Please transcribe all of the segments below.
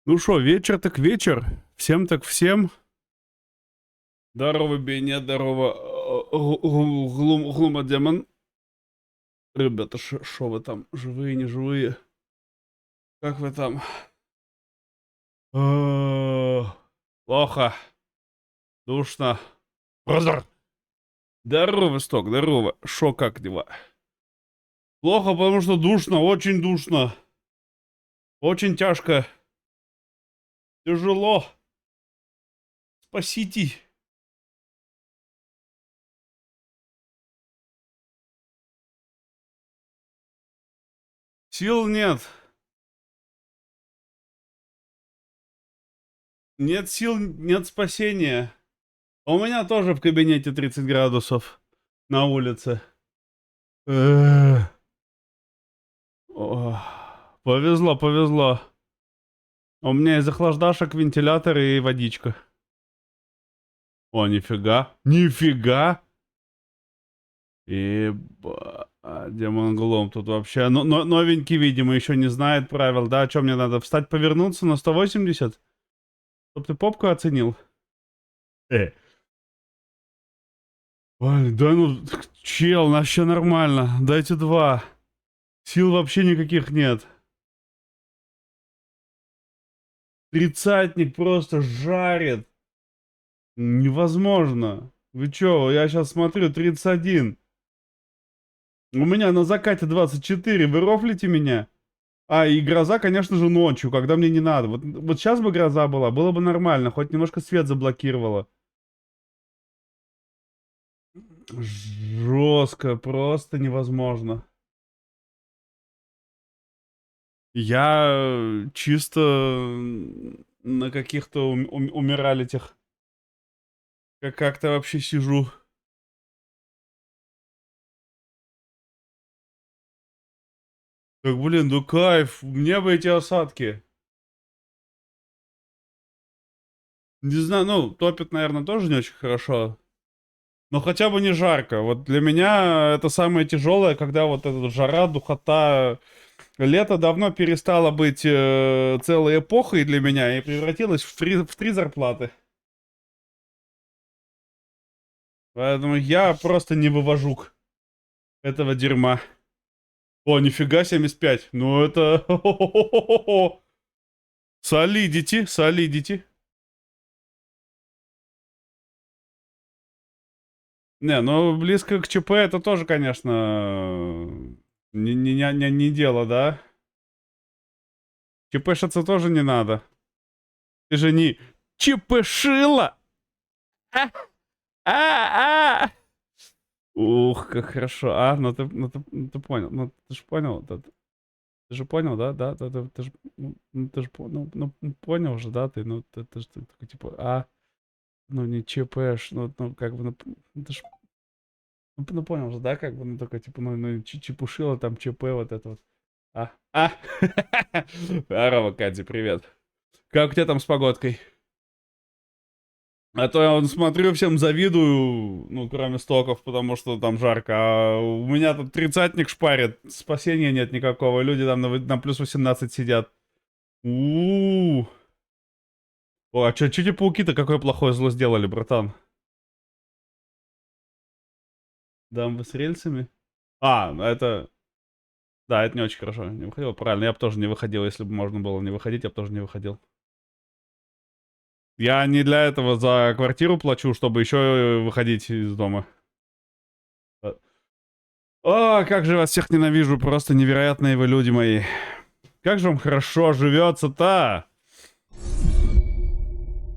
Ну шо, вечер так вечер. Всем так всем. Здорово, Беня, здорово, Глума Демон. Ребята, шо вы там? Живые, не живые? Как вы там? Плохо. Душно. Прозор. Здорово, Сток, здорово. Шо, как дела? Плохо, потому что душно, очень душно. Очень тяжко. Тяжело. Спасите. Сил нет. Нет сил, нет спасения. У меня тоже в кабинете 30 градусов на улице. Эх. О, повезло, повезло. У меня из охлаждашек вентилятор и водичка. О, нифига. Нифига! Демон Глом тут вообще новенький, видимо, еще не знает правил. Да, что мне надо? Встать, повернуться на 180? Чтоб ты попку оценил? Э. Ой, да ну, чел, вообще нормально. Дайте 2. Сил вообще никаких нет. Тридцатник просто жарит. Невозможно. Вы чё, я сейчас смотрю 31. У меня на закате 24. Вы рофлите меня? А, и гроза, конечно же, ночью, когда мне не надо. Вот сейчас бы гроза была, было бы нормально. Хоть немножко свет заблокировало. Жестко, просто невозможно. Я чисто на каких-то умиралитях. Как-то вообще сижу. Так, блин, ну кайф. Мне бы эти осадки. Не знаю, ну, топит, наверное, тоже не очень хорошо. Но хотя бы не жарко. Вот для меня это самое тяжелое, когда вот эта жара, духота. Лето давно перестало быть целой эпохой для меня и превратилось в 3 зарплаты. Поэтому я просто не вывожу этого дерьма. О, нифига, 75. Ну это... Солидити, солидити. Не, ну близко к ЧП это тоже, конечно, не дело, да? ЧПшиться тоже не надо. Ты же не ЧПшила! А, а, а. Ух, как хорошо. А, ну ты понял. Ну ты же понял. Ты же понял, да? Да, ты же, ты же понял же, да? Ты же такой, типа, ну не ЧПш, ну как бы, ты ж, понял же, да? Как бы, ну такой, типа, ну чепушила там, ЧП, вот это вот. А. Здорово, Катя, привет. Как у тебя там с погодкой? А то я вот смотрю, всем завидую, ну, кроме стоков, потому что там жарко. А у меня тут тридцатник шпарит, спасения нет никакого. Люди там на плюс 18 сидят. У-у-у. О, а чё тебе пауки-то какое плохое зло сделали, братан? Дамбы с рельсами? Ну это... Да, это не очень хорошо. Не выходил, правильно. Я бы тоже не выходил, если бы можно было не выходить, я бы тоже не выходил. Я не для этого за квартиру плачу, чтобы еще выходить из дома. О, как же вас всех ненавижу, просто невероятные вы люди мои. Как же вам хорошо живется-то?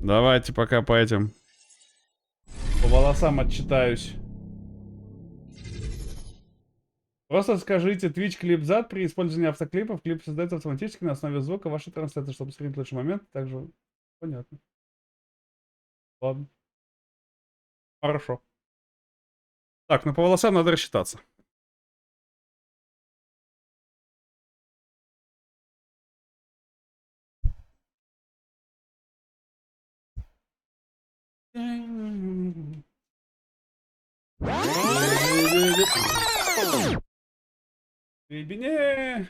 Давайте пока по этим. По волосам отчитаюсь. Просто скажите, Twitch клип зад при использовании автоклипов. Клип создается автоматически на основе звука вашей трансляции, чтобы сохранить лучший момент. Также понятно. Ладно. Хорошо. Так, ну по волосам надо рассчитаться. Бене.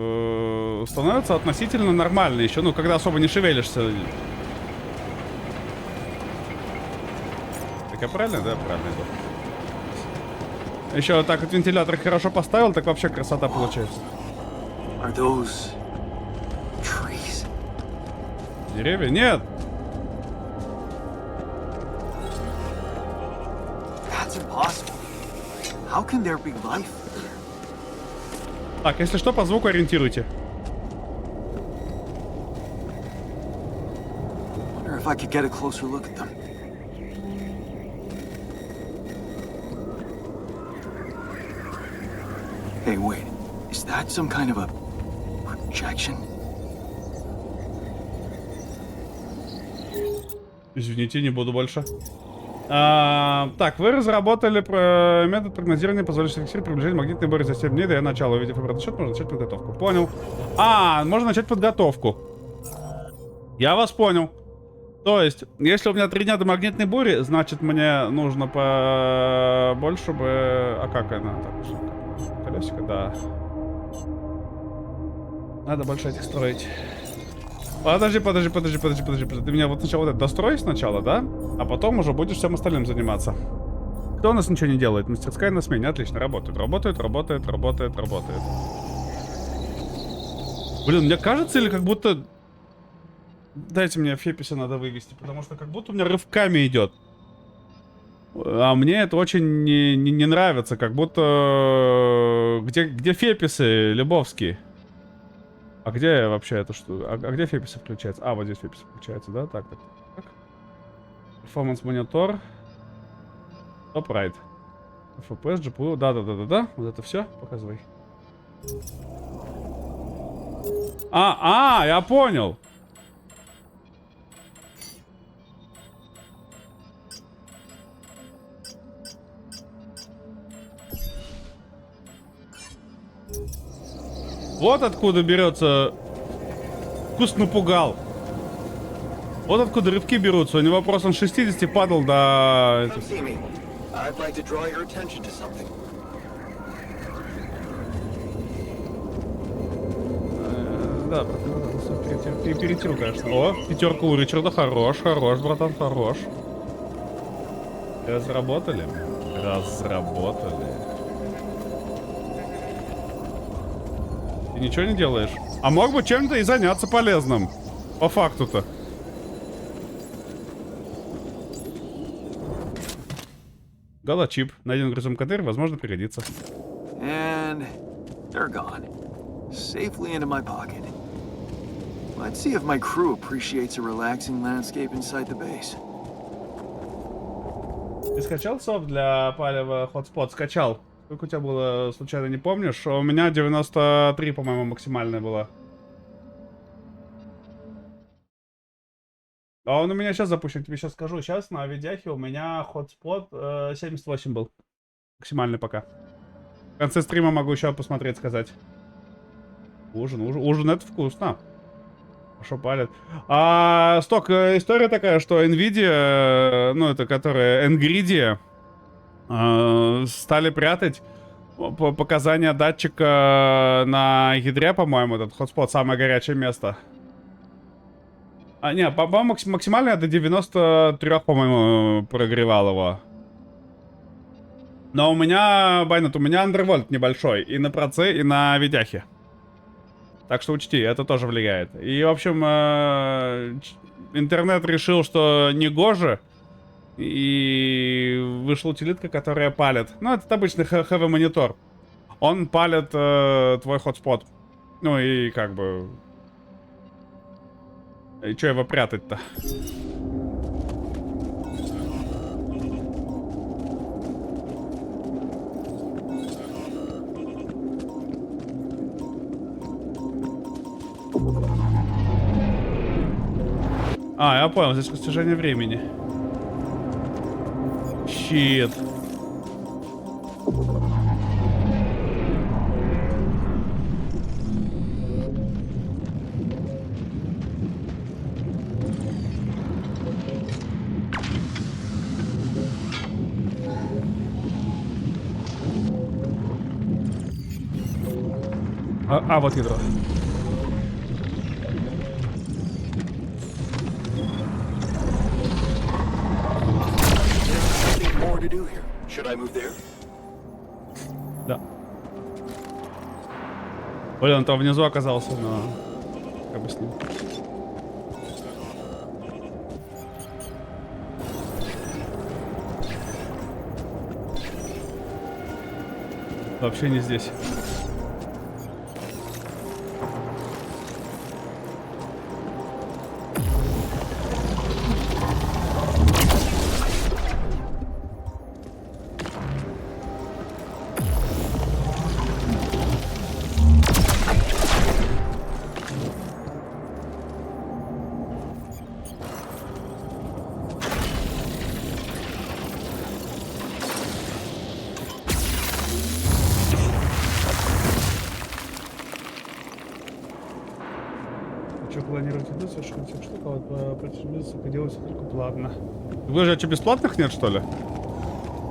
становится относительно нормально еще, ну, когда особо не шевелишься. Так я правильно, да? Правильно иду. Еще вот так вот вентилятор хорошо поставил, так вообще красота получается. Are those trees? Деревья? Нет! That's impossible. How can there be life? Так, если что, по звуку ориентируйте. Wonder if I could get a closer look at them. Hey, wait. Is that some kind of a projection? Извините, не буду больше. Так, вы разработали метод прогнозирования, позволяющий фиксировать приближение магнитной бури за 7 дней до ее начала. Увидев обратный счет, можно начать подготовку. Понял. Можно начать подготовку. Я вас понял. То есть, если у меня 3 дня до магнитной бури, значит, мне нужно побольше бы... А как она? Так, колесико, да. Надо больше этих строить. Подожди. Ты меня вот сначала вот это дострой сначала, да? А потом уже будешь всем остальным заниматься. Кто у нас ничего не делает? Мастерская на смене. Отлично, работает. Блин, мне кажется, или как будто... Дайте мне Феписа надо вывести, потому что как будто у меня рывками идет. А мне это очень не нравится, как будто... Где Феписы Лебовские? А где вообще это что? А где Феписы включается? Вот здесь Феписы включается, да? Так. Перформанс монитор. Топ-райт. FPS, GPU. Да. Вот это все. Показывай. Я понял. Вот откуда берется... Вкус напугал. Вот откуда рывки берутся. У него просто он 60 падал до... Да, перетиру, конечно. О, пятерка у Ричарда. Хорош, братан, хорош. Разработали. Ты ничего не делаешь? А мог бы чем-то и заняться полезным. По факту-то. Галачип. Найден грузом кадыр, возможно, пригодится. And they're gone. Safely into my pocket. Let's see if my crew appreciates a relaxing landscape inside the base. Ты скачал софт для палева Hotspot? Скачал. Сколько у тебя было, случайно не помнишь? У меня 93, по-моему, максимальная была. А он у меня сейчас запущен, тебе сейчас скажу. Сейчас на видяхе у меня Hotspot 78 был. Максимальный пока. В конце стрима могу еще посмотреть, сказать. Ужин это вкусно. Хорошо палит. История такая, что Nvidia, ну это которая Nvidia, стали прятать показания датчика на ядре, по-моему, этот Hotspot, самое горячее место. По-моему, максимально до 93, по-моему, прогревал его. Но у меня, Байнет, у меня андервольт небольшой. И на проце, и на видяхе. Так что учти, это тоже влияет. И, в общем, интернет решил, что не гоже. И вышла утилитка, которая палит. Ну, это обычный heavy монитор. Он палит твой Hotspot. Ну и как бы... И что его прятать-то? Я понял, здесь растяжение времени. Щит. Вот ядро. Something more to do here. Should I move there? Да. Блин, он там внизу оказался, но... Как бы с ним. Вообще не здесь. Что клонировать еду, совершенно всех штук, а вот против делается только платно. Вы же, что, бесплатных нет, что ли?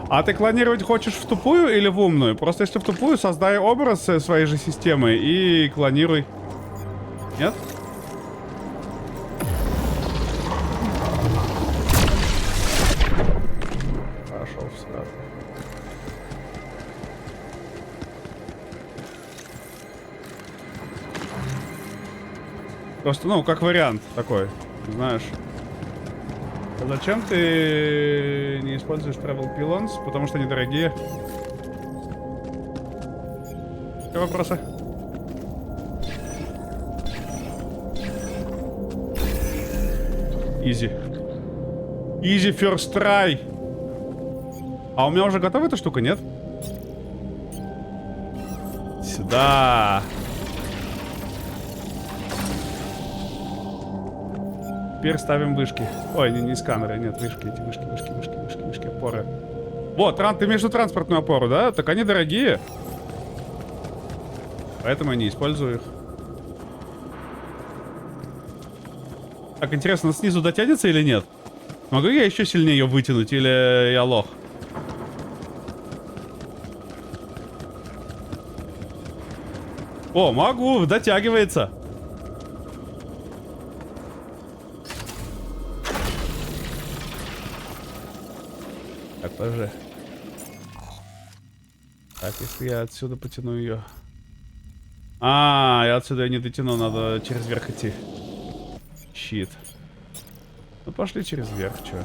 А ты клонировать хочешь в тупую или в умную? Просто если в тупую, создай образ своей же системы и клонируй. Нет? Пошел в сраку. Просто, ну, как вариант такой, знаешь. А зачем ты не используешь Travel Pylons? Потому что они дорогие. Какие вопросы? Easy. Easy first try. А у меня уже готова эта штука, нет? Сюда. Теперь ставим вышки. Ой, не сканеры, нет, вышки, эти вышки, опоры. Вот, ты имеешь в виду транспортную опору, да? Так они дорогие. Поэтому я не использую их. Так, интересно, снизу дотянется или нет? Могу я еще сильнее ее вытянуть, или я лох? О, могу, дотягивается. Так, подожди. Так, если я отсюда потяну ее. Я отсюда не дотяну, надо через верх идти. Щит. Ну пошли через верх, чё.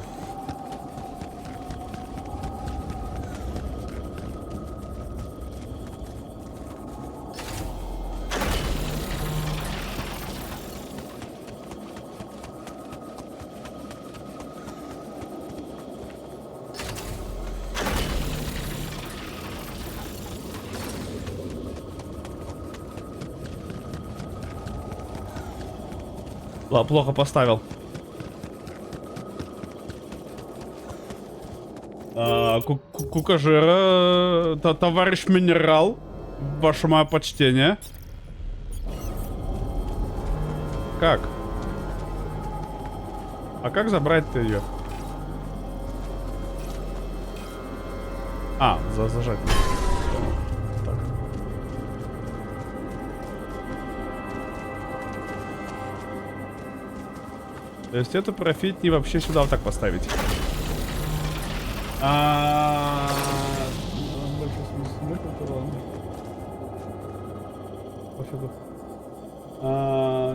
Плохо поставил. Кукажира, товарищ минерал, ваше мое почтение. Как? А как забрать-то ее? Зажать. Так. То есть эту профитни вообще сюда вот так поставить. Больше смысла. Пофигу.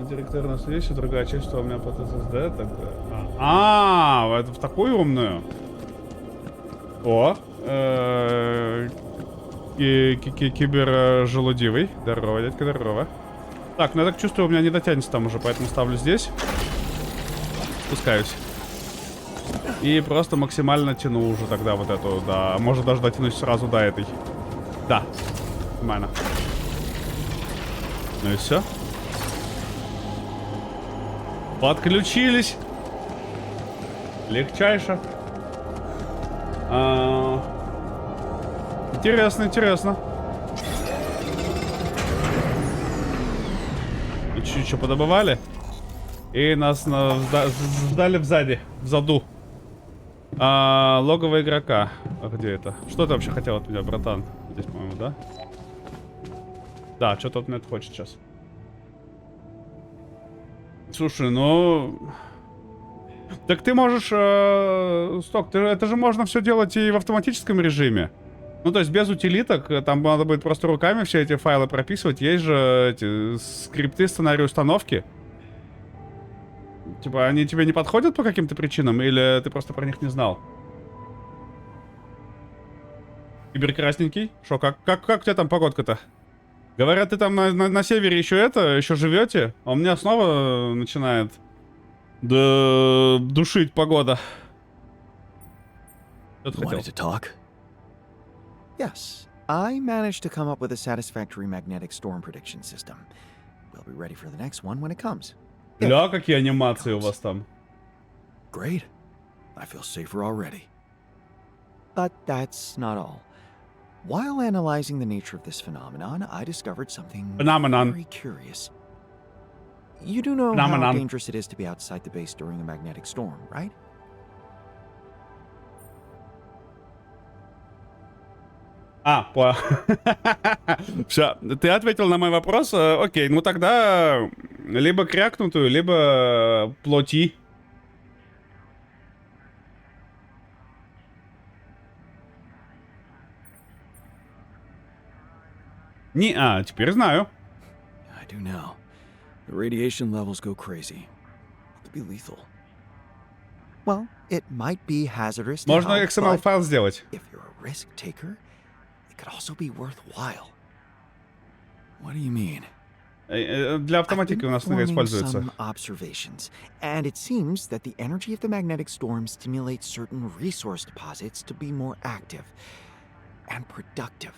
Директор на следующую, другая часть, что у меня под SSD, тогда. Это в такую умную. О, кибержелудивый. Здорово, дядька, здорово. Так, ну я так чувствую, у меня не дотянется там уже, поэтому ставлю здесь. Спускаюсь. И просто максимально тяну уже тогда вот эту, да. Может даже дотянуть сразу до этой. Да. Нормально. Ну и все. Подключились. Легчайше. Интересно, интересно. И чуть-чуть что подобывали. И нас сдали в заду. Логово игрока. А где это? Что ты вообще хотел от меня, братан? Здесь, по-моему, да? Да, что-то нет хочет сейчас. Слушай, ну... Так ты можешь... Сток, это же можно все делать и в автоматическом режиме. Ну, то есть без утилиток, там надо будет просто руками все эти файлы прописывать. Есть же эти скрипты, сценарии установки. Типа, они тебе не подходят по каким-то причинам, или ты просто про них не знал? Киберкрасненький? Шо, как у тебя там погодка-то? Говорят, ты там на севере еще живете? А у меня снова начинает душить погода. Что ты хотел? Wanted to talk? Yes, I managed to come up with a satisfactory magnetic storm prediction system. We'll be ready for the next one when it comes. Ля, какие анимации у вас там. Great. I feel safer already. But that's not all. While analyzing the nature of this phenomenon, I discovered something very curious. You do know how dangerous it is to be outside the base during a magnetic storm, right? Понял. Все, ты ответил на мой вопрос. Окей, ну тогда либо крякнутую, либо плоти. Теперь знаю. I do now. The radiation levels go crazy. It could be lethal. Well, it might be hazardous. Можно XML-файл сделать. If you're a risk taker, it could also be worthwhile. What do you mean? Для автоматики у нас используется. Some observations, and it seems that the energy of the magnetic storm stimulates certain resource deposits to be more active and productive.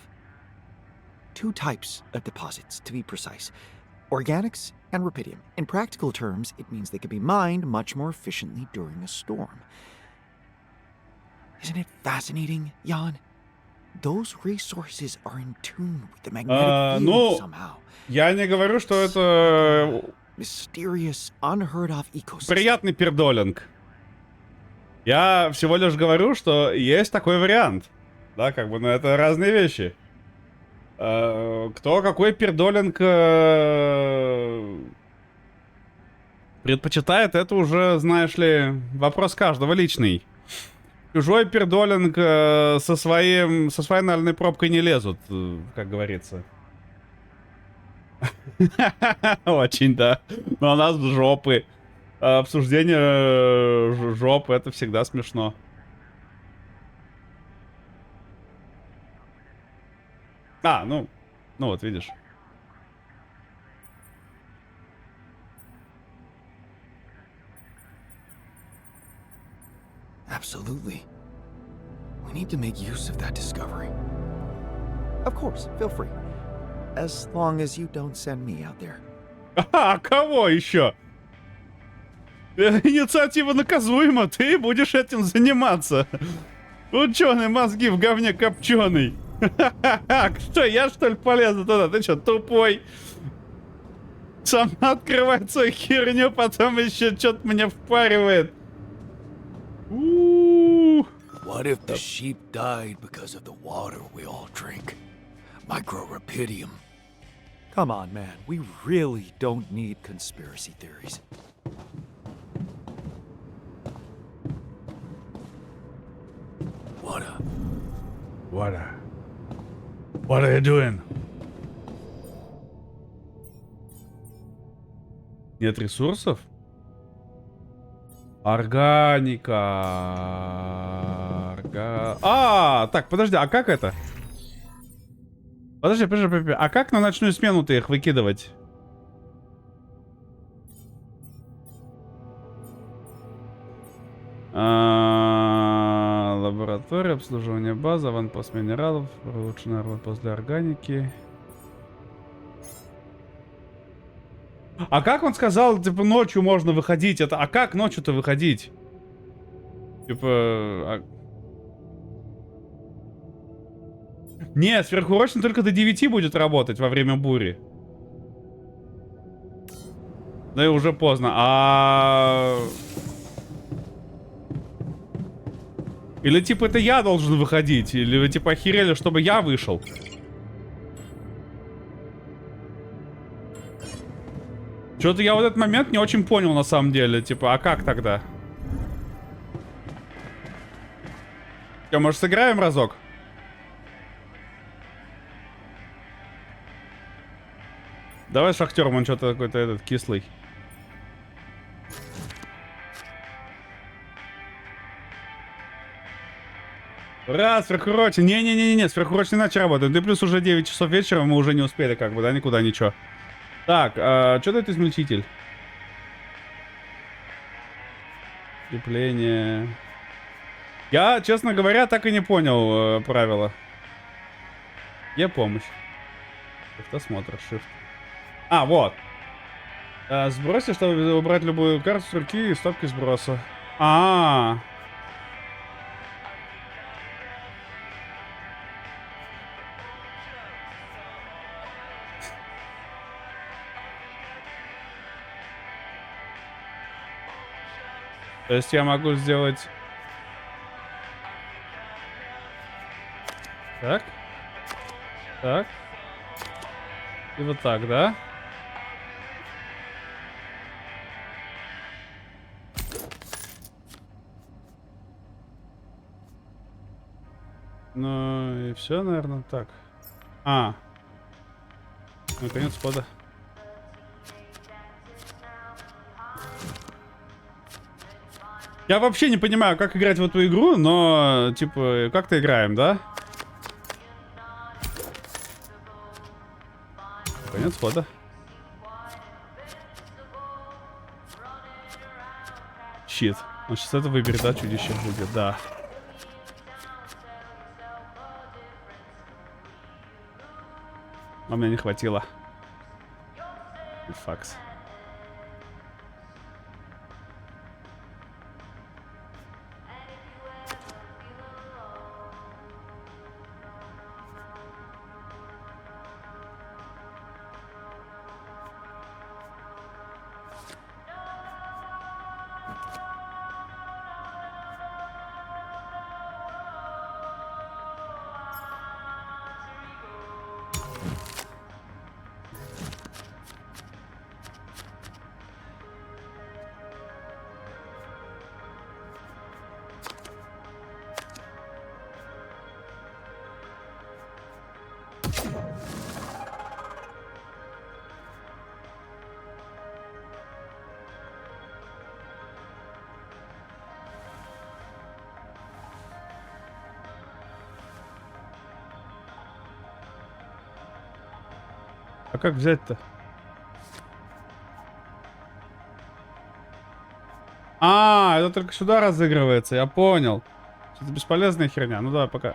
Two types of deposits, to be precise. Organics and rubidium. In practical terms, it means they can be mined much more efficiently during a storm. Isn't it fascinating, Jan? Those resources are in tune with the magnetic field somehow. Я не говорю, что это Mysterious, unheard of ecosystem. приятный пердолинг. Я всего лишь говорю, что есть такой вариант. Да, как бы, но это разные вещи. Кто какой пердолинг предпочитает, это уже, знаешь ли, вопрос каждого личный. Чужой пердолинг со своей анальной пробкой не лезут, как говорится. Очень, да. Но у нас жопы. Обсуждение жопы — это всегда смешно. Ну вот, видишь. Absolutely. We need to make use of that discovery. Of course, feel free. As long as you don't send me out there. Кого еще? Инициатива наказуема, ты будешь этим заниматься. Ученый, мозги в говне копченый. Что, я что ли полезу туда? Ты что, тупой? Сам открывает свою херню, потом еще что-то мне впаривает. What if the sheep died because of the water we all drink? Microrubidium. Come on, man. We really don't need conspiracy theories. What are you doing? Нет ресурсов? Органика. Так, подожди, а как это? Подожди, а как на ночную смену-то их выкидывать? Лаборатория, обслуживание базы, аванпост минералов, улучшенный аванпост для органики. А как он сказал, типа, ночью можно выходить? А как ночью-то выходить? Типа... Не, сверхурочно только до 9 будет работать во время бури. Да и уже поздно. Или типа это я должен выходить? Или вы типа охерели, чтобы я вышел? Что-то я вот этот момент не очень понял на самом деле. Типа, а как тогда? Что, может, сыграем разок? Давай шахтером, он что-то какой-то этот кислый. Раз, сверхурочный. Не-не-не-не, сверхурочный иначе работает. Да плюс уже 9 часов вечера, мы уже не успели как бы, да, никуда, ничего. Так, что дает измельчитель? Крепление. Я, честно говоря, так и не понял правила. Где помощь? Автосмотр, shift. А, вот. Сбросить, чтобы убрать любую карту с руки и стопки сброса. То есть я могу сделать... Так. Так. И вот так, да? Ну и все, наверное, так. Ну, конец хода. Я вообще не понимаю, как играть в эту игру, но, типа, как-то играем, да? Конец хода. Щит. Он сейчас это выберет, да, чудище будет, да. А мне не хватило. Факс. А как взять-то? Это только сюда разыгрывается, я понял. Это бесполезная херня. Ну да, пока.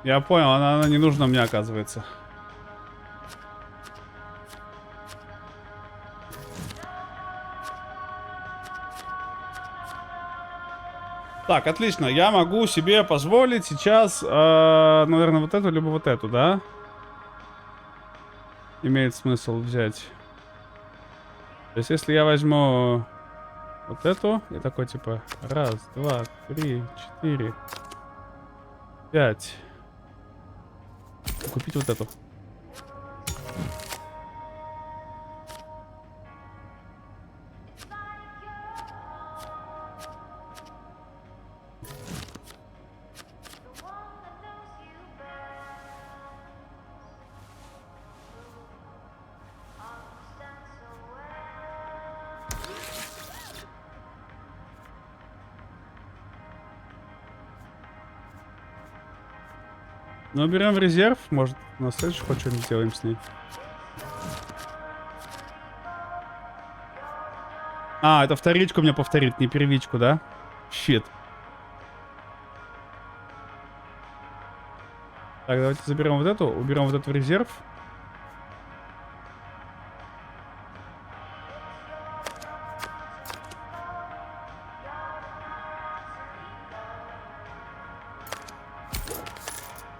Я понял, она не нужна мне, оказывается. Так, отлично. Я могу себе позволить сейчас, наверное, вот эту, либо вот эту, да? Имеет смысл взять. То есть, если я возьму вот эту, и такой, типа, раз, два, три, 4, 5. Купить вот эту. Ну, берем в резерв. Может, на следующий хоть что-нибудь сделаем с ней. Это вторичку мне повторит, не первичку, да? Щит. Так, давайте заберем вот эту, уберем вот эту в резерв.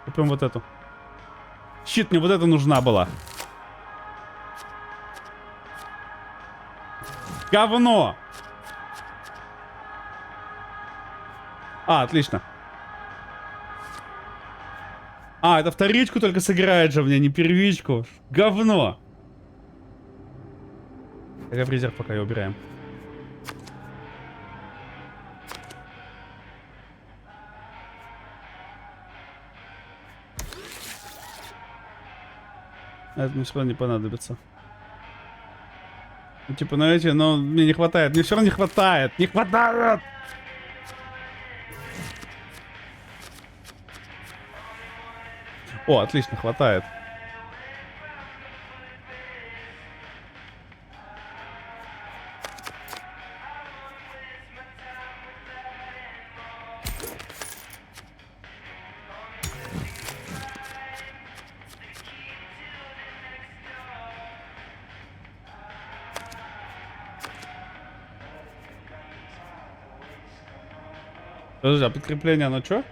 Купим вот эту. Щит, мне вот эта нужна была. Говно! Отлично. А, это вторичку только сыграет же мне, не первичку. Говно. Так, фрезер пока и убираем. Это мне все равно не понадобится. Ну, типа, ну эти, но мне не хватает. Мне все равно не хватает. Не хватает! О, отлично, хватает. Подожди, а подкрепление, оно чё?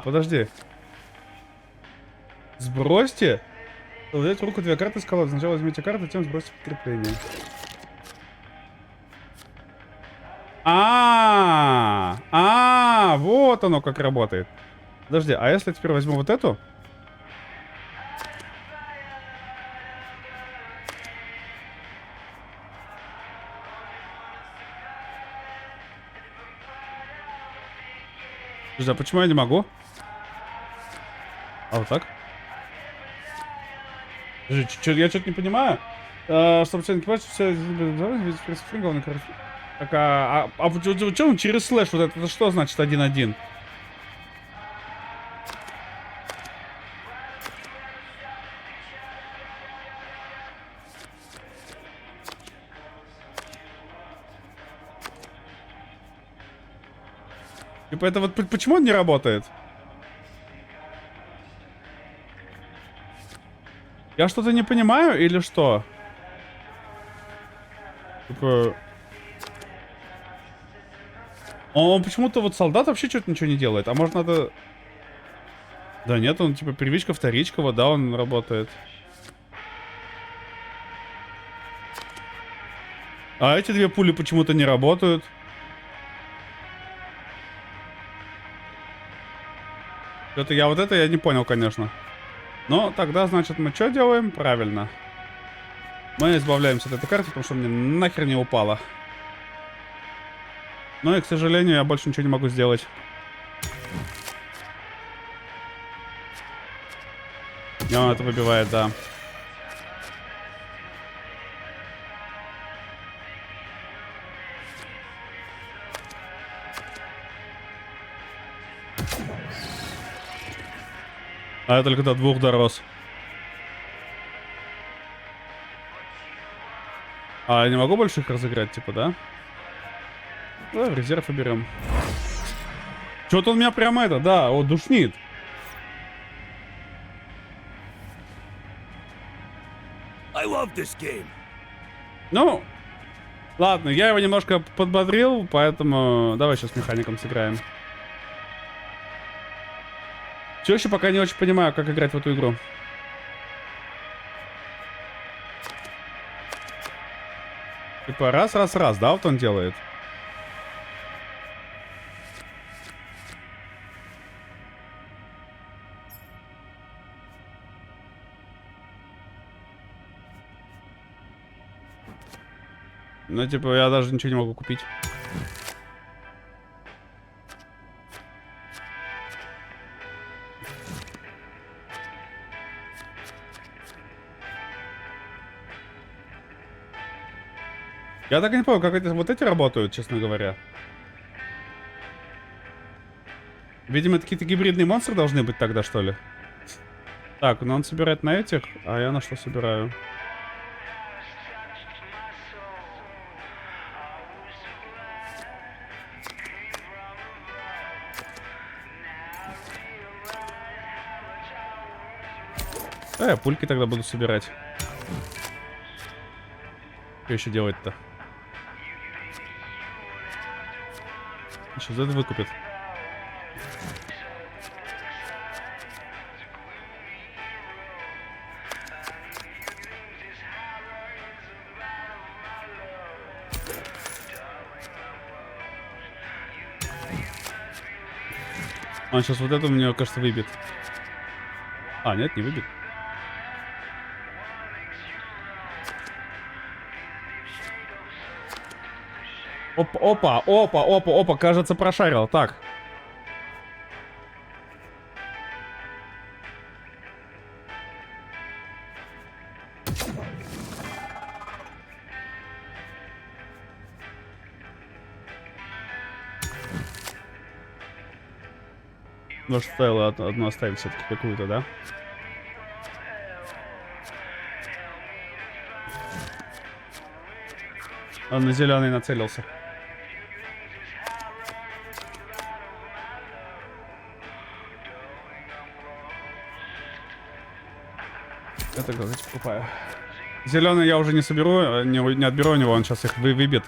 Подожди. Сбросьте. Взять руку две карты с колоды. Сначала возьмите карту, затем сбросьте подкрепление. Вот оно как работает. Подожди, а если я теперь возьму вот эту? Подожди, а почему я не могу? А вот так? Подожди, я что-то не понимаю. Чтобы все не понимать, все главный короче. Так, что он через слэш? Вот это что значит 1-1? Типа это вот почему он не работает? Я что-то не понимаю или что? Типа... Он почему-то вот солдат вообще что-то ничего не делает. А может надо... Да нет, он типа первичка, вторичка, вот да, он работает. А эти две пули почему-то не работают. Что-то я вот это я не понял, конечно. Но тогда, значит, мы что делаем? Правильно. Мы избавляемся от этой карты, потому что мне нахер не упала. Ну и, к сожалению, я больше ничего не могу сделать. И он это выбивает, да. А я только до 2 дорос. А я не могу больше их разыграть, типа, да? Да, в резерв и берем. Что-то он меня прямо это, да, вот душнит. I love this game. Ну, ладно, я его немножко подбодрил, поэтому давай сейчас механиком сыграем. Все еще пока не очень понимаю, как играть в эту игру. Типа раз, да, вот он делает. Ну, типа, я даже ничего не могу купить. Я так и не понял, как это, вот эти работают, честно говоря. Видимо, какие-то гибридные монстры должны быть тогда, что ли? Так, ну он собирает на этих, а я на что собираю? Я пульки тогда буду собирать. Что еще делать-то? Сейчас это выкупит. Он сейчас вот это у меня, кажется, выбит. А, нет, не выбит. Опа, кажется, прошарил. Так. Может, стоило одну оставить все-таки какую-то, да? Он на зеленый нацелился. Это, давайте покупаю. Зеленый я уже не соберу, не отберу у него, он сейчас их выбит.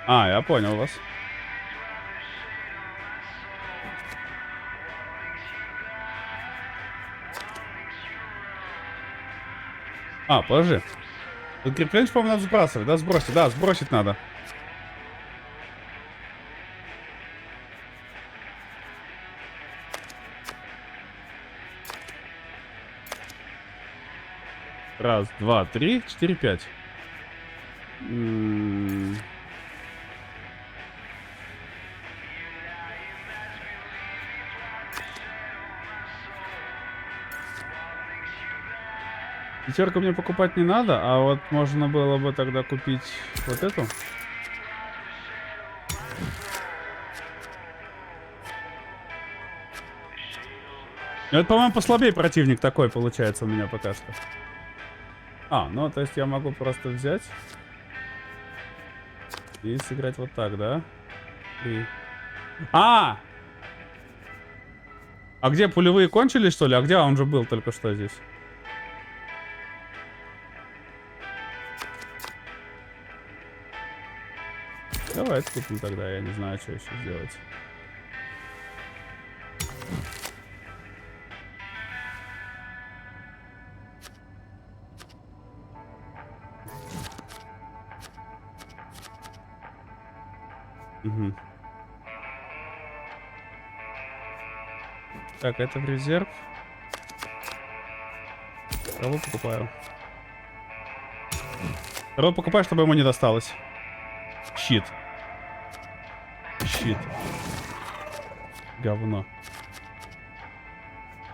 А, я понял вас. А, подожди. Тут крепление, по-моему, надо сбрасывать, да? Сбросить, да, сбросить надо. Раз, два, три, 4, 5. Пятерку мне покупать не надо, а вот можно было бы тогда купить вот эту. Это, по-моему, послабее противник такой получается у меня пока что. А, ну, то есть я могу просто взять и сыграть вот так, да? И... А где пулевые кончились, что ли? А где он же был только что здесь? Давай купим тогда, я не знаю, что еще сделать. Угу. Так, это в резерв. Кого покупаю? Кого покупаю, чтобы ему не досталось. Щит. Щит. Говно.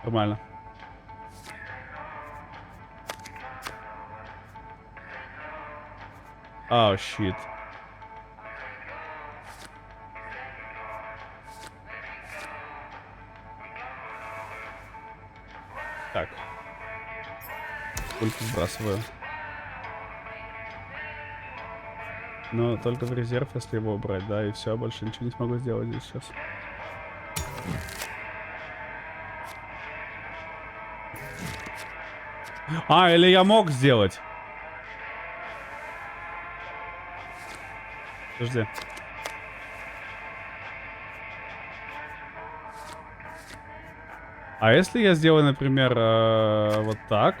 Нормально. Ау, щит. Так. Пульт сбрасываю. Но только в резерв, если его убрать, да, и все, больше ничего не смогу сделать здесь сейчас. А, или я мог сделать? Подожди. А если я сделаю, например, вот так,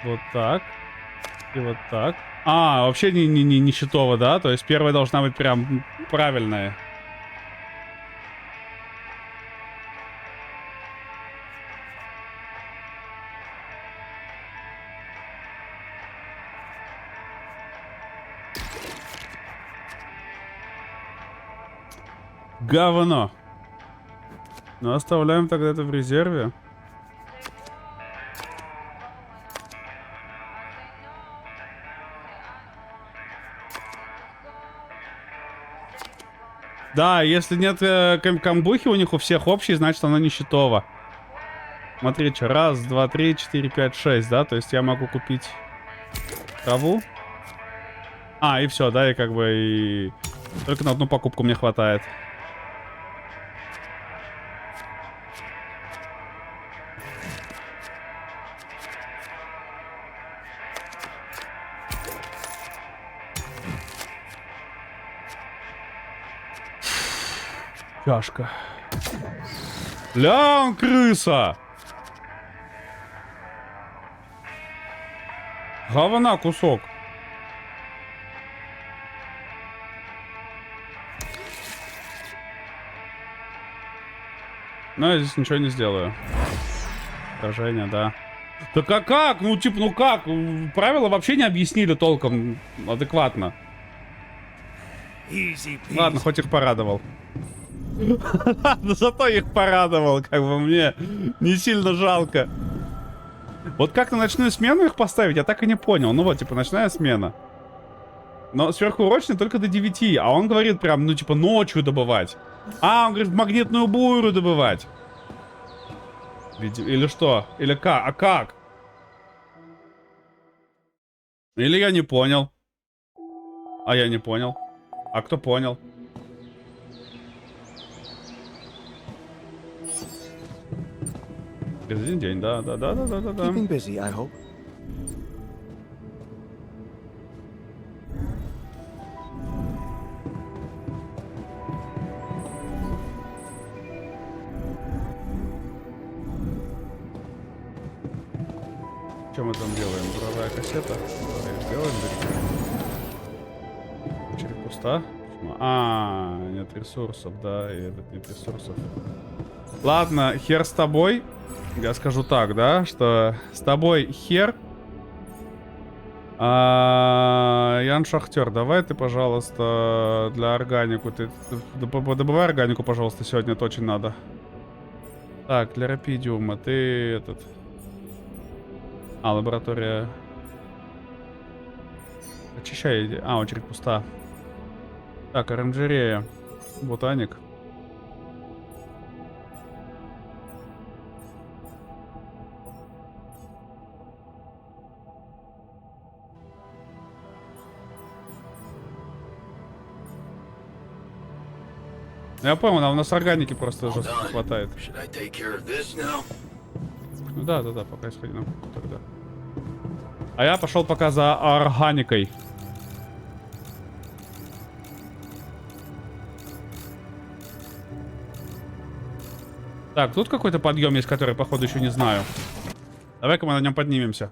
и вот так. А, вообще не щитово, да? То есть первая должна быть прям правильная. Говно. Ну, оставляем тогда это в резерве. Да, если нет камбухи у них у всех общий, значит она не щитова. Смотри, что, раз, два, три, 4, 5, 6, да? То есть я могу купить траву. А, и все, да, и как бы и... Только на одну покупку мне хватает. Чашка. Ля, он крыса! Говна кусок. Но я здесь ничего не сделаю. Поражение, да. Так а как? Ну, типа, ну как? Правила вообще не объяснили толком адекватно. Easy peasy. Ладно, хоть их порадовал. Но зато их порадовал, как бы мне не сильно жалко. Вот как на ночную смену их поставить, я так и не понял. Ну вот, типа, ночная смена. Но сверхурочный только до 9. А он говорит прям, ну, типа, ночью добывать. А, он говорит, магнитную бурю добывать. Или что? Или как? А как? Или я не понял. А я не понял. А кто понял? Через один день, да. Keeping busy, I hope. Что мы там делаем? Буровая кассета? Делаем, очередь пуста. Почему? А, нет ресурсов, да, и этот нет ресурсов. Ладно, хер с тобой. Я скажу так, да, что с тобой хер. Ян Шахтер, давай ты, пожалуйста, для органику. Ты добывай органику, пожалуйста, сегодня, это очень надо. Так, для рапидиума ты этот... А, лаборатория... Очищай. А, очередь пуста. Так, оранжерея. Ботаник. Я понял, а у нас органики просто жестко не хватает. Should I take care of this now? Ну да, пока сходи на кухню тогда. А я пошел пока за органикой. Так, тут какой-то подъем есть, который, походу, еще не знаю. Давай-ка мы на нем поднимемся.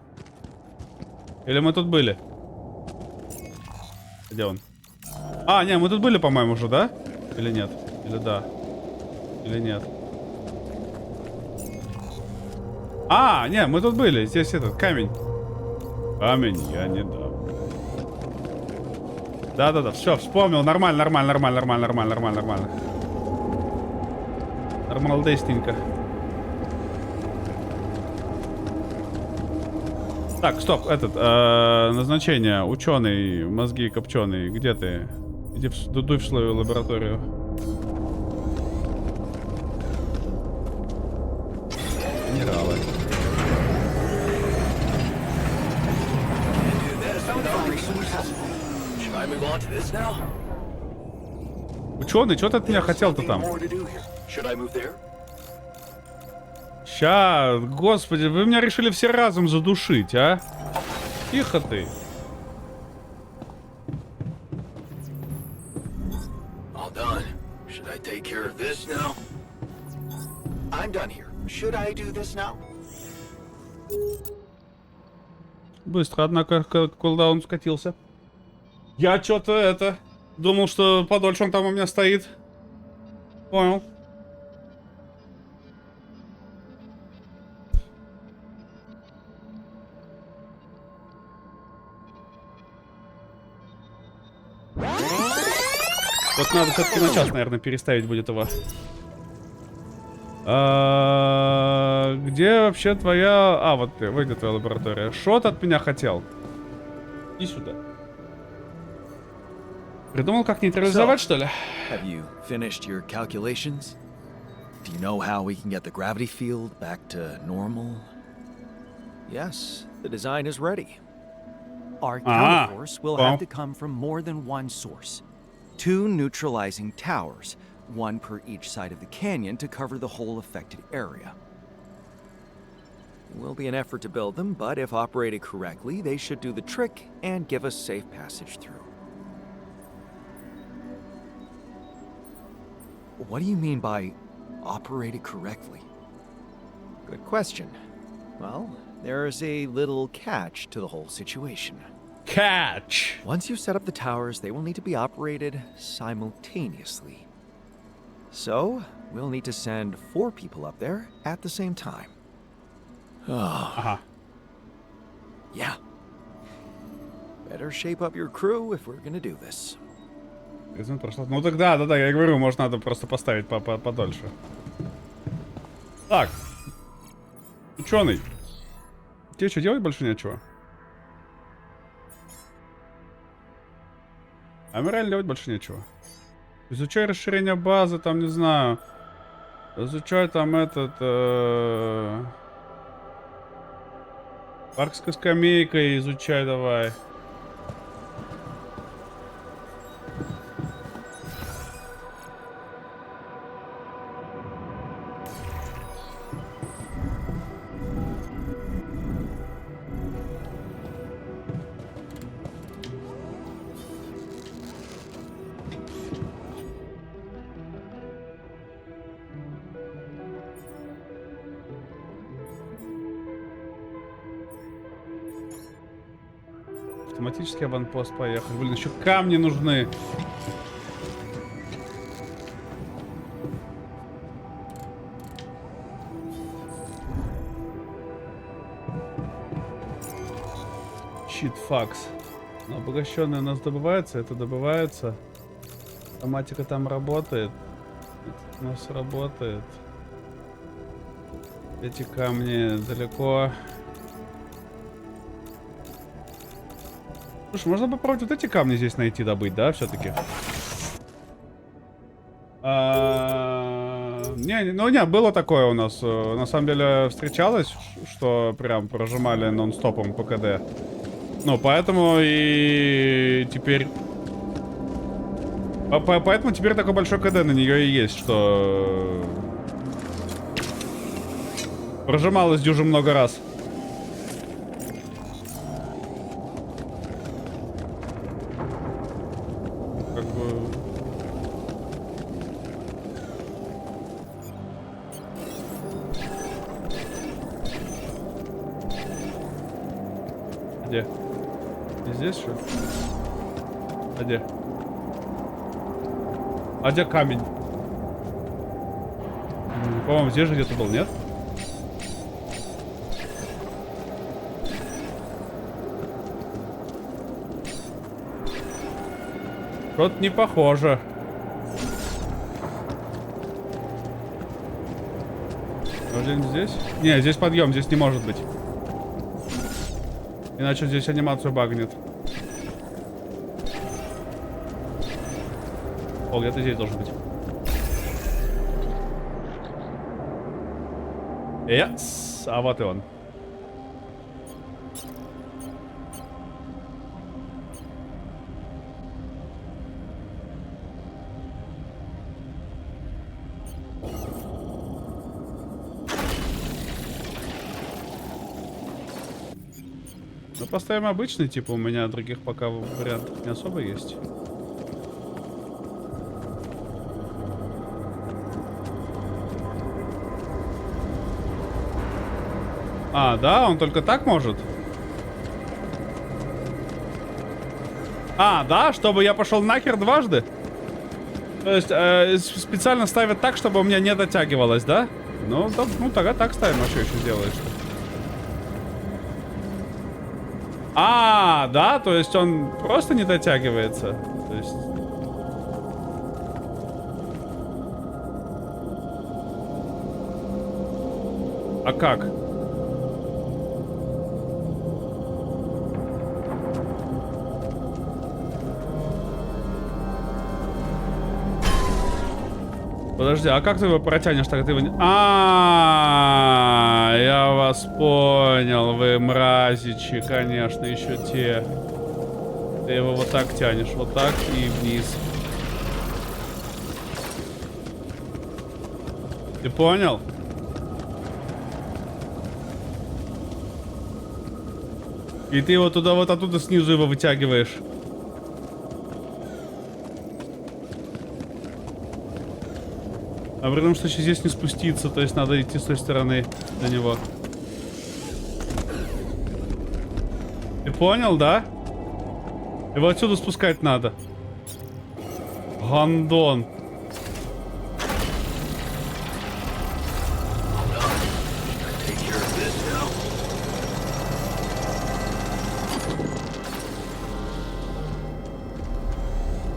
Или мы тут были? Где он? А, не, мы тут были, по-моему, уже, да? Или нет? Или да? Или нет? А, не, мы тут были. Здесь этот камень. Камень я не дам. Да, все, вспомнил. Нормально. Нормалдестенько. Так, стоп, этот, назначение, ученый, мозги копченые, где ты? Иди дуй в свою лабораторию. Генералы. Should I move on to this now? Ученый, что ты от меня хотел-то Something там? more to do here. Should I move there? Ща, господи, вы меня решили все разом задушить, а? Тихо ты. All done. Should I take care of this now? I'm done here. Should I do this now? Быстро, однако, кулдаун скатился. Я что-то думал, что подольше он там у меня стоит. Понял. Вот надо все-таки на час, наверное, переставить будет его. Где вообще твоя... А, вот ты, выйдет твоя лаборатория. Что ты от меня хотел? Иди сюда. Придумал, как нейтрализовать, что ли? Have you finished your calculations? Do you know how we can get the gravity field back to normal? Yes, the design is ready. Our Ah, counterforce will well. have to come from more than one source. 2 neutralizing towers, one per each side of the canyon to cover the whole affected area. It will be an effort to build them, but if operated correctly, they should do the trick and give us safe passage through. What do you mean by operated correctly? Good question. Well, there's a little catch to the whole situation. Catch! Once you set up the towers, they will need to be operated simultaneously. So, we'll need to send 4 people up there at the same time. Oh, Ага. yeah. Better shape up your crew if we're gonna do this. Извини, прошло. Ну тогда, да, я говорю, может надо просто поставить подольше. Так. Ученый. Тебе что, делать больше нечего? А мне реально делать больше нечего. Изучай расширение базы, там, не знаю. Изучай там этот... Парк с скамейкой изучай давай. Автоматический аванпост, поехали. Блин, еще камни нужны. Щит-факс. Но обогащенное у нас добывается, это добывается. Автоматика там работает. Это у нас работает. Эти камни далеко. Слушай, можно попробовать вот эти камни здесь найти, добыть, да, все-таки? Не, было такое у нас. На самом деле встречалось, что прям прожимали нон-стопом по КД. Ну, поэтому и теперь... Поэтому теперь такой большой КД на нее и есть, что... Прожималось дюже много раз. Как бы... Где? Не здесь, что ли? А где? А где камень? По-моему, здесь же где-то был, нет? Что-то не похоже. Может, здесь? Не, здесь подъем, здесь не может быть. Иначе здесь анимацию багнет. О, где-то здесь должен быть. Yes. А вот и он. Ну, поставим обычный, типа, у меня других пока вариантов не особо есть. А, да, он только так может? А, да, чтобы я пошел нахер дважды? То есть специально ставят так, чтобы у меня не дотягивалось, да? Ну, да, ну тогда так ставим, а что еще сделаешь-то? А, да, то есть он просто не дотягивается. То есть... А как? Подожди, а как ты его протянешь так? Ты его не... Я вас понял, вы мразичи, конечно, еще те. Ты его вот так тянешь, вот так и вниз. Ты понял? И ты его туда, вот оттуда снизу его вытягиваешь. А при том, что еще здесь не спуститься, то есть надо идти с той стороны до него. Ты понял, да? Его отсюда спускать надо. Гандон. Take care of this now.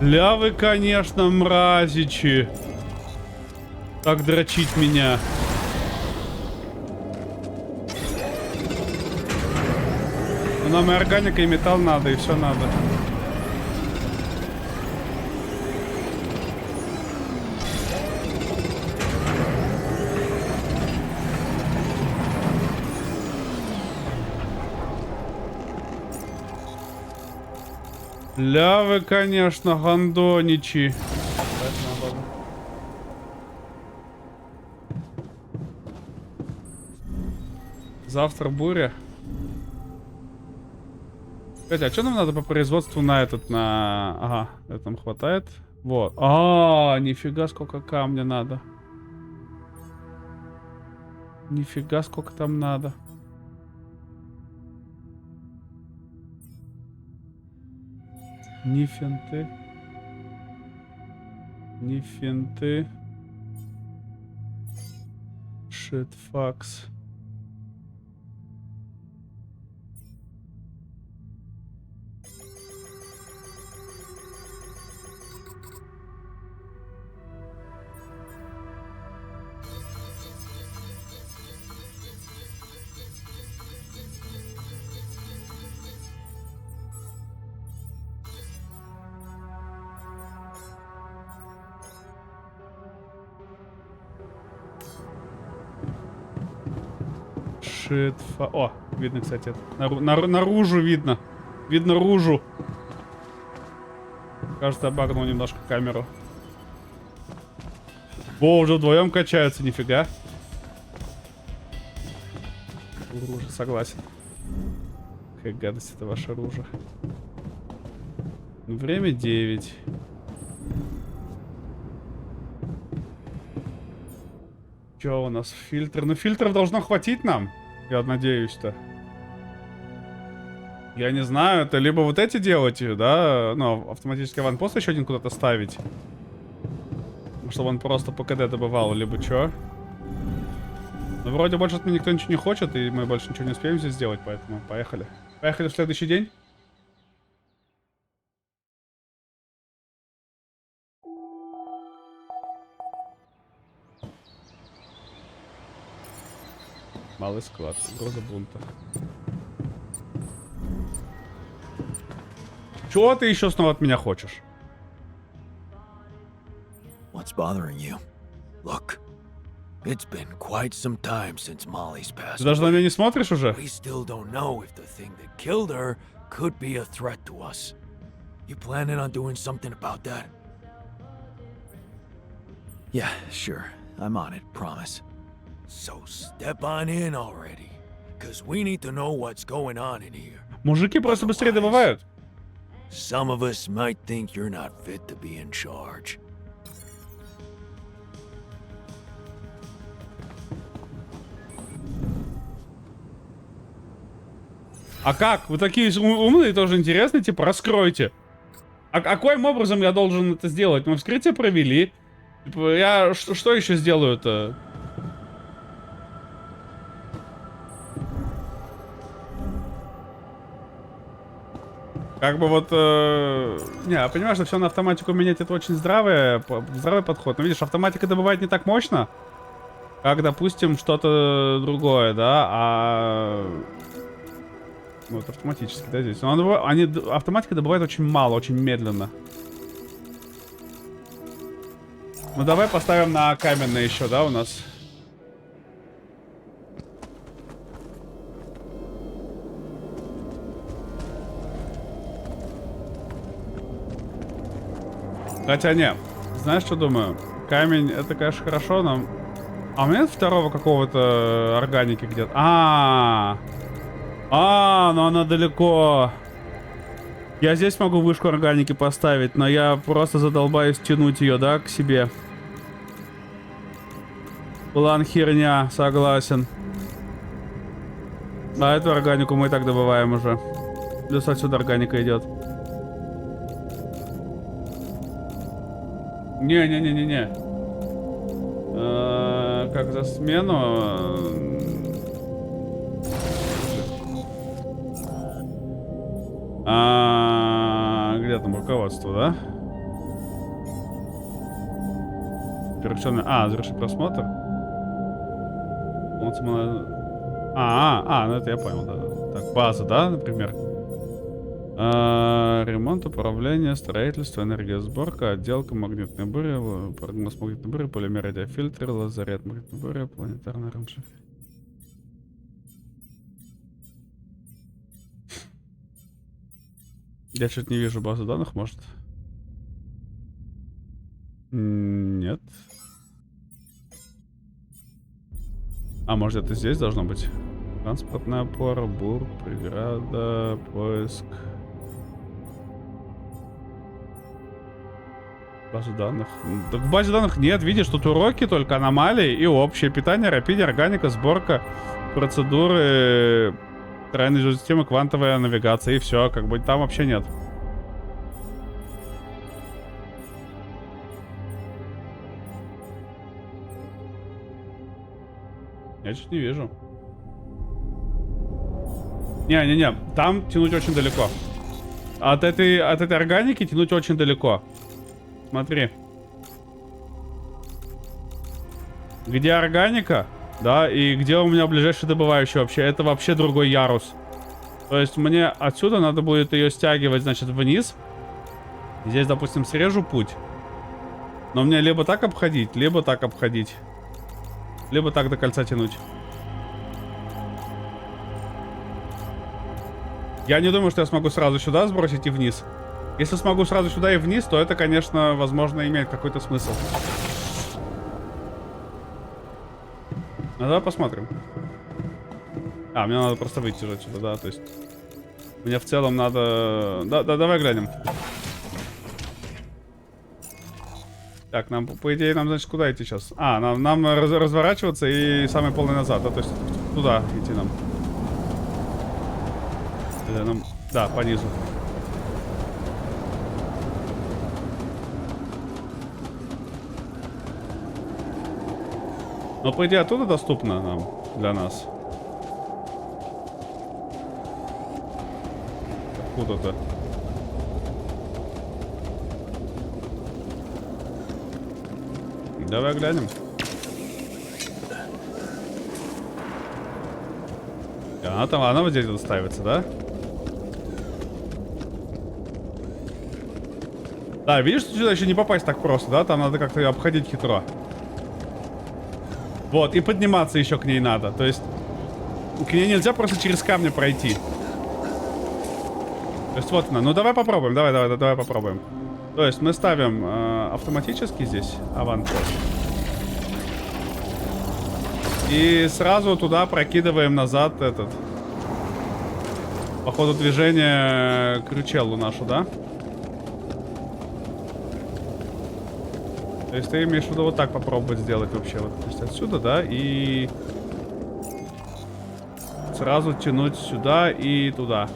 Ля вы, конечно, мразичи. Так дрочить меня. Но нам и органика, и металл надо, и все надо. Ля вы, конечно, гандоничи. Завтра буря. Кстати, а что нам надо по производству на этот, на... Ага, это нам хватает. Вот. Нифига, сколько камня надо. Нифига, сколько там надо. Ни финты. Ни финты. Shit, факс. О, видно, кстати. Наружу видно. Видно ружу. Кажется, обогнул немножко камеру. О, уже вдвоем качаются, нифига. Ружа, согласен. Какая гадость это ваша ружа. Время 9. Чё у нас? Фильтр? Ну, фильтров должно хватить нам. Я надеюсь-то. Я не знаю, это либо вот эти делать, да, ну, автоматический аванпост еще один куда-то ставить. Чтобы он просто по КД добывал, либо чё. Ну, вроде больше от меня никто ничего не хочет, и мы больше ничего не успеем здесь сделать, поэтому поехали. Поехали в следующий день. Малый склад, угроза бунта. Чего ты еще снова от меня хочешь? What's bothering you? Look, it's been quite some time since Molly's passed. Ты даже на меня не смотришь уже? We still don't know if the thing that killed her could be a threat to us. You planning on doing something about that? Yeah, sure. I'm on it, promise. So step on in already, cause we need to know what's going on in here. Мужики просто быстрее добывают. Some of us might think you're not fit to be in charge. А как? Вы такие умные, тоже интересно, типа, раскройте. А каким образом я должен это сделать? Мы вскрытие провели. Типа, я что еще сделаю-то? Как бы вот... Не, я понимаю, что все на автоматику менять это очень здравый подход. Но видишь, автоматика добывает не так мощно, как, допустим, что-то другое, да, вот автоматически, да, здесь. Автоматика добывает очень мало, очень медленно. Ну давай поставим на каменное еще, да, у нас. Хотя не, знаешь, что думаю? Камень, это, конечно, хорошо, но... А у меня нет второго какого-то органики где-то? Но она далеко. Я здесь могу вышку органики поставить, но я просто задолбаюсь тянуть ее, да, к себе. План херня, согласен. А эту органику мы и так добываем уже. Плюс отсюда органика идет. Не-не-не-не-не. Как за смену... Где там руководство, да? Операционный... завершить просмотр. Ну это я понял, да. Так, база, да, например? Ремонт, управление, строительство, энергосборка, отделка, магнитной бури, прогноз магнитной бури, полимер, радиофильтры, лазарет магнитной бури, планетарный ранжир. Я что-то не вижу базу данных, может? Нет. Может это здесь должно быть? Транспортная опора, бур, преграда, поиск. База данных. Так в базе данных нет, видишь, тут уроки, только аномалии и общее питание, рапиди, органика, сборка, процедуры, тройные системы, квантовая навигация и все, как бы там вообще нет. Я чуть не вижу. Не-не-не, там тянуть очень далеко. От этой органики тянуть очень далеко. Смотри. Где органика, да, и где у меня ближайший добывающий вообще. Это вообще другой ярус. То есть мне отсюда надо будет ее стягивать, значит, вниз. Здесь, допустим, срежу путь. Но мне либо так обходить, либо так обходить. Либо так до кольца тянуть. Я не думаю, что я смогу сразу сюда сбросить и вниз. Если смогу сразу сюда и вниз, то это, конечно, возможно, имеет какой-то смысл. Ну, давай посмотрим. Мне надо просто выйти уже отсюда, да, то есть... Мне в целом надо... Да, давай глянем. Так, нам, по идее, нам, значит, куда идти сейчас? Нам разворачиваться и самый полный назад, да, то есть туда идти нам. Да, по низу. Но, по идее, оттуда доступно нам, для нас. Откуда-то. Давай глянем. Она вот здесь вот ставится, да? Да, видишь, что сюда еще не попасть так просто, да? Там надо как-то ее обходить хитро. Вот, и подниматься еще к ней надо. То есть, к ней нельзя просто через камни пройти. То есть, вот она. Ну, давай попробуем, давай попробуем. То есть, мы ставим автоматически здесь аванпост. И сразу туда прокидываем назад этот... По ходу движения крючеллу нашу, да? То есть ты имеешь в виду вот так попробовать сделать вообще. Вот, то есть отсюда, да, и... Сразу тянуть сюда и туда.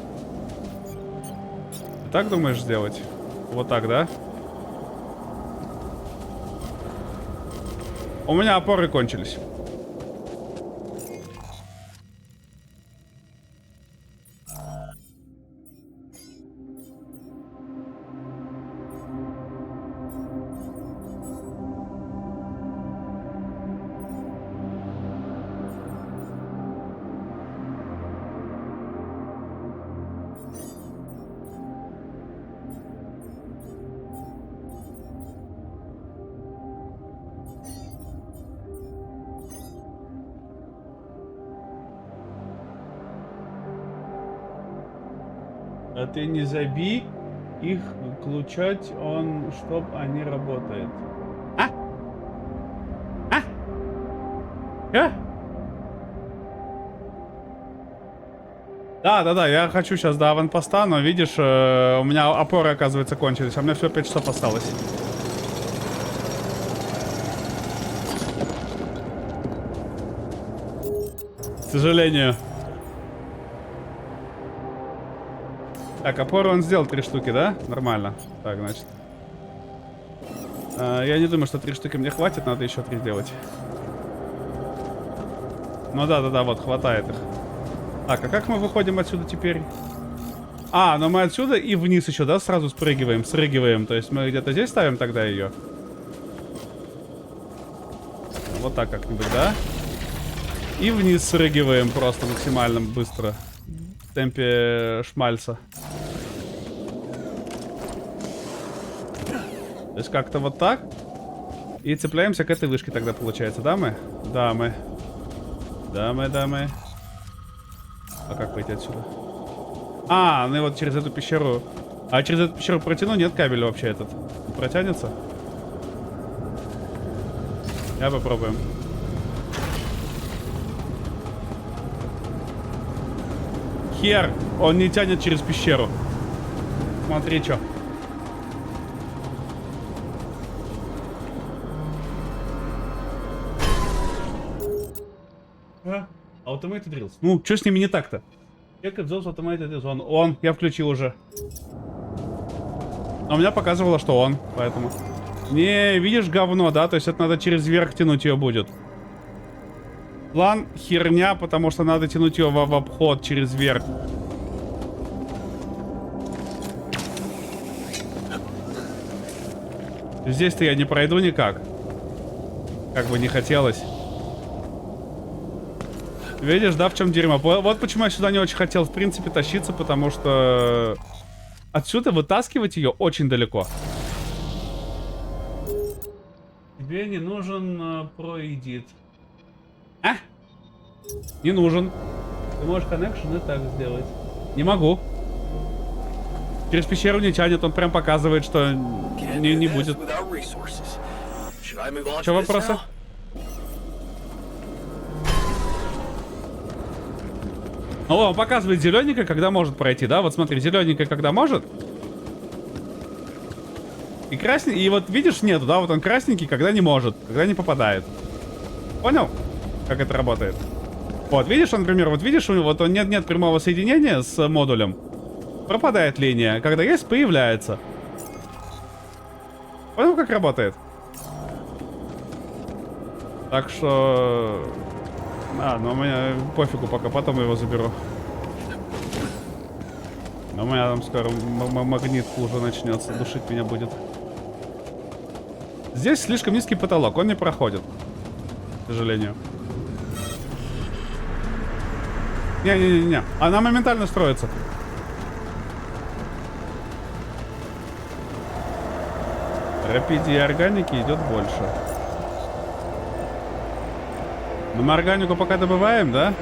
Ты так думаешь сделать? Вот так, да? У меня опоры кончились. А ты не забей их включать, чтоб они работают. Да, я хочу сейчас до аванпоста, но видишь, у меня опоры, оказывается, кончились, а у меня всего 5 часов осталось. сожалению. Так, опору он сделал 3 штуки, да? Нормально. Так, значит. Я не думаю, что 3 штуки мне хватит, надо еще 3 сделать. Ну да, вот, хватает их. Так, а как мы выходим отсюда теперь? А, ну мы отсюда и вниз еще, да, сразу срыгиваем. То есть мы где-то здесь ставим тогда ее. Вот так как-нибудь, да? И вниз срыгиваем просто максимально быстро. В темпе шмальца. То есть как-то вот так. И цепляемся к этой вышке тогда получается, да мы? Да, мы. Да, мы. А как пойти отсюда? А, ну и вот через эту пещеру. А через эту пещеру протяну? Нет кабеля вообще этот. Протянется? Я попробуем. Хер! Он не тянет через пещеру. Смотри, что. Automated Drills. Ну, что с ними не так-то? Check if those automated drills on. Он. Я включил уже. А у меня показывало, что он. Поэтому. Не, видишь, говно, да? То есть это надо через верх тянуть ее будет. План херня, потому что надо тянуть ее в обход через верх. Здесь-то я не пройду никак. Как бы не хотелось. Видишь, да, в чем дерьмо? Вот почему я сюда не очень хотел, в принципе, тащиться, потому что отсюда вытаскивать ее очень далеко. Тебе не нужен проэдит. А? Не нужен. Ты можешь connection и так сделать. Не могу. Через пещеру не тянет, он прям показывает, что не будет. Что вопросы? Ну, он показывает зелененькое, когда может пройти, да? Вот смотри, зелененькое, когда может. И красненький, и вот видишь, нету, да? Вот он красненький, когда не может, когда не попадает. Понял, как это работает? Вот, видишь, он, например, вот видишь, вот он нет прямого соединения с модулем. Пропадает линия. Когда есть, появляется. Понял, как работает? Так что... А, ну у меня пофигу, пока потом его заберу. У меня там скоро магнитка уже начнется, душить меня будет. Здесь слишком низкий потолок, он не проходит. К сожалению. Не-не-не-не, она моментально строится. Рапиде и органики идет больше. Но мы органику пока добываем, да?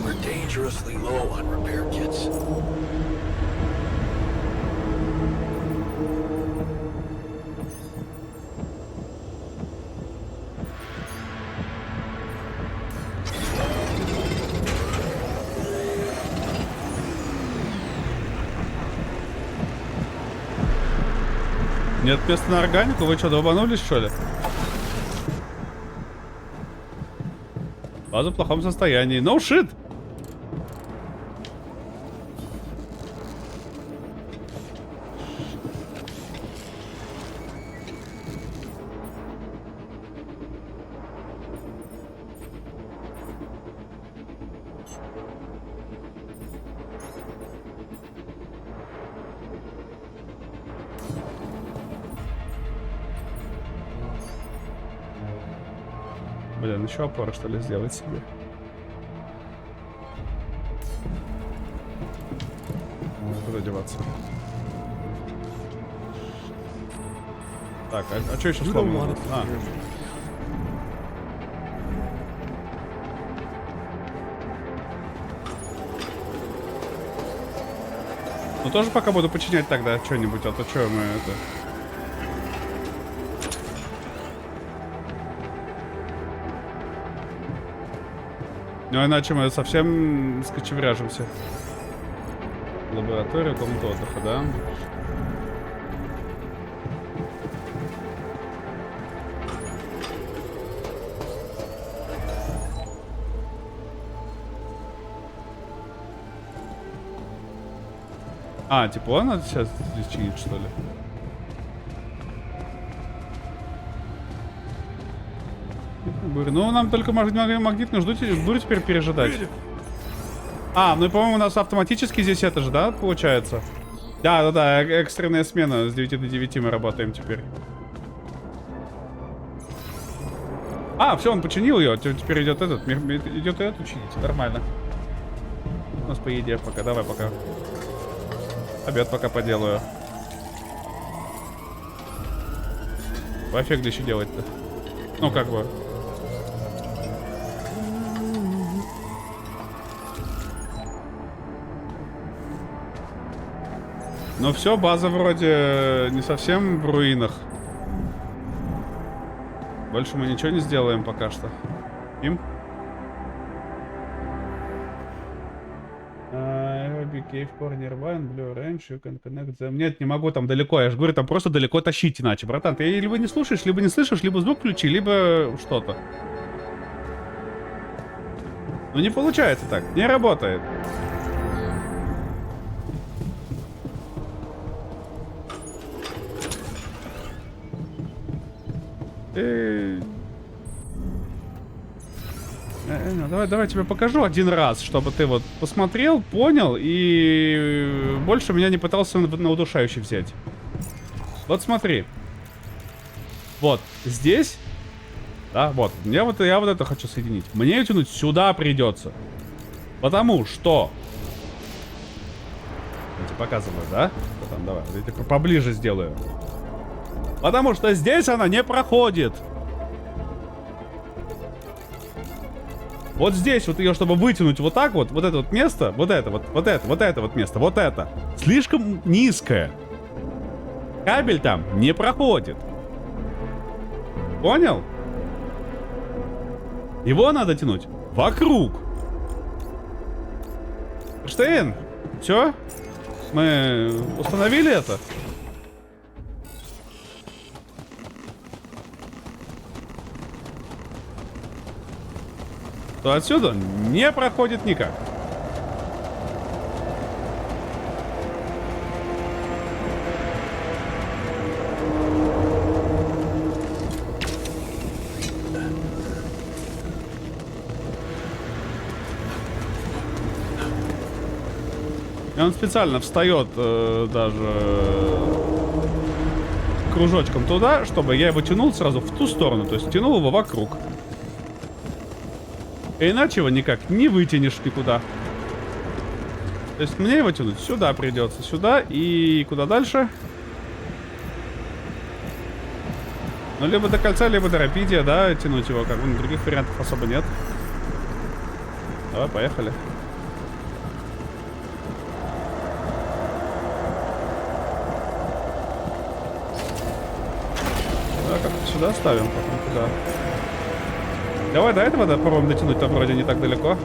We're dangerously low on repair kits. Нет места на органику? Вы что, долбанулись, что ли? База в плохом состоянии. No shit! Блин, еще опоры, что ли, сделать себе? Куда деваться? Так, а что еще сломано? А. Ну тоже пока буду починять тогда что-нибудь, а то что мы это... Ну иначе мы совсем скочевряжемся. Лаборатория, комната отдыха, да? А, тепло надо сейчас здесь чинить, что ли? Говорю, ну нам только магнитную бурю теперь пережидать. А, ну и по-моему у нас автоматически здесь это же, да, получается? Да, экстренная смена, с 9 до 9 мы работаем теперь. А, все, он починил ее, теперь идет идет эту чинить, нормально. У нас по еде пока, давай пока. Обед пока поделаю. Пофиг еще делать-то. Ну, как бы. Ну все, база вроде не совсем в руинах. Больше мы ничего не сделаем пока что. Им? Cave Core nearby, Blue Range, you can connect them. Нет, не могу, там далеко. Я же говорю, там просто далеко тащить иначе. Братан, ты либо не слушаешь, либо не слышишь, либо звук включи, либо что-то. Ну не получается так, не работает. Давай тебе покажу один раз, чтобы ты вот посмотрел, понял и больше меня не пытался на удушающий взять. Вот смотри. Вот здесь, да, вот я вот это хочу соединить. Мне тянуть сюда придется, потому что я тебе показываю, да? Потом, давай, я тебе поближе сделаю. Потому что здесь она не проходит. Вот здесь вот ее, чтобы вытянуть вот так вот, вот это вот место, вот это вот место, вот это, слишком низкое. Кабель там не проходит. Понял? Его надо тянуть вокруг. Штейн, все? Мы установили это? То отсюда не проходит никак. И он специально встает даже кружочком туда, чтобы я его тянул сразу в ту сторону, то есть тянул его вокруг. Иначе его никак не вытянешь никуда. То есть мне его тянуть сюда придется. Сюда и куда дальше? Ну, либо до кольца, либо до рапидия, да, тянуть его. Как бы других вариантов особо нет. Давай, поехали. Да, как-то сюда ставим, потом туда. Давай до этого попробуем дотянуть, там вроде не так далеко.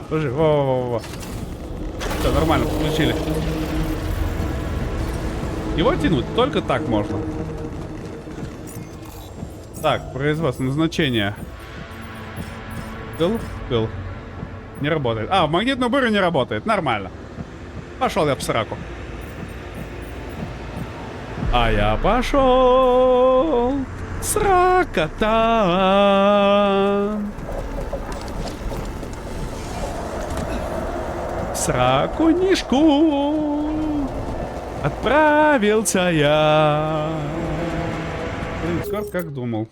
Подожди, во. Все, нормально, включили. Его тянуть только так можно. Так, производство, назначение. Кл. Не работает. А, в магнитную бурю не работает, нормально. Пошел я в сраку. А я пошел срака-то. Сракунишку отправился я. Блин, скоро как думал.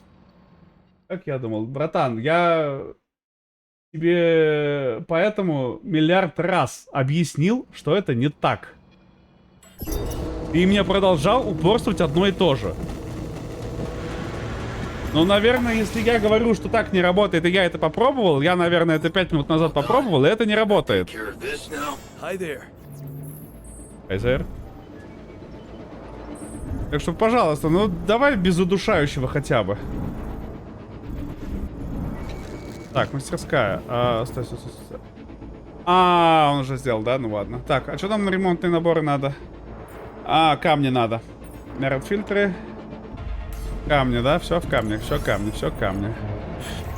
Как я думал. Братан, я тебе поэтому миллиард раз объяснил, что это не так. И мне продолжал упорствовать одно и то же. Ну, наверное, если я говорю, что так не работает, и я это попробовал, я, наверное, это 5 минут назад попробовал, и это не работает. Hi there. Айзер. Так что, пожалуйста, ну давай без удушающего хотя бы. Так, мастерская. Стой, стой, стой, стой. А, он уже сделал, да? Ну ладно. Так, а что там на ремонтные наборы надо? Камни надо. Фильтры. Камни, да? Все в камнях, все камни, все камни.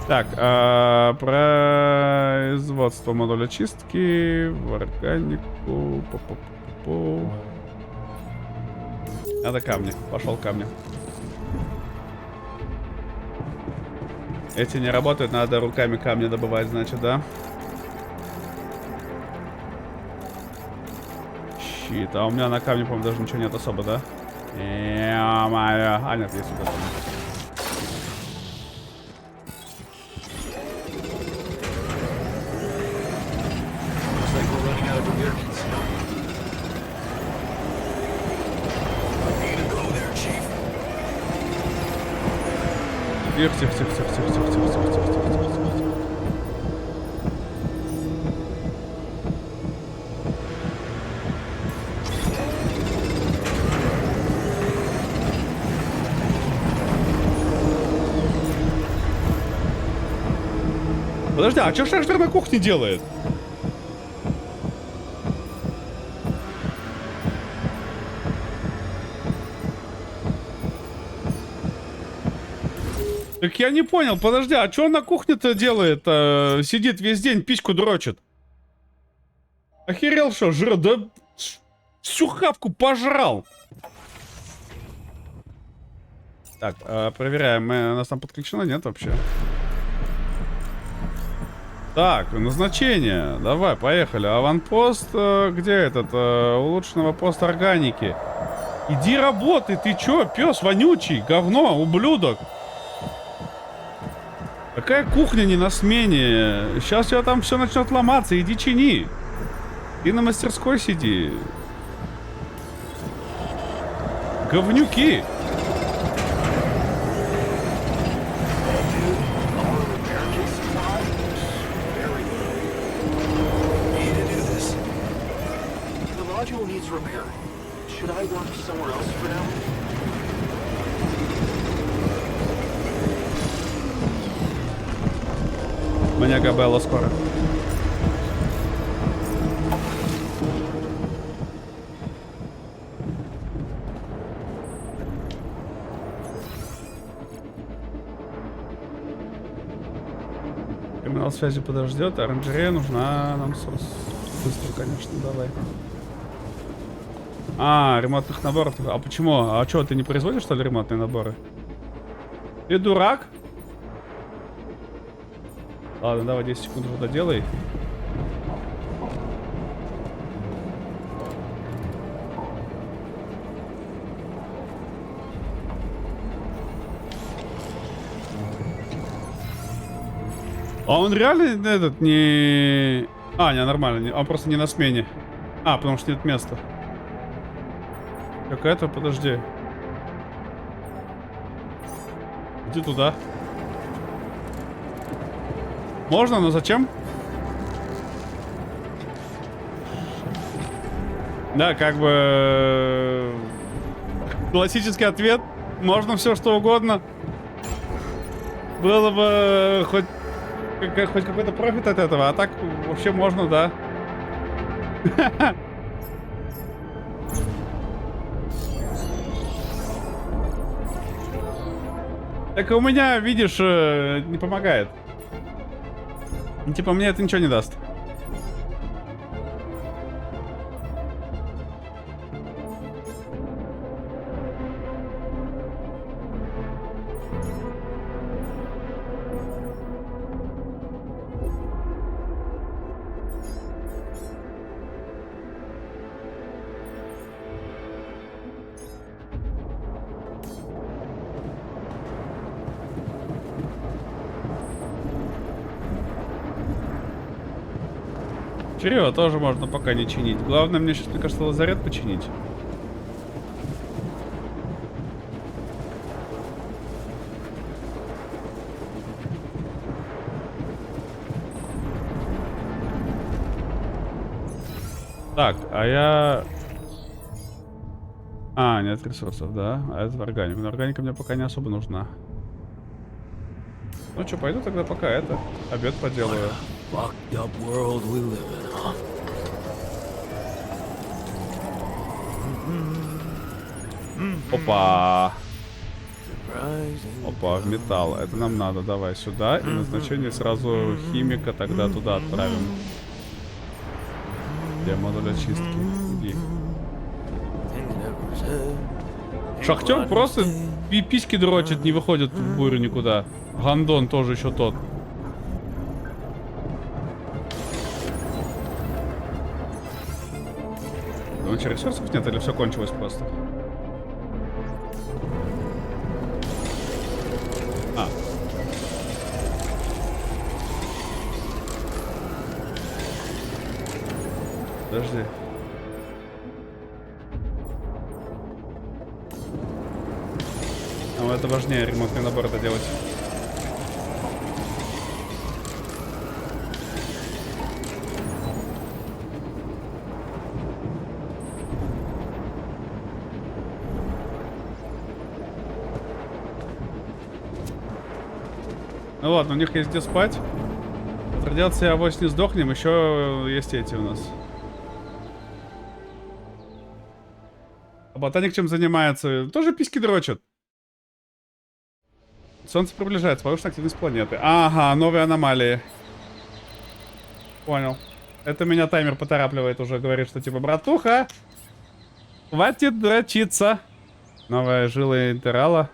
Так, производство модуля чистки, в органику. Пу-пу-пу-пу. Надо камни. Пошел камни. Эти не работают, надо руками камни добывать, значит, да? Щит, а у меня на камне, по-моему, даже ничего нет особо, да? Ё-моё. А, нет, есть сюда. Тихо, тихо, тихо, тихо, тихо, тихо, тихо, тихо, тихо, тихо, тихо, тихо. Подожди, а что Шахтер на кухне делает? Так я не понял, подожди, а что он на кухне-то делает? Сидит весь день, письку дрочит. Охерел, что, жрет? Да всю хавку пожрал. Так, проверяем, у нас там подключено, нет вообще? Так, назначение. Давай, поехали. Аванпост, где этот? Улучшенного поста органики. Иди работай, ты чё, пес вонючий, говно, ублюдок. Какая кухня не на смене? Сейчас у тебя там все начнет ломаться, иди чини. Ты на мастерской сиди. Говнюки. Маняга Белла скоро. Терминал связи подождет, оранжерея нужна нам быстро, конечно, давай. Ремонтных наборов. А почему? А что, ты не производишь, что ли, ремонтные наборы? Ты дурак? Ладно, давай 10 секунд уже доделай. А он реально этот не... не, нормально. Он просто не на смене. Потому что нет места. Какая-то, подожди. Иди туда. Можно, но зачем? Да, как бы... Классический ответ. Можно все, что угодно. Было бы хоть какой-то профит от этого. А так вообще можно, да. Так у меня, видишь, не помогает. Типа, мне это ничего не даст. Чрево тоже можно пока не чинить. Главное, мне сейчас, мне кажется, лазарет починить. Так, а я... нет ресурсов, да? А это органика. Но органика мне пока не особо нужна. Ну что, пойду тогда пока это, обед поделаю. Fucked up world we live in, huh? Опа! Rising. Опа, в металл. Это нам надо. Давай сюда. И назначение сразу химика тогда туда отправим. Где модуль очистки? Иди. Шахтер просто письки дрочит, не выходит в бурю никуда. Гандон тоже еще тот. Ну, что, ресурсов нет или все кончилось просто? А. Подожди. Ну, это важнее, ремонтный набор это делать. Ну ладно, у них есть где спать. От радиации авось не сдохнем, еще есть эти у нас. А ботаник чем занимается? Тоже письки дрочат. Солнце приближается, повышенная активность планеты. Ага, новые аномалии. Понял. Это меня таймер поторапливает уже, говорит, что типа, братуха, хватит дрочиться. Новая жила интерала.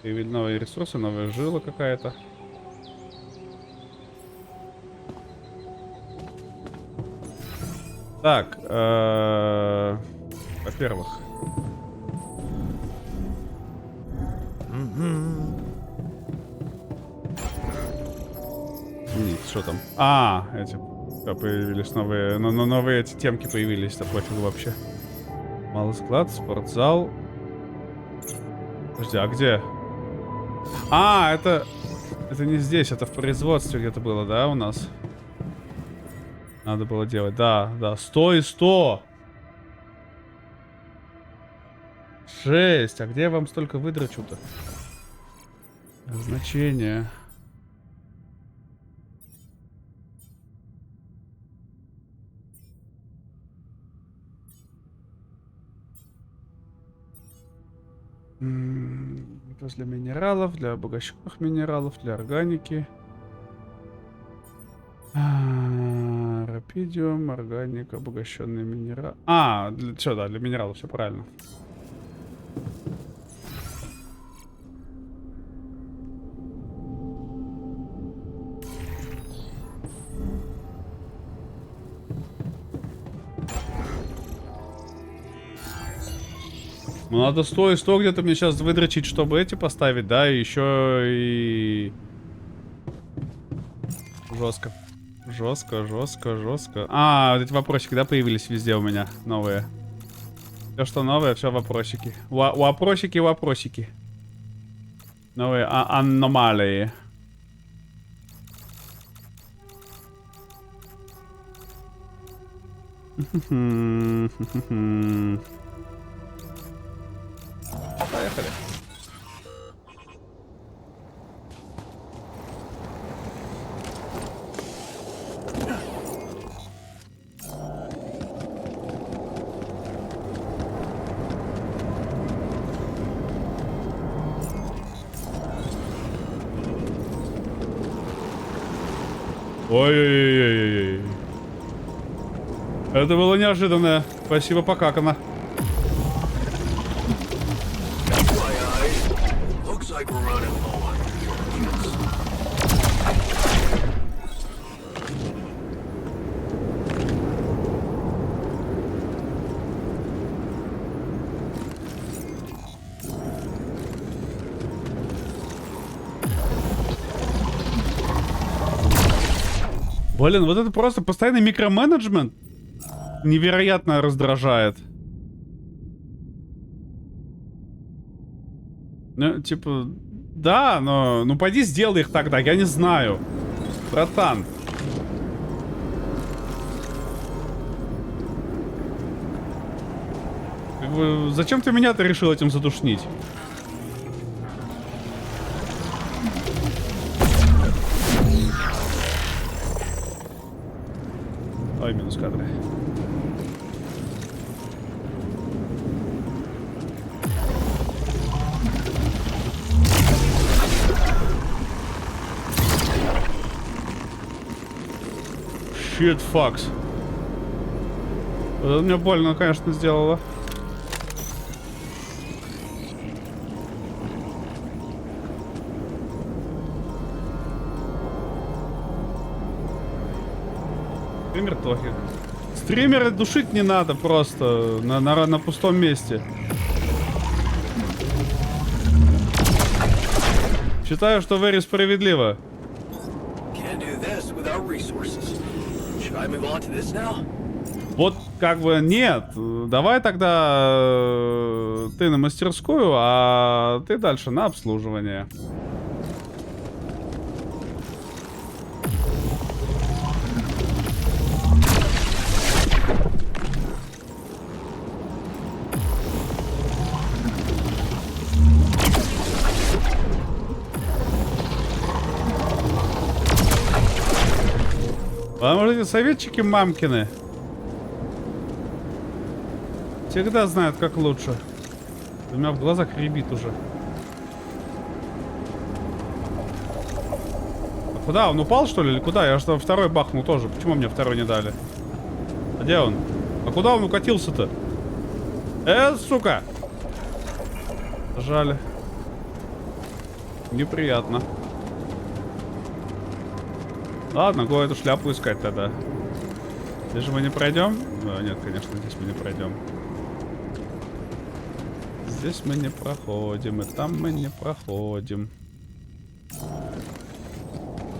Появились новые ресурсы, новая жила какая-то. Так, во-первых. Нет, что там? А, эти появились новые, новые эти темки появились, да пофигу вообще. Малый склад, спортзал. Подожди, а где? А, это не здесь, это в производстве где-то было, да, у нас? Надо было делать, да, 100 и 100. 6, а где я вам столько выдрачу-то? Значение. Это для минералов, для обогащенных минералов, для органики. Рапидиум, органик, обогащенный минерал. А, что, да, для минералов все правильно. Ну, надо 100 и 100 где-то мне сейчас выдрочить, чтобы эти поставить, да, и еще и... Жестко. Жестко. А, вот эти вопросики, да, появились везде у меня, новые. Все, что новое, все вопросики. Вопросики. Новые аномалии. Поехали. Ой-ой-ой-ой-ой. Это было неожиданно. Спасибо, покакано. Looks like we're running low on units. Блин, вот это просто постоянный микроменеджмент невероятно раздражает. Ну, типа, да, но... Ну, пойди сделай их тогда, я не знаю. Братан. Как бы, зачем ты меня-то решил этим задушнить? кадра. Shit fucks. Вот это мне больно, конечно, сделало. Стример Тохи. Стримера душить не надо просто на пустом месте. Считаю, что very справедливо. Can't do this without resources. Should I move on to this now? Вот как бы нет. Давай тогда ты на мастерскую, а ты дальше на обслуживание. Потому что эти советчики мамкины всегда знают, как лучше. У меня в глазах рябит уже. А куда? Он упал, что ли, или куда? Я что, второй бахнул тоже. Почему мне второй не дали? А где он? А куда он укатился-то? Сука! Жаль. Неприятно. Ладно, го эту шляпу искать тогда. Здесь же мы не пройдем? Нет, конечно, здесь мы не пройдем. Здесь мы не проходим, и там мы не проходим.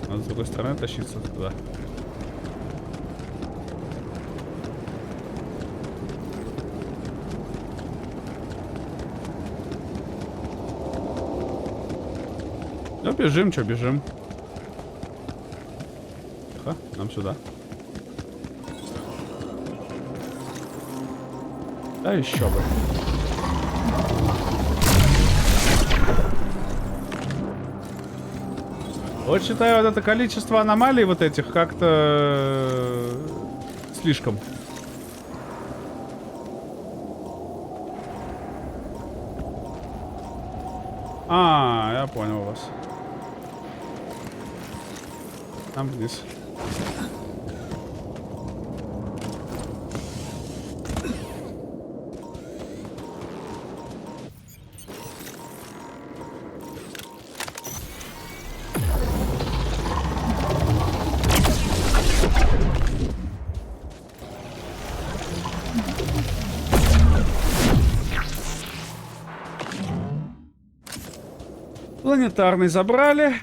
Надо с другой стороны тащиться туда. Ну, бежим, что бежим. Тихо, нам сюда. Да еще бы. Вот считаю, вот это количество аномалий вот этих как-то слишком. Я понял вас. Там вниз. Планетарный забрали.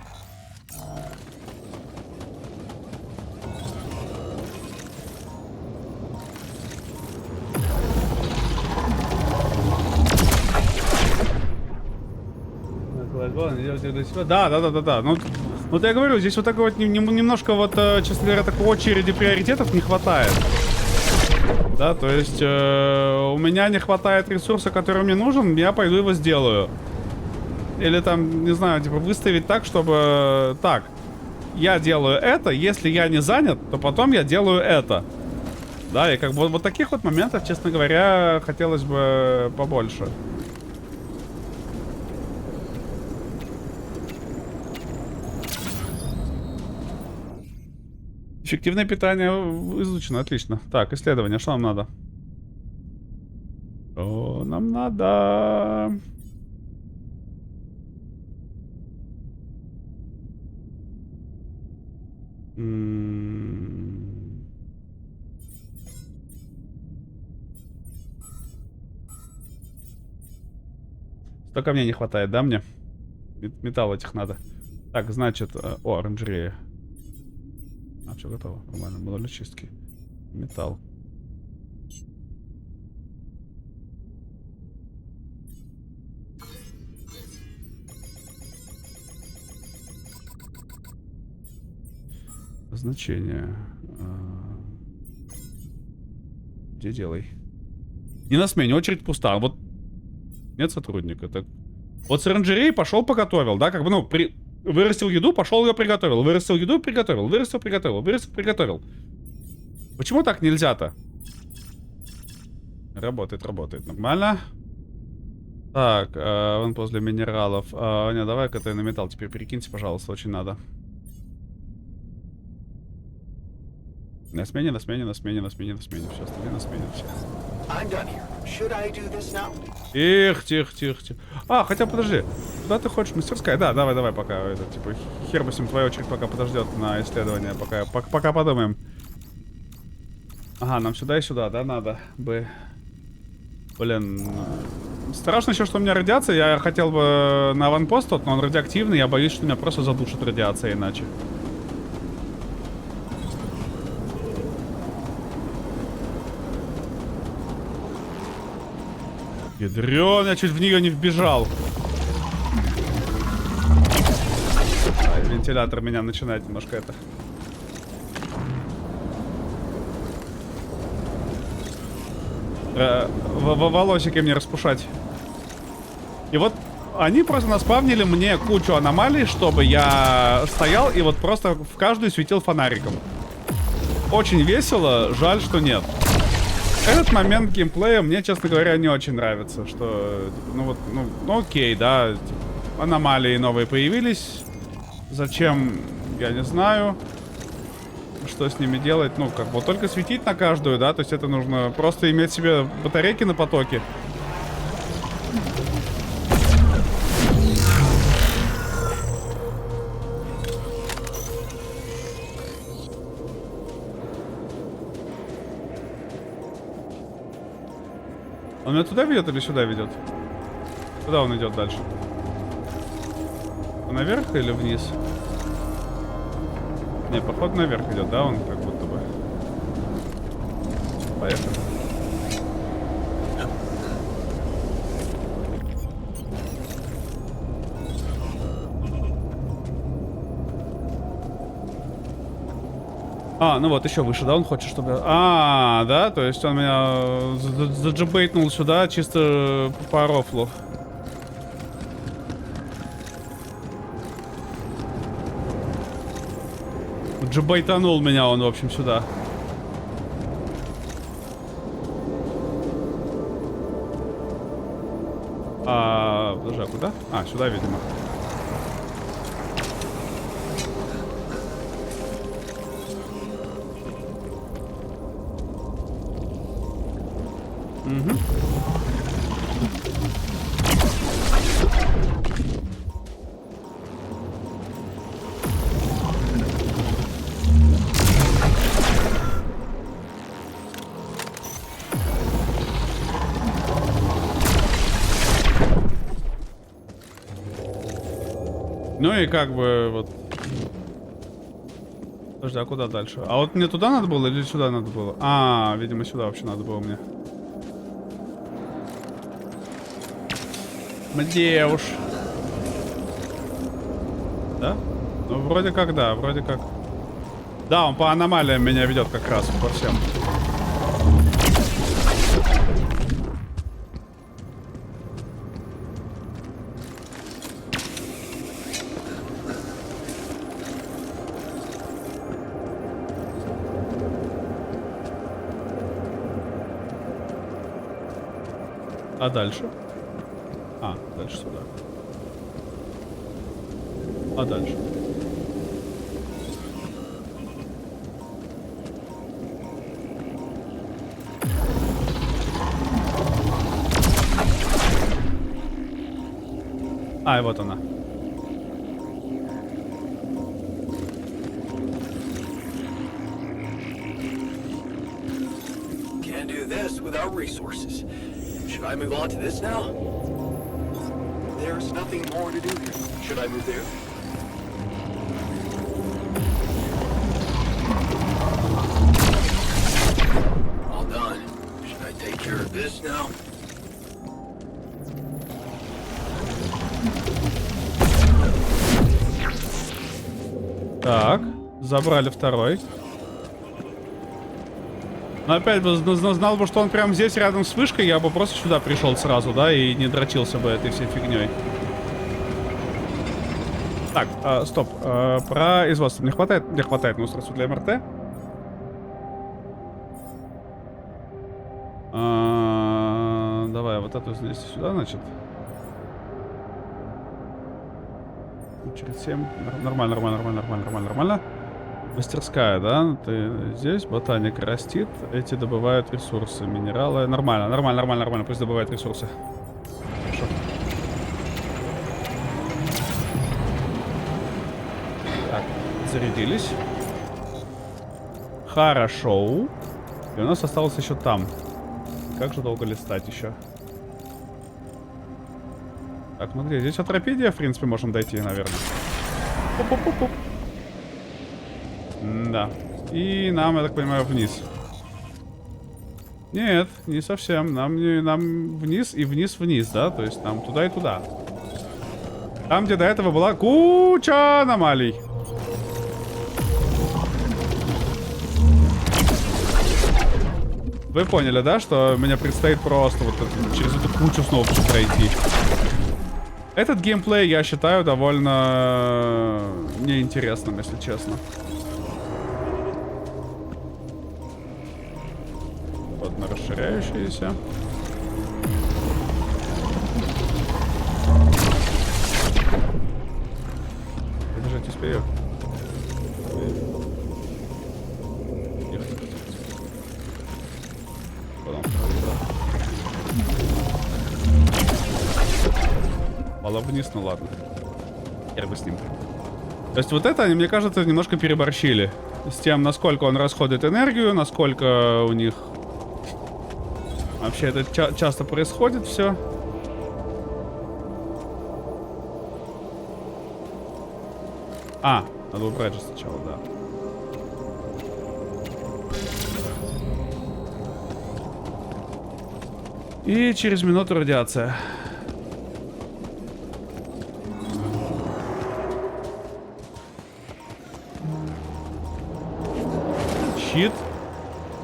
Да. Ну, вот я говорю, здесь вот такой вот немножко вот, честно говоря, такой очереди приоритетов не хватает. Да, то есть у меня не хватает ресурса, который мне нужен, я пойду его сделаю. Или там, не знаю, типа выставить так, чтобы... Так, я делаю это, если я не занят, то потом я делаю это. Да, и как бы вот таких вот моментов, честно говоря, хотелось бы побольше. Эффективное питание изучено, отлично. Так, исследование, что нам надо? Что нам надо? Столько мне не хватает, да, мне? Металл этих надо. Так, значит... О, оранжерея. Все готово. Нормально. Модуль чистки. Металл. Значение. Где делай? Не на смене, очередь пуста. Вот нет сотрудника. Так. Вот с оранжереи пошел поготовил, да? Как бы, ну, вырастил еду, пошел ее приготовил. Вырастил еду, приготовил. Вырастил, приготовил. Вырастил, приготовил. Почему так нельзя-то? Работает, работает. Нормально. Так, вон возле минералов. Не, давай-ка ты на металл теперь перекиньте, пожалуйста, очень надо. На смене, на смене, на смене, на смене, на смене. Все, остальные на смене, все. Тихо, тихо, тихо, тихо. Хотя подожди. Куда ты хочешь? Мастерская? Да, давай, давай, пока. Это, типа, хер бы с ним, твоя очередь пока подождет на исследование. Пока подумаем. Ага, нам сюда и сюда, да, надо бы. Блин. Страшно еще, что у меня радиация. Я хотел бы на аванпост тот, но он радиоактивный. Я боюсь, что меня просто задушит радиация иначе. Ядрён, я чуть в нее не вбежал. Вентилятор меня начинает немножко это... волосики мне распушать. И вот они просто наспавнили мне кучу аномалий, чтобы я стоял и вот просто в каждую светил фонариком. Очень весело, жаль, что нет. Этот момент геймплея мне, честно говоря, не очень нравится. Что, ну вот, ну окей, да. Типа, аномалии новые появились. Зачем, я не знаю. Что с ними делать? Ну, как бы только светить на каждую, да? То есть это нужно просто иметь себе батарейки на потоке. Он меня туда ведет или сюда ведет? Куда он идет дальше? Наверх или вниз? Не, походу наверх идет, да, он как будто бы. Поехали. Ну вот, еще выше, да, он хочет, чтобы... да, то есть он меня заджибейтнул сюда чисто по рофлу. Джибейтанул меня он, в общем, сюда. Подожди, а куда? Сюда, видимо. Угу. Ну и как бы вот. Подожди, а куда дальше? А вот мне туда надо было или сюда надо было? Видимо, сюда вообще надо было мне. Где уж? Да? Ну, вроде как, да, вроде как. Да, он по аномалиям меня ведет как раз по всем. А дальше? Дальше сюда. А дальше? И вот она. Can't do this without resources. Should I move on to this now? There's nothing more to do here. Should I move there? All done. Should I take care of this now? Так, забрали второй. Но опять бы знал бы, что он прямо здесь рядом с вышкой, я бы просто сюда пришел сразу, да, и не дрочился бы этой всей фигней. Так, стоп. Производство. Мне хватает на устройство для МРТ? статус здесь сюда, значит. Через 7. Нормально, нормально, нормально, нормально, нормально, нормально. Мастерская, да? Ты здесь, ботаник растит, эти добывают ресурсы, минералы. Нормально, нормально, нормально, нормально, пусть добывают ресурсы. Хорошо. Так, зарядились. Хорошо. И у нас осталось еще там. Как же долго листать еще? Так, ну где? Здесь от Рапидия, в принципе, можем дойти, наверное. Пуп-пуп-пуп-пуп. Да. И нам, я так понимаю, вниз. Нет, не совсем. Нам вниз и вниз-вниз, да? То есть нам туда и туда. Там, где до этого была куча аномалий. Вы поняли, да, что мне предстоит просто вот через эту кучу снова пройти. Этот геймплей я считаю довольно неинтересным, если честно. Одно расширяющееся. Бежать успею? Пала вниз, ну ладно. Я бы с ним. То есть вот это, они, мне кажется, немножко переборщили. С тем, насколько он расходует энергию, насколько у них... Вообще это часто происходит все. А, надо убрать же сначала, да. И через минуту радиация. Щит.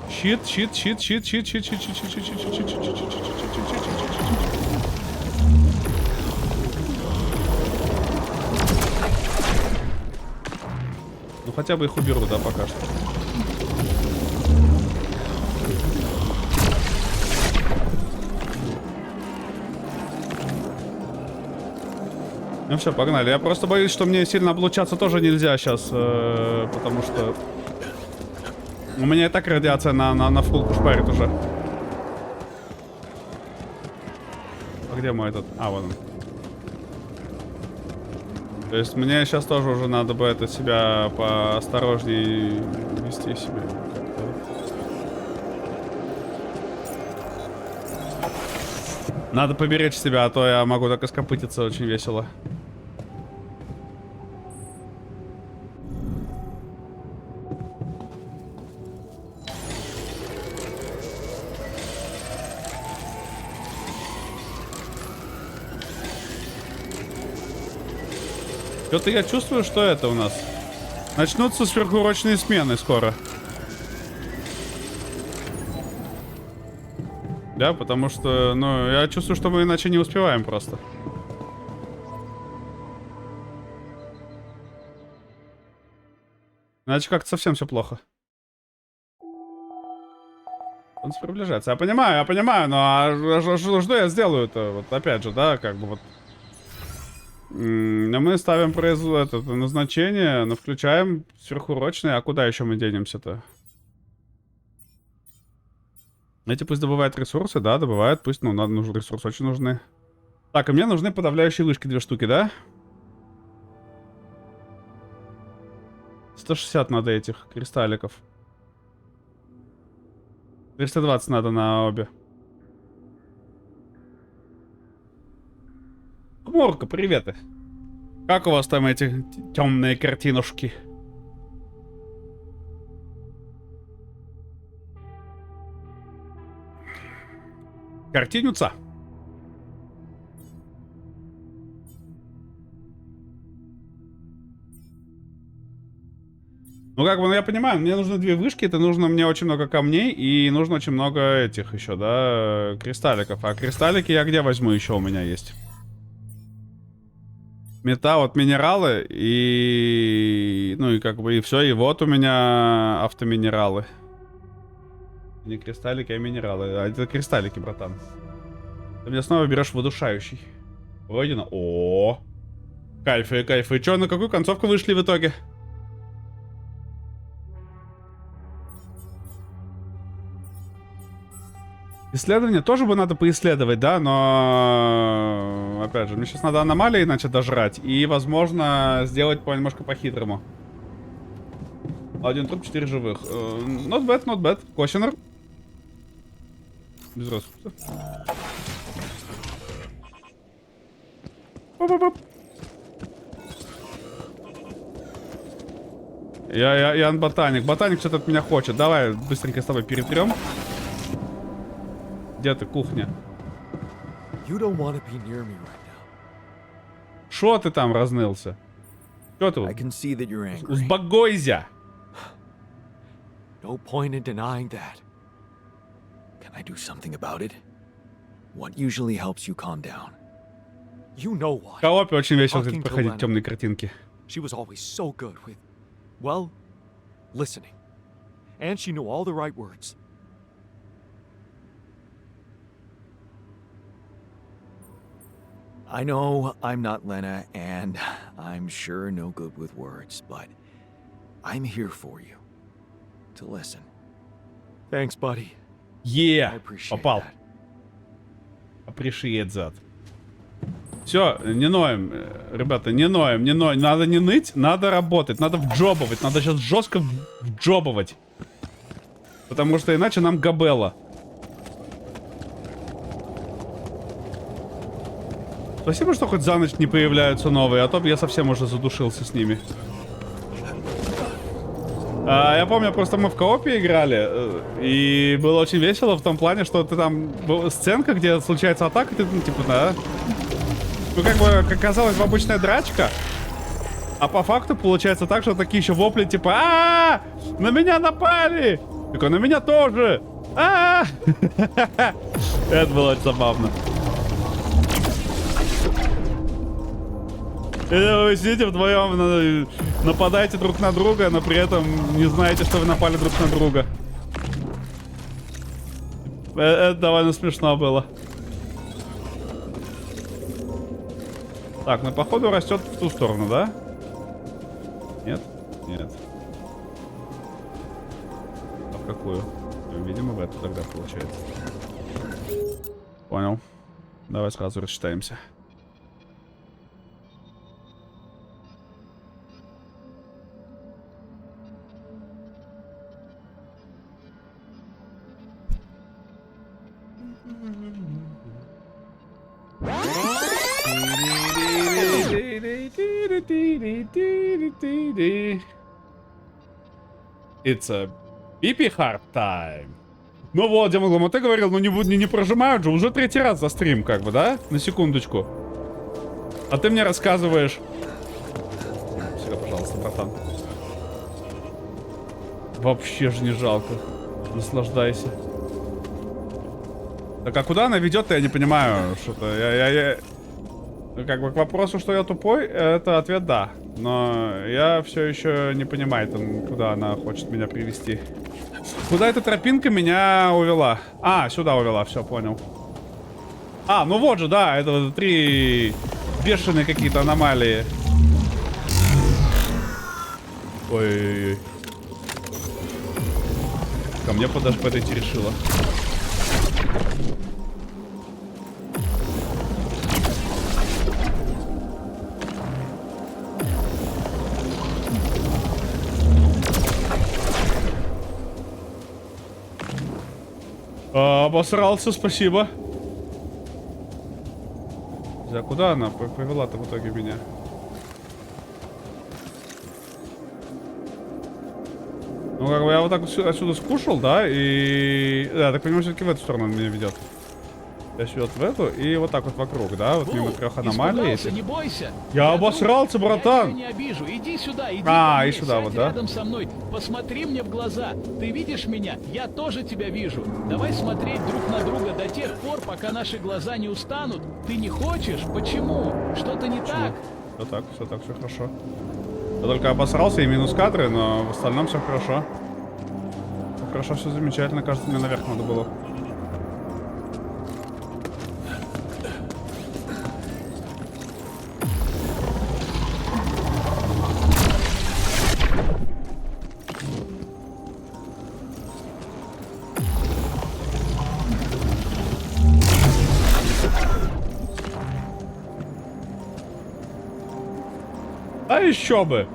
Щит, щит, щит, щит, щит, щит, щит, щит, щит, щит, щит, щит, щит, щит, щит, щит, щит, щит. Ну хотя бы их уберу, да, пока что. Ну все, погнали. Я просто боюсь, что мне сильно облучаться тоже нельзя сейчас, потому что у меня и так радиация на вкулку шпарит уже. А где мой этот? А, вон он. То есть мне сейчас тоже уже надо бы это себя поосторожнее вести себе. Надо поберечь себя, а то я могу так ископытиться очень весело. Что-то я чувствую, что это у нас. Начнутся сверхурочные смены скоро. Да, потому что, ну, я чувствую, что мы иначе не успеваем просто. Иначе как-то совсем все плохо. Он приближается. Я понимаю, но что я сделаю-то? Вот опять же, да, как бы вот. Мы ставим это назначение, но включаем сверхурочные. А куда еще мы денемся-то? Эти пусть добывают ресурсы, да, добывают. Пусть, ну, надо, нужны ресурсы, очень нужны. Так, и мне нужны подавляющие вышки 2 штуки, да? 160 надо этих кристалликов. 320 надо на обе. Хмурка, привет. Как у вас там эти темные картинушки? Картинюца. Ну, как бы, ну, я понимаю, мне нужны 2 вышки, это нужно мне очень много камней, и нужно очень много этих еще, да, кристалликов. А кристаллики я где возьму еще у меня есть? Вот минералы, и... Ну, и как бы, и все, и вот у меня автоминералы. Не кристаллики, а минералы. А это кристаллики, братан. Ты меня снова берешь в удушающий. Пройдено. О, кайфы, кайфы. Че, на какую концовку вышли в итоге? Исследование тоже бы надо поисследовать, да, но... Опять же, мне сейчас надо аномалии иначе дожрать. И, возможно, сделать немножко по-хитрому. 1 труп, 4 живых. Not bad, not bad. Косинер. Без ресурсов. Оп-оп-оп. Я ботаник. Ботаник что-то от меня хочет. Давай быстренько с тобой перетрем. Где ты, кухня? You don't want to be near me right now. Шо ты там разнылся? Чё ты? I can see that you're angry. Успокойся. No point in denying that. Can I do something about it? What usually helps you calm down? You know В what? коопе очень весело Talking to проходить Lena. темные картинки. She was always so good with, well, listening. And she knew all the right words. I know I'm not Lena, and I'm sure no good with words, but I'm here for you. To listen. Thanks, buddy. I appreciate Попал. that. Appreciate that. Все, не ноем, ребята, не ноем, не ноем. Надо не ныть, надо работать, надо вджобывать. Надо сейчас жестко вджобывать. Потому что иначе нам габелла. Спасибо, что хоть за ночь не появляются новые, а то бы я совсем уже задушился с ними. Я помню, просто мы в коопе играли, и было очень весело в том плане, что ты там... Сценка, где случается атака, ты, ну, типа, да... Ну, как бы, как казалось бы, обычная драчка. А по факту получается так, что такие еще вопли, типа, на меня напали! Такой, на меня тоже! Это было очень забавно. И вы сидите вдвоем, нападаете друг на друга, но при этом не знаете, что вы напали друг на друга. Это довольно смешно было. Так, ну походу растет в ту сторону, да? Нет? Нет. А в какую? Видимо, в эту тогда получается. Понял. Давай сразу рассчитаемся. It's a pee hard time. Ну вот, Демон, ты говорил, ну не прожимают же. Уже 3-й раз за стрим, как бы, да? На секундочку. А ты мне рассказываешь... Сюда, пожалуйста, братан. Вообще же не жалко. Наслаждайся. Так а куда она ведет-то, я не понимаю. Что-то как бы к вопросу, что я тупой, это ответ да. Но я все еще не понимаю, там, куда она хочет меня привести. Куда эта тропинка меня увела? Сюда увела, все, понял. Ну вот же, да, это вот 3 бешеные какие-то аномалии. Ой-ой-ой. Ко мне подойти решила. Обосрался, спасибо. Да куда она повела-то в итоге меня? Ну, как бы я вот так отсюда скушал, да, и... Да, так понимаю, все-таки в эту сторону он меня ведет. Я сюда в эту, и вот так вот вокруг, да, вот мимо 3 аномалий. Не бойся. Я обосрался, братан. Я тебя не обижу. Иди сюда, иди. И сюда вот, да? Рядом со мной. Посмотри мне в глаза. Ты видишь меня? Я тоже тебя вижу. Давай смотреть друг на друга до тех пор, пока наши глаза не устанут. Ты не хочешь? Почему? Что-то не так? Все так, все хорошо. Я только обосрался и минус кадры, но в остальном все хорошо. Все хорошо, все замечательно. Кажется, мне наверх надо было. А еще бы.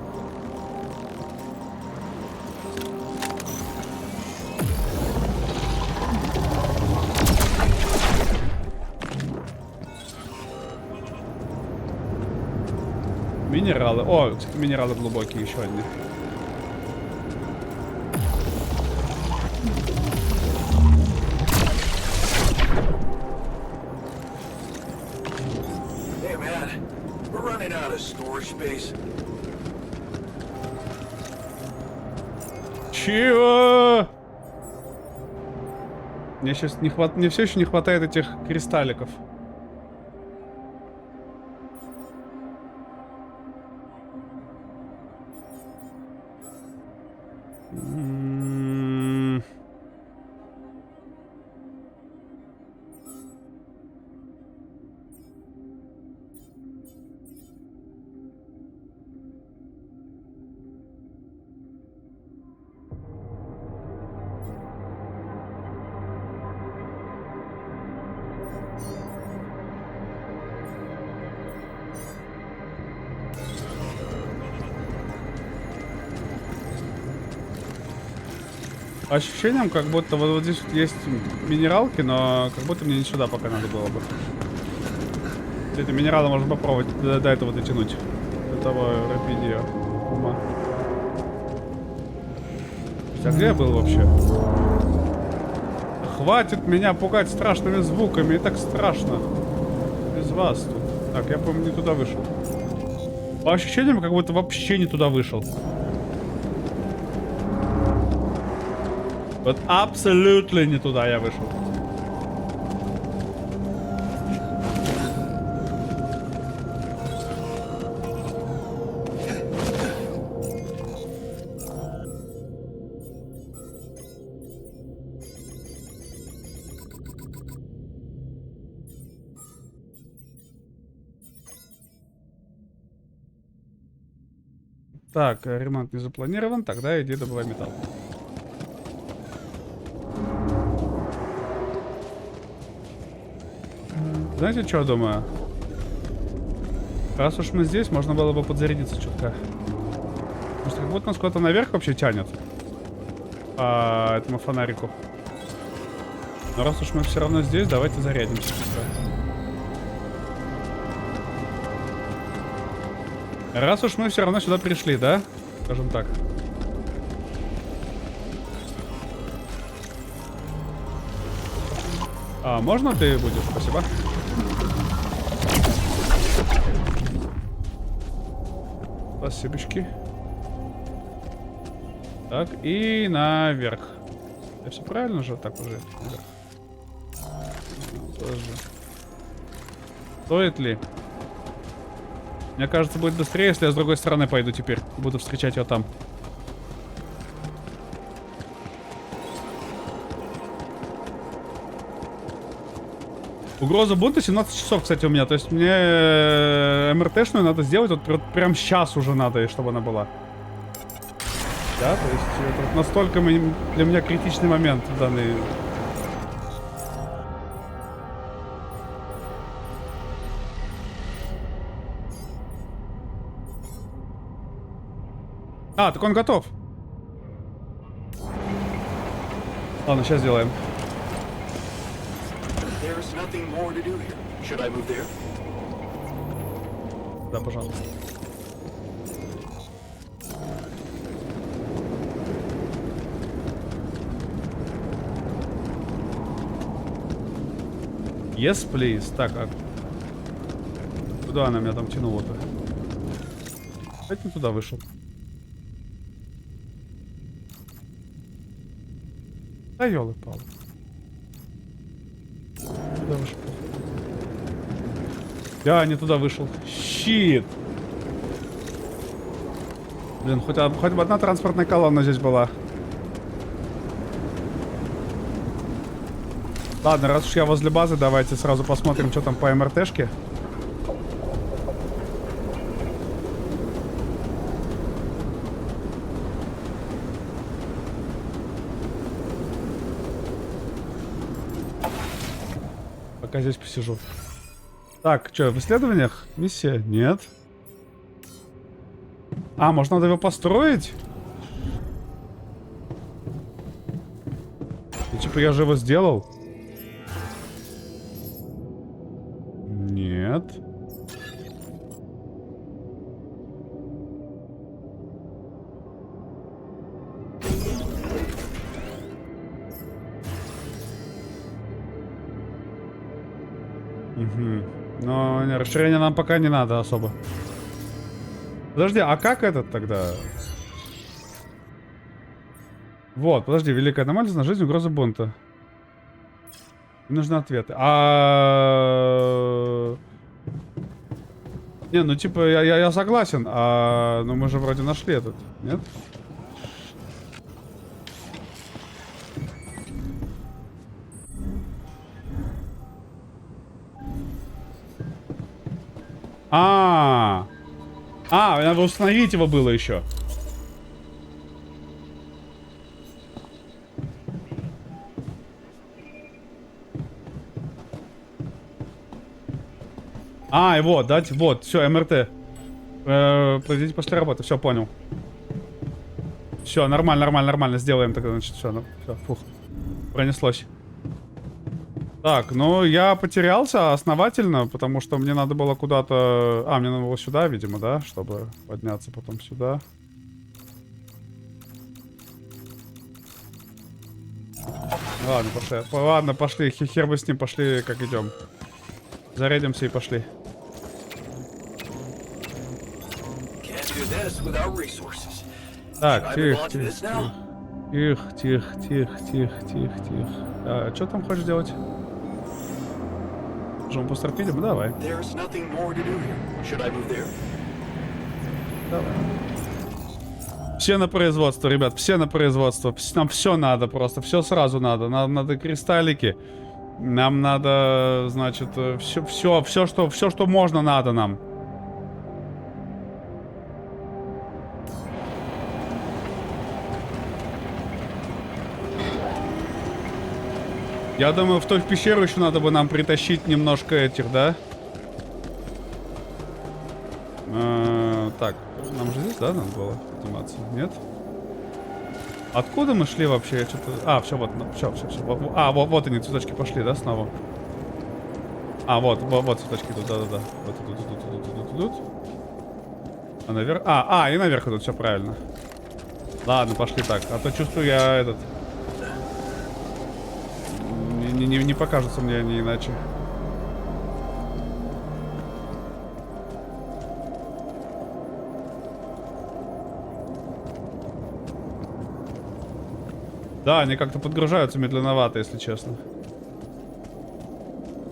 Минералы. О, кстати, минералы глубокие еще одни. Hey, man. We're running out of storage space. Чего? Мне сейчас мне все еще не хватает этих кристалликов. Ощущением, как будто вот здесь вот есть минералки, но как будто мне не сюда пока надо было бы. Эти минералы можно попробовать до этого дотянуть. До того рапидия ума. А где я был вообще? Хватит меня пугать страшными звуками, и так страшно. Без вас тут. Так, я, по-моему, не туда вышел. По ощущениям, как будто вообще не туда вышел. Вот абсолютно не туда я вышел. Так, ремонт не запланирован, тогда иди добывай металл. Знаете, что я думаю? Раз уж мы здесь, можно было бы подзарядиться чутка. Потому что как будто нас куда-то наверх вообще тянет. По этому фонарику. Но раз уж мы все равно здесь, давайте зарядимся чутка. Раз уж мы все равно сюда пришли, да? Скажем так. А можно ты будешь? Спасибо. Спасибочки. Так, и наверх. Я все правильно же? Так уже. Наверх. Тоже. Стоит ли? Мне кажется, будет быстрее, если я с другой стороны пойду теперь. Буду встречать его там. Угроза бунта 17 часов, кстати, у меня. То есть мне МРТшную надо сделать вот прям сейчас уже надо, чтобы она была. Да, то есть это вот настолько для меня критичный момент в данный... А, так он готов. Ладно, сейчас сделаем. There's nothing more to do here. Should I move there? Да, пожалуйста. Yes, please. Так, а куда она меня там тянула-то? Опять не туда вышел. Да ёлы-палы. Куда вышел? Я не туда вышел. Щит. Блин, хоть бы одна транспортная колонна здесь была. Ладно, раз уж я возле базы, давайте сразу посмотрим, что там по МРТшке. Пока здесь посижу. Так, что, в исследованиях? Миссия? Нет. А, может, надо его построить? Ну, типа, я же его сделал. Нет. Угу. Но не, расширение нам пока не надо особо. Подожди, а как этот тогда? Вот, подожди, великая аномалия на жизнь, угроза бунта. Мне нужны ответы. Не, ну типа, я согласен, ну мы же вроде нашли этот, нет? Надо установить его было еще. И вот, дать, вот, все, МРТ. Произведите после работы, все, понял. Все, нормально, сделаем тогда, значит, все, фух, пронеслось. Так, ну я потерялся основательно, потому что мне надо было куда-то... мне надо было сюда, видимо, да, чтобы подняться потом сюда. Ладно, пошли. Ладно, пошли, хер бы с ним, пошли, как идем. Зарядимся и пошли. Так, тихо. А, что там хочешь делать? Что, мы посторпидим? Давай. Давай. Все на производство, ребят, все на производство. Нам все надо просто, все сразу надо. Нам надо кристаллики. Нам надо, значит, все, что можно, надо нам. Я думаю, в той пещеру еще надо бы нам притащить немножко этих, да? Так, нам же здесь, да, надо было подниматься? Нет? Откуда мы шли вообще? Я что-то... все, вот, все. Вот они, цветочки пошли, да, снова? Вот цветочки тут, да. Вот идут. А наверх... и наверх идут, все правильно. Ладно, пошли так. А то чувствую я этот... Не покажется мне они иначе. Да, они как-то подгружаются медленновато, если честно.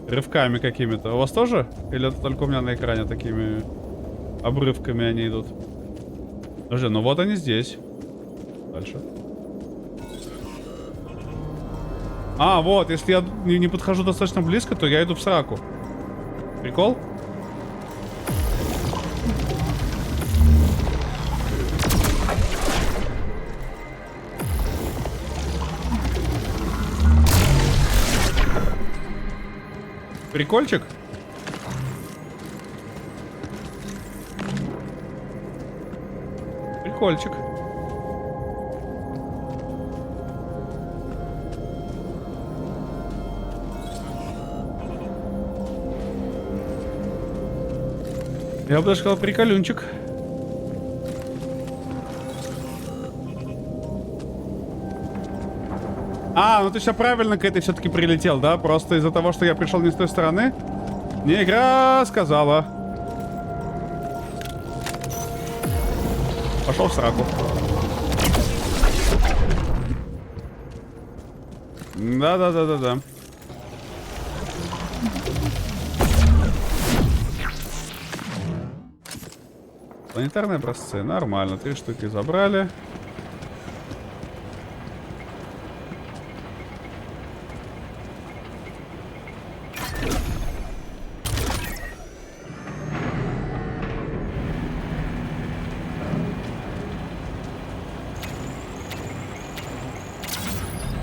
Рывками какими-то. У вас тоже? Или это только у меня на экране такими обрывками они идут? Подожди, ну вот они здесь. Дальше. Вот, если я не подхожу достаточно близко, то я иду в сраку. Прикол? Прикольчик? Прикольчик. Я бы даже сказал, приколюнчик. Ну ты все правильно к этой все-таки прилетел, да? Просто из-за того, что я пришел не с той стороны. Не игра сказала. Пошел в сраку. Да. Планетарные образцы. Нормально. 3 штуки забрали.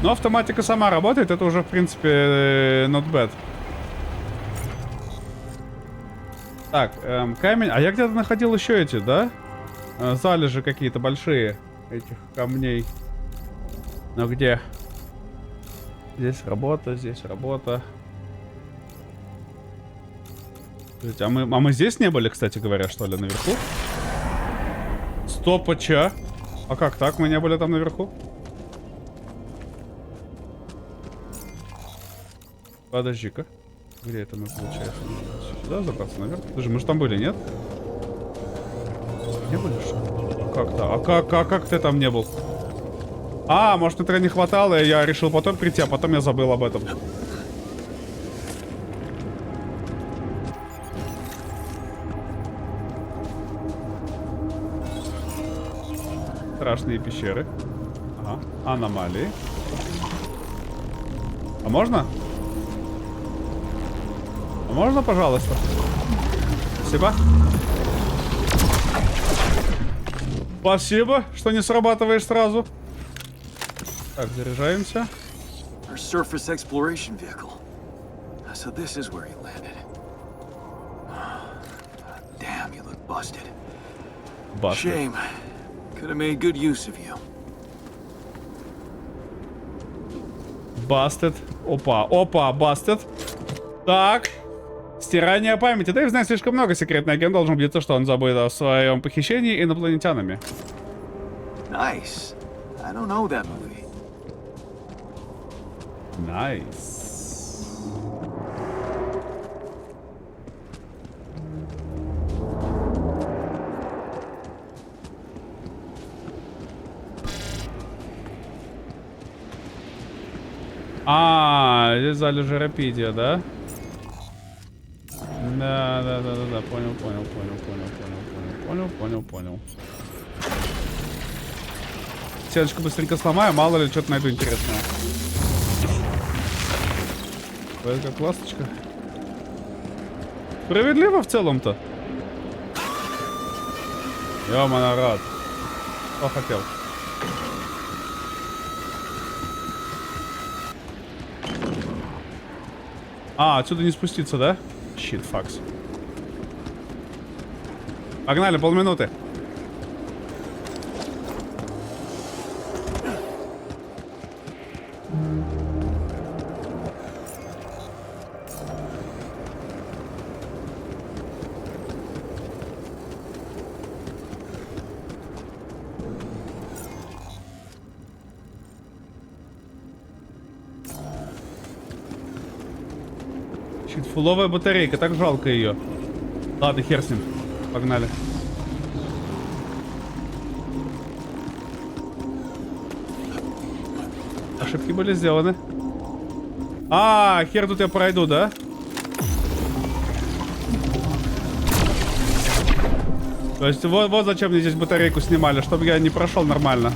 Но автоматика сама работает. Это уже, в принципе, not bad. Так, камень. А я где-то находил еще эти, да? залежи какие-то большие этих камней. Но где? Здесь работа, здесь работа. Слушайте, а мы здесь не были, кстати говоря, что ли, наверху? Стоп, а чё? А как так? Мы не были там наверху? Подожди-ка. Где это мы, получается? Сюда забраться наверх? Слушай, мы же там были, нет? Не были, что ли? А как-то? А как ты там не был? А, может, этого не хватало, и я решил потом прийти, а потом я забыл об этом. Страшные пещеры. Ага. Аномалии. А можно? А можно, пожалуйста? Спасибо. Спасибо, что не срабатываешь сразу. Так, заряжаемся. Our surface exploration vehicle. So this is where he landed. Damn, you look busted. Баста. Shame. Could have made good use of you. Бастед. Опа, опа, бастед. Так. Стирание памяти. Дэйв знает слишком много. Секретный агент должен убедиться, что он забыл о своем похищении инопланетянами. Nice. I don't know that movie. Найс. А, здесь залежи Рапидия, да? Да, понял. Сеточку быстренько сломаю, мало ли что-то найду интересное. Это как ласточка. Справедливо в целом-то. Ёмана рад. Что хотел? А, отсюда не спуститься, да? Щит, факс. Погнали, полминуты. Щит, фуловая батарейка, так жалко ее. Ладно, хер с ним. Погнали. Ошибки были сделаны. А, хер тут я пройду, да? То есть вот зачем мне здесь батарейку снимали, чтобы я не прошел нормально.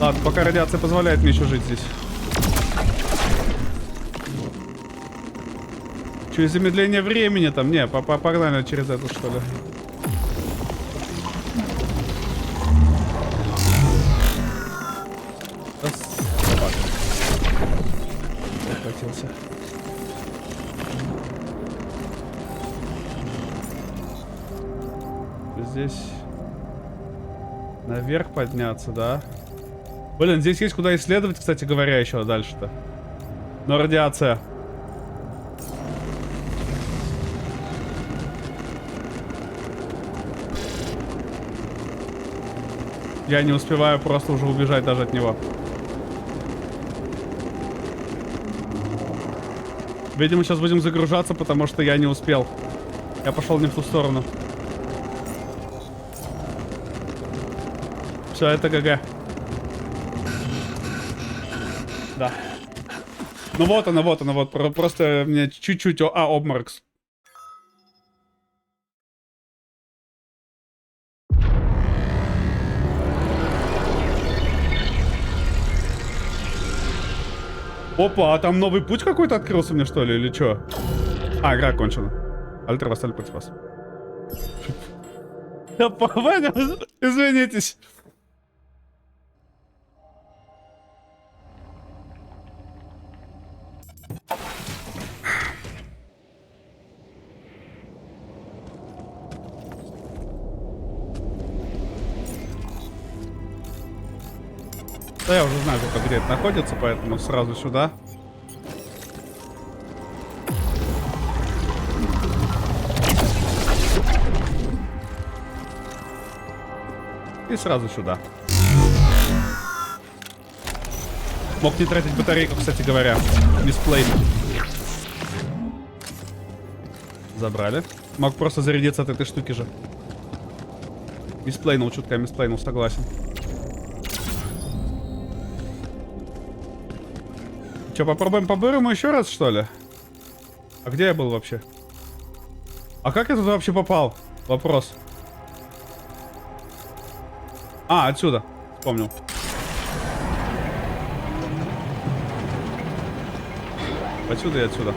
Ладно, пока радиация позволяет мне еще жить здесь. Через замедление времени там? Не, погнали через эту, что ли. Захватился. Здесь наверх подняться, да? Блин, здесь есть куда исследовать, кстати говоря, еще дальше-то. Но радиация. Я не успеваю просто уже убежать даже от него. Видимо, сейчас будем загружаться, потому что я не успел. Я пошел не в ту сторону. Все, это ГГ. Да. Ну вот она, вот. Просто мне чуть-чуть... обморок. Опа, а там новый путь какой-то открылся мне, что ли, или что? А, игра кончена. Альтер Вассаль против вас. Я понял, извинитесь. Да, я уже знаю, где это находится, поэтому сразу сюда. И сразу сюда. Мог не тратить батарейку, кстати говоря. Мисплей. Забрали. Мог просто зарядиться от этой штуки же. Мисплейнул чутка, мисплейнул, согласен. Че, попробуем по-бырому еще раз, что ли? А где я был вообще? А как я туда вообще попал? Вопрос. А, отсюда. Вспомнил. Отсюда и отсюда.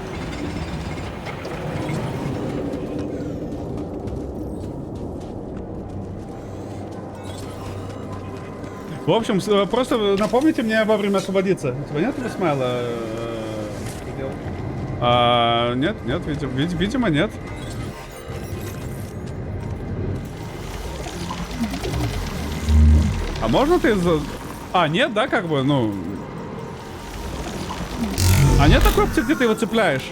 В общем, просто напомните мне во время освободиться. У тебя нет Смайла? Нет, нет, видимо, нет. А можно ты... А, нет, да, как бы, ну... А нет такой опции, где ты его цепляешь?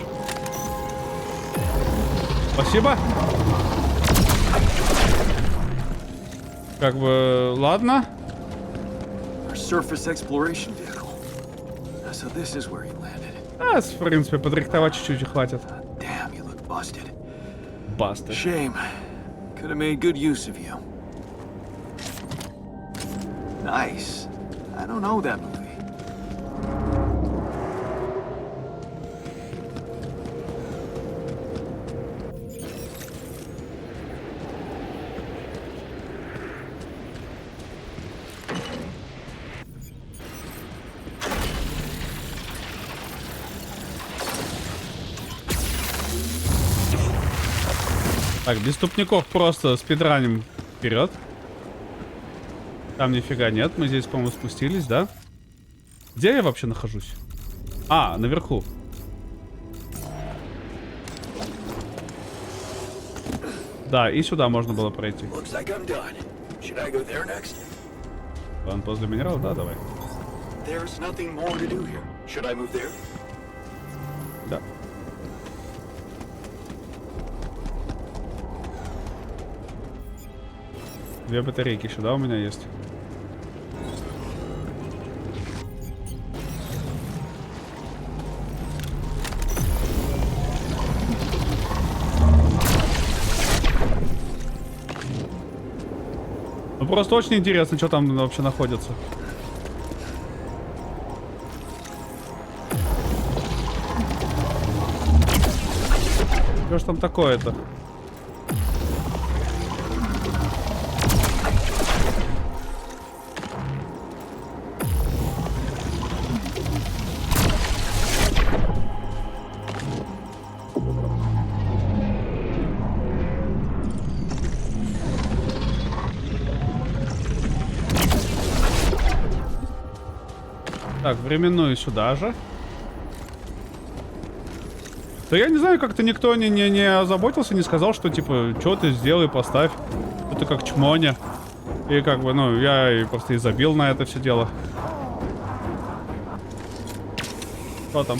Спасибо. Как бы, ладно. Surface exploration vehicle. So this is where you landed. А, в принципе, подрихтовать чуть-чуть и хватит. Damn, you look busted. Busted. Shame. Could have made good use of you. Nice. I don't know that movie. Так, без ступников просто спидраним вперед. Там нифига нет. Мы здесь, по-моему, спустились, да? Где я вообще нахожусь? А, наверху. Да, и сюда можно было пройти. Looks like I'm done. Should I go there next? План после минералов, да, давай. There's nothing more to do here. Should I move there? Да. Две батарейки еще, да, у меня есть. Ну просто очень интересно, что там вообще находится. Что ж там такое-то? Так, временную сюда же. Да я не знаю, как-то никто не озаботился, не сказал, что типа, что ты сделай, поставь. Это как чмоня. И как бы, ну, я и просто и забил на это все дело. Что там?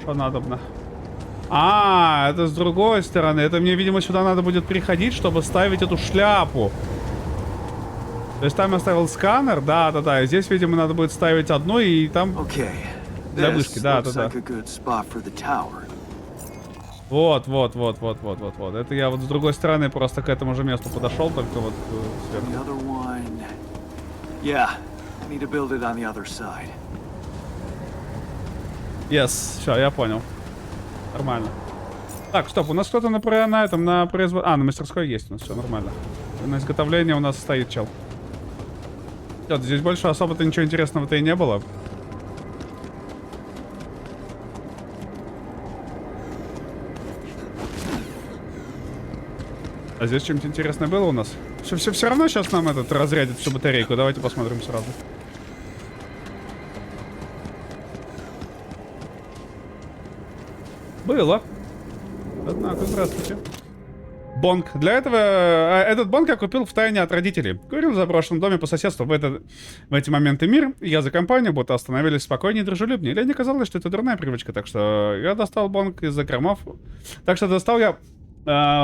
Что надобно? А, это с другой стороны. Это мне, видимо, сюда надо будет приходить, чтобы ставить эту шляпу. То есть там я ставил сканер, да. И здесь, видимо, надо будет ставить одну, и там... Okay. Для вышки, да. Like a good spot for the tower. Вот. Это я вот с другой стороны просто к этому же месту подошел, только вот сверху. The other one. Yeah, I need to build it on the other side. Yes, все, я понял. Нормально. Так, стоп, у нас кто-то на производстве... А, на мастерской есть у нас, все нормально. На изготовление у нас стоит чел. Нет, здесь больше особо-то ничего интересного-то и не было. А здесь что-нибудь интересное было у нас? Все равно сейчас нам этот разрядит всю батарейку. Давайте посмотрим сразу. Было. Однако, здравствуйте. Бонг. Для этого этот бонг я купил втайне от родителей. Курил в заброшенном доме по соседству в эти моменты мир. И я за компанию, будто остановились спокойнее и дружелюбнее. Лене казалось, что это дурная привычка, так что я достал бонг из закромов. Так что достал я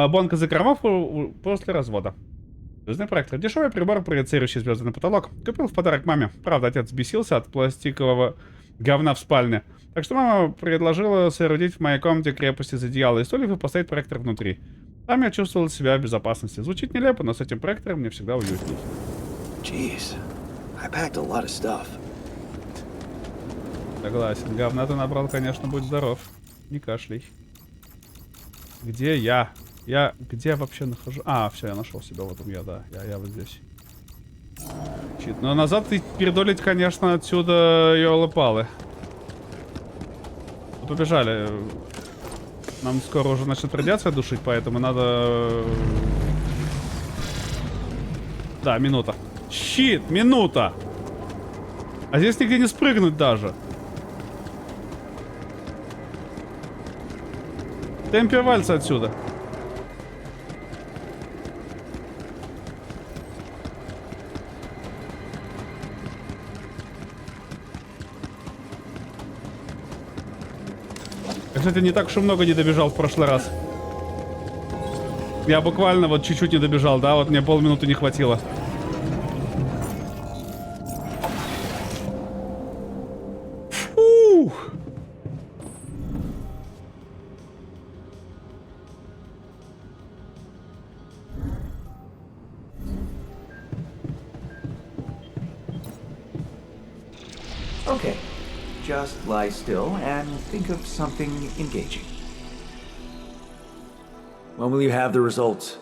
бонг из закромов после развода. Звездный проектор. Дешевый прибор, проецирующий звезды на потолок. Купил в подарок маме. Правда, отец бесился от пластикового говна в спальне. Так что мама предложила соорудить в моей комнате крепость из одеяла и стульев и поставить проектор внутри. Там я чувствовал себя в безопасности. Звучит нелепо, но с этим проектором мне всегда уютней. Jeez, I packed a lot of stuff. Согласен. Говна ты набрал, конечно, будь здоров. Не кашляй. Где я? Я где вообще нахожу? А, все, я нашел себя. Вот я, да. Я вот здесь. Чит. Но назад ты передолить, конечно, отсюда ёлы-палы. Побежали. Нам скоро уже начнет радиация душить, поэтому надо... Да, минута. Щит, минута! А здесь нигде не спрыгнуть даже. В темпе вальса отсюда. Я, кстати, не так уж и много не добежал в прошлый раз. Я буквально вот чуть-чуть не добежал, да? Вот мне полминуты не хватило. Фух. Okay, just lie still and think of something engaging. When will you have the results?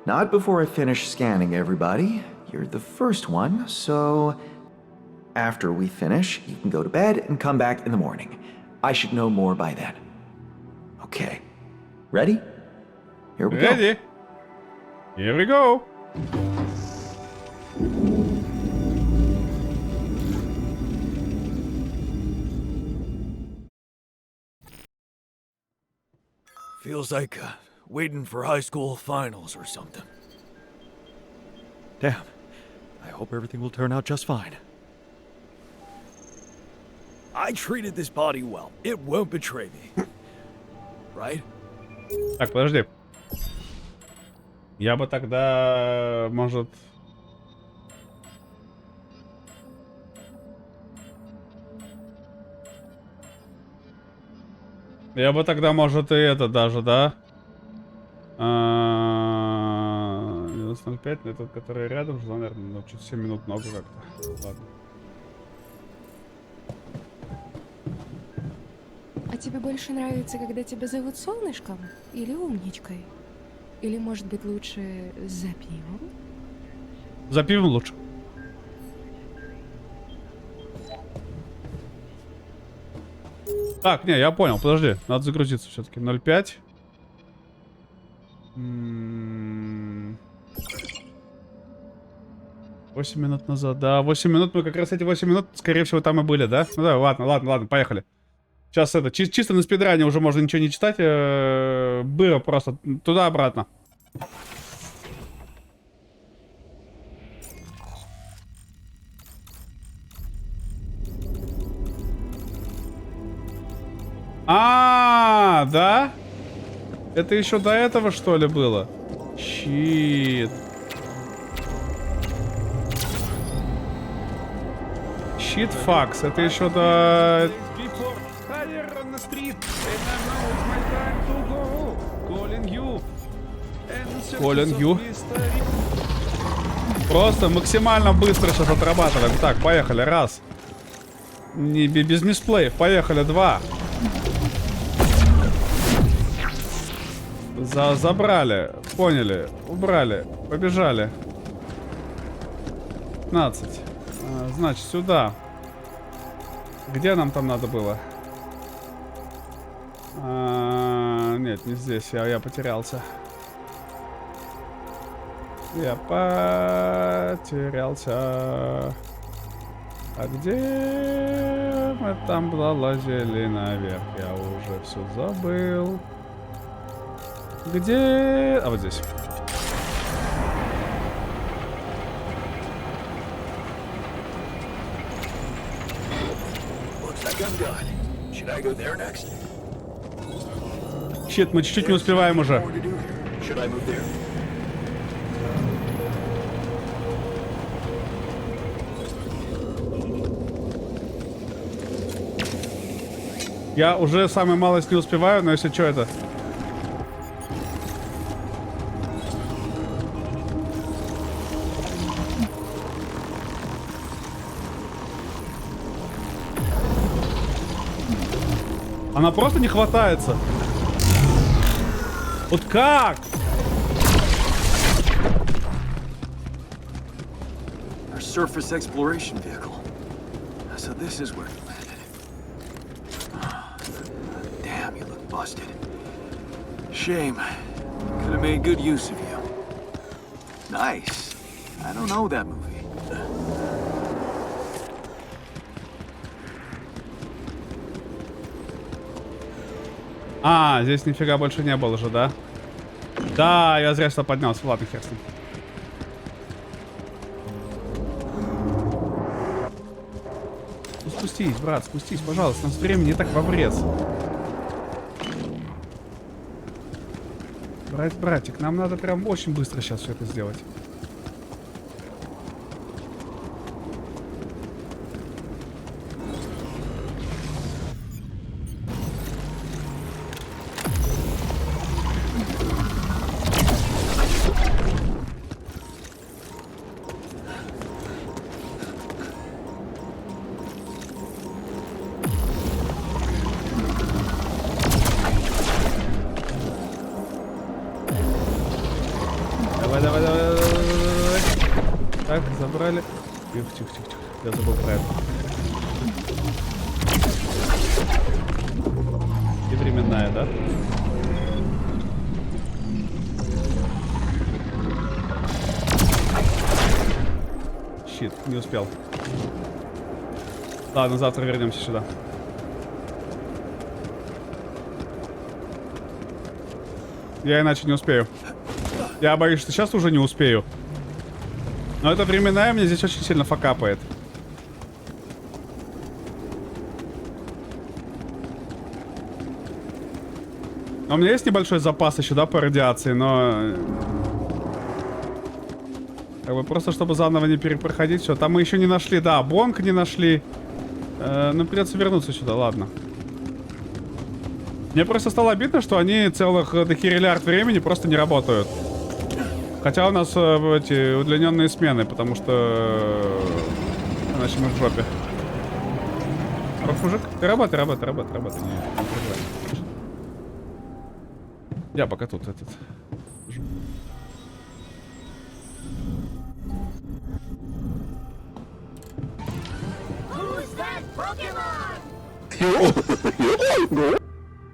Not before I finish scanning everybody. You're the first one, so after we finish, you can go to bed and come back in the morning. I should know more by then. Okay. Ready? Here we go. Ready? Here we go. Feels like waiting for high school finals or something. Damn. I hope everything will turn out just fine. I treated this body well. It won't betray me. Right? Так, подожди. Я бы тогда, может... Я бы тогда, может, и это даже, да? 95, этот, который рядом, ждал, наверное, ну, чуть 7 минут много как-то. Ладно. А тебе больше нравится, когда тебя зовут солнышком или умничкой? Или, может быть, лучше за пивом? За пивом лучше. Так, не, я понял, подожди. Надо загрузиться все-таки. 0,5. 8 минут назад, да. 8 минут, мы как раз эти 8 минут, скорее всего, там и были, да? Ну да, ладно, поехали. Сейчас это, чисто на спидране уже можно ничего не читать. Было просто туда-обратно. Да? Это еще до этого, что ли, было? Щит. Щит факс. Это еще до... Calling you. Просто максимально быстро сейчас отрабатываем. Так, поехали. Раз. Не, без мисплеев. Поехали. Два. Забрали. Поняли. Убрали. Побежали. 15. Значит, сюда. Где нам там надо было? Нет, не здесь. Я потерялся. Я потерялся. А где мы там залазили наверх? Я уже все забыл. Где? А вот здесь. Looks like I'm done. Should I go there next? Щит, мы чуть-чуть не успеваем уже. More to do here. Should I move there? Я уже самый малость не успеваю, но если что это... Она просто не хватается. Вот как? Our surface exploration vehicle. So this is where you landed. Damn, you look busted. Shame. Could have made good use of you. Nice. I don't know that movie. А, здесь нифига больше не было уже, да? Да, я зря сюда поднялся. Ладно, хер с ним. Ну, спустись, брат, спустись, пожалуйста. У нас времени и так в обрез. Братик, нам надо прям очень быстро сейчас все это сделать. Давай. Так, забрали. Тихо. Я забыл про это. И временная, да? Щит, не успел. Ладно, завтра вернемся сюда. Я иначе не успею. Я боюсь, что сейчас уже не успею. Но эта временная мне здесь очень сильно факапает. У меня есть небольшой запас еще, да, по радиации, но... Как бы просто, чтобы заново не перепроходить все. Там мы еще не нашли, да, бонг не нашли. Ну, придется вернуться сюда, ладно. Мне просто стало обидно, что они целых дохериллиард времени просто не работают. Хотя у нас эти удлиненные смены, потому что иначе мы в жопе. Мужик, ты работай. Не переживай. Я пока тут этот.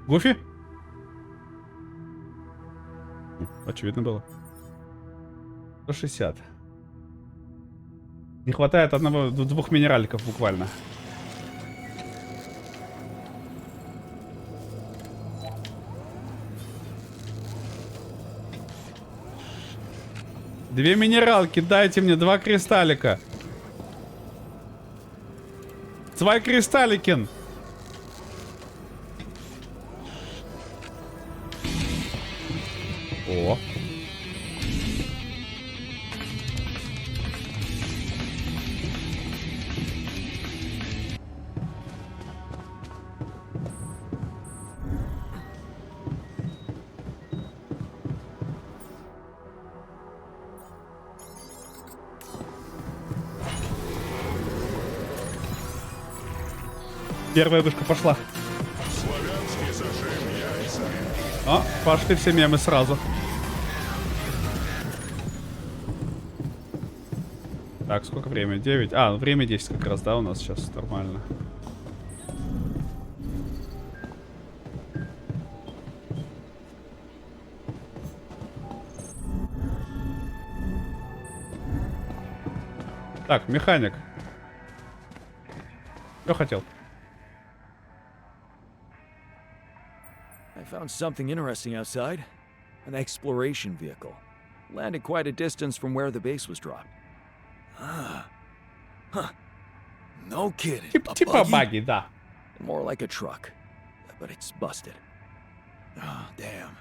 Гуфи? Очевидно было. 160. Не хватает двух минераликов буквально. Две минералки, дайте мне 2 кристаллика. 2 кристалликин. О. Первая вышка пошла. О, пошли все мемы сразу. Так, сколько времени? 9. А, ну время 10 как раз, да, у нас сейчас нормально. Так, механик. Что хотел? I found something interesting outside. An exploration vehicle. Landed quite a distance from where the base was dropped. Ah. Huh. No kidding. A Типа buggy? баги, да. More like a truck, but it's busted. Oh, damn.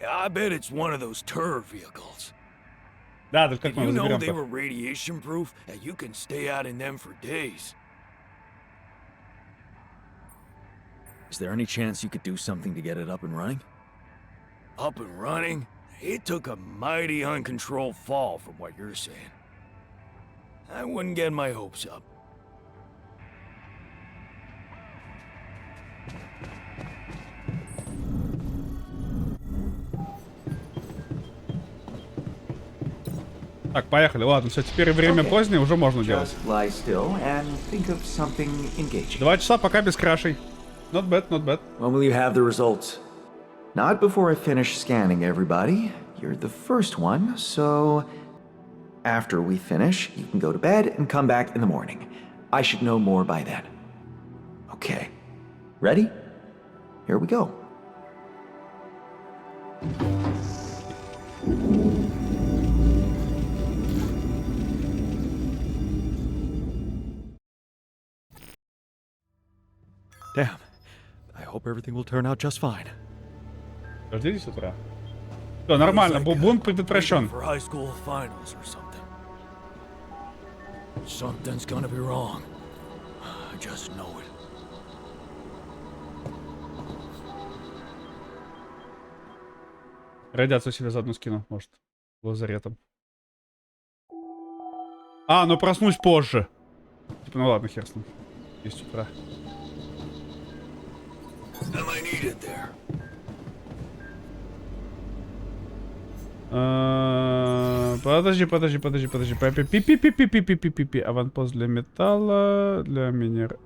I bet it's one of those turret vehicles. Да, только как Did мы you его know заберем they were radiation proof and you can stay out in them for days? Is there any chance you could do something to get it up and running? Up and running? It took a mighty uncontrolled fall from what you're saying. I wouldn't get my hopes up. Так, поехали. Ладно, все, теперь время Okay. позднее, уже можно делать. Just lie still and think of something engaging. 2 часа пока без крашей. Not bad, not bad. When will you have the results? Not before I finish scanning everybody. You're the first one, so after we finish, you can go to bed and come back in the morning. I should know more by then. Okay. Ready? Here we go. Damn. I hope everything will turn out just fine. Дождитесь с утра. Все, нормально, бунт предотвращен. For high school finals or something. Something's gonna be wrong. I just know it. Радиацию себе заодно скину, может, лазаретом. А, ну проснусь позже. Типа, ну ладно, хер с ним. 10 утра. Am I needed there? Подожди. Пи-пи-пи-пи-пи-пи-пи-пи. Аванпост для металла, для минер...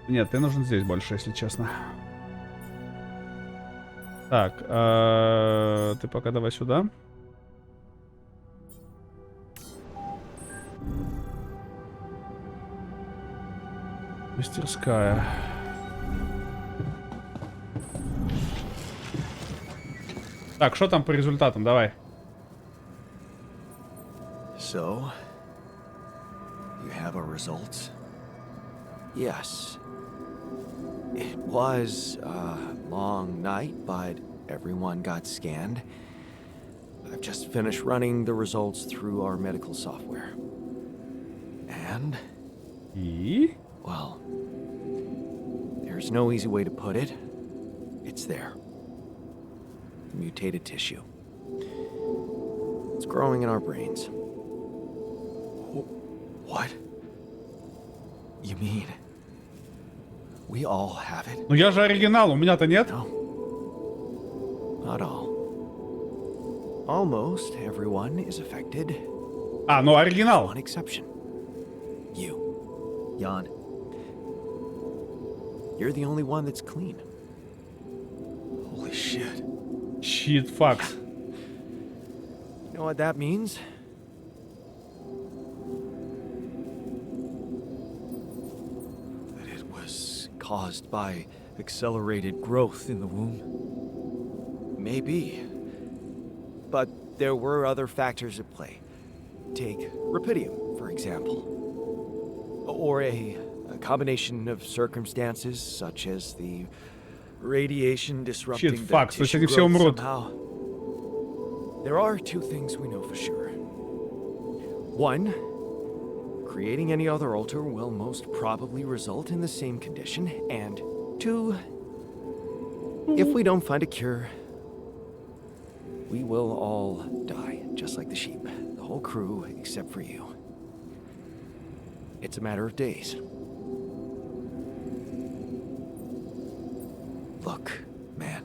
Нет, ты нужен здесь больше, если честно. Так, ты пока давай сюда. Мастерская. Так, что там по результатам? Давай. So, you have our results? Yes. It was a long night, but everyone got scanned. I've just finished running the results through our medical software. And, И... well, there's no easy way to put it. It's there. Mutated tissue. It's growing in our brains. What? You mean we all have it? Ну я же оригинал, у меня-то нет. No. Not all. Almost everyone is affected. А, ну оригинал. One exception. You. Jan. You're the only one that's clean. Holy shit. Щит, факс. You know what that means? That it was caused by accelerated growth in the womb. Maybe. But there were other factors at play. Take Rapidium, for example. Or a combination of circumstances, such as the radiation disrupting Shit, the fuck, то есть tissue они все growth умрут. somehow. There are two things we know for sure. One, creating any other altar will most probably result in the same condition. And two, if we don't find a cure, we will all die, just like the sheep. The whole crew, except for you. It's a matter of days. Look, man.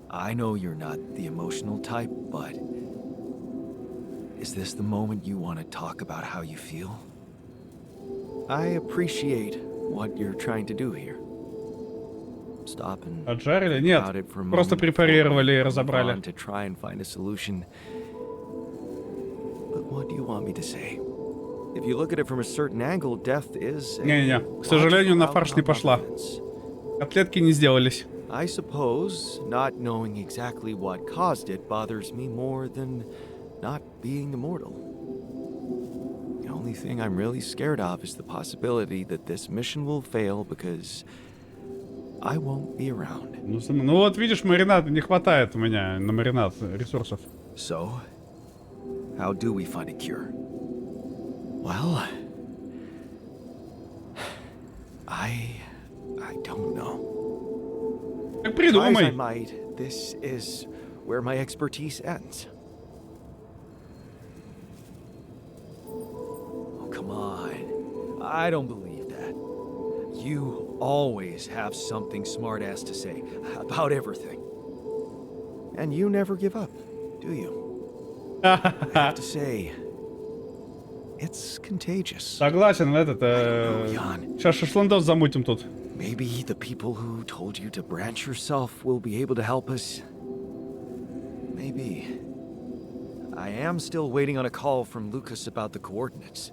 I know you're not the emotional type, but is this the moment you want to talk about how you feel? I appreciate what you're trying to do here. Stop and Отжарили? think Нет, about it for a просто moment препарировали и before we move разобрали. on to try and find a solution. But what do you want me to say? If you look at it from a certain angle, death is a Не-не-не, к сожалению, на logical фарш не outcome of пошла. events. Котлетки не сделались. I suppose not knowing exactly what caused it bothers me more than not being immortal. The only thing I'm really scared of is the possibility that this mission will fail because I won't be around. Ну вот видишь, маринад, не хватает у меня на маринад ресурсов. So, how do we find a cure? Well, I don't know. Так Try as I придумай. might, this is where my expertise ends. Oh, come on. I don't believe that. You always have something smart-ass to say about everything. And you never give up, do you? I have to say, it's contagious. Согласен, этот... Ян. Сейчас шашлындос замутим тут. Maybe the people who told you to branch yourself will be able to help us. Maybe. I am still waiting on a call from Lucas about the coordinates.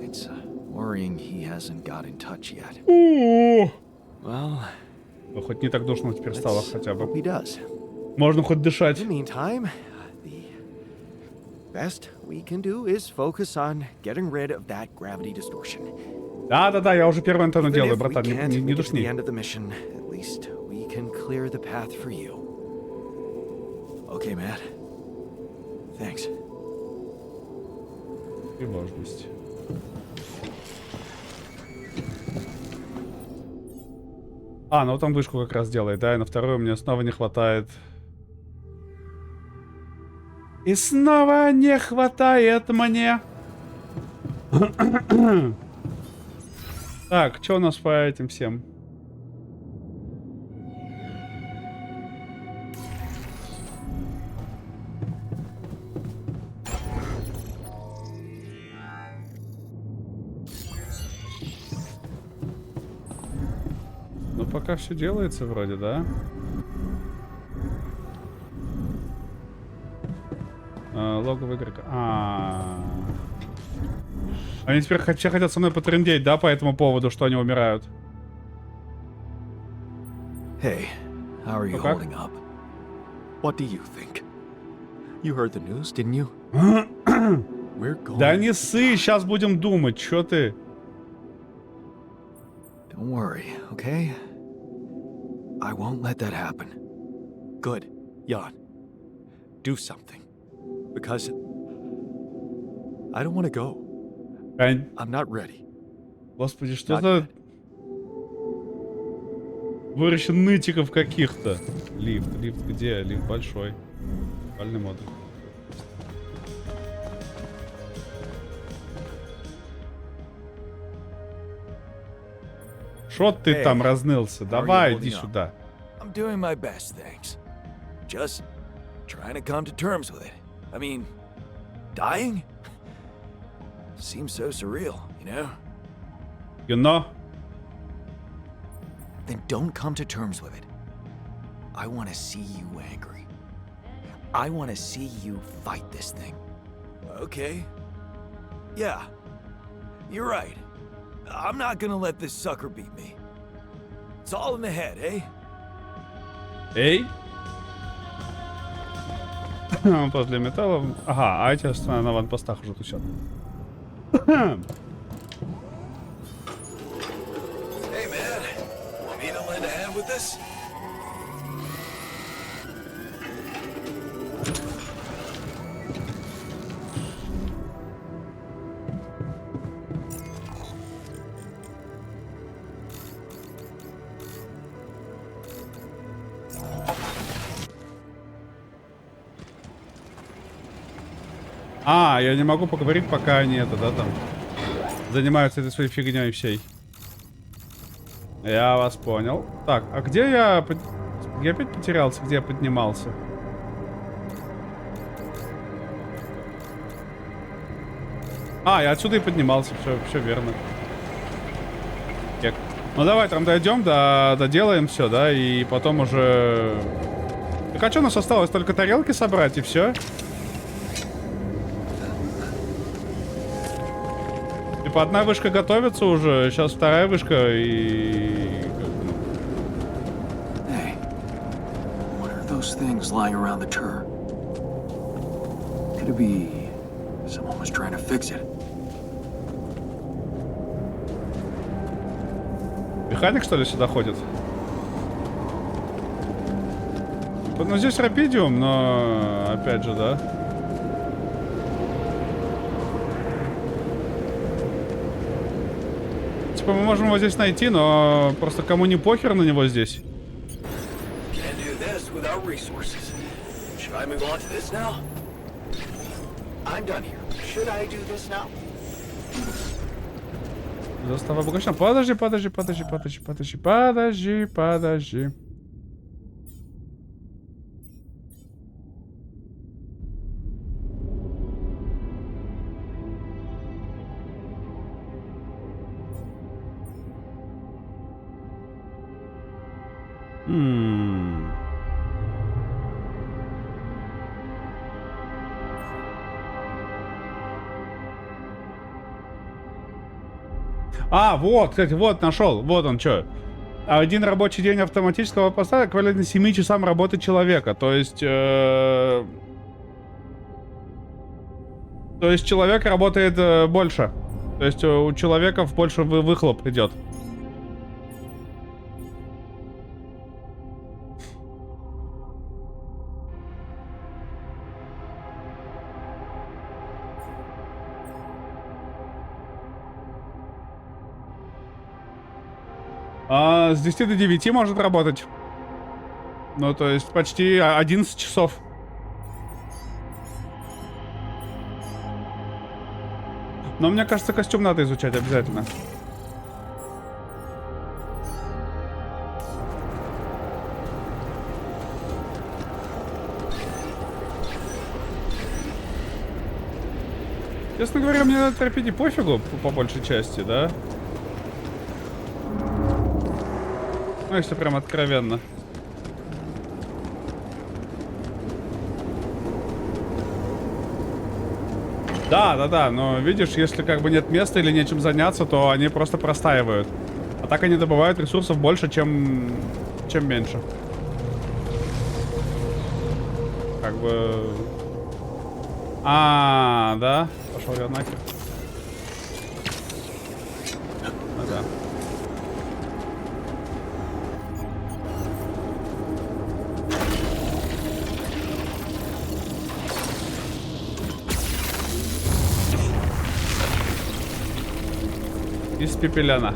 It's worrying he hasn't got in touch yet. О, Well, ну, хоть не так душно теперь стало let's хотя бы. hope he does. Можно хоть дышать. In the meantime, the best we can do is focus on getting rid of that gravity distortion. Да-да-да, я уже первую антенну Even делаю, if we братан, can't не make it to the душни. end of the mission, at least we can clear the path for you. Okay, Matt. Thanks. Тревожность. А, ну там вышку как раз делает, да, и на вторую мне снова не хватает. И снова не хватает мне. Так, что у нас по этим всем? Ну, пока все делается вроде, да? Логовый игрок. Они теперь все хотят со мной потрындеть, да, по этому поводу, что они умирают. Hey, how are you Okay. holding up? What do you think? You heard the news, didn't you? We're going. Да не ссы, сейчас будем думать, чё ты? Don't worry, okay? I won't let that happen. Good, Jan. Do something. Because I don't want to go. Ань, I'm not ready. господи, что Not за yet. выращен нытиков каких-то? Лифт где? Лифт большой. Спальный модуль. Шо ты Эй, там разнылся? how are Давай, you иди holding up? сюда. I'm doing my best, thanks. Just trying to come to terms with it. I mean, dying? Seems so surreal, you know? You know? Then don't come to terms with it. I want to see you angry. I want to see you fight this thing. Okay. Yeah. You're right. I'm not gonna let this sucker beat me. It's all in the head, eh? Эй? После металла. Ага, а эти на ванпостах уже тусят. Hey, man. Want me to lend a hand with this? А, я не могу поговорить, пока они это, да, там занимаются этой своей фигней всей. Я вас понял. Так, а где я... Я опять потерялся, где я поднимался? А, я отсюда и поднимался, все верно. Ну давай там дойдем, доделаем все, да, и потом уже... Так а что у нас осталось? Только тарелки собрать и все? Типа одна вышка готовится уже, сейчас вторая вышка и... those things lying around the turret? Could it be someone was trying to fix it? Механик, что ли, сюда ходит? Ну, здесь Рапидиум, но... Опять же, да? Типа, мы можем его здесь найти, но... Просто кому не похер на него здесь. Can't do this without resources. Should I move on to this now? I'm done here. Should I do this now? Застава обогащена. Подожди. А, вот, кстати, вот нашел. Вот он что. Один рабочий день автоматического поста эквивалентно 7 часам работы человека. То есть человек работает больше. То есть у человеков больше выхлоп идет. С 10 до 9 может работать. Ну, то есть почти 11 часов. Но мне кажется, костюм надо изучать обязательно. Честно говоря, мне на торпеде пофигу по большей части, да? Ну, если прям откровенно. Да, но видишь, если как бы нет места или нечем заняться, то они просто простаивают. А так они добывают ресурсов больше, чем меньше. Как бы... да? Пошел я нахер. Ну да. Из пепеляна.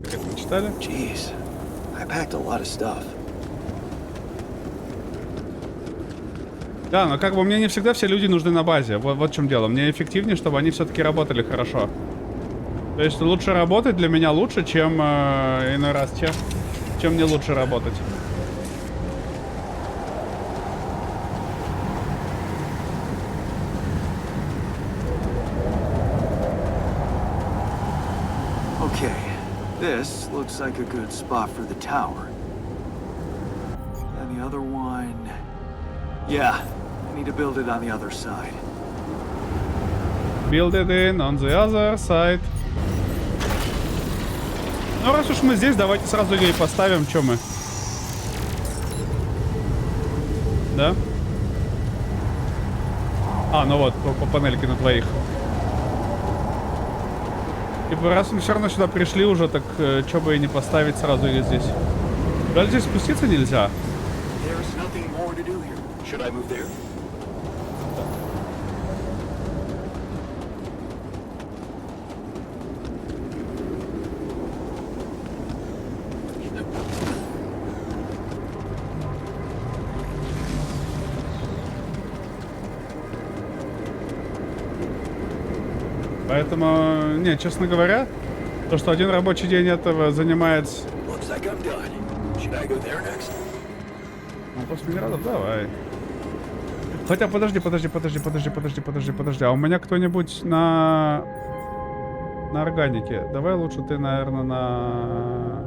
Как это мы читали? Jeez, I packed a lot of stuff. Да, но как бы мне не всегда все люди нужны на базе. Вот в чем дело. Мне эффективнее, чтобы они все-таки работали хорошо. То есть лучше работать для меня лучше, чем иной раз, чем не лучше работать. Okay, this looks like a good spot for the tower. And the other one... Yeah, I need to build it on the other side. Build it in on the other side. Ну, раз уж мы здесь, давайте сразу ее и поставим. Чё мы? Да? Ну вот, по панельке на двоих. Типа, раз мы все равно сюда пришли уже, так чё бы и не поставить сразу ее здесь. Далее здесь спуститься нельзя. Поэтому, не, честно говоря, то, что один рабочий день этого занимает... Ну, после минерадов давай. Хотя, подожди. А у меня кто-нибудь на органике? Давай лучше ты, наверное, на...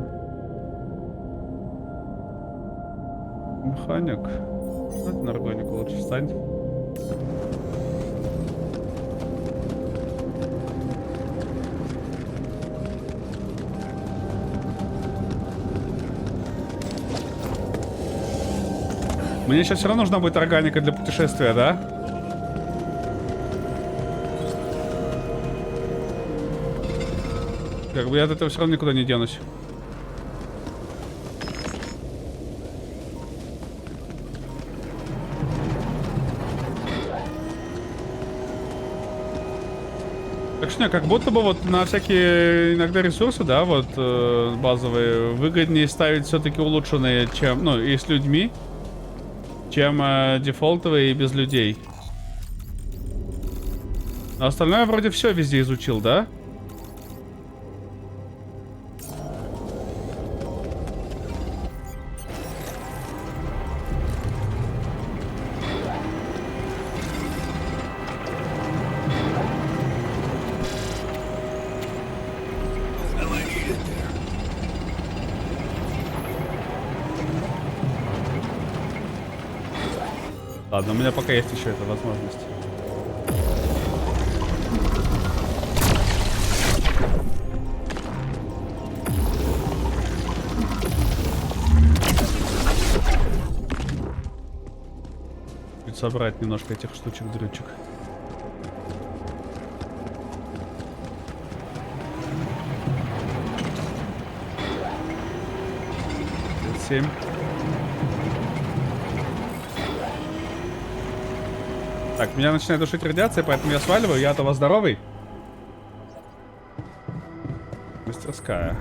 Механик. Давай на органику лучше встань. Мне сейчас все равно нужна будет органика для путешествия, да? Как бы я от этого все равно никуда не денусь. Так что, не, как будто бы вот на всякие иногда ресурсы, да, вот базовые, выгоднее ставить все-таки улучшенные, чем, ну, и с людьми, чем дефолтовые и без людей. А остальное вроде все везде изучил, да? Ладно, у меня пока есть еще эта возможность. Чуть собрать немножко этих штучек-дрючек. Семь. Так, меня начинает душить радиация, поэтому я сваливаю. Я от вас здоровый. Мастерская.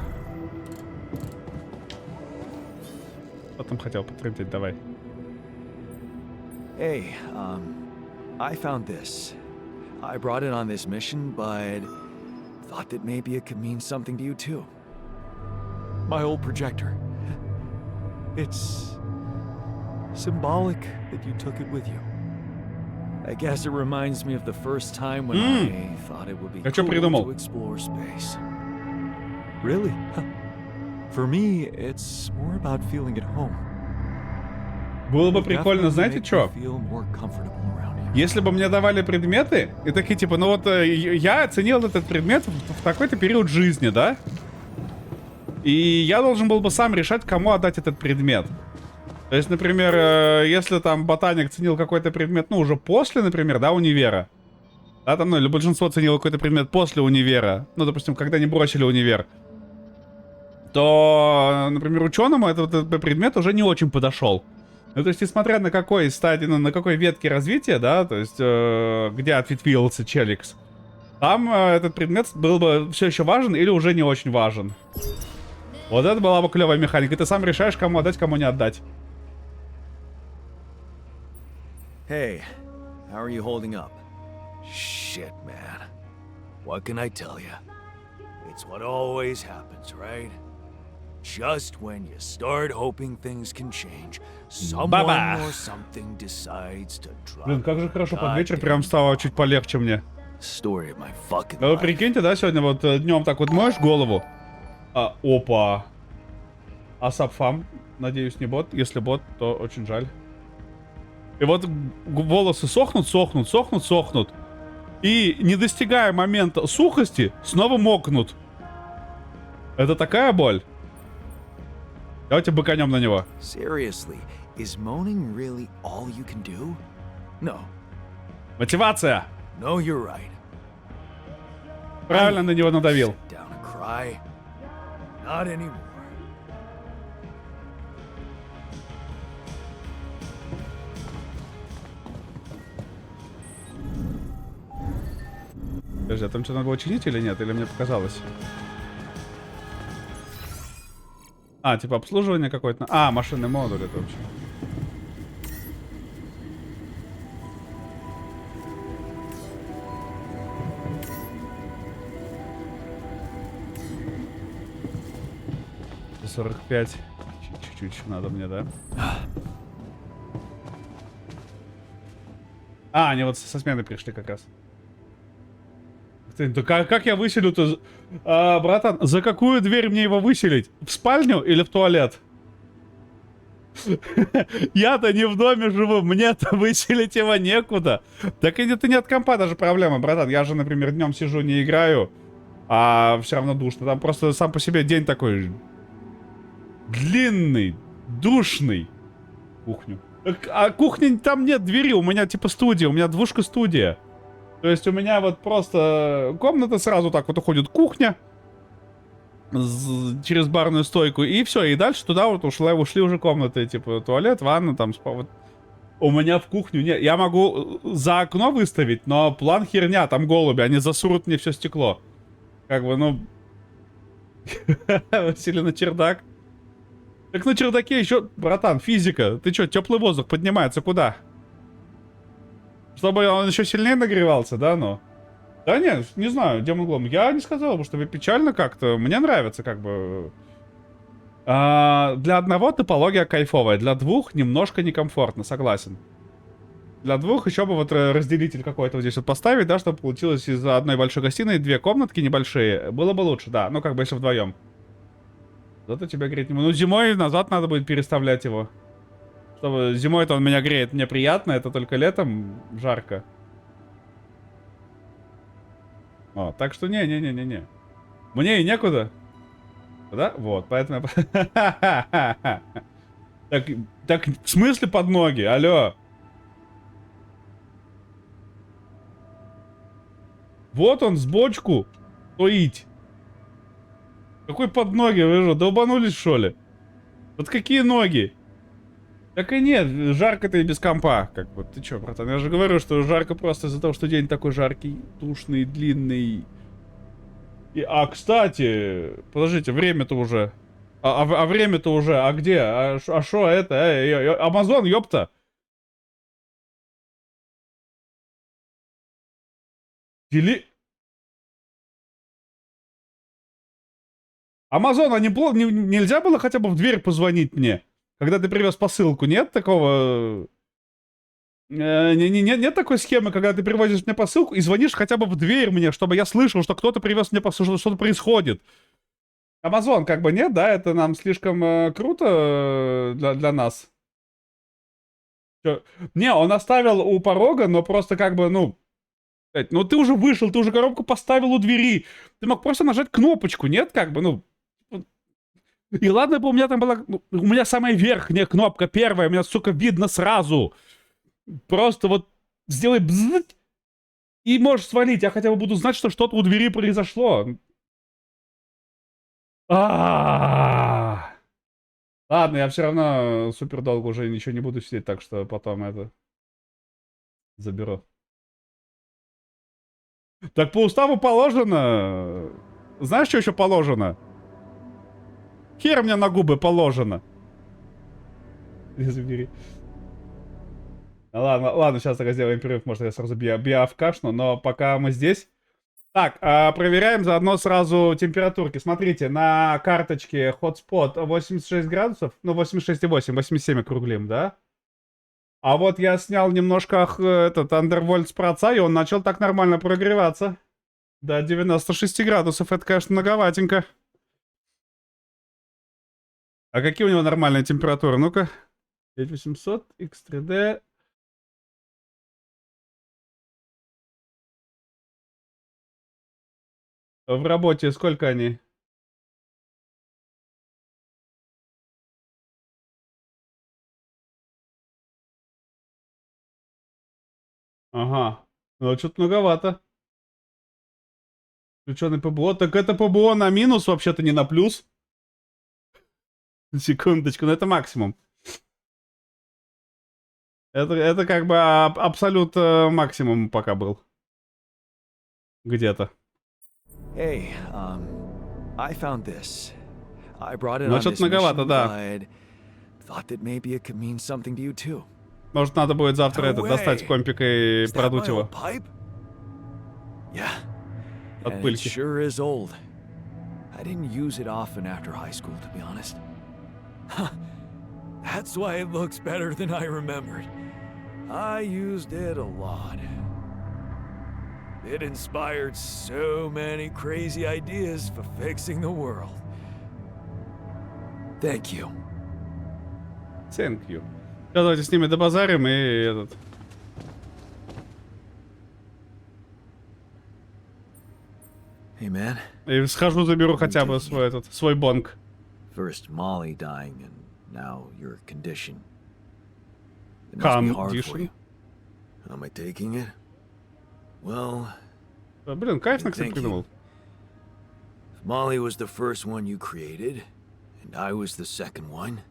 Потом хотел подтвердить, давай. Hey, I found this. I brought it on this mission, but thought that maybe it could mean something to you too. My old projector. It's symbolic that you took it with you. I guess it reminds me of the first time when I thought it would be cool to explore space. Really? For me, it's more about feeling at home. Было бы прикольно, знаете что? Если бы мне давали предметы, и такие типа, ну вот я оценил этот предмет в такой-то период жизни, да? И я должен был бы сам решать, кому отдать этот предмет. То есть, например, если там ботаник ценил какой-то предмет, ну, уже после, например, да, универа. Да, там, ну, или большинство ценило какой-то предмет после универа. Ну, допустим, когда не бросили универ. То, например, ученому этот предмет уже не очень подошел. Ну, то есть, несмотря на какой стадии, ну, на какой ветке развития, да, то есть, где ответвился Челикс, там этот предмет был бы все еще важен или уже не очень важен. Вот это была бы клевая механика. Ты сам решаешь, кому отдать, кому не отдать. Hey, how are you holding up? Shit, man. What can I tell you? It's what always happens, right? Just when you start hoping things can change, someone or something decides to drop. Блин, как же хорошо под вечер прям стало чуть полегче мне. Story of my fucking Вы прикиньте, да, сегодня вот днем так вот моешь голову. Опа. Асапфам. Надеюсь, не бот. Если бот, то очень жаль. И вот волосы сохнут. И, не достигая момента сухости, снова мокнут. Это такая боль. Давайте быканем на него. Seriously, is moaning really all you can do? No. Мотивация. No, you're right. Правильно на него надавил. Sit down and cry. Not anymore. Подожди, а там что надо было чинить или нет? Или мне показалось? А, типа обслуживание какое-то. А, машинный модуль это вообще. За 45. Чуть-чуть надо мне, да? А, они вот со смены пришли как раз. Да как я выселю-то? Братан, за какую дверь мне его выселить? В спальню или в туалет? Я-то не в доме живу, мне-то выселить его некуда. Так и это не от компа даже проблема, братан. Я же, например, днем сижу, не играю, а все равно душно. Там просто сам по себе день такой длинный, душный. Кухню. А кухни там нет двери, у меня типа студия, у меня двушка-студия. То есть у меня вот просто комната сразу так вот уходит кухня через барную стойку, и все, и дальше туда вот ушли уже комнаты, типа туалет, ванна, там вот. У меня в кухню нет, я могу за окно выставить, но план херня, там голуби, они засрут мне все стекло. Как бы, ну... Сели на чердак. Так на чердаке еще, братан, физика. Ты что, теплый воздух поднимается куда? Чтобы он еще сильнее нагревался, да, ну? Да нет, не знаю, Демон Глом. Я не сказал бы, что вы печально как-то. Мне нравится, как бы... для одного топология кайфовая, для двух немножко некомфортно, согласен. Для двух еще бы вот разделитель какой-то вот здесь вот поставить, да, чтобы получилось из одной большой гостиной 2 комнатки небольшие. Было бы лучше, да, ну как бы если вдвоем. Зато тебя греть не буду. Ну зимой назад надо будет переставлять его. Чтобы зимой-то он меня греет, мне приятно, это только летом жарко. О, так что не. Мне и некуда. Да? Вот, поэтому... Так, в смысле под ноги? Алло. Вот он, с бочку. Стоить. Какой под ноги? Вы же долбанулись, что ли? Вот какие ноги? Так и нет, жарко-то и без компа. Как бы, ты чё, братан? Я же говорю, что жарко просто из-за того, что день такой жаркий, душный, длинный. А, кстати, подождите, время-то уже. А время-то уже, а где? А шо это? Амазон, ёпта! Амазон, а нельзя было хотя бы в дверь позвонить мне? Когда ты привез посылку, нет такого... Нет такой схемы, когда ты привозишь мне посылку и звонишь хотя бы в дверь мне, чтобы я слышал, что кто-то привез мне посылку, что-то происходит. Амазон, как бы нет, да? Это нам слишком круто для нас. Чё? Не, он оставил у порога, но просто как бы, ну... Ну ты уже вышел, ты уже коробку поставил у двери. Ты мог просто нажать кнопочку, нет? Как бы, ну... И ладно бы у меня там была... У меня самая верхняя кнопка, первая, меня, сука, видно сразу. Просто вот сделай бзззь, и можешь свалить. Я хотя бы буду знать, что что-то у двери произошло. Ладно, я все равно супер долго уже ничего не буду сидеть, так что потом это заберу. Так по уставу положено. Знаешь, что еще положено? Хер мне на губы положено. Забери. Ладно, сейчас тогда сделаем перерыв, может я сразу биоавкашну, но пока мы здесь. Так, проверяем заодно сразу температурки. Смотрите, на карточке hotspot 86 градусов, ну 86,8, 87 округлим, да? А вот я снял немножко этот Undervolt с проца, и он начал так нормально прогреваться. До 96 градусов, это, конечно, многоватенько. А какие у него нормальные температуры? Ну-ка. 5800, X3D... В работе сколько они? Ага. Ну, что-то многовато. Включенный ПБО. Так это ПБО на минус, вообще-то не на плюс. Секундочку, но это максимум. Это как бы абсолют максимум пока был. Где-то. Hey, I found this. I brought it Ну, on что-то this многовато, mission, да. but thought that maybe it could mean something to you too. Может, надо будет завтра No это достать way. компик и Is that продуть my его. old pipe? Yeah. От And it пыльки. sure is old. I didn't use it often after high school, to be honest. Huh. That's why it looks better than I remembered. I used it a lot. It inspired so many crazy ideas for fixing the world. Thank you. Thank you. Сейчас давайте с ними добазарим и этот... Hey, man. И схожу, заберу хотя бы свой этот, свой бонг. First Molly dying, and now your condition. It must be hard for Condition? you. How am I taking it? Well, Блин, кайфно, кстати, Thank you. придумал. if Molly was the first one you created, and I was the second one,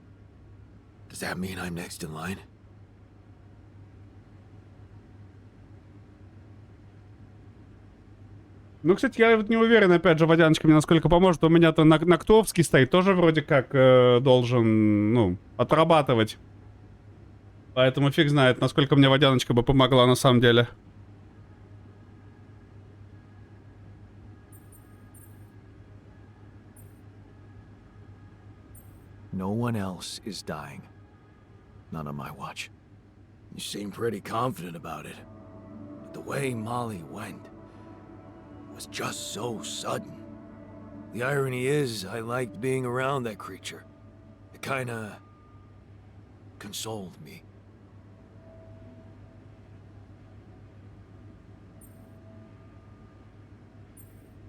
does that mean I'm next in line? Ну, кстати, я вот не уверен, опять же, водяночка мне насколько поможет. У меня-то Нактовский стоит, тоже вроде как должен, ну, отрабатывать. Поэтому фиг знает, насколько мне водяночка бы помогла на самом деле. No one else is dying. Not on my watch. You seem pretty confident about it. But the way Molly went Was just so sudden. The irony is, I liked being around that creature. It kinda consoled me.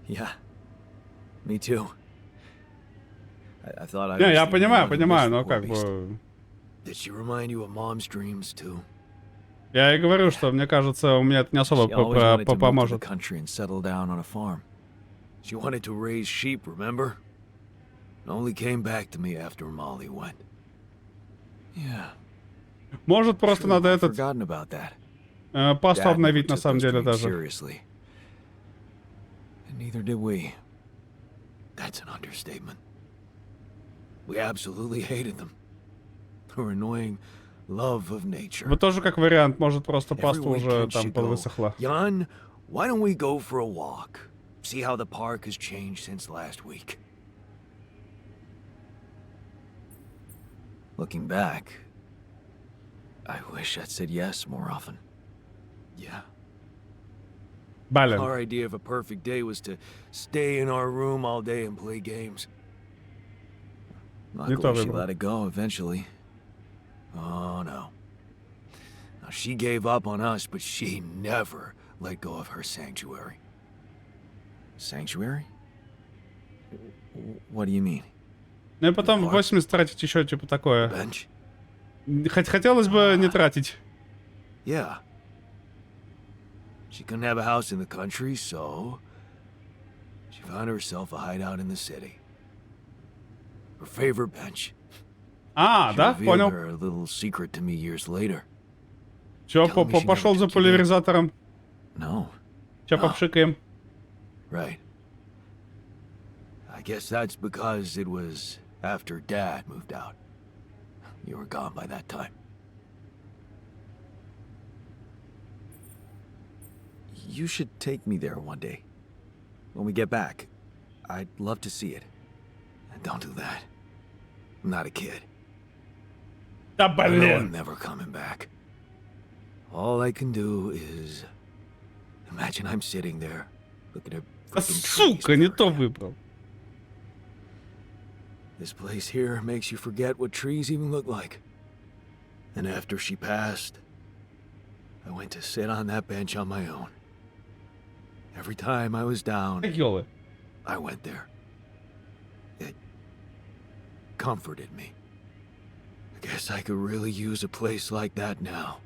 Yeah, me too. I thought I Не, was я the понимаю, one понимаю, но miserable как beast. бы... Did she remind you of Mom's dreams too? Я и говорю, что мне кажется, у меня это не особо She always wanted to move to the поможет. country and settle down on a farm. She wanted to raise sheep, remember? And only came back to me after Molly went. Yeah. Может, просто True, надо I'd этот forgotten about that. пасту Dad never обновить на took самом those деле dreams даже. seriously. And neither did we. That's an understatement. We absolutely hated them. Her annoying love of nature. Вот тоже как вариант, может просто Every паста уже weekend там she'd go, подвысохла. Jan, why don't we go for a walk? See how the park has changed since last week. Looking back, I wish I'd said yes more often. Yeah. Блин. Our idea of a perfect day was to stay in our room all day and play games. Не то Luckily, she выбрал. let it go eventually. Oh no. Now, she gave up on us, but she never let go of her sanctuary. Sanctuary? What do you mean? Ну и потом 80 тратить еще, типа такое. Bench? Хотелось бы не тратить. Yeah. She couldn't have a house in the country, so she found herself a hideout in the city. Her favorite bench. А, She да, revealed понял. her little secret to me years later. Все, Tell me she пошел never за took you поляризатором. No. Сейчас А. попшикаем. Right. I guess that's because it was after Dad moved out. You were gone by that time. You should take me there one day. When we get back. I'd love to see it. And don't do that. I'm not a kid. Да I know I'm блин. never coming back. All I can do is imagine I'm sitting there looking at Да freaking trees сука, не for то you. выбрал. This place here makes you forget what trees even look like. And after she passed, I went to sit on that bench on my own. Every time I was down, Ёлы. I went there. It comforted me. I guess I could really use a place like that now.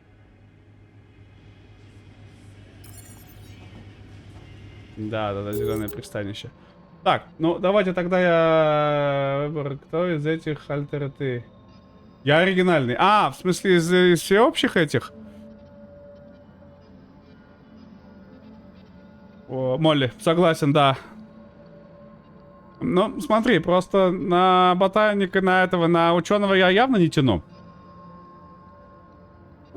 Да, зеленое пристанище. Так, ну давайте тогда я выбор. Кто из этих альтернатив? Я оригинальный. А, в смысле из всеобщих этих? О, Молли, согласен, да. Ну, смотри, просто на ботаника, на этого, на ученого я явно не тяну.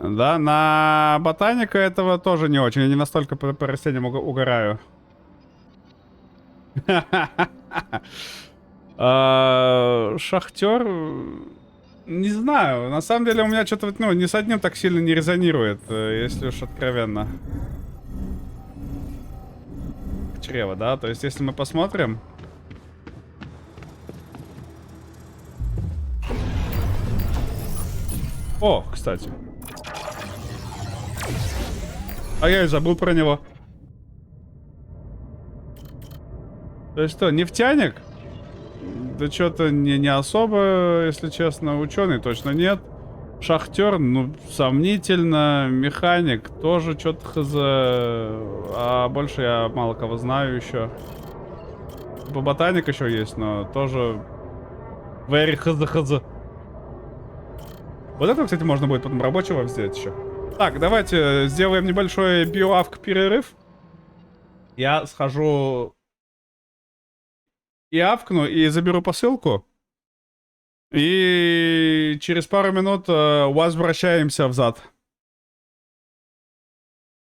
Да, на ботаника этого тоже не очень. Я не настолько по растениям угораю. Шахтер. Не знаю. На самом деле у меня что-то, ну, ни с одним так сильно не резонирует, если уж откровенно. Чрево, да? То есть, если мы посмотрим. О, кстати. А я и забыл про него. То есть что, нефтяник? Да что-то не особо, если честно. Ученый точно нет. Шахтер, ну, сомнительно. Механик тоже что-то хз. А больше я мало кого знаю еще. Типа ботаник еще есть, но тоже... Very хз. Вот этого, кстати, можно будет потом рабочего взять еще. Так, давайте сделаем небольшой биоавк-перерыв. Я схожу и авкну, и заберу посылку. И через пару минут возвращаемся взад.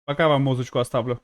Пока вам музычку оставлю.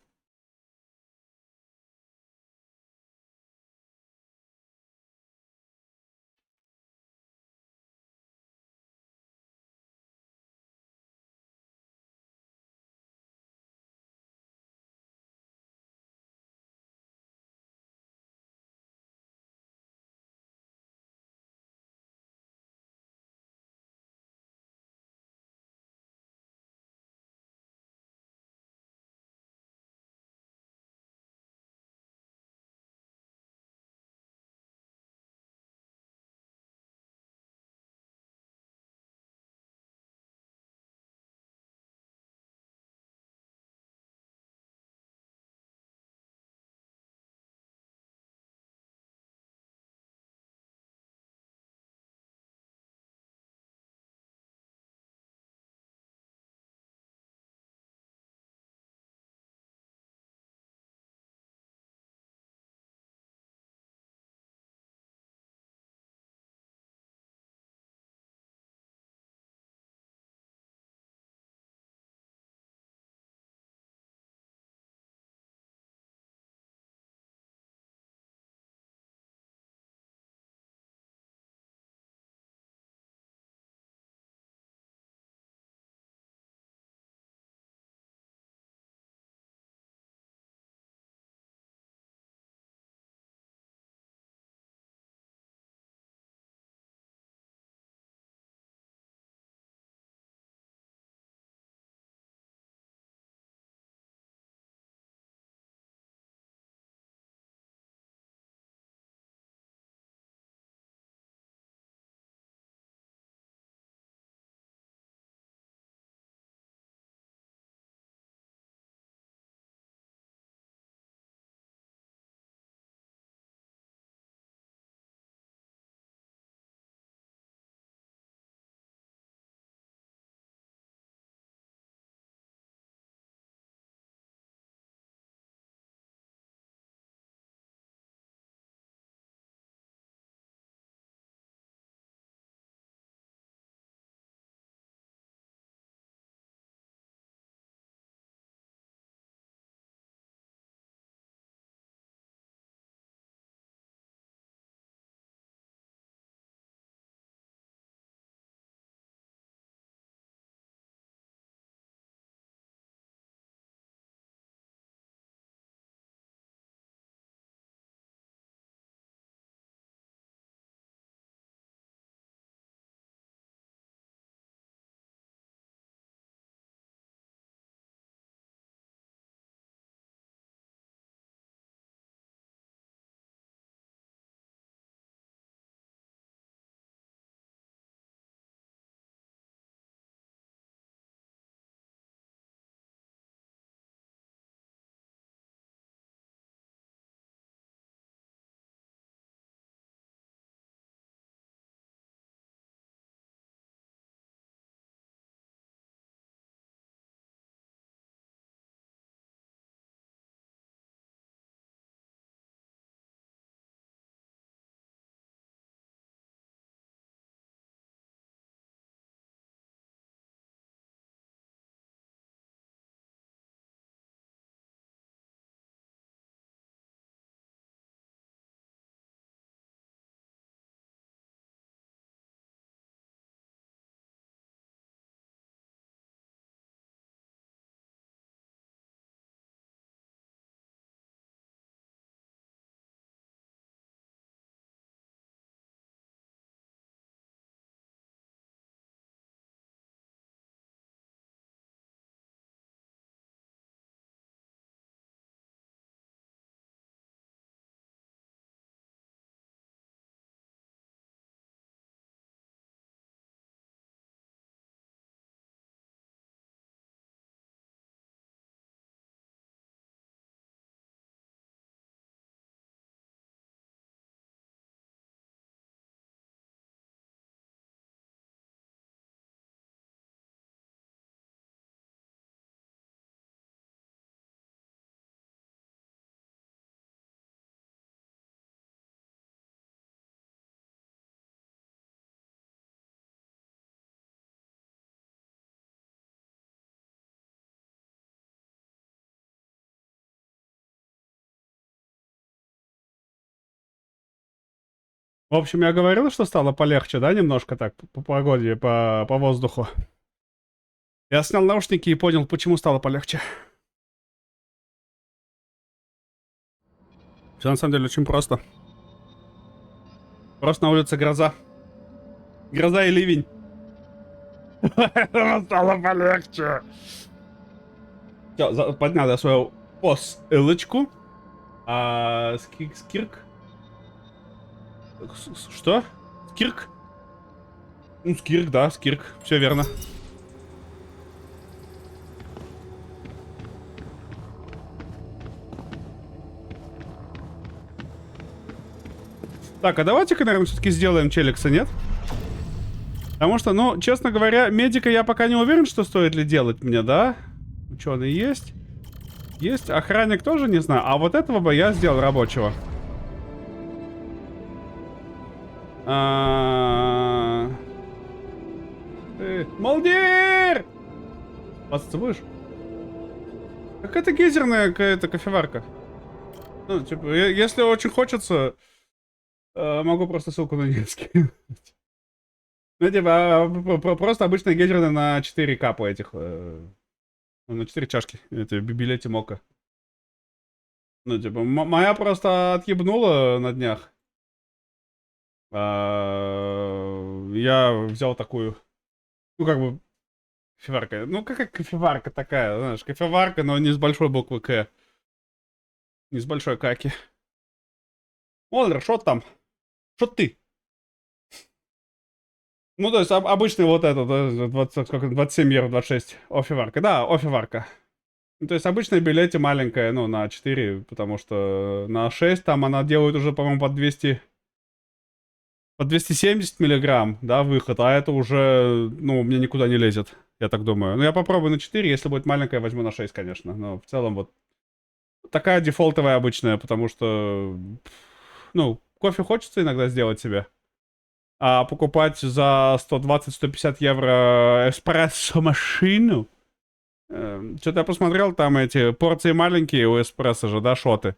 В общем, я говорил, что стало полегче, да, немножко так, по погоде, по воздуху. Я снял наушники и понял, почему стало полегче. Все на самом деле очень просто. Просто на улице гроза. Гроза и ливень. Стало полегче. Все, поднял я свою посылочку. Скирк. Что? Скирк? Ну, Скирк, да, Скирк. Все верно. Так, а давайте-ка, наверное, все-таки сделаем челикса, нет? Потому что, ну, честно говоря, медика я пока не уверен, что стоит ли делать мне, да? Ученый есть. Есть. Охранник тоже не знаю. А вот этого бы я сделал рабочего. Молдир! Пасться будешь? Какая-то гейзерная какая-то кофеварка. Ну, типа, если очень хочется, могу просто ссылку на нее скинуть. Ну, типа, просто обычная гейзерная на 4 капа этих. На 4 чашки. Это билете мока. Ну, типа, моя просто отъебнула на днях. Я взял такую. Ну, как бы, кофеварка. Ну, какая кофеварка такая, знаешь, кофеварка, но не с большой буквы К. Не с большой каки. Олер, что там? Что ты? Ну, то есть, обычный вот этот, 27 евро, 26. Офеварка. Да, офеварка. Ну, то есть, обычная билете маленькая, ну, на 4, потому что на 6 там она делает уже, по-моему, по 200... По 270 миллиграмм, да, выход, а это уже, ну, мне никуда не лезет, я так думаю. Ну, я попробую на 4, если будет маленькая, возьму на 6, конечно. Но в целом вот такая дефолтовая обычная, потому что, ну, кофе хочется иногда сделать себе. А покупать за 120-150 евро эспрессо-машину? Что-то я посмотрел, там эти порции маленькие у эспрессо же, да, шоты.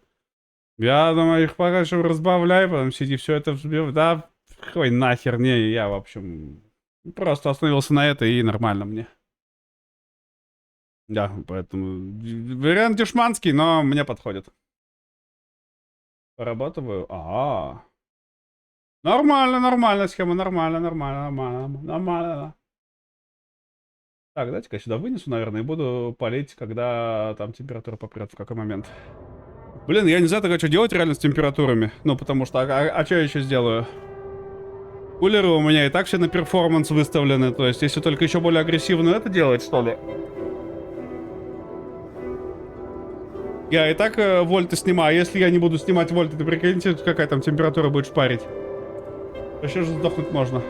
Я думаю, их пока что разбавляй, потом сиди, все это взбив, да, ой, нахер, не, я, в общем, просто остановился на это и нормально мне. Да, поэтому вариант дешманский, но мне подходит. Порабатываю. Нормально схема, нормально. Так, давайте-ка я сюда вынесу, наверное, и буду палить, когда там температура попрет, в какой момент. Блин, я не знаю, тогда что делать реально с температурами. Ну, потому что, что я еще сделаю? Кулеры у меня и так все на перформанс выставлены. То есть, если только еще более агрессивно это делать, что ли? Я и так вольты снимаю. Если я не буду снимать вольты, то прикиньте, какая там температура будет шпарить. Вообще же сдохнуть можно.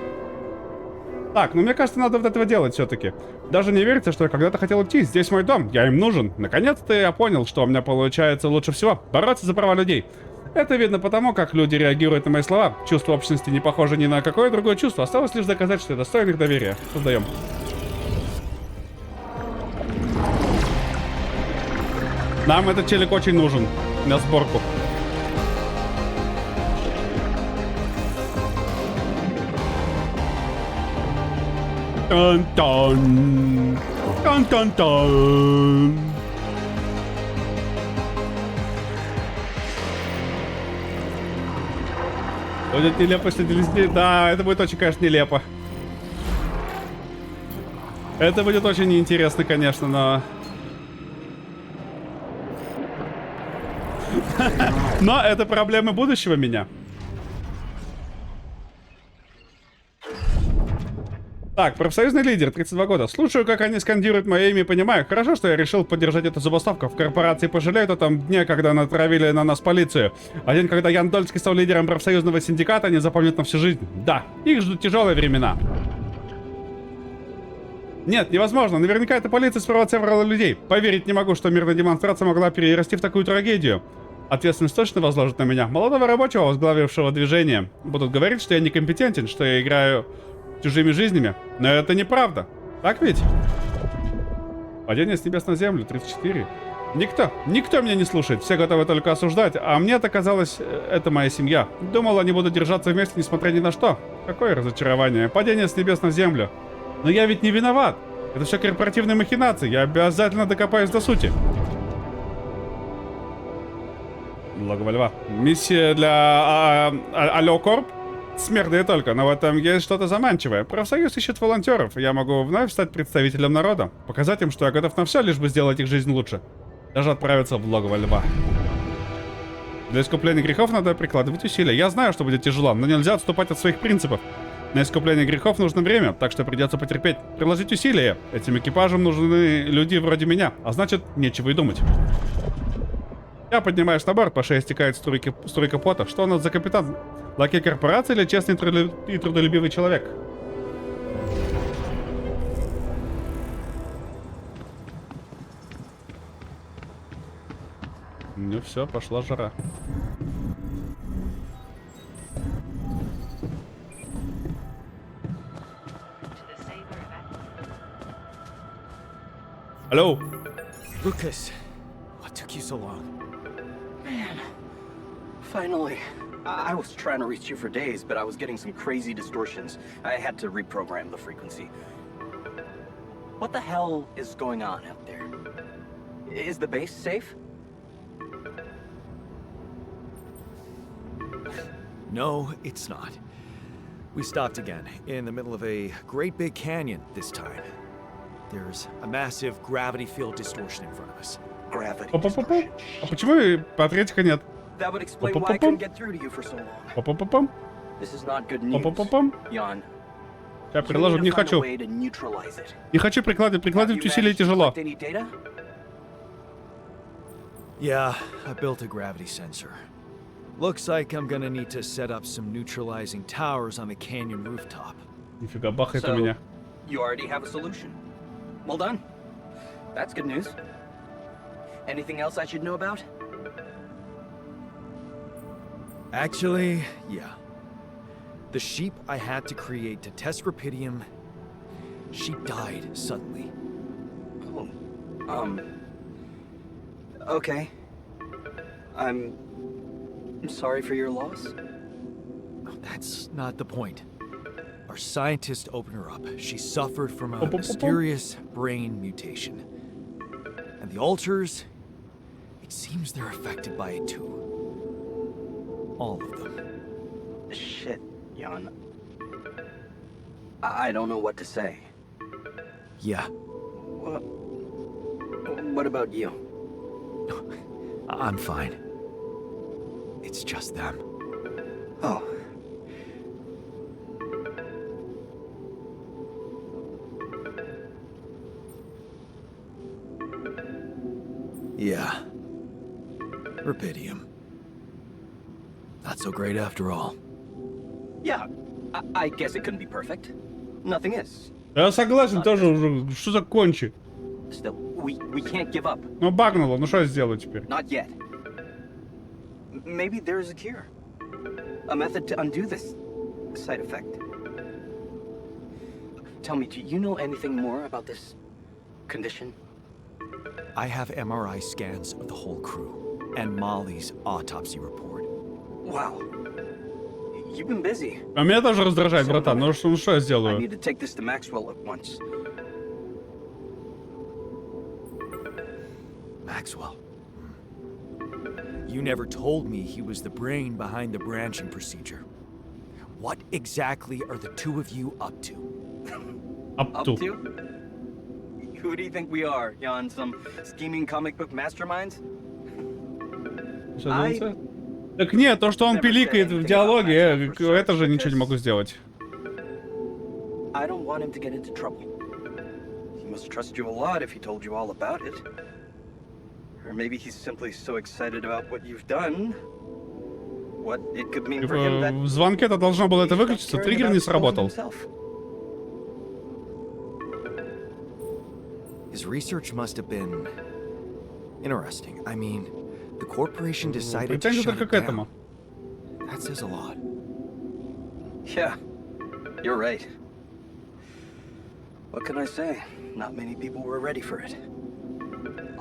Так, ну мне кажется, надо вот этого делать все-таки. Даже не верится, что я когда-то хотел уйти. Здесь мой дом, я им нужен. Наконец-то я понял, что у меня получается лучше всего бороться за права людей. Это видно потому, как люди реагируют на мои слова. Чувство общности не похоже ни на какое другое чувство. Осталось лишь доказать, что я достоин их доверия. Создаем. Нам этот челик очень нужен. На сборку. Тон-тон. Тон-тон-тон. Будет нелепо, если здесь... Да, это будет очень, конечно, нелепо. Это будет очень неинтересно, конечно, но... Но это проблемы будущего меня. Так, профсоюзный лидер, 32 года. Слушаю, как они скандируют мое имя и понимаю. Хорошо, что я решил поддержать эту забастовку. В корпорации пожалеют о том дне, когда натравили на нас полицию. А день, когда Ян Дольский стал лидером профсоюзного синдиката, они запомнят на всю жизнь. Да, их ждут тяжелые времена. Нет, невозможно. Наверняка эта полиция спровоцировала людей. Поверить не могу, что мирная демонстрация могла перерасти в такую трагедию. Ответственность точно возложат на меня. Молодого рабочего, возглавившего движение. Будут говорить, что я некомпетентен, что я играю чужими жизнями. Но это неправда. Так ведь? Падение с небес на землю, 34. Никто меня не слушает, все готовы только осуждать, а мне-то казалось, это моя семья. Думал, они будут держаться вместе, несмотря ни на что. Какое разочарование, падение с небес на землю. Но я ведь не виноват. Это все корпоративные махинации, я обязательно докопаюсь до сути. Логово льва. Миссия для Алло Корп? Смертные только, но в этом есть что-то заманчивое. Профсоюз ищет волонтеров, я могу вновь стать представителем народа. Показать им, что я готов на все, лишь бы сделать их жизнь лучше. Даже отправиться в логово льва. Для искупления грехов надо прикладывать усилия. Я знаю, что будет тяжело, но нельзя отступать от своих принципов. На искупление грехов нужно время, так что придется потерпеть. Приложить усилия. Этим экипажам нужны люди вроде меня, а значит, нечего и думать. Я поднимаюсь на борт, по шее стекает струйка пота. Что у нас за капитан? Лакей корпорации или честный и трудолюбивый человек? Ну все, пошла жара. Алло. Lucas, what took you so long? Finally. I was trying to reach you for days, but I was getting some crazy distortions. I had to reprogram the frequency. What the hell is going on out there? Is the base safe? No, it's not. We stopped again, in the middle of a great big canyon this time. There's a massive gravity field distortion in front of us. Gravity. Па-па-па-па. А почему Патриотика нет? That would explain why I couldn't get through to you for so long. Па-па-па-пам. This is not good news, Па-па-па-пам. Jan. Я приложу, не хочу. Не хочу прикладывать усилия тяжело. Yeah, I built a gravity sensor. Looks like I'm gonna need to set up some neutralizing towers on the canyon rooftop. Нифига, бахает у меня. You already have a solution. Well done. That's good news. Anything else I should know about? Actually, yeah. The sheep I had to create to test Rapidium, she died suddenly. Oh, okay. I'm sorry for your loss. That's not the point. Our scientist opened her up. She suffered from a mysterious brain mutation. And the altars, it seems they're affected by it too. All of them. Shit, Jan. I don't know what to say. Yeah, What about you? I'm fine. It's just them. Oh. Yeah. Rapidium. Not so great after all. Yeah, I guess it couldn't be perfect. Nothing is. Я согласен тоже уже. Что за кончи? Still, we can't give up. Ну багнуло, ну что я сделаю теперь? Not yet. Maybe there is a cure. A method to undo this side effect. Tell me, do you know anything more about this condition? I have MRI scans of the whole crew and Molly's autopsy report. Wow. You've been busy. А меня тоже раздражает, братан. Ну что я I сделаю? need to take this to Maxwell at once. Maxwell. You never told me he was the brain behind the branching procedure. What exactly are the two of you up to? Up Up to. to? Who do you think we are, Jan? Some scheming comic book masterminds? Что делается? Так нет, то, что он пиликает в диалоге, это же ничего не могу сделать. I don't want him to get into trouble. He must trust you a lot if he told you all about it. Or maybe he's simply so excited about what you've done. What it could mean for him that В звонке-то должно было это выключиться, триггер не сработал. His research must have been interesting. I mean, the corporation decided to Претензии shut только it к этому. down. That says a lot. Yeah, you're right. What can I say? Not many people were ready for it.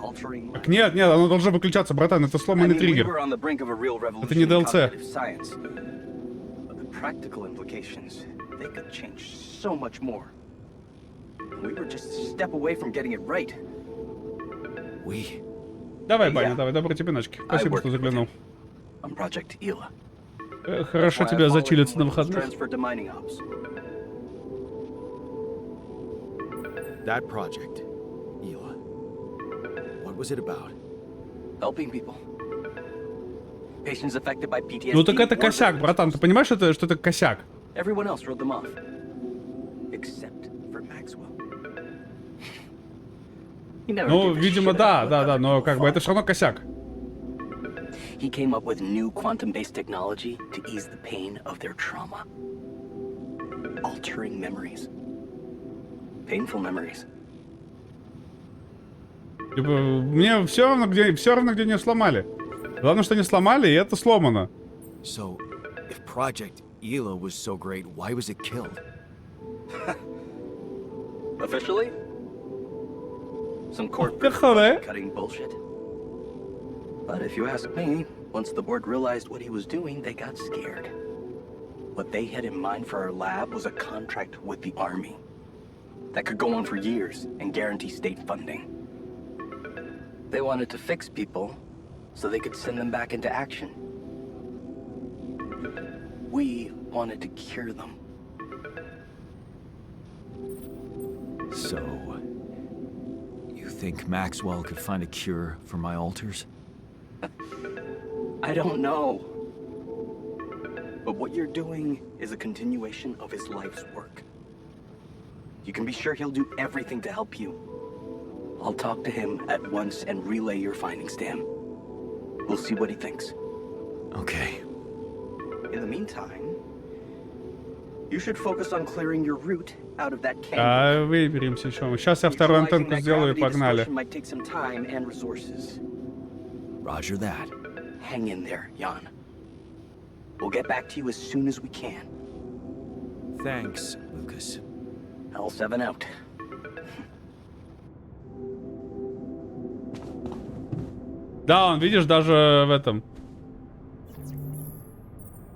altering Так нет, нет, оно должно выключаться, братан, это I сломанный mean, we триггер. were on the brink of a real Это не revolution in DLC. cognitive science. But the practical implications, they could change so much more. We were just a step away from getting it right. We. Давай, Я. Баня, давай, доброй тебе ночки. Спасибо, work что with заглянул. On Project Ela. Хорошо Why I тебя followed зачилиться him на when he was выходных. transferred to mining ops. That project, Ela. What was it about? Helping people. Patients affected by PTSD. Ну так это or косяк, veterans. братан, ты понимаешь, что это косяк? Everyone else wrote them off. Except for Maxwell. He never Ну, gave a видимо, shit да, about да, what да, other но people как бы это thought. все равно косяк. He came up with new quantum-based technology to ease the pain of their trauma. Altering memories. Painful memories. Типа, мне все равно, где не сломали. Главное, что не сломали, и это сломано. So, if Project Ela was so great, why was it killed? Officially? Some court Officially? cutting bullshit. But if you ask me, once the board realized what he was doing, they got scared. What they had in mind for our lab was a contract with the Army that could go on for years and guarantee state funding. They wanted to fix people so they could send them back into action. We wanted to cure them. So, you think Maxwell could find a cure for my alters? I don't know. But what you're doing is a continuation of his life's work. You can be sure he'll do everything to help you. I'll talk to him at once and relay your findings to him. We'll see what he thinks. Okay. In the meantime, you should focus on clearing your route out of that canyon. А выберемся еще. Сейчас я вторую Neutralizing антенку that сделаю и gravity погнали. distortion might take some time and resources. Roger that. Hang in there, Jan. We'll get back to you as soon as we can. Thanks, Lucas. L7 out. Да, он, видишь, даже в этом.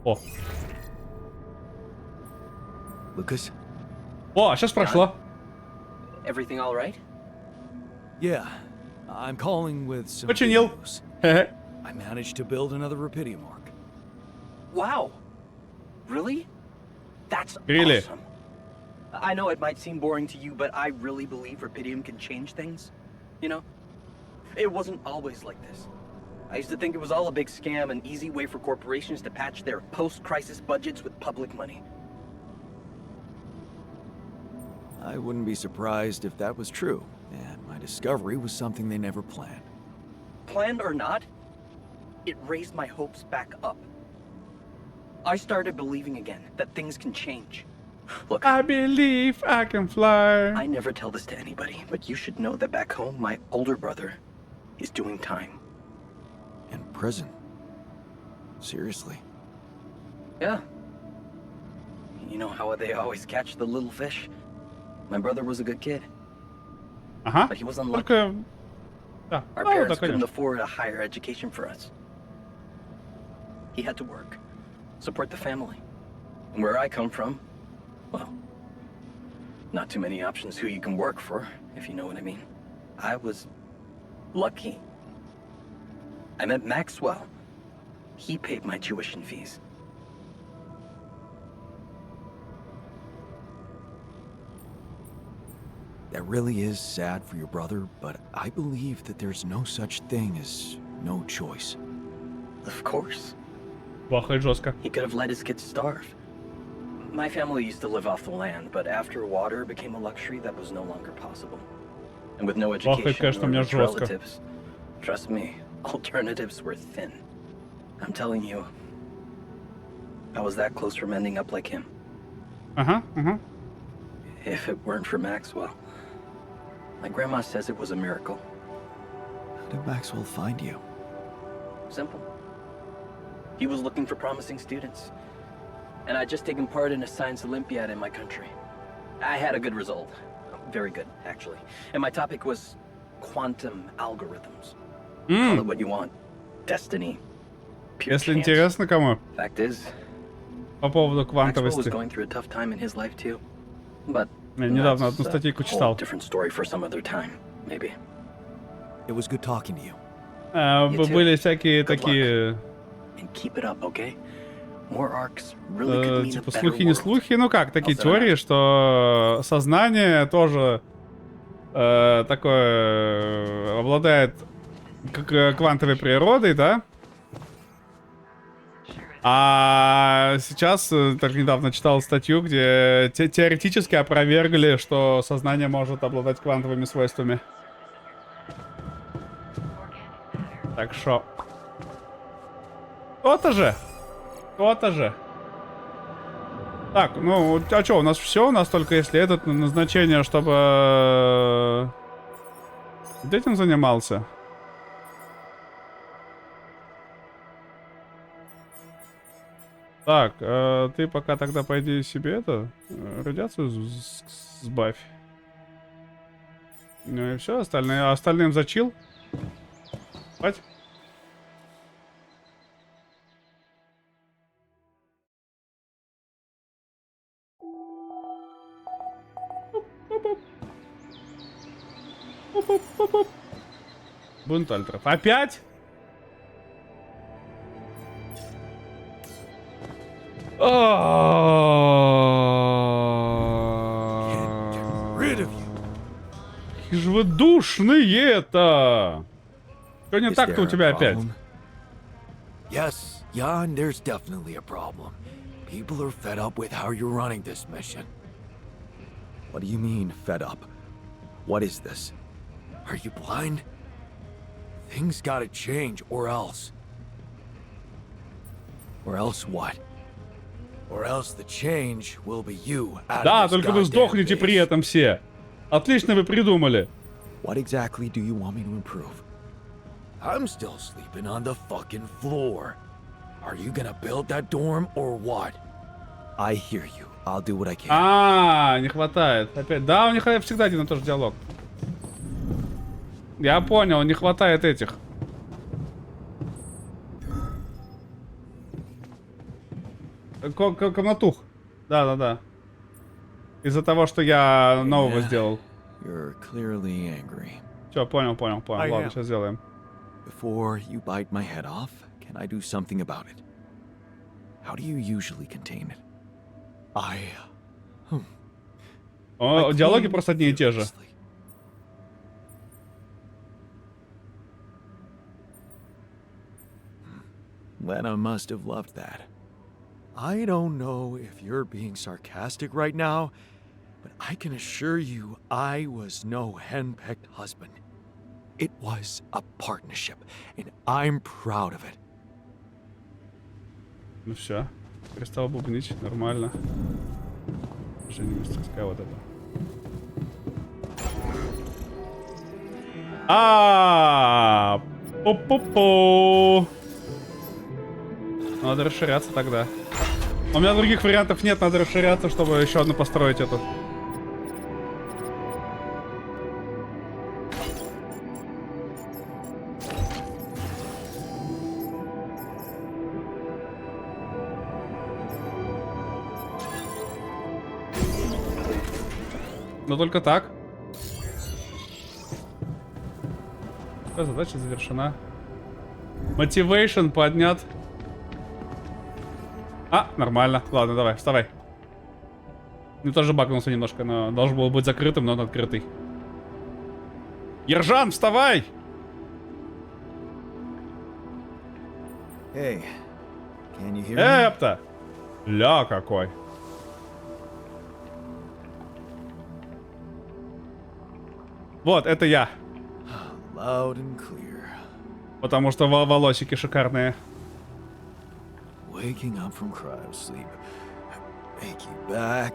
О. Lucas? О, сейчас прошло. Everything all right? Yeah. I'm calling with some Починил. good news. Хе-хе. I managed to build another Rapidium arc. Wow. Really? That's Really? awesome. I know it might seem boring to you, but I really believe Rapidium can change things. You know? It wasn't always like this. I used to think it was all a big scam, an easy way for corporations to patch their post-crisis budgets with public money. I wouldn't be surprised if that was true, and my discovery was something they never planned. Planned or not, it raised my hopes back up. I started believing again that things can change. Look, I believe I can fly. I never tell this to anybody, but you should know that back home, my older brother is doing time. In prison? Seriously? Yeah. You know how they always catch the little fish? My brother was a good kid, Ага. but he was unlucky. Только... Да, Our ну, да, parents couldn't конечно. afford a higher education for us. He had to work, support the family. And where I come from, well, not too many options who you can work for, if you know what I mean. I was lucky. I met Maxwell. He paid my tuition fees. That really is sad for your brother, but I believe that there's no such thing as no choice. Of course. Плохо и жестко. He could have let his kids starve. My family used to live off the land, but after water became a luxury, that was no longer possible. And with no Плохо, education конечно, у or меня rich жестко. relatives, trust me, alternatives were thin. I'm telling you, I was that close from ending up like him. Ага, ага. If it weren't for Maxwell. My grandma says it was a miracle. How did Maxwell find you? Simple. He was looking for promising students. And I'd just taken part in a science Olympiad in my country. I had a good result. Very good, actually. And my topic was quantum algorithms. Call it what you want. Destiny. Pure Если chance. интересно кому, Fact is, по поводу Maxwell was квантовости. going through a tough time in his life too. But Я недавно that's одну a статейку whole читал. different story for some other time, maybe. It was good talking to you. Были всякие Good такие, And keep it up, okay? More arcs really could mean a типа, better слухи не world. слухи, ну как, такие How's that? теории, что сознание тоже такое обладает квантовой природой, да? А сейчас, так недавно читал статью, где теоретически опровергли, что сознание может обладать квантовыми свойствами. Так что... То-то же! То-то же! Так, ну, а что, у нас все? У нас только если это назначение, чтобы... этим занимался. Так, ты пока тогда пойди себе это, радиацию сбавь. Ну и все, остальным зачил. Спать. Бунт альтров. Опять? Rid of you. Какие же вы душные-то! Что не Is так-то у there a тебя опять? problem? Yes, Jan, there's definitely a problem. People are fed up with how you're running this mission. What do you mean, fed up? What is this? Are you blind? Things gotta change, or else. Or else what? Or else the change will be you out Да, of this только вы goddamn сдохнете при base. этом все. Отлично вы придумали. What exactly do you want me to improve? I'm still sleeping on the fucking floor. Are you gonna build that dorm or what? I hear you. I'll do what I can. Не хватает. Опять. Да, у них всегда один и тот же диалог. Я понял, не хватает этих. Комнатух. Да. Из-за того, что я нового сделал. You're clearly angry. Все, понял. I Ладно, am. сейчас сделаем. Before you bite my head off, can I do something about it? How do you usually contain it? I Диалоги clean просто одни и те же. furiously. Lena must have loved that. I don't know if you're being sarcastic right now, but I can assure you I was no henpecked husband. It was a partnership, and I'm proud of it. Ну все. Перестал бубнить. Нормально. Женя мастерская вот это. Пу-пу-пу. Надо расширяться тогда. У меня других вариантов нет, надо расширяться, чтобы еще одну построить эту. Но только так. Задача завершена. Мотивейшн поднят. Нормально. Ладно, давай, вставай. Ну, тоже багнулся немножко, но должен был быть закрытым, но он открытый. Ержан, вставай! Hey, can you hear me? Эпта! Ля какой. Вот, это я. Loud and clear. Потому что волосики шикарные. Waking up from cryosleep. Achy back.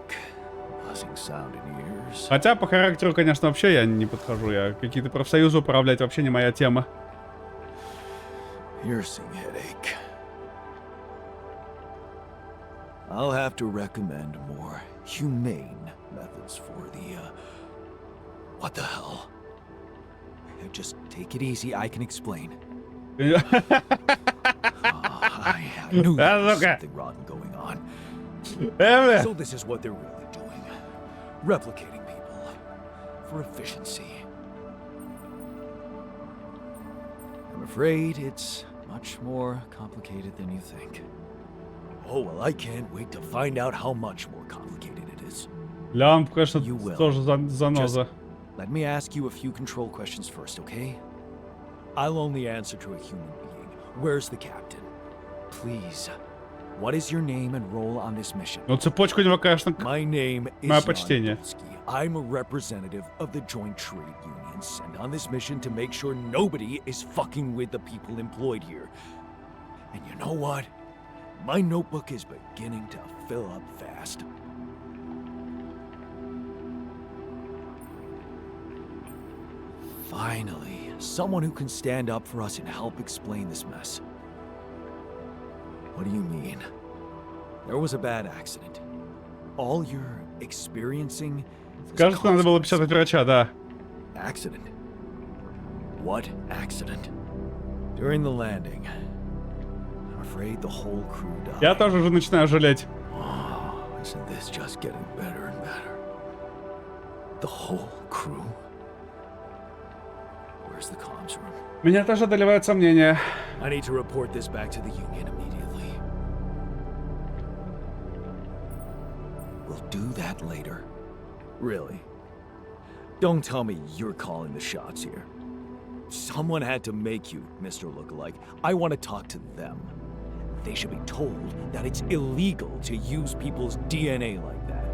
Buzzing sound in ears. Хотя по характеру, конечно, вообще я не подхожу. Я какие-то профсоюзы управлять вообще не моя тема. Piercing headache. I'll have to recommend more humane methods for the, what the hell? right, just take it easy. I can explain. Да, I knew there was сука. something rotten going on. бля. So this is what they're really doing. Replicating people. For efficiency. I'm afraid it's much more complicated than you think. Oh, well, I can't wait to find out how much more complicated it is. Лям, конечно, You will. тоже заноза. Let me ask you a few control questions first, okay? I'll only answer to a human being. Where's the captain? Please. What is your name and role on this mission? Ну, цепочку у него, конечно, My name is Мое Jan почтение. Dulski. I'm a representative of the Joint Trade Union, sent on this mission to make sure nobody is fucking with the people employed here. And you know what? My notebook is beginning to fill up fast. Finally, someone who can stand up for us and help explain this mess. What do you mean? There was a bad accident. All you're experiencing is Кажется, надо было consequence. печатать врача, да. Accident? What accident? During the landing. I'm afraid the whole crew died. Я тоже уже начинаю жалеть. Oh, isn't this just getting better and better? The whole crew? Where's the comms room? Меня тоже одолевают сомнения. I need to report this back to the Union immediately. We'll do that later. Really? Don't tell me you're calling the shots here. Someone had to make you, Mr. Lookalike. I want to talk to them. They should be told that it's illegal to use people's DNA like that.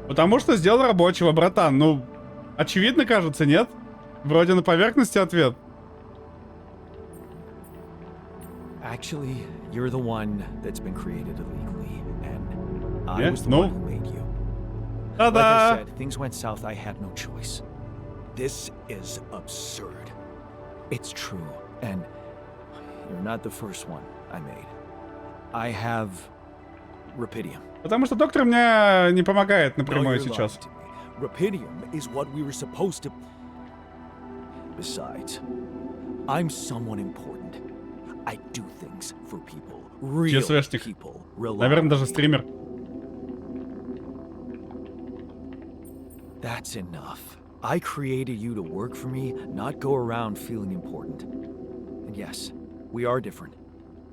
Потому что сделал рабочего, братан. Ну, очевидно, кажется, нет? Вроде на поверхности ответ. Actually, you're the one that's been created illegally, and I Yeah, was the no. one who made you. Like I Та-да! said, things went south. I had no choice. This is absurd. It's true, and you're not the first one I made. I have Rapidium. Потому что доктор мне не помогает No, напрямую you're сейчас. lying to me. Rapidium is what we were supposed to. Besides, I'm someone important. I do things for people. Real ЧСВшник. people. Rely Наверное, on даже me. стример. That's enough. I created you to work for me, not go around feeling important. And yes, we are different.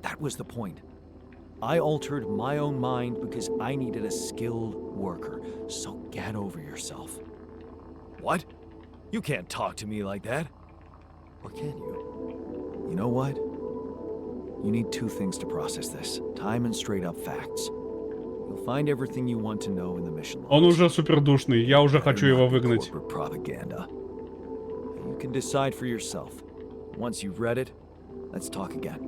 That was the point. I altered my own mind because I needed a skilled worker. So get over yourself. What? You can't talk to me like that. Or can you? You know what? You need two things to process this. Time and straight up facts. You'll find everything you want to know in the mission Он logs. уже супердушный. Я уже хочу его выгнать. Corporate propaganda. You can decide for yourself. Once you've read it, let's talk again.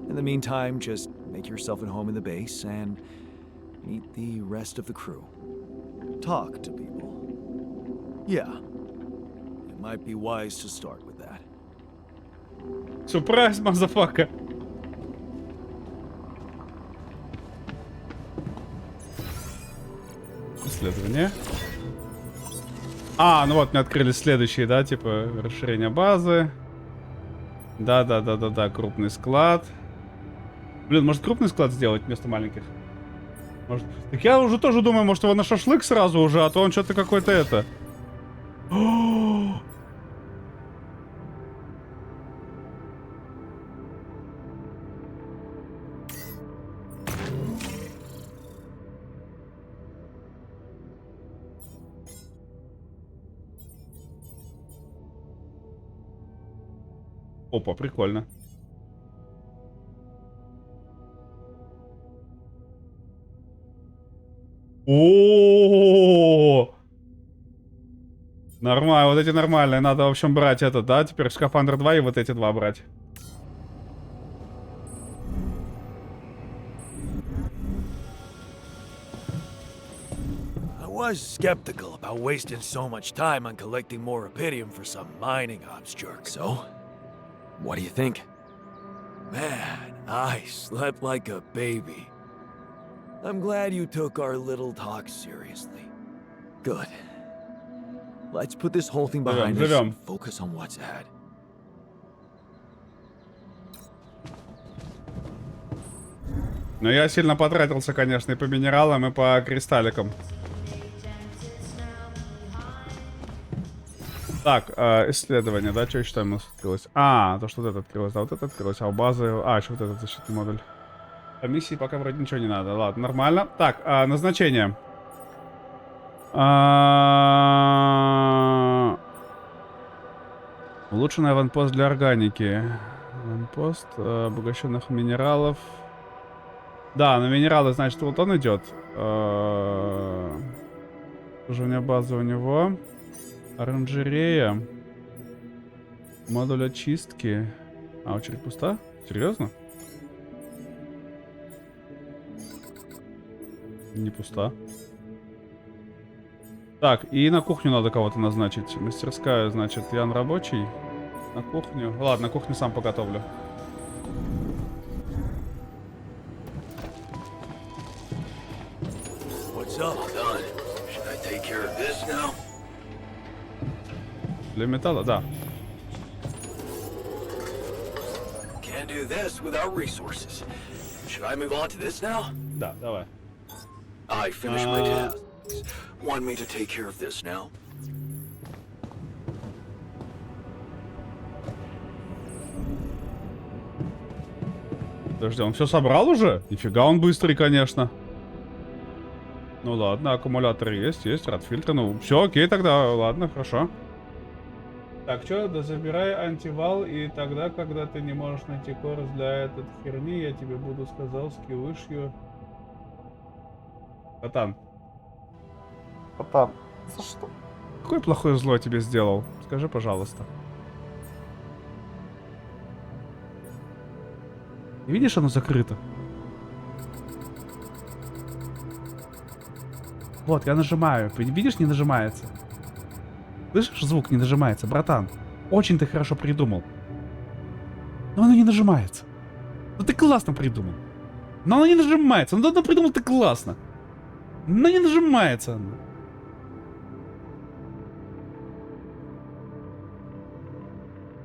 In the meantime, just make yourself at home in the base and meet the rest of the crew. Talk to people. Yeah. It might be wise to start with that. Сюрприз, мазафака. Исследование. А, ну вот, мне открылись следующие, да, типа расширение базы. Да, крупный склад. Блин, может крупный склад сделать вместо маленьких? Может... Так я уже тоже думаю, может его на шашлык сразу уже, а то он что-то какой-то это... Опа, прикольно. О, нормально, вот эти нормальные. Надо, в общем, брать это, да? Теперь скафандр 2 и вот эти два брать. I was skeptical about wasting so much time on collecting more Rapidium for some mining ops jerk. So, what do you think? Man, I slept like a baby. I'm glad you took our little talk seriously. Good. Let's put this whole thing Живем, behind us живем. and focus on what's ahead. Но я сильно потратился, конечно, и по минералам, и по кристалликам. Так, исследование, да, что еще там у нас открылось? А, то, что вот это открылось, да, вот это открылось, а у базы... А, еще вот этот защитный модуль. По миссии пока вроде ничего не надо, ладно, нормально. Так, назначение. Улучшенный аванпост для органики. Аванпост обогащенных минералов. Да, на минералы, значит, вот он идет. Служение базы у него. Оранжерея. Модуль очистки. А, очередь пуста? Серьезно? Не пуста. Так, и на кухню надо кого-то назначить. Мастерская, значит, Ян рабочий. На кухню. Ладно, кухню сам поготовлю. What's up? Done. Should I take care of this now? Для металла, да. Can't do this without resources. Should I move on to this now? Да, давай. I finished my tasks. Want me to take care of this now? Подожди, он все собрал уже? Нифига он быстрый, конечно. Ну ладно, аккумулятор есть, радфильтр. Ну, все, окей тогда, ладно, хорошо. Так, что, да забирай антивал, и тогда, когда ты не можешь найти корус для этой херни, я тебе буду сказал, скиллышью. Патан. Патан, за что? Какое плохое зло тебе сделал? Скажи, пожалуйста. Видишь, оно закрыто. Вот, я нажимаю. Видишь, не нажимается. Слышишь, звук не нажимается, братан. Очень ты хорошо придумал. Но оно не нажимается. Ну ты классно придумал. Но оно не нажимается. Ну придумал ты классно. Но не нажимается оно.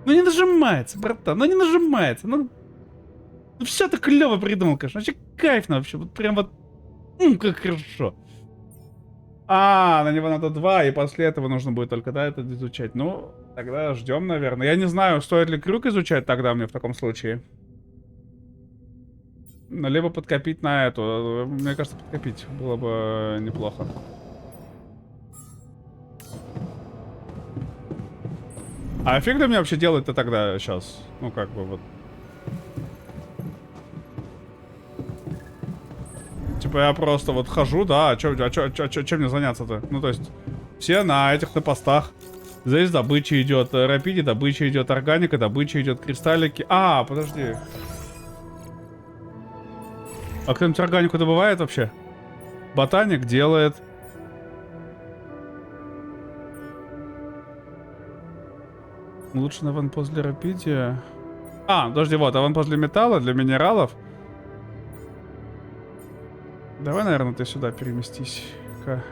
Ну не нажимается, братан. Ну не нажимается. Ну все ты клево придумал, конечно. Вообще кайфно вообще. Вот прям вот. Как хорошо. А, на него надо 2, и после этого нужно будет только, да, это изучать. Ну, тогда ждем, наверное. Я не знаю, стоит ли крюк изучать тогда мне в таком случае. Ну, либо подкопить на эту. Мне кажется, подкопить было бы неплохо. А фиг ли мне вообще делать-то тогда сейчас? Ну, как бы вот. Типа я просто вот хожу, да, а чё мне заняться-то? Ну, то есть, все на этих на постах. Здесь добыча идет, рапиди добыча идет, органика добыча идет, кристаллики. А, подожди. А кто-нибудь органику добывает вообще? Ботаник делает. Улучшенный аванпост для рапиди. А, подожди, вот, аванпост для металла, для минералов. Давай, наверное, ты сюда переместись-ка.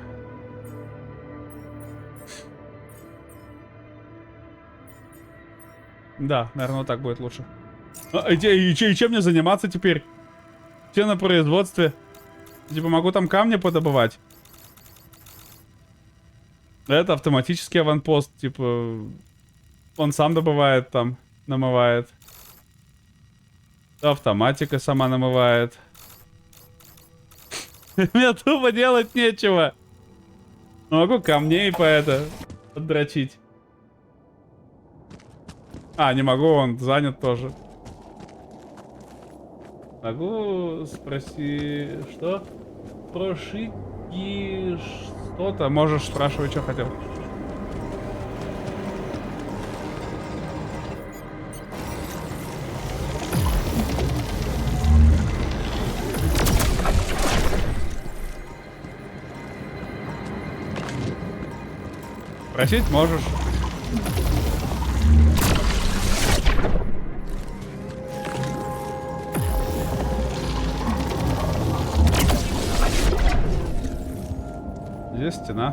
Да, наверное, вот так будет лучше. И чем мне заниматься теперь? Все на производстве. Типа, могу там камни подобывать. Это автоматический аванпост. Типа, он сам добывает там, намывает. Автоматика сама намывает. Мне тупо делать нечего. Могу камней по это поддрочить. А, не могу, он занят тоже. Могу спросить, что? Прошить что-то. Можешь спрашивать, что хотел. Просить можешь. Здесь стена.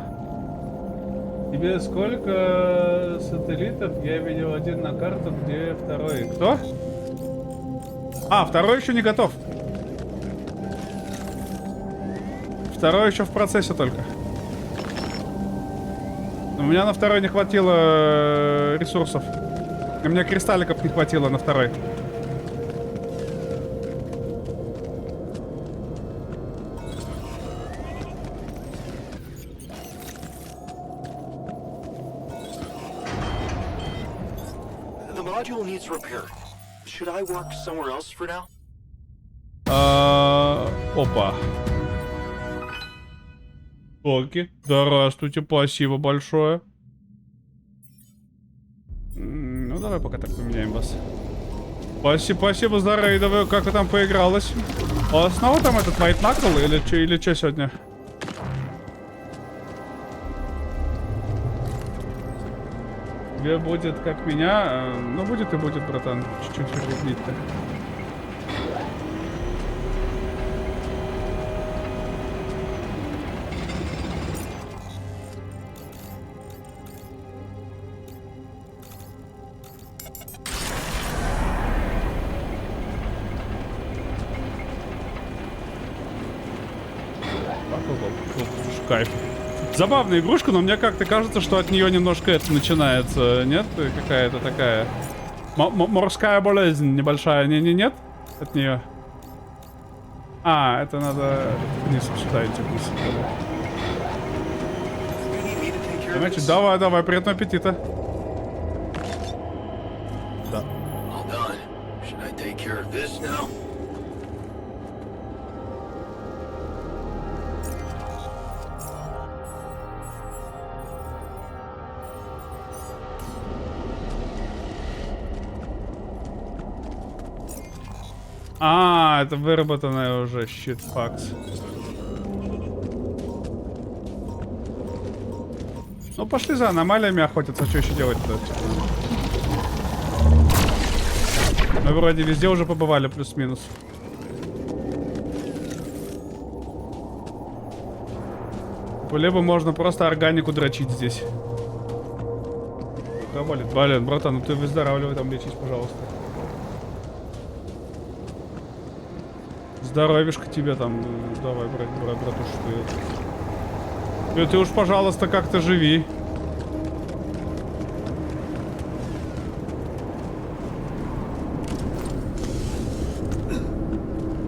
Тебе сколько сателлитов? Я видел один на карту, где второй. Кто? А, второй еще не готов. Второй еще в процессе только. У меня на второй не хватило ресурсов. У меня кристалликов не хватило на второй. The module needs repair. Should I work somewhere else for now? Опа. Окей. Здравствуйте, спасибо большое. Ну, давай пока так поменяем вас. Спасибо за рейдовую. Как вы там поигралось? А снова там этот White Knuckle или что сегодня? Тебе будет как меня. Ну, будет и будет, братан. Чуть-чуть вернуть-то. Кайф. Забавная игрушка, но мне как-то кажется, что от нее немножко это начинается. Нет? Какая-то такая... морская болезнь небольшая. Нет? От нее. А, это надо вниз сюда идти вниз. Значит, давай, приятного аппетита. Да. А, это выработанная уже щит-факс. Ну, пошли за аномалиями охотиться. Что еще делать-то? Мы вроде везде уже побывали, плюс-минус. Либо можно просто органику дрочить здесь. Блин, братан, ну ты выздоравливай там, лечись, пожалуйста. Здоровишко тебе там. Давай, братуш, ты уж, пожалуйста, как-то живи.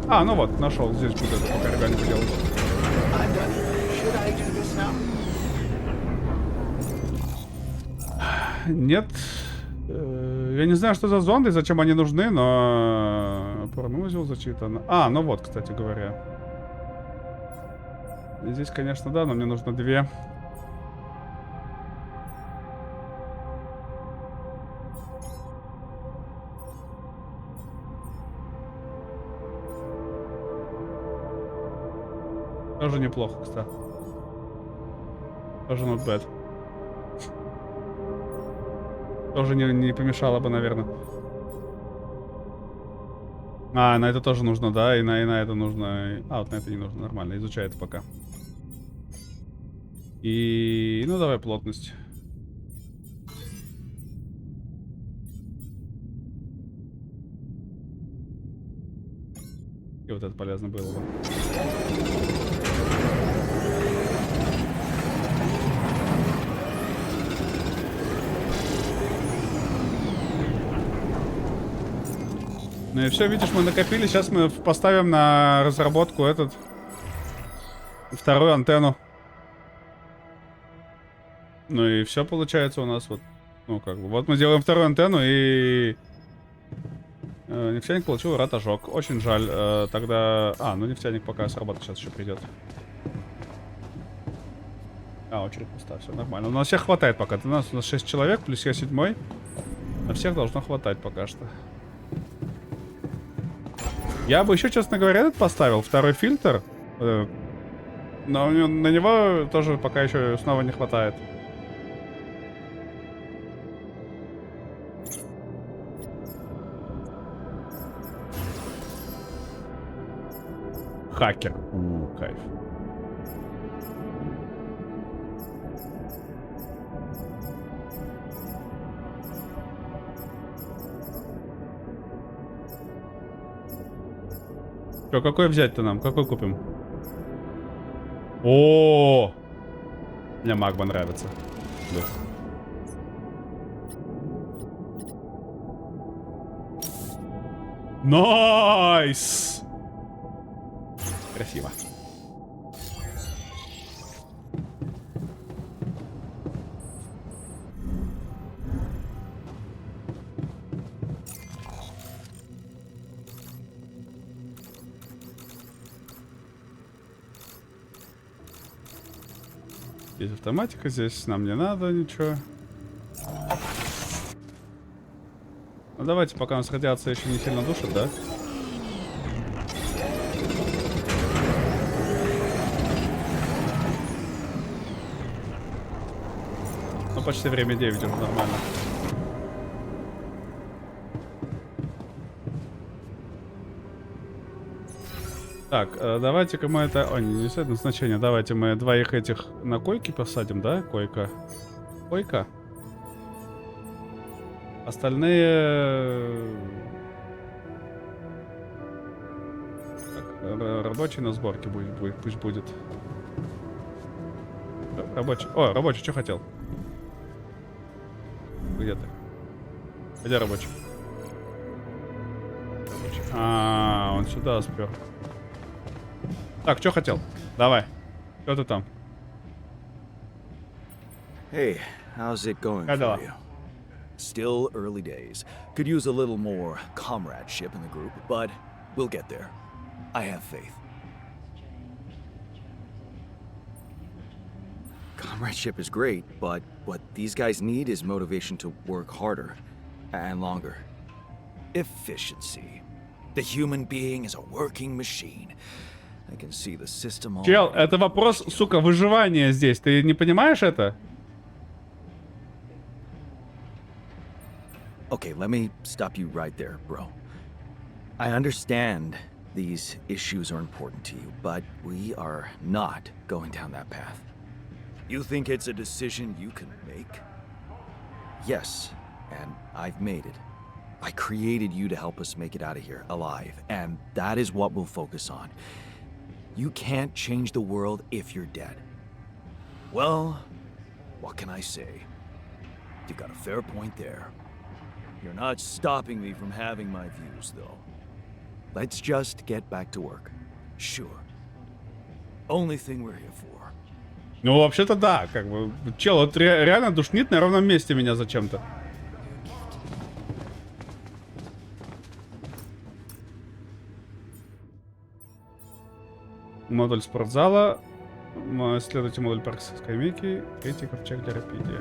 А, ну вот, нашел. Здесь будет это пока органику делать. Нет. Я не знаю, что за зонды, зачем они нужны, но... Порнузел зачитано. А, ну вот, кстати говоря. Здесь, конечно, да, но мне нужно 2. Тоже неплохо, кстати. Тоже not bad. Тоже не помешало бы, наверное. А, на это тоже нужно, да? И на это нужно... А, вот на это не нужно. Нормально, изучай это пока. И... Ну, давай плотность. И вот это полезно было бы. Ну и все, видишь, мы накопили. Сейчас мы поставим на разработку вторую антенну. Ну и все получается у нас вот. Ну как бы. Вот мы делаем вторую антенну и... Нефтяник получил рад ожог. Очень жаль. Тогда... А, ну нефтяник пока сработает, сейчас еще придет. А, очередь пуста, все нормально. У нас всех хватает пока. У нас 6 человек, плюс я 7-й. На всех должно хватать пока что. Я бы еще, честно говоря, этот поставил. Второй фильтр. Но на него тоже пока еще снова не хватает. Хакер. Кайф. Что, какой взять-то нам? Какой купим? О, мне магма нравится. Да. Найс! Красиво. Здесь автоматика, здесь нам не надо ничего. Ну давайте, пока у нас радиация еще не сильно душит, да? Ну почти время 9 уже нормально. Так, давайте-ка мы это... О, не несет значения. Давайте мы двоих этих на койки посадим, да? Койка. Койка. Остальные... Так, рабочий на сборке будет, пусть будет. Рабочий. О, рабочий, что хотел? Где ты? Где рабочий? Рабочий. А, он сюда спер. Так, что хотел? Давай. Что ты там? Hey, how's it going Как дела? for you? Still early days. Could use a little more comradeship in the group, but we'll get there. I have faith. Comradeship is great, but what these guys need is motivation to work harder and longer. Efficiency. The human being is a working machine. I can see the system all... Чел, это вопрос, сука, выживания здесь. Ты не понимаешь это? Okay, let me stop you right there, bro. I understand these issues are important to you, but we are not going down that path. You think it's a decision you can make? Yes, and I've made it. I created you to help us make it out of here alive, and that is what we'll focus on. You can't change the world if you're dead. Well, what can I say? You got a fair point there. You're not stopping me from having my views, though. Let's just get back to work. Sure. Only thing we're here for. Ну, вообще-то да, как бы. Чел, вот реально душнит на ровном месте меня зачем-то. Модуль спортзала. Исследуйте модуль парка скамейки. Третий ковчег для рапидия.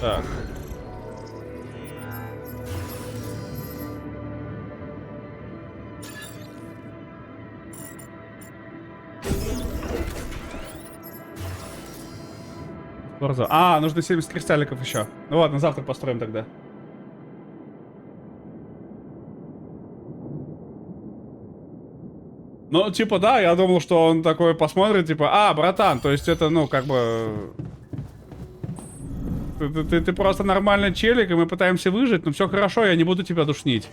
Так. Спортзал. А, нужно 70 кристалликов еще. Ну ладно, завтра построим тогда. Ну, типа, да, я думал, что он такой посмотрит, типа, а, братан, то есть это, ну, как бы... Ты просто нормальный челик, и мы пытаемся выжить, но все хорошо, я не буду тебя душнить.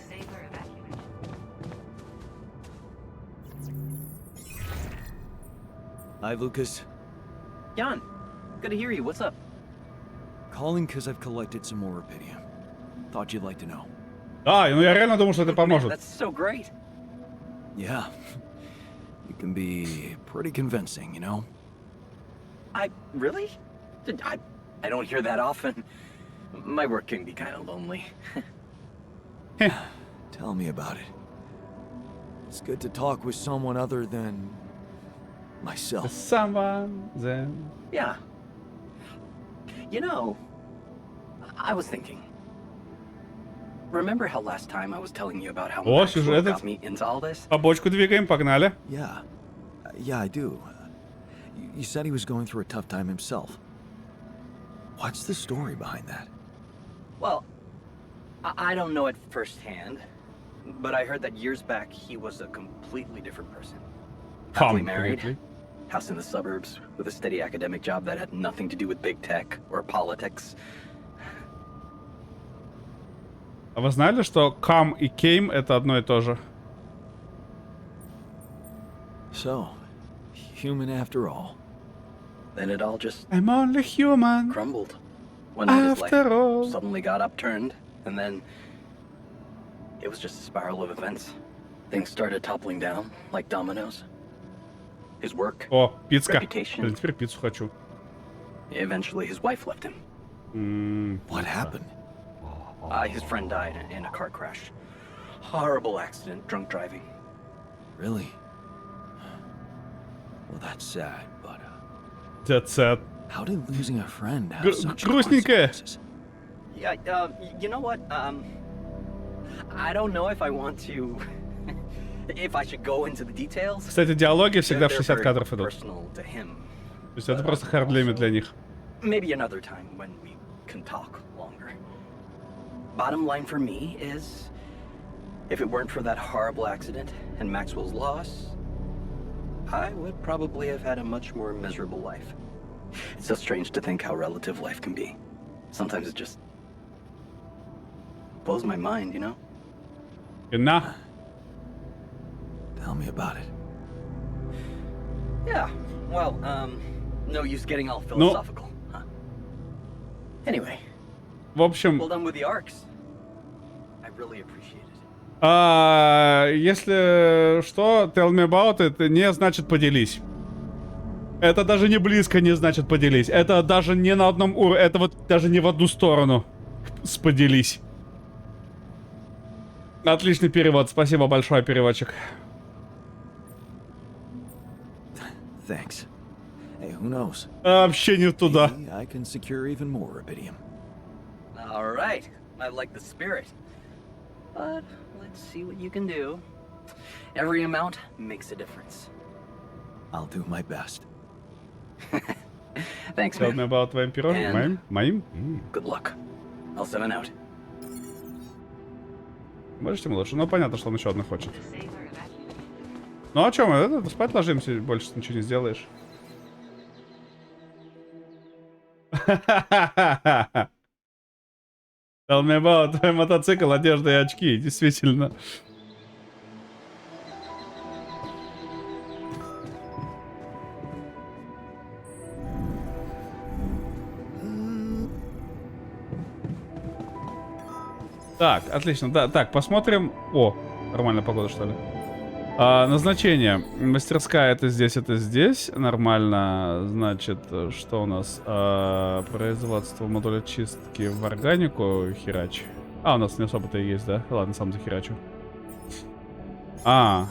Hi, Lucas. Jan, good to hear you. What's up? Calling because I've collected some more rubidium. Thought you'd like to know. Да, ну я реально думал, что это Man, поможет. that's so great. Yeah. You can be pretty convincing, you know? Really? I don't hear that often. My work can be kind of lonely. Tell me about it. It's good to talk with someone other than myself. Someone then... Yeah. You know, I was thinking. Remember how last time I was telling you about how О, Maxwell сюжет. got me into all this? По бочку двигаем, погнали. Yeah. Yeah, I do. You said he was going through a tough time himself. What's the story behind that? Well, I don't know it firsthand, but I heard that years back he was a completely different person. Happily married, Completely. House in the suburbs with a steady academic job that had nothing to do with big tech or politics. А вы знали, что come и came это одно и то же? So, human after all. Then it all just I'm only human. crumbled. One night his life After all. suddenly got upturned, and then it was just a spiral of events. Things started toppling down like dominoes. His work, О, пиццка. Reputation. Блин, теперь пиццу хочу. eventually his wife left him. What happened? His friend died in a car crash. Horrible accident, drunk driving. Really? Well, that's sad, but That's sad. how did losing a friend have Гру- such грустненькое. consequences? Yeah, you know what? I don't know if I want to... if I should go into the details. Кстати, диалоги всегда в They're 60 very кадров идут. personal to him. То есть это просто хард-лимит для них. Maybe another time when we can talk longer. Bottom line for me is, if it weren't for that horrible accident and Maxwell's loss, I would probably have had a much more miserable life. It's so strange to think how relative life can be. Sometimes it just blows my mind, you know? И на. Tell me about it. Yeah, well, no use getting all philosophical, huh? Anyway, В общем, well done with the arcs. I really appreciate it. если что, tell me about it не значит поделись. Это даже не близко не значит поделись. Это даже не на одном уровне. Это вот даже не в одну сторону. С поделись. Отличный перевод. Спасибо большое, переводчик. Thanks. Hey, who knows? Вообще не туда. Maybe I can secure even more rubidium. All right, I like the spirit. But let's see what you can do. Every amount makes a difference. I'll do my best. Thanks, Tell me man. about твоим пером. And- Моим? Good luck. I'll 7 out. Можете лучше? Ну, понятно, что он еще одну хочет. Ну, а что мы? Это, спать ложимся, больше ничего не сделаешь. Tell me about твой мотоцикл, одежда и очки. Действительно. Так, отлично. Да, так, посмотрим. О, нормальная погода, что ли. Назначение. Мастерская это здесь. Нормально. Значит, что у нас? Производство модуля чистки в органику. Херач. У нас не особо-то и есть, да? Ладно, сам захерачу. Так,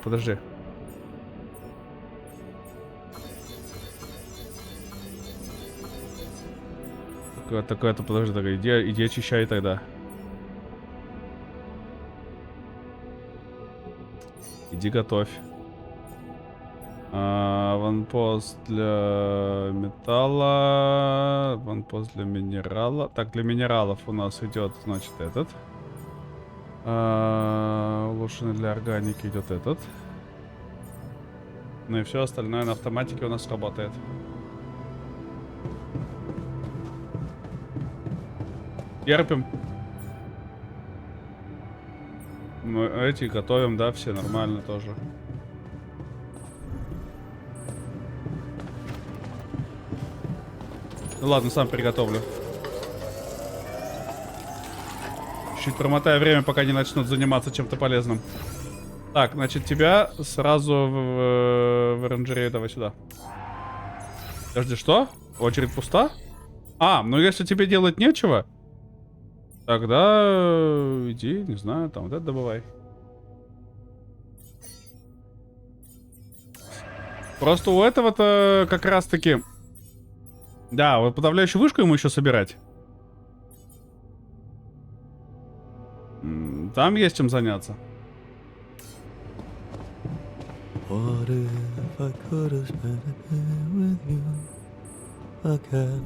подожди. Такое-то, подожди, иди очищай тогда. Иди готовь. Ванпост для металла. Ванпост для минерала. Так, для минералов у нас идет, значит, этот. Улучшенный для органики идет этот. Ну и все остальное на автоматике у нас работает. Терпим. Мы эти готовим, да, все нормально тоже. Ну ладно, сам приготовлю. Чуть промотаю время, пока не начнут заниматься чем-то полезным. Так, значит, тебя сразу в оранжерею давай сюда. Подожди, что? Очередь пуста? Ну если тебе делать нечего, тогда иди, не знаю, там вот это добывай. Просто у этого-то как раз-таки... Да, вот подавляющую вышку ему еще собирать. Там есть чем заняться. What if I could have spent a day with you again?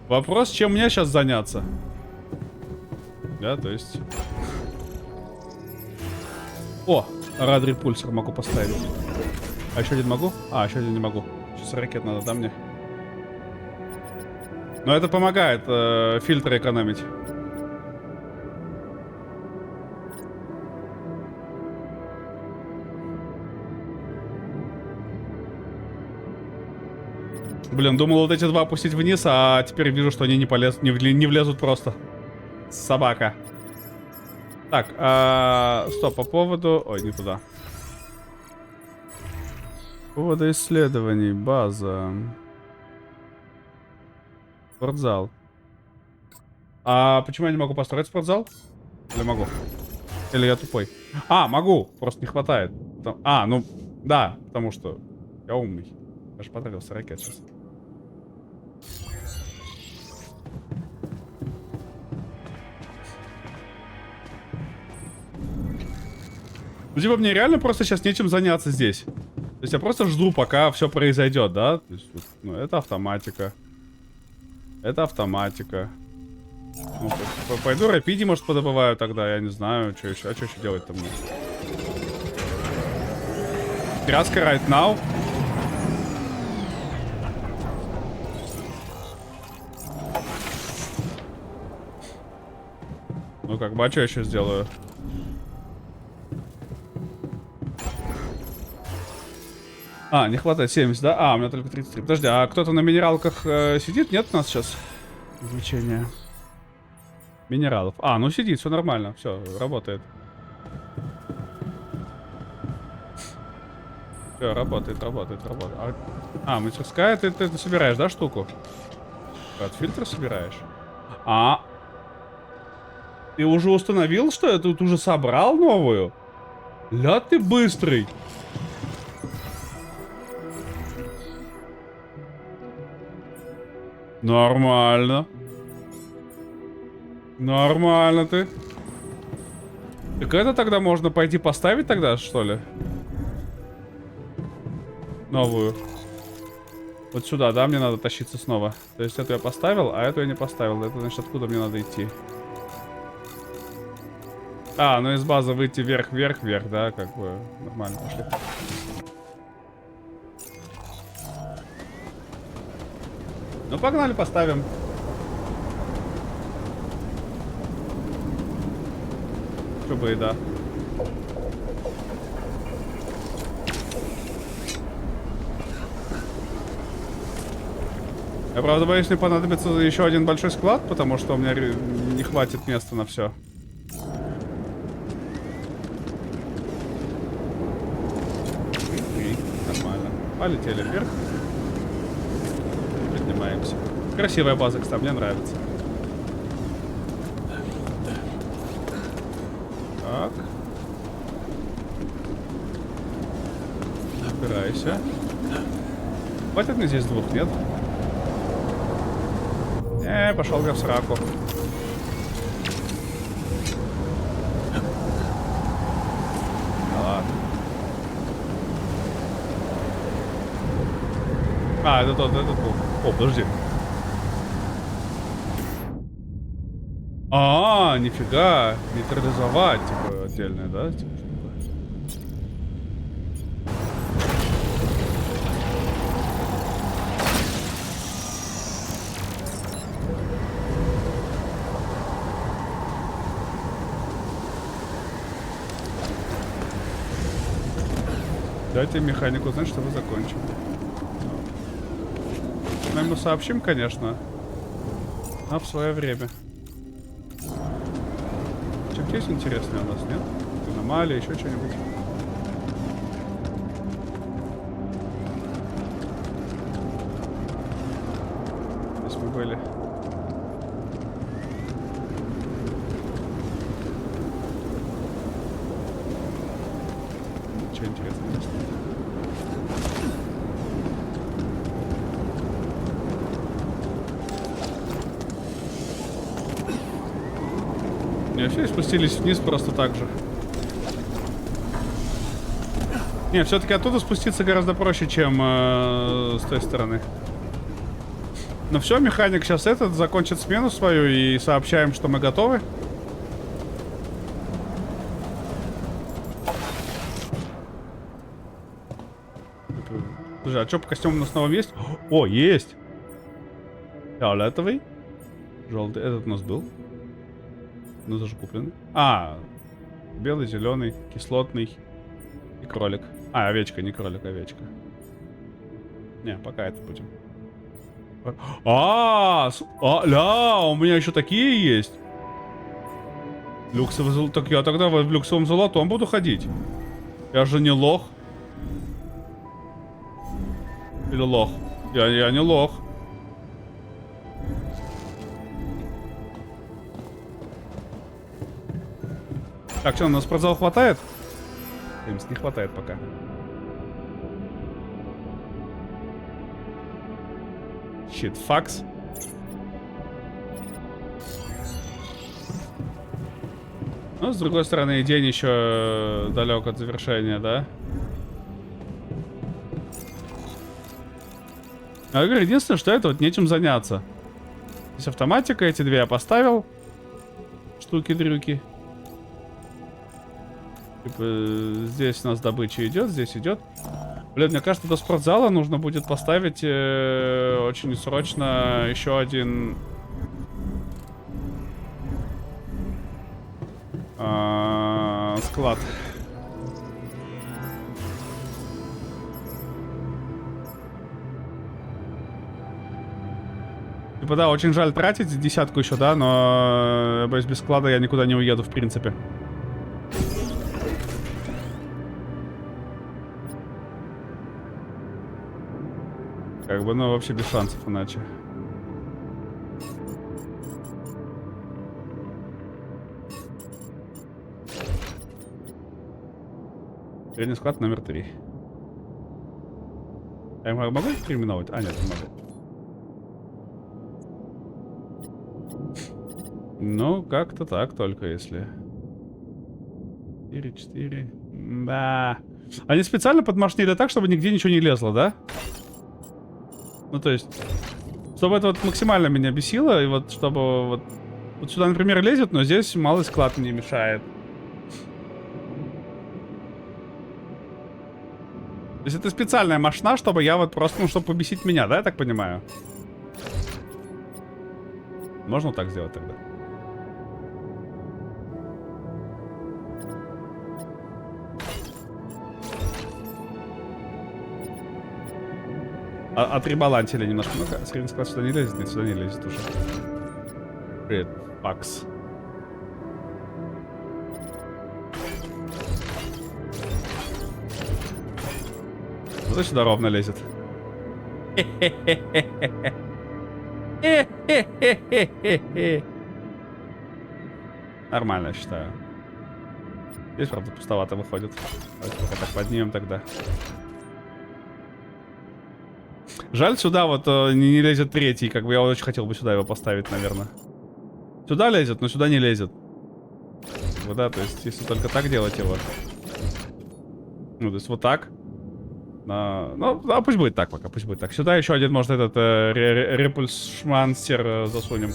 Вопрос, чем мне сейчас заняться? Да, то есть... О, радар-репульсор могу поставить. А еще один могу? А, еще один не могу. Сейчас ракет надо, да, мне? Но это помогает фильтры экономить. Блин, думал вот эти два опустить вниз, а теперь вижу, что они не влезут просто. Собака. Так, стоп, по поводу... Ой, не туда. По поводу исследований, база. Спортзал. А почему я не могу построить спортзал? Или могу? Или я тупой? А, могу, просто не хватает. А, ну, да, потому что я умный. Я же потратился ракет сейчас. Ну, типа, мне реально просто сейчас нечем заняться здесь. То есть я просто жду, пока все произойдет, да? То есть, ну, это автоматика. Это автоматика. Ну, пойду рапиди, может, подобываю тогда, я не знаю, что еще. А что еще делать-то мне? Тряска right now. Ну, как бы, а что я еще сделаю? А, не хватает 70, да? А, у меня только 33. Подожди, а кто-то на минералках сидит? Нет у нас сейчас? Излучение. Минералов. А, ну сидит, все нормально. Все, работает. Все, работает. А, мастерская, ты собираешь, да, штуку? От фильтра собираешь? А. Ты уже установил, что я тут уже собрал новую? Ля ты быстрый. Нормально. Нормально ты. Так это тогда можно пойти поставить тогда, что ли? Новую. Вот сюда, да, мне надо тащиться снова. То есть эту я поставил, а эту я не поставил. Это значит, откуда мне надо идти? А, ну из базы выйти вверх, да, как бы нормально пошли. Ну, погнали, поставим. Чтобы и да. Я, правда, боюсь, мне понадобится еще один большой склад, потому что у меня не хватит места на все. Нормально. Полетели вверх. Поднимаемся. Красивая база, кстати, мне нравится. Так. Забирайся. Хватит мне здесь двух, нет? Пошел я в сраку. Ладно. А, это тот был. О, подожди. А, нифига. Нейтрализовать, типа, отдельное, да? Типа, дайте механику знать, что вы закончили. Мы ему сообщим, конечно. Но в свое время. Чем есть интересное у нас, нет? Аномалии, еще что-нибудь. Здесь мы были. Ничего интересного здесь нет. Не, все спустились вниз просто так же. Не, все-таки оттуда спуститься гораздо проще, чем с той стороны. Ну все, механик сейчас этот закончит смену свою и сообщаем, что мы готовы. Слушай, а что по костюмам у нас новом есть? О, есть! Фиолетовый. Желтый. Этот у нас был. Ну, даже купленный. А, белый, зеленый, кислотный и кролик. А, овечка, не кролик, овечка. Не, пока это будем. Ля, у меня еще такие есть. Люксовый золото. Так я тогда в люксовом золотом буду ходить. Я же не лох. Или лох? Я не лох. Так, что, у нас спортзал хватает? Не хватает пока. Щит, факс. Ну, с другой стороны, день еще далек от завершения, да? Я говорю, единственное, что это вот нечем заняться. Здесь автоматика, эти две я поставил. Штуки-дрюки. Типа, здесь у нас добыча идет, здесь идет. Блин, мне кажется, до спортзала нужно будет поставить очень срочно еще один склад. Типа, да, очень жаль тратить десятку еще, да, но боюсь, без склада я никуда не уеду, в принципе. Как бы, ну, вообще без шансов иначе. Средний склад номер 3. Я могу переименовать? А, нет, не могу. Ну, как-то так только, если... 4. Да. Они специально подмашнили так, чтобы нигде ничего не лезло, да? Ну, то есть... Чтобы это вот максимально меня бесило, и вот чтобы вот... Вот сюда, например, лезет, но здесь малый склад мне мешает. То есть это специальная машина, чтобы я вот просто... Ну, чтобы побесить меня, да, я так понимаю? Можно вот так сделать тогда? Отребалансили немножко. Ну-ка, средний склад сюда не лезет? Нет, сюда не лезет уже. Привет, Пакс. Зато сюда ровно лезет. Нормально, я считаю. Здесь, правда, пустовато выходит. Давайте пока так поднимем тогда. Жаль, сюда вот не лезет третий. Как бы я очень хотел бы сюда его поставить, наверное. Сюда лезет, но сюда не лезет. Вот, да, то есть, если только так делать его. Ну, то есть, вот так. Ну, да, пусть будет так пока, пусть будет так. Сюда еще один, может, этот репульсманстер засунем.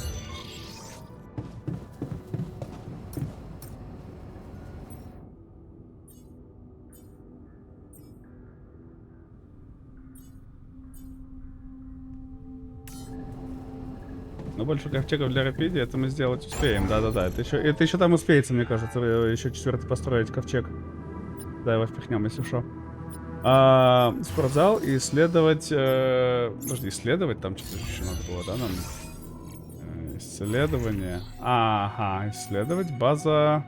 Но больше ковчегов для рапиди, это мы сделать успеем. Да-да-да, это еще там успеется, мне кажется, еще четвертый построить ковчег. Да, его впихнем, если что. Спортзал и исследовать... Подожди, исследовать? Там что-то еще надо было, да, нам? Исследование. Ага, исследовать, база...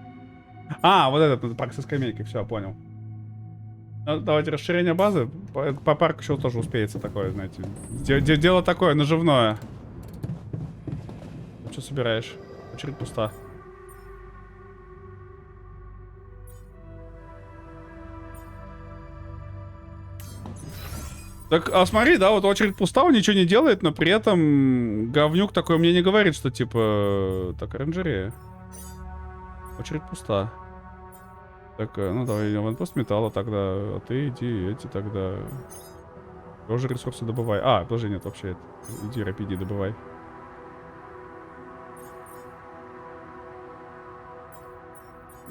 вот этот парк со скамейкой, все, понял. Ну, давайте расширение базы. По парку еще тоже успеется такое, знаете. Дело такое, наживное. Что собираешь? Очередь пуста. Так, а смотри, да, вот очередь пуста, он ничего не делает, но при этом говнюк такой мне не говорит, что типа... Так, оранжерея. Очередь пуста. Так, ну давай, аванпост металла тогда. А ты иди, эти тогда... Тоже ресурсы добывай. Подожди, нет, вообще. Иди, рапиди, добывай.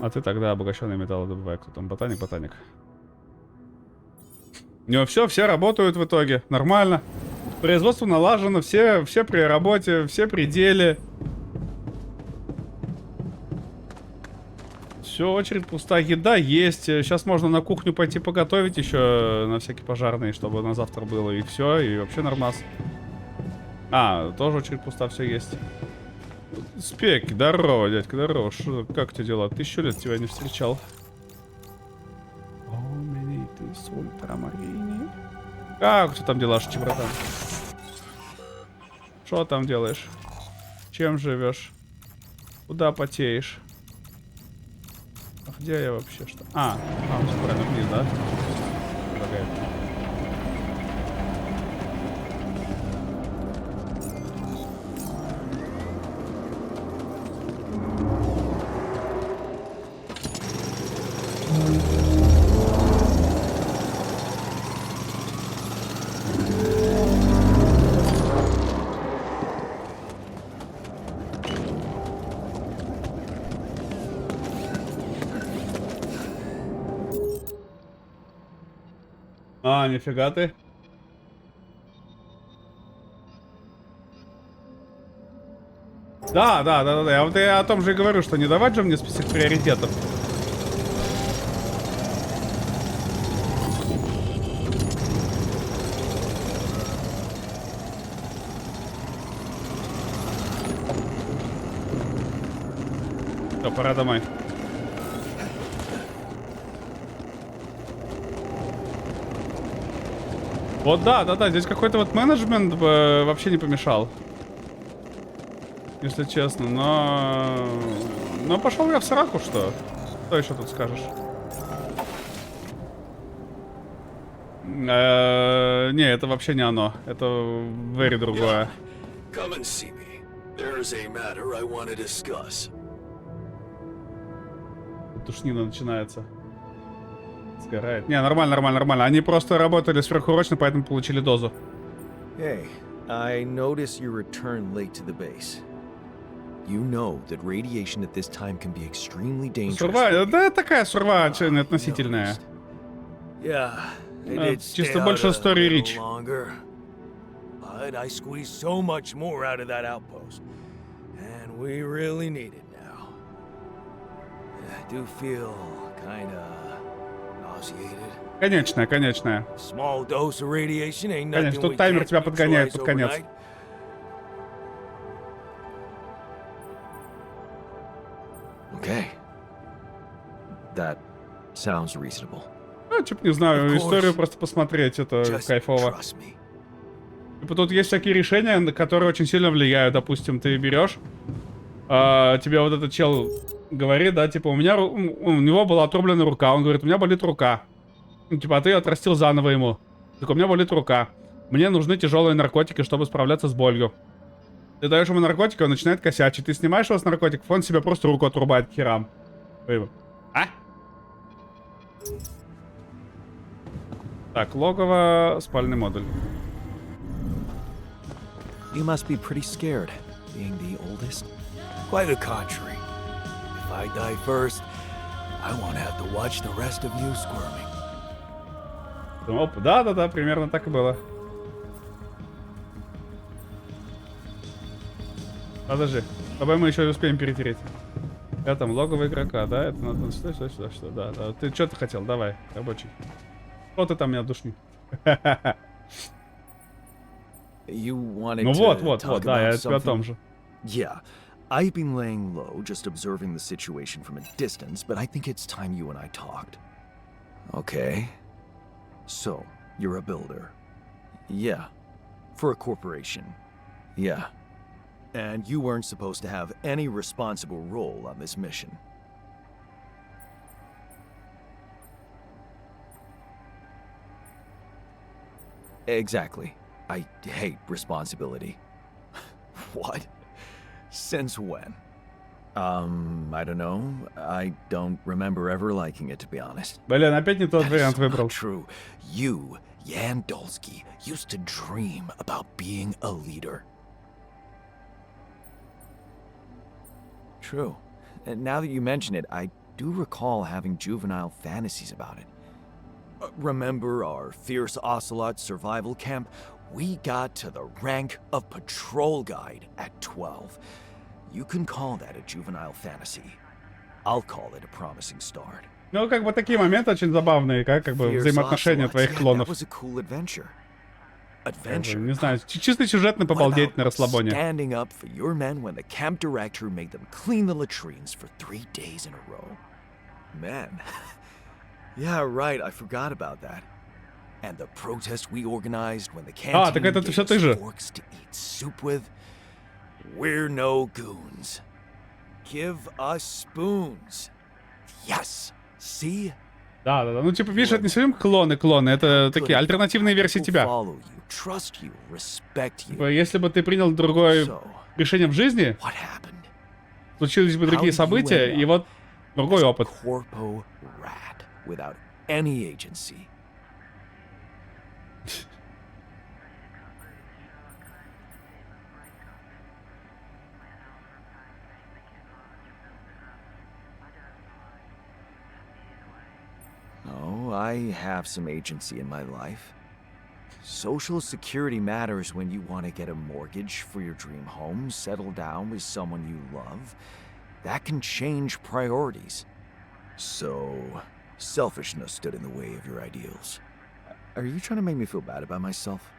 А ты тогда обогащенные металлы добывай. Кто там? Ботаник? У него все работают в итоге. Нормально. Производство налажено, все при работе, все при деле. Все, очередь пустая, еда есть. Сейчас можно на кухню пойти поготовить еще на всякие пожарные, чтобы на завтра было. И все, и вообще нормас. А, тоже очередь пуста, все есть. Спеки, здорово, дядька, здорово. Как у тебя дела? 1000 лет тебя не встречал. О, меня ты с ультрамарини. Как у тебя там дела, шути, братан? Что там делаешь? Чем живешь? Куда потеешь? А где я вообще? Что? Все правильно, вниз, да? Дорогая. Нифига ты. Да. Я о том же и говорю, что не давать же мне список приоритетов. Все, пора домой. Вот да, здесь какой-то вот менеджмент вообще не помешал. Если честно, но пошел я в сраку, что? Что еще тут скажешь? Не, это вообще не оно. Это very другое. Come and see me. There's a matter I want to discuss. Тушнина начинается. Сгорает. Не, нормально. Они просто работали сверхурочно, поэтому получили дозу. Hey, I notice you return late to the base. You know that radiation at this time can be extremely dangerous. Сурва, да, такая сурва относительная. Yeah, Чисто больше истории речь. But I squeezed so much more out of that outpost, and we really need it now. I do feel kinda nauseated. Конечная. Small dose of radiation ain't Конечно, nothing тут we таймер can't тебя подгоняет neutralize под конец. overnight. Okay. That sounds reasonable. Типа, не знаю, Of course. историю просто посмотреть, это Just кайфово. trust me. Типа, тут есть всякие решения, на которые очень сильно влияют. Допустим, ты берешь, тебе вот этот чел говорит, да, типа, у него была отрублена рука, он говорит, у меня болит рука. Ну, типа, а ты отрастил заново ему. Так, у меня болит рука. Мне нужны тяжелые наркотики, чтобы справляться с болью. Ты даешь ему наркотики, он начинает косячить. Ты снимаешь его с наркотиков, он себе просто руку отрубает к херам. А? Так, логово, спальный модуль. You must be pretty scared, being the oldest. Quite the contrary. If I die first, I won't have to watch the rest of you squirming. Оп, да, примерно так и было. Подожди, с тобой мы еще успеем перетереть. Я там логово игрока, да? Это надо сюда, да. Ты что ты хотел? Давай, рабочий. Что ты там меня душни? You wanted Ну to вот, talk да, я about тебе о том something? же. Yeah, I've been laying low, just observing the situation from a distance, but I think it's time you and I talked. Okay. So, you're a builder. Yeah. For a corporation. Yeah. And you weren't supposed to have any responsible role on this mission. Exactly. I hate responsibility. What? Since when? I don't know. I don't remember ever liking it, to be honest. Блин, опять не тот That вариант is not выбрал. true. You, Jan Dolsky, used to dream about being a leader. True. And now that you mention it, I do recall having juvenile fantasies about it. Remember our fierce ocelot survival camp? We got to the rank of patrol guide at 12. You can call that a juvenile fantasy. I'll call it a promising start. Ну, как бы такие моменты очень забавные, как бы Fierce взаимоотношения ocelots, твоих yeah, клонов. that was a cool adventure. Как бы, Adventure. не знаю, чисто сюжетно What побалдеть на about расслабоне. standing up for your men when the camp director made them clean the latrines for 3 days in a row? Man. Yeah, right, I forgot about that. And the protest we organized when the так canteen это gave всё ты us же. forks to eat soup with. We're no goons. Give us spoons. Yes. See? Да. Ну, типа, видишь, это не совсем клоны, это такие альтернативные версии People тебя. follow you, trust you, respect you. Типа, если бы ты принял другое So, решение в жизни, what happened? случились бы другие How did you события, end и up вот другой as a опыт. corpo rat without any agency. Oh, I have some agency in my life. Social security matters when you want to get a mortgage for your dream home, settle down with someone you love. That can change priorities. So, selfishness stood in the way of your ideals. Are you trying to make me feel bad about myself?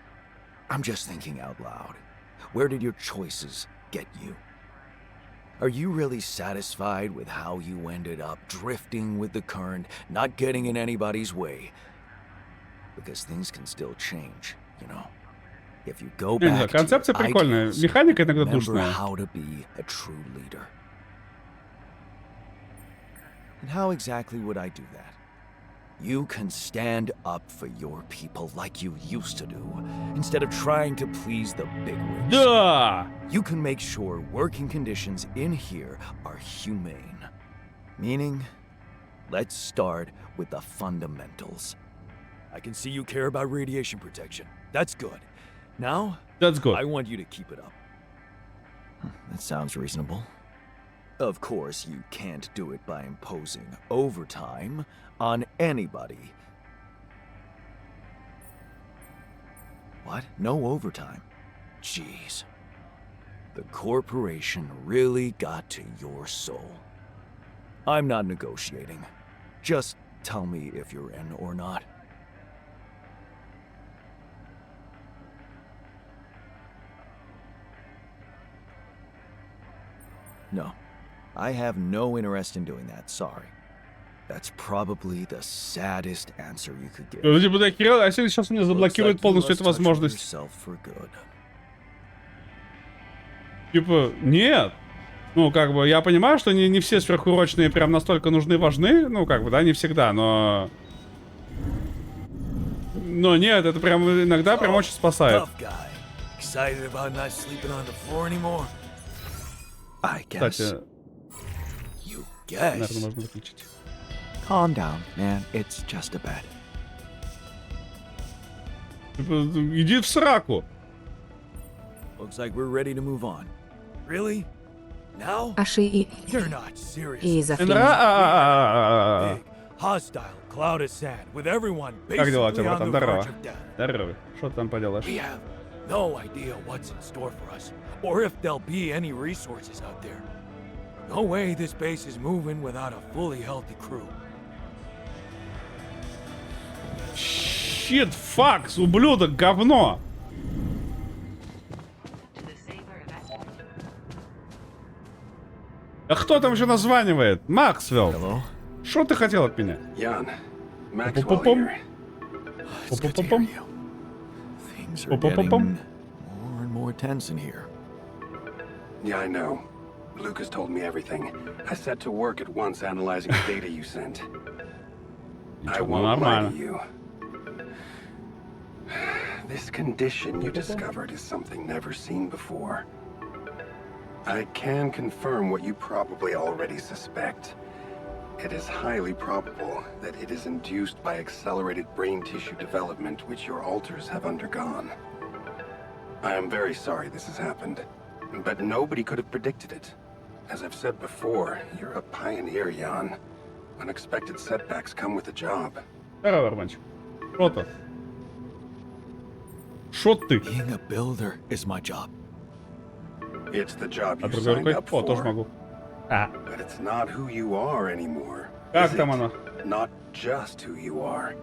I'm just thinking out loud. Where did your choices get you? Are you really satisfied with how you ended up drifting with the current, not getting in anybody's way? Because things can still change, you know. If you go Не знаю, back to your концепция прикольная, ideals, механика иногда remember душная. how to be a true leader. And how exactly would I do that? You can stand up for your people like you used to do, instead of trying to please the bigwigs. Да! You can make sure working conditions in here are humane. Meaning, let's start with the fundamentals. I can see you care about radiation protection. That's good. Now, That's good. I want you to keep it up. That sounds reasonable. Of course, you can't do it by imposing overtime on anybody. What? No overtime? Jeez. The corporation really got to your soul. I'm not negotiating. Just tell me if you're in or not. No. I have no interest in doing that, sorry. That's probably the saddest answer you could give. Ну, типа, да, Кирилл, а если сейчас у меня Looks заблокируют like you полностью lost эту touch with возможность? yourself for good. Типа, нет. Ну, как бы, я понимаю, что не все сверхурочные прям настолько нужны, важны. Ну, как бы, да, не всегда, но... Но нет, это прям иногда прям очень спасает. Tough guy. Excited about not sleeping on the floor anymore? I guess. Кстати, You наверное, guess. можно выключить. Calm down, man. It's just a bet. Типа, иди в сраку. Looks like we're ready to move on. Really? Now? Аши и You're not serious. Изохрен. Нра- Big, hostile cloud of sand with everyone Как дела у basically тебя, on братан? the Здорово. verge of death. Здорово. Что ты там поделаешь? We have no idea what's in store for us, or if there'll be any resources out there. No way this base is moving without a fully healthy crew. Щит, факс, ублюдок, говно. А кто там еще названивает? Максвелл. Hello? Что ты хотел от меня? Jan, Maxwell Pum-pum-pum. here. It's good to hear Pum-pum-pum. you. Things are Pum-pum-pum-pum. getting more and more tense in here. Yeah, I know. Lucas told me everything. I set to work at once analyzing the data you sent. I Ничего, won't lie нормально. to you. This condition you discovered is something never seen before. I can confirm what you probably already suspect. It is highly probable that it is induced by accelerated brain tissue development which your alters have undergone. I am very sorry this has happened, but nobody could have predicted it. As I've said before, you're a pioneer, Jan. Unexpected setbacks come with the job. Здорово, Романчик. Что-то. Шо ты? Being a builder is my job. It's the job А you другой signed рукой? up О, тоже for, могу. А, but it's not who you are anymore. как is там it? оно? Not just who you are.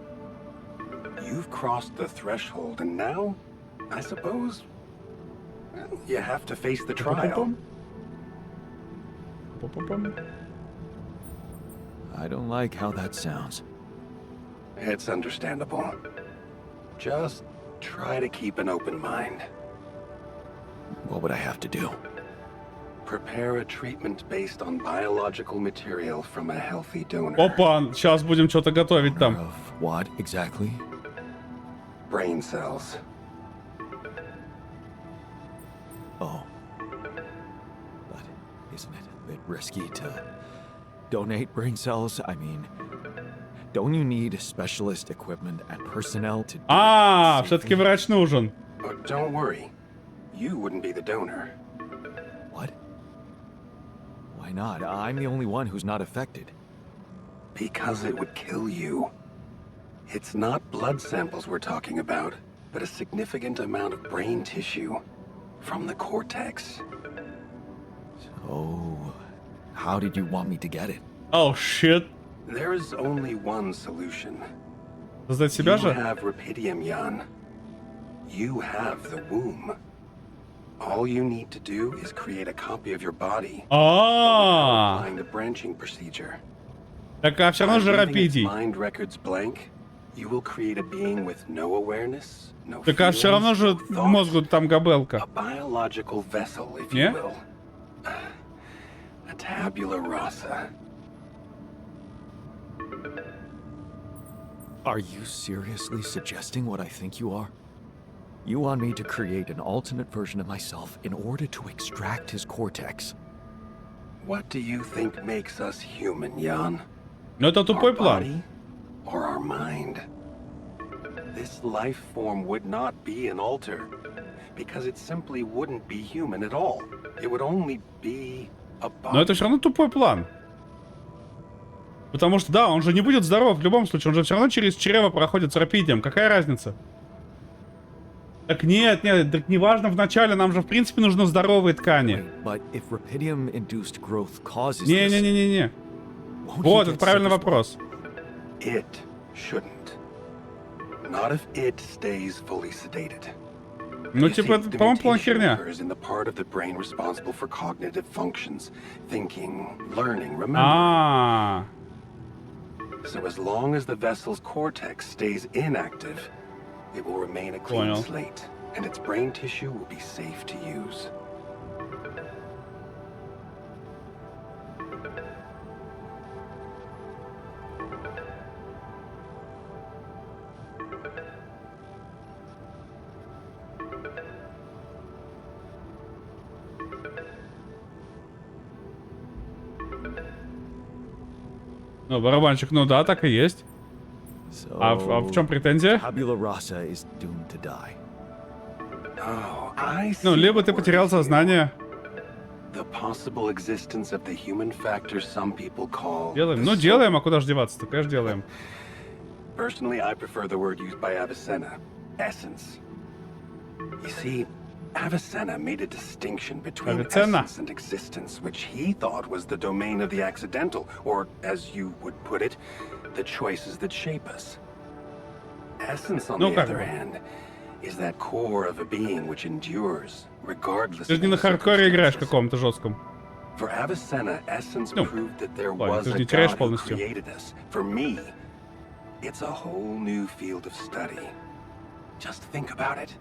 You've crossed the threshold, and now, I suppose, well, you have to face the trial. Пу-пу-пум. I don't like how that sounds. It's understandable. Just try to keep an open mind. What would I have to do? Prepare a treatment based on biological material from a healthy donor. Опа, сейчас будем что-то готовить там. Of what exactly? Brain cells. Oh. But isn't it a bit risky to donate brain cells? I mean, don't you need specialist equipment and personnel to do А, it все-таки safely? врач нужен. But don't worry. You wouldn't be the donor. What? Why not? I'm the only one who's not affected. Because it would kill you. It's not blood samples we're talking about, but a significant amount of brain tissue from the cortex. So, how did you want me to get it? Оу, щит. There is only one solution. Создать себя You же? have Rapidium, Jan. You have the womb. All you need to do is create a copy of your body, А, applying the branching procedure. так а все равно же By leaving its рапидий. mind records blank, you will create a being with no awareness, no Так а все равно feelings, же no в thought. мозгу там габелка. A biological vessel, if Yeah? you will. A tabula rasa. Are you seriously suggesting what I think you are? You want me to create an alternate version of myself in order to extract his cortex? What do you think makes us human, Jan? Ну это Our тупой план. body or our mind? This life form would not be an alter, because it simply wouldn't be human at all. It would only be a Но это body. все равно тупой план. Потому что, да, он же не будет здоров в любом случае. Он же все равно через чрево проходит с рапидием. Какая разница? Так нет, так неважно вначале. Нам же, в принципе, нужны здоровые ткани. Wait, but if rapidium-induced growth causes this, Не-не-не-не-не. won't he Вот, get это правильный sick as well? вопрос. It shouldn't. Not if it stays fully sedated. Ну, You типа, see, это, the по-моему, полная mutation херня. occurs in the part of the brain responsible for cognitive functions, thinking, learning, remembering. А, So as long as the vessel's cortex stays inactive, it will remain a clean Понял. slate, and its brain tissue will be safe to use. ну, барабанщик, ну да, так и есть. So, А в чем претензия? Tabula rasa is doomed to die. Oh, I see. Ну, либо ты what потерял you're saying. сознание. The possible existence of the human factor some people call Делаем. the Ну, soul. делаем, а куда же деваться-то? Конечно, делаем. Personally, I prefer the word used by Avicenna, essence. You see, Avicenna made a distinction between Avicenna. essence and existence, which he thought was the domain of the accidental, or, as you would put it, the choices that shape us. Essence, on Ну, the как other бы. hand, is that core of a being which endures, regardless Ты of же не на the хардкоре играешь circumstances. каком-то жестком. For Avicenna, essence Ну, proved that there ладно, was ты же a не теряешь God who полностью. created us. For me, it's a whole new field of study. Just think about it.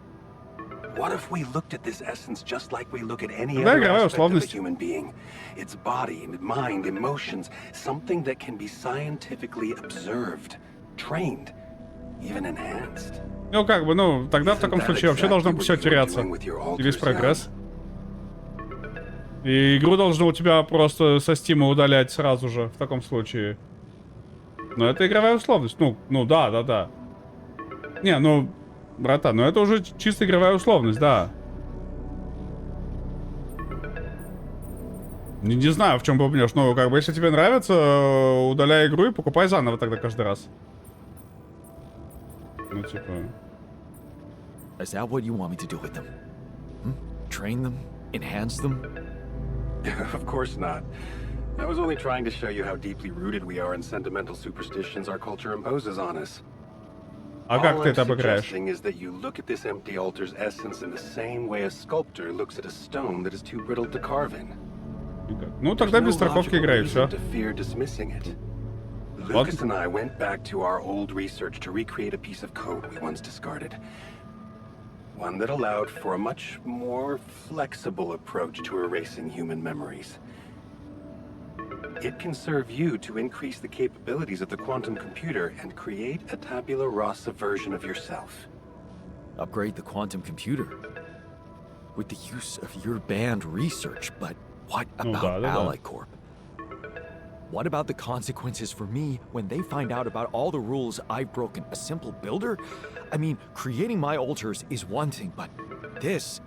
What if we looked at this essence just like we look at any Тогда other игровая aspect of a условность. human being? Its body, mind, emotions, something that can be scientifically observed, trained, even enhanced. Ну, как бы, ну, тогда в таком Isn't that случае вообще exactly должно what все you were теряться. doing with your И весь alters, прогресс. И игру должно у тебя просто со стима удалять сразу же, в таком случае. Но это игровая условность. Ну, да. Не, ну, братан, ну это уже чисто игровая условность, да. Не знаю, в чем бубнешь. Ну, как бы, если тебе нравится, удаляй игру и покупай заново тогда каждый раз. Ну, типа... Is that what you want me to do with them? Train them? Enhance them? Of course not. I was only trying to show you how deeply rooted we are in sentimental superstitions our culture imposes on us. А как All ты I'm это обыграешь? suggesting is that you look at this empty altar's essence in the same way a sculptor looks at a stone that is too brittle to carve in. Никак. Ну, There's тогда no без страховки logical играй, и reason все. to fear dismissing it. Ладно. Lucas and I went back to our old research to recreate a piece of code we once discarded. One that allowed for a much more flexible approach to erasing human memories. It can serve you to increase the capabilities of the quantum computer and create a tabula rasa version of yourself. Upgrade the quantum computer? With the use of your banned research, but what Ну да, about да, да. Ally Corp? What about the consequences for me when they find out about all the rules I've broken? A simple builder? I mean, creating my altars is one thing, but this...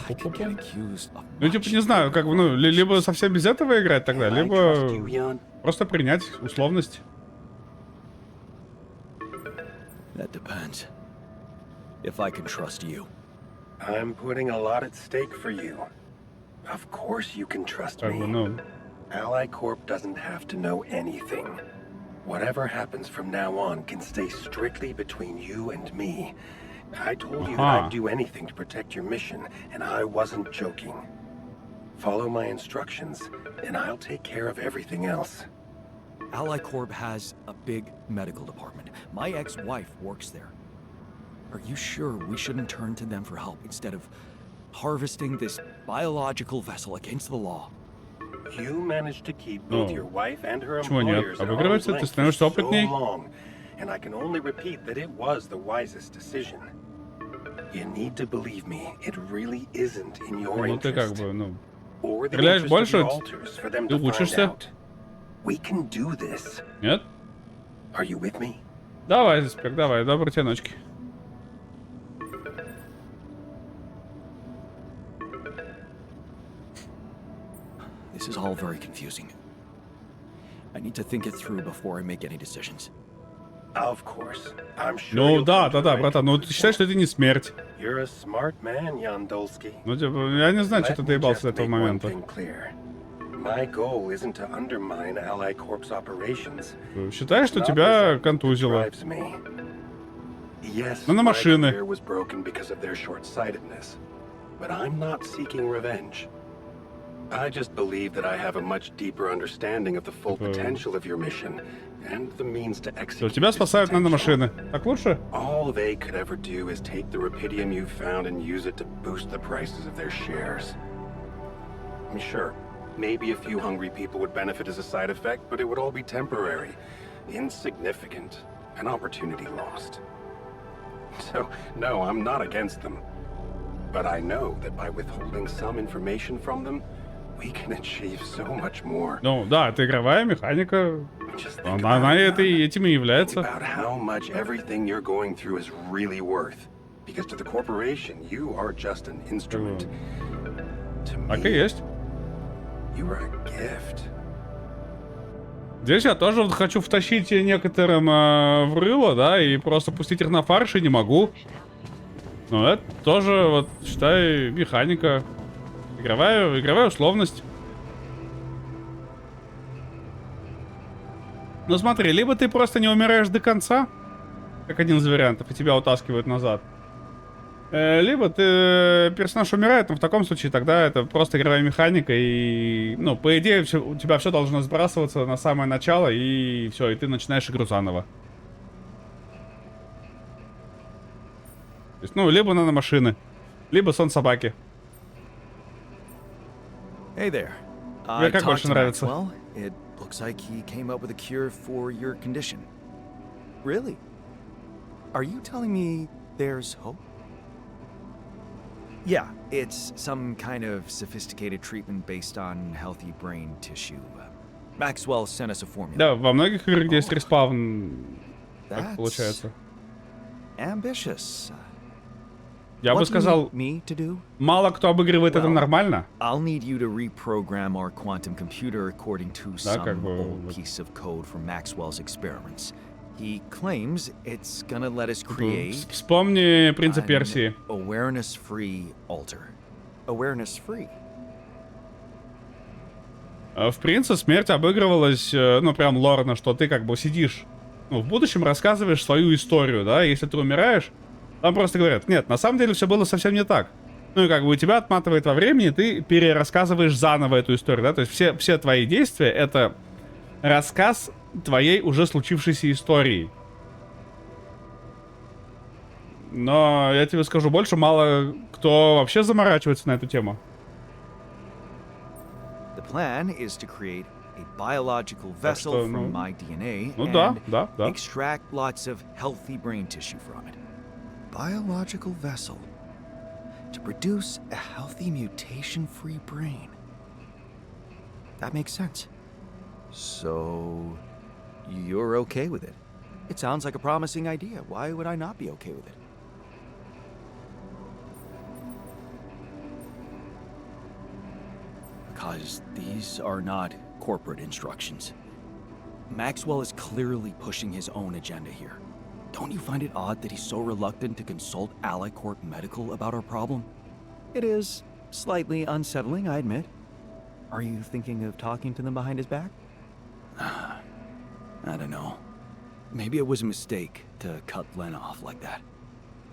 I could get accused of Ну, типа, не знаю, как бы, ну, либо совсем без этого играть тогда, Can I либо trust you, Jan? просто принять условность. That depends. If I can trust you. I'm putting a lot at stake for you. Of course you can trust Как бы, me. ну, Ally Corp doesn't have to know anything. Whatever happens from now on can stay strictly between you and me. I told you that Aha. I'd do anything to protect your mission, and I wasn't joking. Follow my instructions, and I'll take care of everything else. Ally Corp has a big medical department. My ex-wife works there. Are you sure we shouldn't turn to them for help instead of harvesting this biological vessel against the law? You managed to keep both Ну, your wife and her почему нет? employers at Обыгрывается, arm's ты length становишься for so опытней. long, and I can only repeat that it was the wisest decision. You need to believe me, it really isn't in your Ну, ты как interest. бы, ну, Or the стреляешь interest of больше, your altars for them ты to find учишься. out. We can do this. Нет? Are you with me? Давай, Спек, давай, доброй тебе ночки. This is all very confusing. I need to think it through before I make any decisions. Of course. I'm sure Ну, you'll да, come да, to да, the right братан, ну, ты считаешь, что это не смерть. You're a smart man, Jan Dolsky. Ну, типа, я не знаю, что ты Let me доебался до just этого make one момента. thing clear. My goal isn't to undermine Ally Corp's operations. Считаешь, что Not тебя resentment контузило. drives me. Yes, Ну, на my машины. career was broken because of their short-sightedness, but I'm not seeking revenge. I just believe that I have a much deeper understanding of the full Типа- potential of your mission and the means to Что, execute тебя this спасают potential. наномашины. Так лучше? All they could ever do is take the rupidium you found and use it to boost the prices of their shares. I'm sure, maybe a few hungry people would benefit as a side effect, but it would all be temporary, insignificant, an opportunity lost. So, no, I'm not against them. But I know that by withholding some information from them, we can achieve so much more. Ну, да, это игровая механика. Just think Она about it, этим и является. about how much everything you're going through is really worth. Because to the corporation, you are just an instrument. To Так и me, есть. you are a gift. Здесь я тоже вот хочу втащить некоторым в рыло, да, и просто пустить их на фарш, и не могу. Но это тоже, вот, считай, механика. Игровая условность. Ну смотри, либо ты просто не умираешь до конца, как один из вариантов, и тебя утаскивают назад. Либо персонаж умирает, но в таком случае тогда это просто игровая механика, и, ну, по идее, у тебя все должно сбрасываться на самое начало, и все, и ты начинаешь игру заново. То есть, ну, либо наномашины, либо сон собаки. Hey there. Тебе I как talked больше to нравится? Maxwell. It looks like he came up with a cure for your condition. Really? Are you telling me there's hope? Yeah, it's some kind of sophisticated treatment based on healthy brain tissue. Maxwell sent us a formula. Да, во многих играх, где есть респаун, так That's получается. ambitious. Я бы What do you сказал, need me to do? мало кто обыгрывает это Well, нормально. I'll need you to reprogram our quantum computer according to Да, как some бы, old вот. piece of code from Maxwell's experiments. He claims it's gonna let us create Вспомни принца an Персии. awareness-free altar. Awareness-free. В принце смерть обыгрывалась, ну, прям лорно, что ты как бы сидишь, ну, в будущем рассказываешь свою историю, да, если ты умираешь, там просто говорят, нет, на самом деле все было совсем не так. Ну, и как бы у тебя отматывает во времени, ты перерассказываешь заново эту историю, да, то есть все твои действия — это рассказ твоей уже случившейся истории. Но я тебе скажу больше, мало кто вообще заморачивается на эту тему. The plan is to create a biological vessel что, from ну, my DNA ну да, and да. extract lots of healthy brain tissue from it. Biological vessel to produce a healthy mutation-free brain. That makes sense. So, you're okay with it? It sounds like a promising idea. Why would I not be okay with it? Because these are not corporate instructions. Maxwell is clearly pushing his own agenda here. Don't you find it odd that he's so reluctant to consult Alicorp Medical about our problem? It is slightly unsettling, I admit. Are you thinking of talking to them behind his back? I don't know. Maybe it was a mistake to cut Len off like that.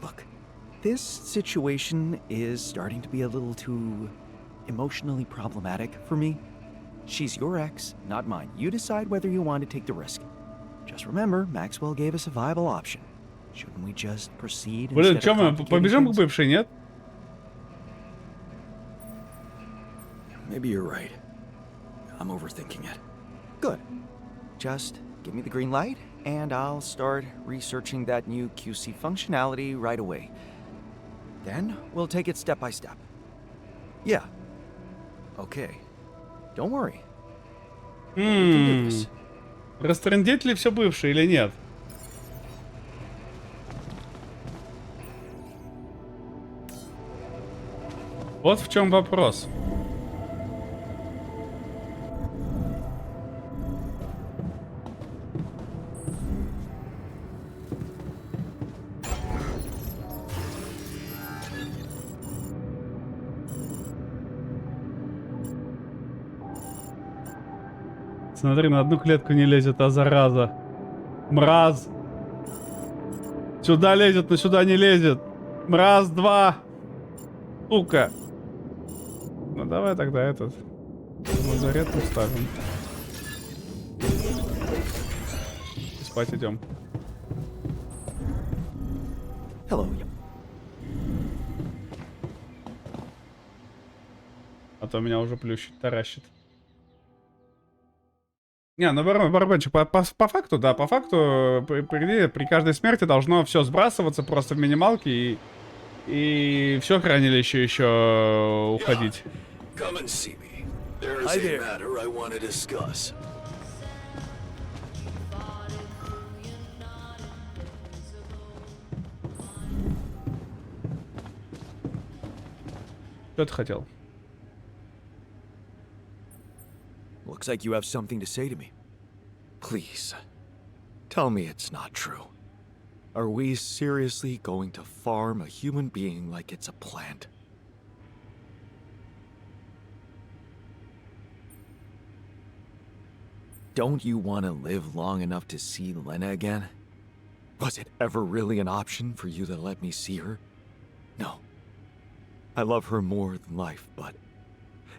Look, this situation is starting to be a little too emotionally problematic for me. She's your ex, not mine. You decide whether you want to take the risk. Just remember, Maxwell gave us a viable option. Shouldn't we just proceed Блин, instead чё of мы complicating побежим к things? бывшей, нет? Maybe you're right. I'm overthinking it. Good. Just give me the green light, and I'll start researching that new QC functionality right away. Then we'll take it step by step. Yeah. Okay. Don't worry. We can do this. Растрындеть ли все бывшее или нет? Вот в чем вопрос. Смотри, на одну клетку не лезет, а зараза. Мраз. Сюда лезет, но сюда не лезет. Мраз 2. Сука. Ну давай тогда этот. Лазаретку ставим. И спать идем. Hello. А то меня уже плющит, таращит. Не, ну барабанчик, по факту, да, по факту, при каждой смерти должно все сбрасываться просто в минималке и все хранилище еще уходить. Come and see me. There is Hi a there. matter I want to discuss. Что ты хотел? Looks like you have something to say to me. Please, tell me it's not true. Are we seriously going to farm a human being like it's a plant? Don't you want to live long enough to see Lena again? Was it ever really an option for you to let me see her? No. I love her more than life, but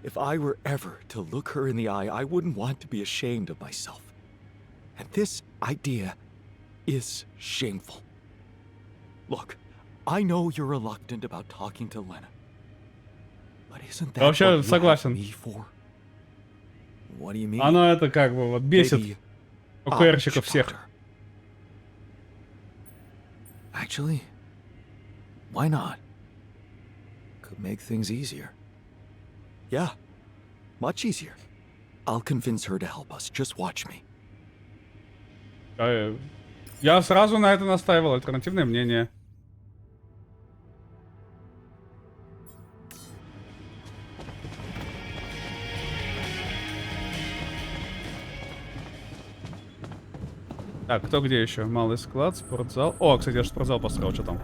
if I were ever to look her in the eye, I wouldn't want to be ashamed of myself. And this idea is shameful. Look, I know you're reluctant about talking to Lena. But isn't that Вообще, what you согласен. have me for? What do you mean? Оно это как бы вот бесит Maybe ОКРщиков всех. Chipper. Actually, why not? Could make things easier. Yeah, much easier. I'll convince her to help us. Just watch me. Я сразу на это настаивал, альтернативное мнение. Так, кто где еще? Малый склад, спортзал. О, кстати, я же спортзал построил, что там?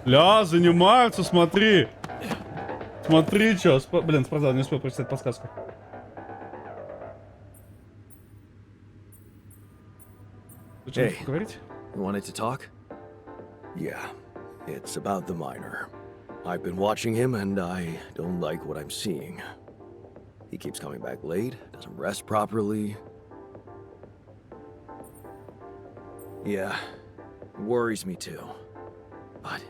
Ля, занимаются, смотри. Смотри, что. Блин, спортзал, не успел прочитать подсказку. Hey, говорить? you wanted to talk? Yeah, it's about the miner. I've been watching him and I don't like what I'm seeing. He keeps coming back late, doesn't rest properly. Yeah, it worries me too. But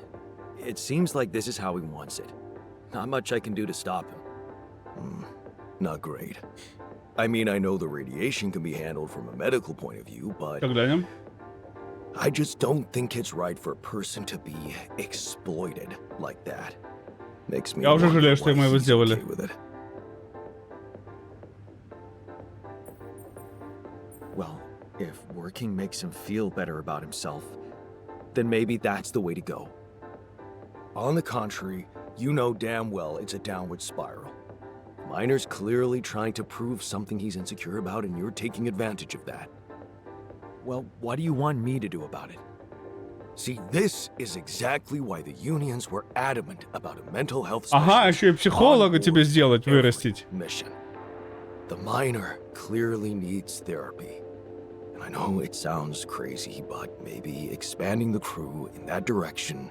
it seems like this is how he wants it. Not much I can do to stop him. Not great. I mean, I know the radiation can be handled from a medical point of view, but Так, глянем. I just don't think it's right for a person to be exploited like that. Makes me Я уже wonder жалею, что why мы его he's сделали. okay with it. Well, if working makes him feel better about himself, then maybe that's the way to go. On the contrary, you know damn well it's a downward spiral. Miner's clearly trying to prove something he's insecure about, and you're taking advantage of that. Well, what do you want me to do about it? See, this is exactly why the unions were adamant about a mental health Ага, specialist еще и психолога on тебе board сделать, every вырастить. mission. The miner clearly needs therapy. And I know it sounds crazy, but maybe expanding the crew in that direction.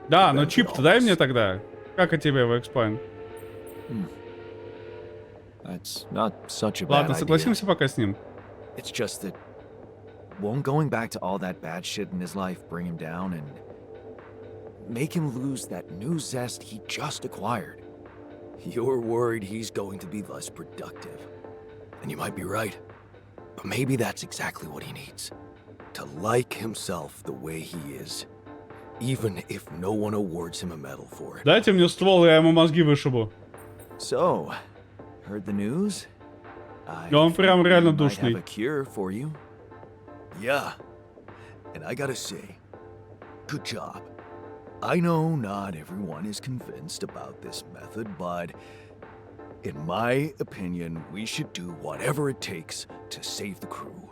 Да, но чип-то дай мне тогда. Как от тебя его экспайн? That's not such a bad Ладно, idea. согласимся пока с ним. It's just that won't going back to all that bad shit in his life bring him down and make him lose that new zest he just acquired? You're worried he's going to be less productive. And you might be right. But maybe that's exactly what he needs. To like himself the way he is. Even if no one awards him a medal for it. Дайте мне ствол, я ему мозги вышибу. So, heard the news? I Да он прям think реально we might have душный. a cure for you. Yeah. And I gotta say, good job. I know not everyone is convinced about this method, but in my opinion, we should do whatever it takes to save the crew.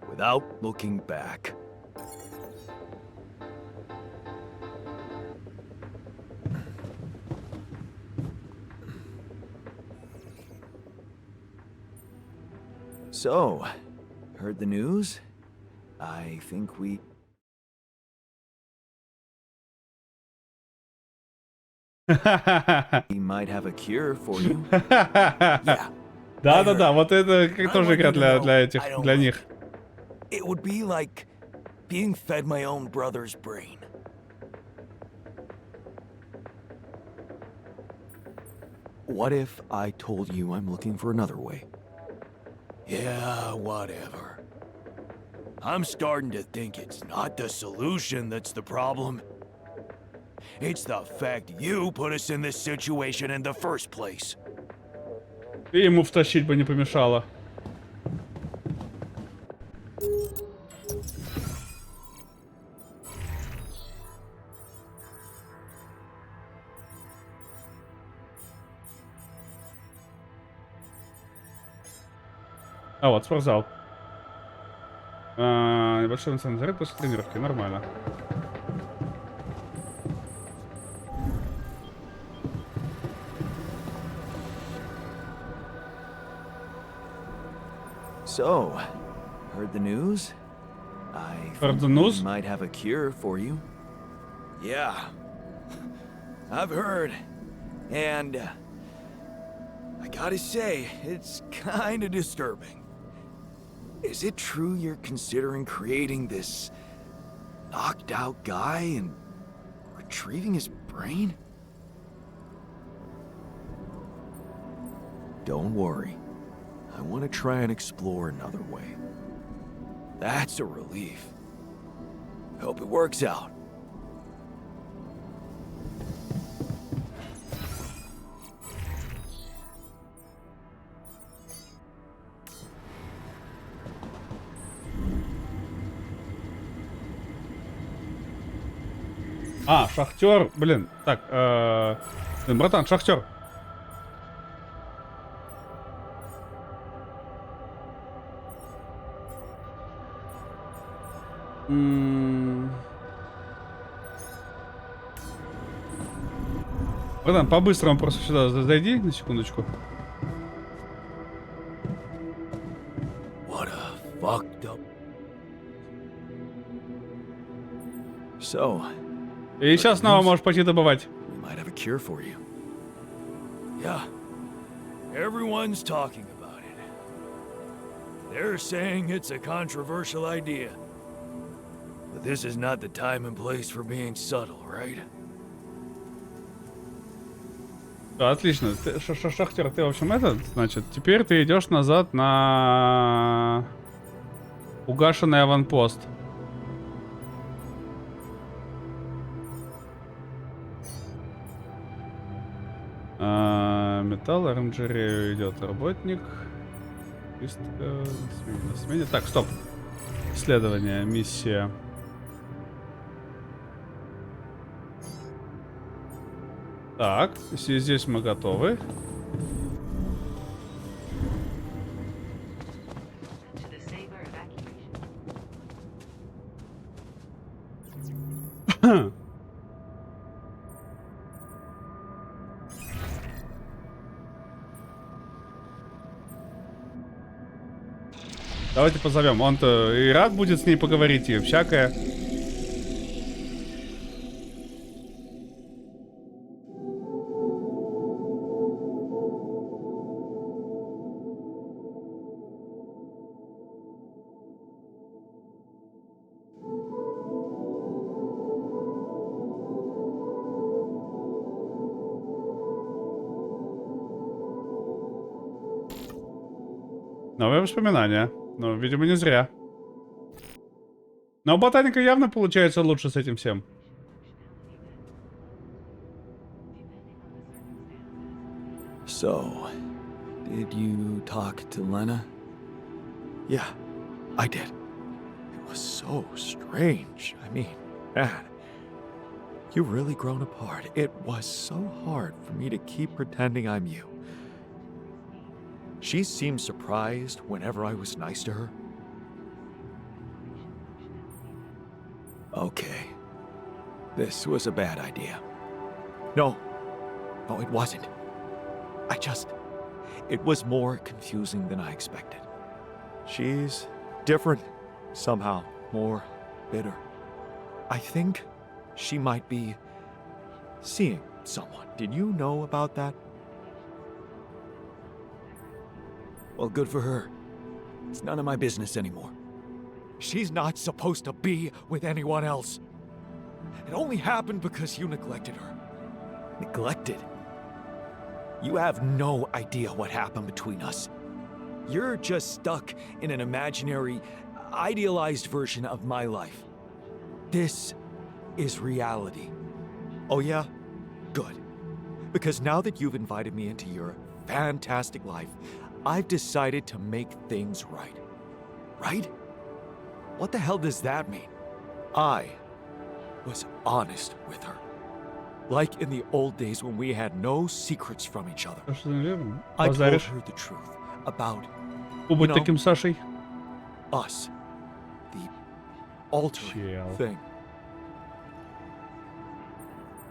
Without looking back. So, heard the news? I think we... we might have a cure for you. Yeah. Да-да-да, вот это как тоже игра для этих, для них. It would be like being fed my own brother's brain. What if I told you I'm looking for another way? Yeah, whatever. I'm starting to think it's not the solution that's the problem. It's the fact you put us in this situation in the first place. И ему втащить бы не помешало. А вот, спортзал. Небольшой национальный заряд после тренировки. Нормально. So, heard the news? I Heard think the news? we might have a cure for you. Yeah. I've heard. And I gotta say, it's kinda disturbing. Is it true you're considering creating this knocked out guy and retrieving his brain? Don't worry. I want to try and explore another way. That's a relief. Hope it works out. А, шахтер, блин, так, блин, братан, шахтер. Братан, по-быстрому просто сюда зайди на секундочку. What a fucked up. So, И сейчас снова можешь пойти добывать. we might have a cure for you. Yeah. Everyone's talking about it. They're saying it's a controversial idea. But this is not the time and place for being subtle, right? Да, отлично. Шахтер, ты, в общем, значит, теперь ты идешь назад на угашенный аванпост. Металл, оранжерею идет работник. Чистка, на смене. Так, стоп. Исследование, миссия. Так, здесь мы готовы. Давайте позовем. Он-то и рад будет с ней поговорить, и всякое. Новые воспоминания. Ну, видимо, не зря. Но у ботаника явно получается лучше с этим всем. So, did you talk to Lena? Yeah, I did. It was so strange. I mean, man, you've really grown apart. It was so hard for me to keep pretending I'm you. She seemed surprised whenever I was nice to her. Okay. This was a bad idea. No, it wasn't. It was more confusing than I expected. She's different, somehow, more bitter. I think she might be seeing someone. Did you know about that? Well, good for her. It's none of my business anymore. She's not supposed to be with anyone else. It only happened because you neglected her. Neglected? You have no idea what happened between us. You're just stuck in an imaginary, idealized version of my life. This is reality. Oh yeah? Good. Because now that you've invited me into your fantastic life, I've decided to make things right. Right? What the hell does that mean? I was honest with her. Like in the old days when we had no secrets from each other. I told her the truth about, Побудь таким Сашей. us. The altering Чел. thing.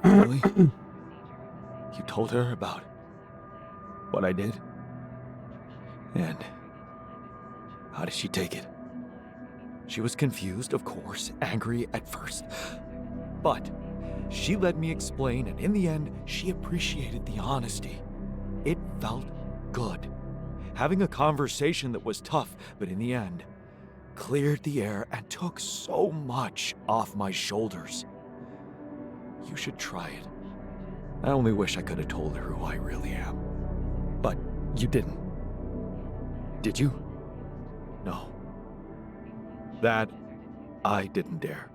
Really? You told her about what I did? And how did she take it? She was confused, of course, angry at first. But she let me explain, and in the end, she appreciated the honesty. It felt good. Having a conversation that was tough, but in the end, cleared the air and took so much off my shoulders. You should try it. I only wish I could have told her who I really am. But you didn't. Did you? No. That I didn't dare.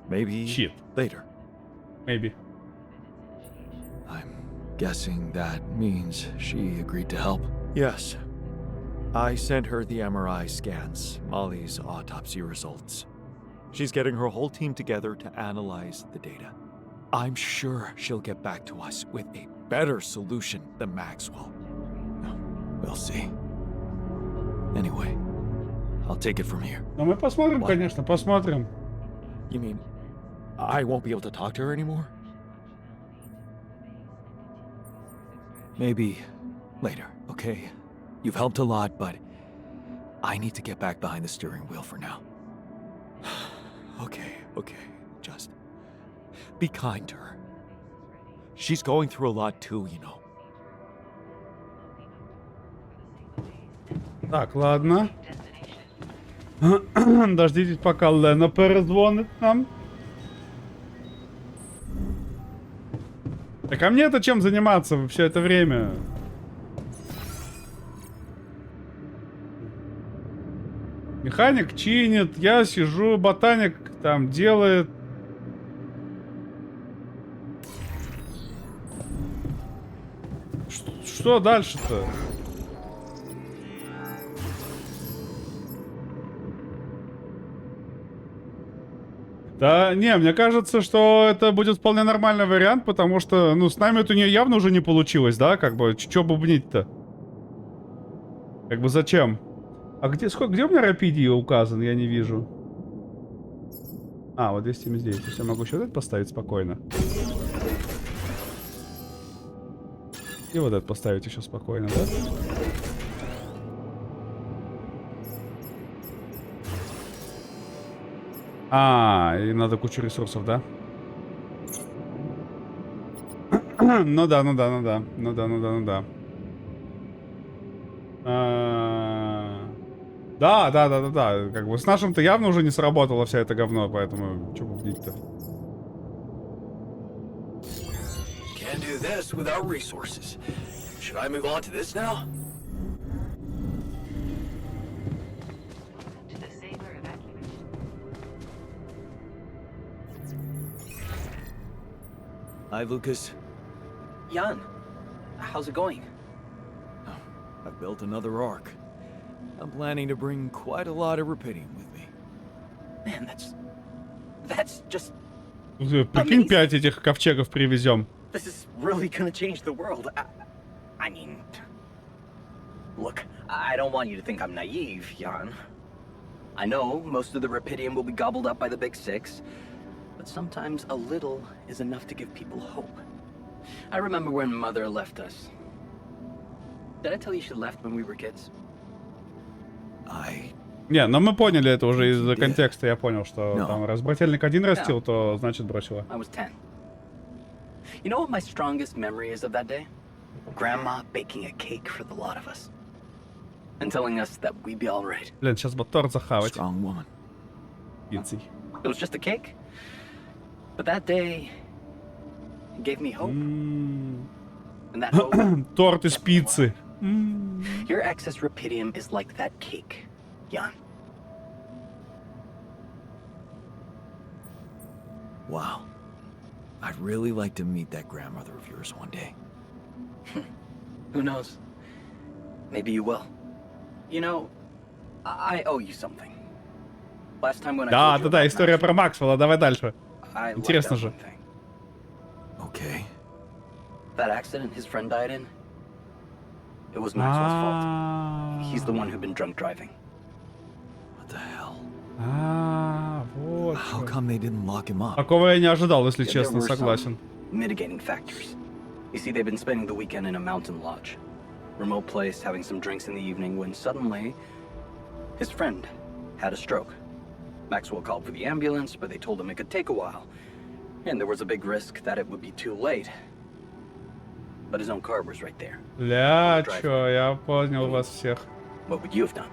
Maybe Shit. later. Maybe. I'm guessing that means she agreed to help. Yes. I sent her the MRI scans, Molly's autopsy results. She's getting her whole team together to analyze the data. I'm sure she'll get back to us with a better solution than Maxwell. We'll see. Anyway, I'll take it from here. Ну, мы посмотрим, What? конечно, посмотрим. You mean I won't be able to talk to her anymore? Maybe later, okay? You've helped a lot, but I need to get back behind the steering wheel for now. Okay. Just be kind to her. She's going through a lot too, you know. Так, ладно. Дождитесь, пока Лена перезвонит нам. Так а мне-то чем заниматься все это время? Механик чинит, я сижу, ботаник там делает. Что дальше-то? Да, не, мне кажется, что это будет вполне нормальный вариант, потому что, ну, с нами это явно уже не получилось, да, как бы, чё бубнить-то? Как бы зачем? А где у меня рапидий указан? Я не вижу. А, вот 279. То есть я могу еще вот это поставить спокойно. И вот это поставить еще спокойно, да? А, и надо кучу ресурсов, да? Ну да. Да. Как бы с нашим-то явно уже не сработало вся это говно, поэтому чё бубнить-то? Can't do this without resources. Should I move on to this now? Hi, Lucas. Jan, how's it going? I've built another ark. I'm planning to bring quite a lot of rupidium with me. Man, that's just... Прикинь, 5 этих ковчегов привезем. This is really gonna change the world. I mean... Look, I don't want you to think I'm naive, Jan. I know most of the rupidium will be gobbled up by the Big Six, but sometimes a little is enough to give people hope. I remember when Mother left us. Did I tell you she left when we were kids? Не, но мы поняли это уже из-за контекста. Я понял, что там раз брательник один растил, то значит бросила. I was 10. You know what my strongest memory is of that day? Grandma baking a cake for the lot of us. And telling us that we'd be all right. Блин, сейчас бы торт захавать. Strong woman. Пиццей. It was just a cake. But that day it gave me hope. And that hope Торт из пиццы. Your excess rupidium is like that cake, Jan. Wow. I'd really like to meet that grandmother of yours one day. Who knows? Maybe you will. You know, I owe you something. Last time when I told you Да, about история про Максвелла. Давай дальше. I left Интересно out же. one thing. Okay. That accident his friend died in, it was Maxwell's fault. He's the one who'd been drunk driving. What the hell? Вот. How come they didn't lock him up? Такого я не ожидал, если There честно, were some согласен. mitigating factors. You see, they've been spending the weekend in a mountain lodge. Remote place, having some drinks in the evening, when suddenly his friend had a stroke. Maxwell called for the ambulance, but they told him it could take a while. And there was a big risk that it would be too late. But his own car was right there. Ля, чё, я понял вас всех. What would you have done?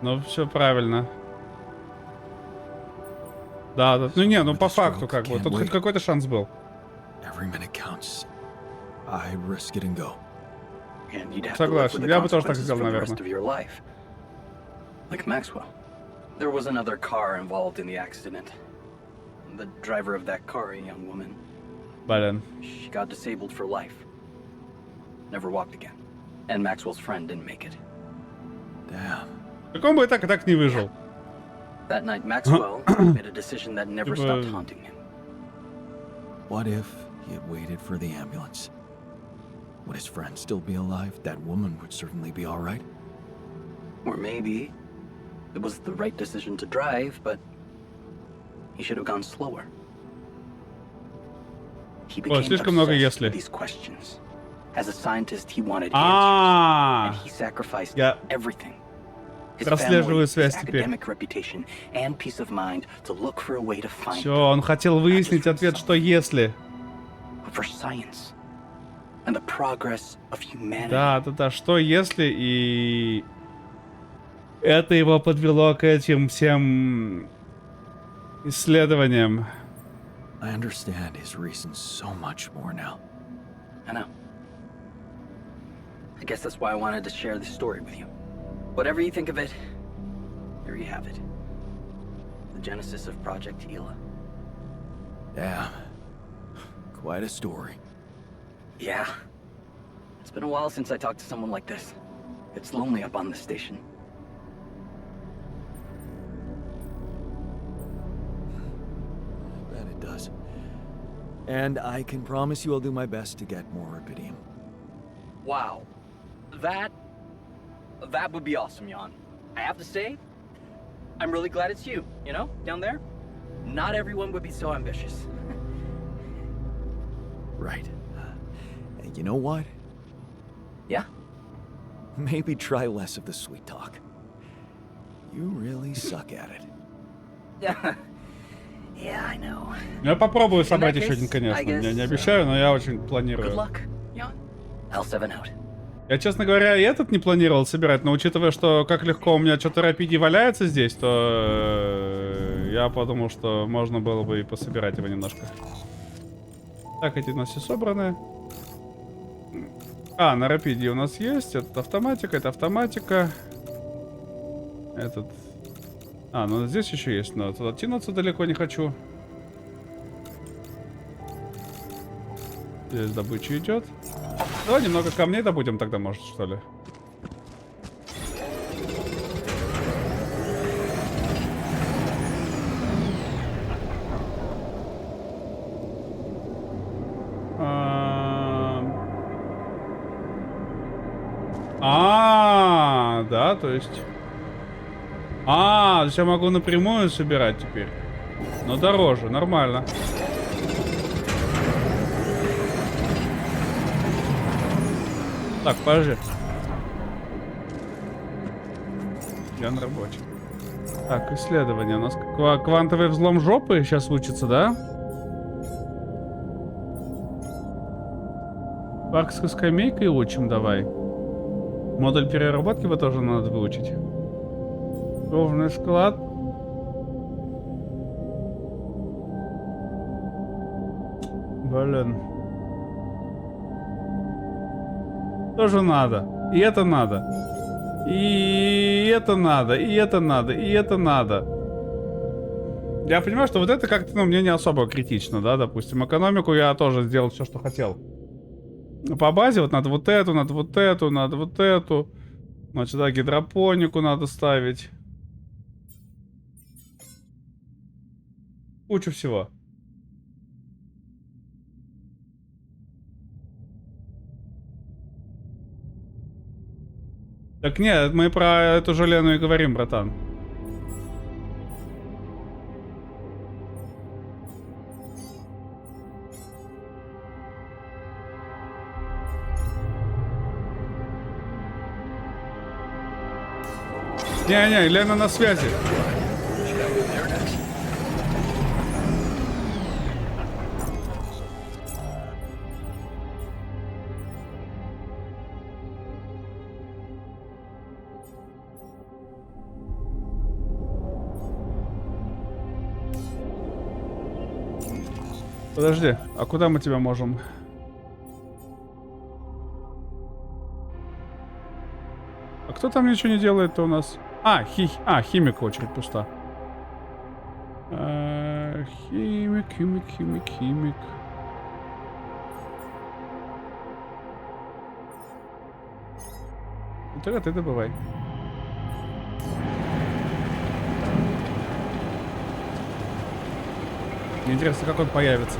Ну, все правильно. Да. Ну не, ну по факту как бы. Тут хоть какой-то шанс был. Every minute counts. I risk it and go. And you'd have to live Согласен. with the Я бы тоже так consequences сделал, for the наверное. rest of your life. Like Maxwell. There was another car involved in the accident. The driver of that car, a young woman. Блин. She got disabled for life. Never walked again. And Maxwell's friend didn't make it. Damn. Так он бы и так не выжил. That night, Maxwell made a decision that never stopped haunting him. What if he had waited for the ambulance? Would his friend still be alive? That woman would certainly be all right. Or maybe It was the right decision to drive, but he should have gone slower. He became слишком много obsessed «если». with these questions. As a scientist, he wanted answers, А, and he sacrificed Я everything. His прослеживаю family, his связь теперь. academic reputation, and peace of mind to look for a way to find Все, он хотел выяснить ответ, что если. for science and the progress of humanity. Да, что если, и это его подвело к этим всем исследованиям. I understand his reasons so much more now. I know. I guess that's why I wanted to share this story with you. Whatever you think of it, here you have it. The genesis of Project Hela. Damn. Quite a story. Yeah. It's been a while since I talked to someone like this. It's lonely up on the station. I bet it does. And I can promise you I'll do my best to get more rubidium. Wow. That would be awesome, Jan. I have to say, I'm really glad it's you, you know, down there. Not everyone would be so ambitious. Right. And you know what? Yeah? Maybe try less of the sweet talk. You really suck at it. Yeah, I know. Ну, я попробую In собрать that еще один, case, конечно. I guess, Я не обещаю, но я очень Good планирую. luck, Jan. L7 out. Я, честно говоря, и этот не планировал собирать, но учитывая, что как легко у меня что-то рапиди валяется здесь, то я подумал, что можно было бы и пособирать его немножко. Так, эти у нас все собраны. А, на рапиде у нас есть. Это автоматика, это автоматика. Этот... А, ну здесь еще есть, но туда тянуться далеко не хочу. Здесь добыча идет. Давай немного камней добудем тогда, может, что ли. Да, то есть... то есть я могу напрямую собирать теперь. Но дороже, нормально. Так, подожди. Я на рабочий. Так, исследование. У нас квантовый взлом жопы сейчас учится, да? Парк со скамейкой учим, давай. Модуль переработки его тоже надо выучить. Ровный склад. Блин. Тоже надо. И это надо. И это надо. И это надо. И это надо. Я понимаю, что вот это как-то, ну, мне не особо критично, да, допустим. Экономику я тоже сделал все, что хотел. По базе вот надо вот эту, надо вот эту, надо вот эту. Значит, сюда гидропонику надо ставить. Кучу всего. Так нет, мы про эту же Лену и говорим, братан. Не-не, Лена на связи. Подожди, а куда мы тебя можем? А кто там ничего не делает-то у нас? Химик очередь пуста. Химик. Ну тогда ты добывай. Мне интересно, как он появится.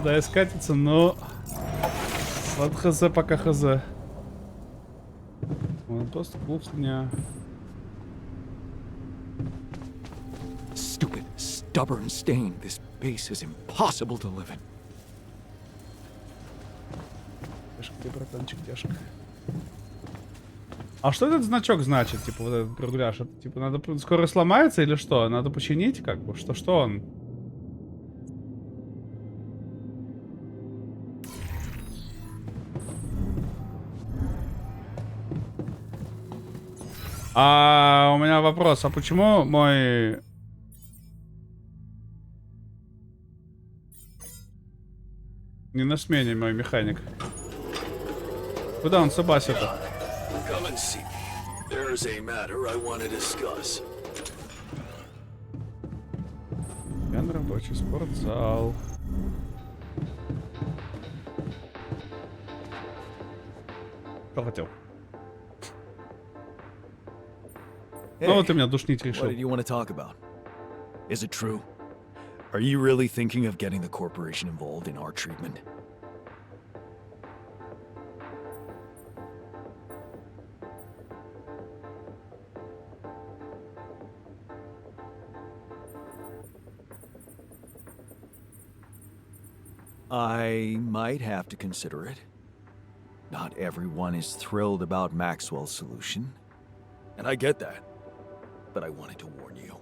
куда скатится, но... Вот хз, пока хз. Вот просто кухня. Stupid, stubborn stain. This base is impossible to live in. Тяжко ты, братанчик, тяжко. А что этот значок значит, типа, вот этот кругляш? Это, типа, надо скоро сломается или что? Надо починить, как бы? Что он? А у меня вопрос, а почему мой... Не на смене мой механик? Куда он собасит-то? Come and see me. There's a matter I want to discuss. Я на рабочий спортзал. Что хотел? Ну вот ты меня душнить решил. What did you want to talk about? Is it true? Are you really thinking of getting the corporation involved in our treatment? I might have to consider it. Not everyone is thrilled about Maxwell's solution, and I get that. But I wanted to warn you.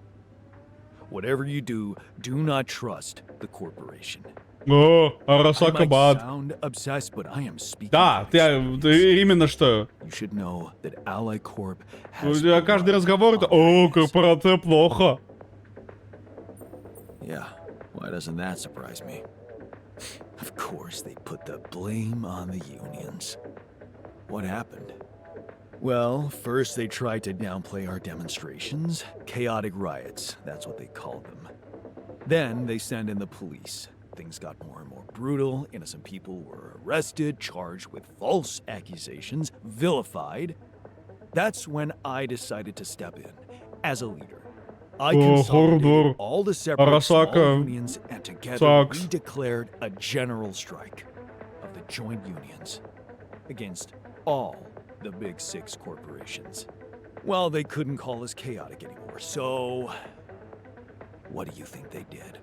Whatever you do, do not trust the corporation. О, I Арасака might Бад. sound obsessed, but I am speaking. Да, from ты именно что. You should know that Ally Corp У has тебя каждый blood разговор это... on their О, hands. корпорация плохо. Yeah, why doesn't that surprise me? Of course, they put the blame on the unions. What happened? Well, first they tried to downplay our demonstrations. Chaotic riots, that's what they called them. Then they sent in the police. Things got more and more brutal. Innocent people were arrested, charged with false accusations, vilified. That's when I decided to step in as a leader. I consolidated Horror. all the separate small Arasaka unions, and together sucks. we declared a general strike of the joint unions against all the big six corporations. Well, they couldn't call us chaotic anymore, so what do you think they did?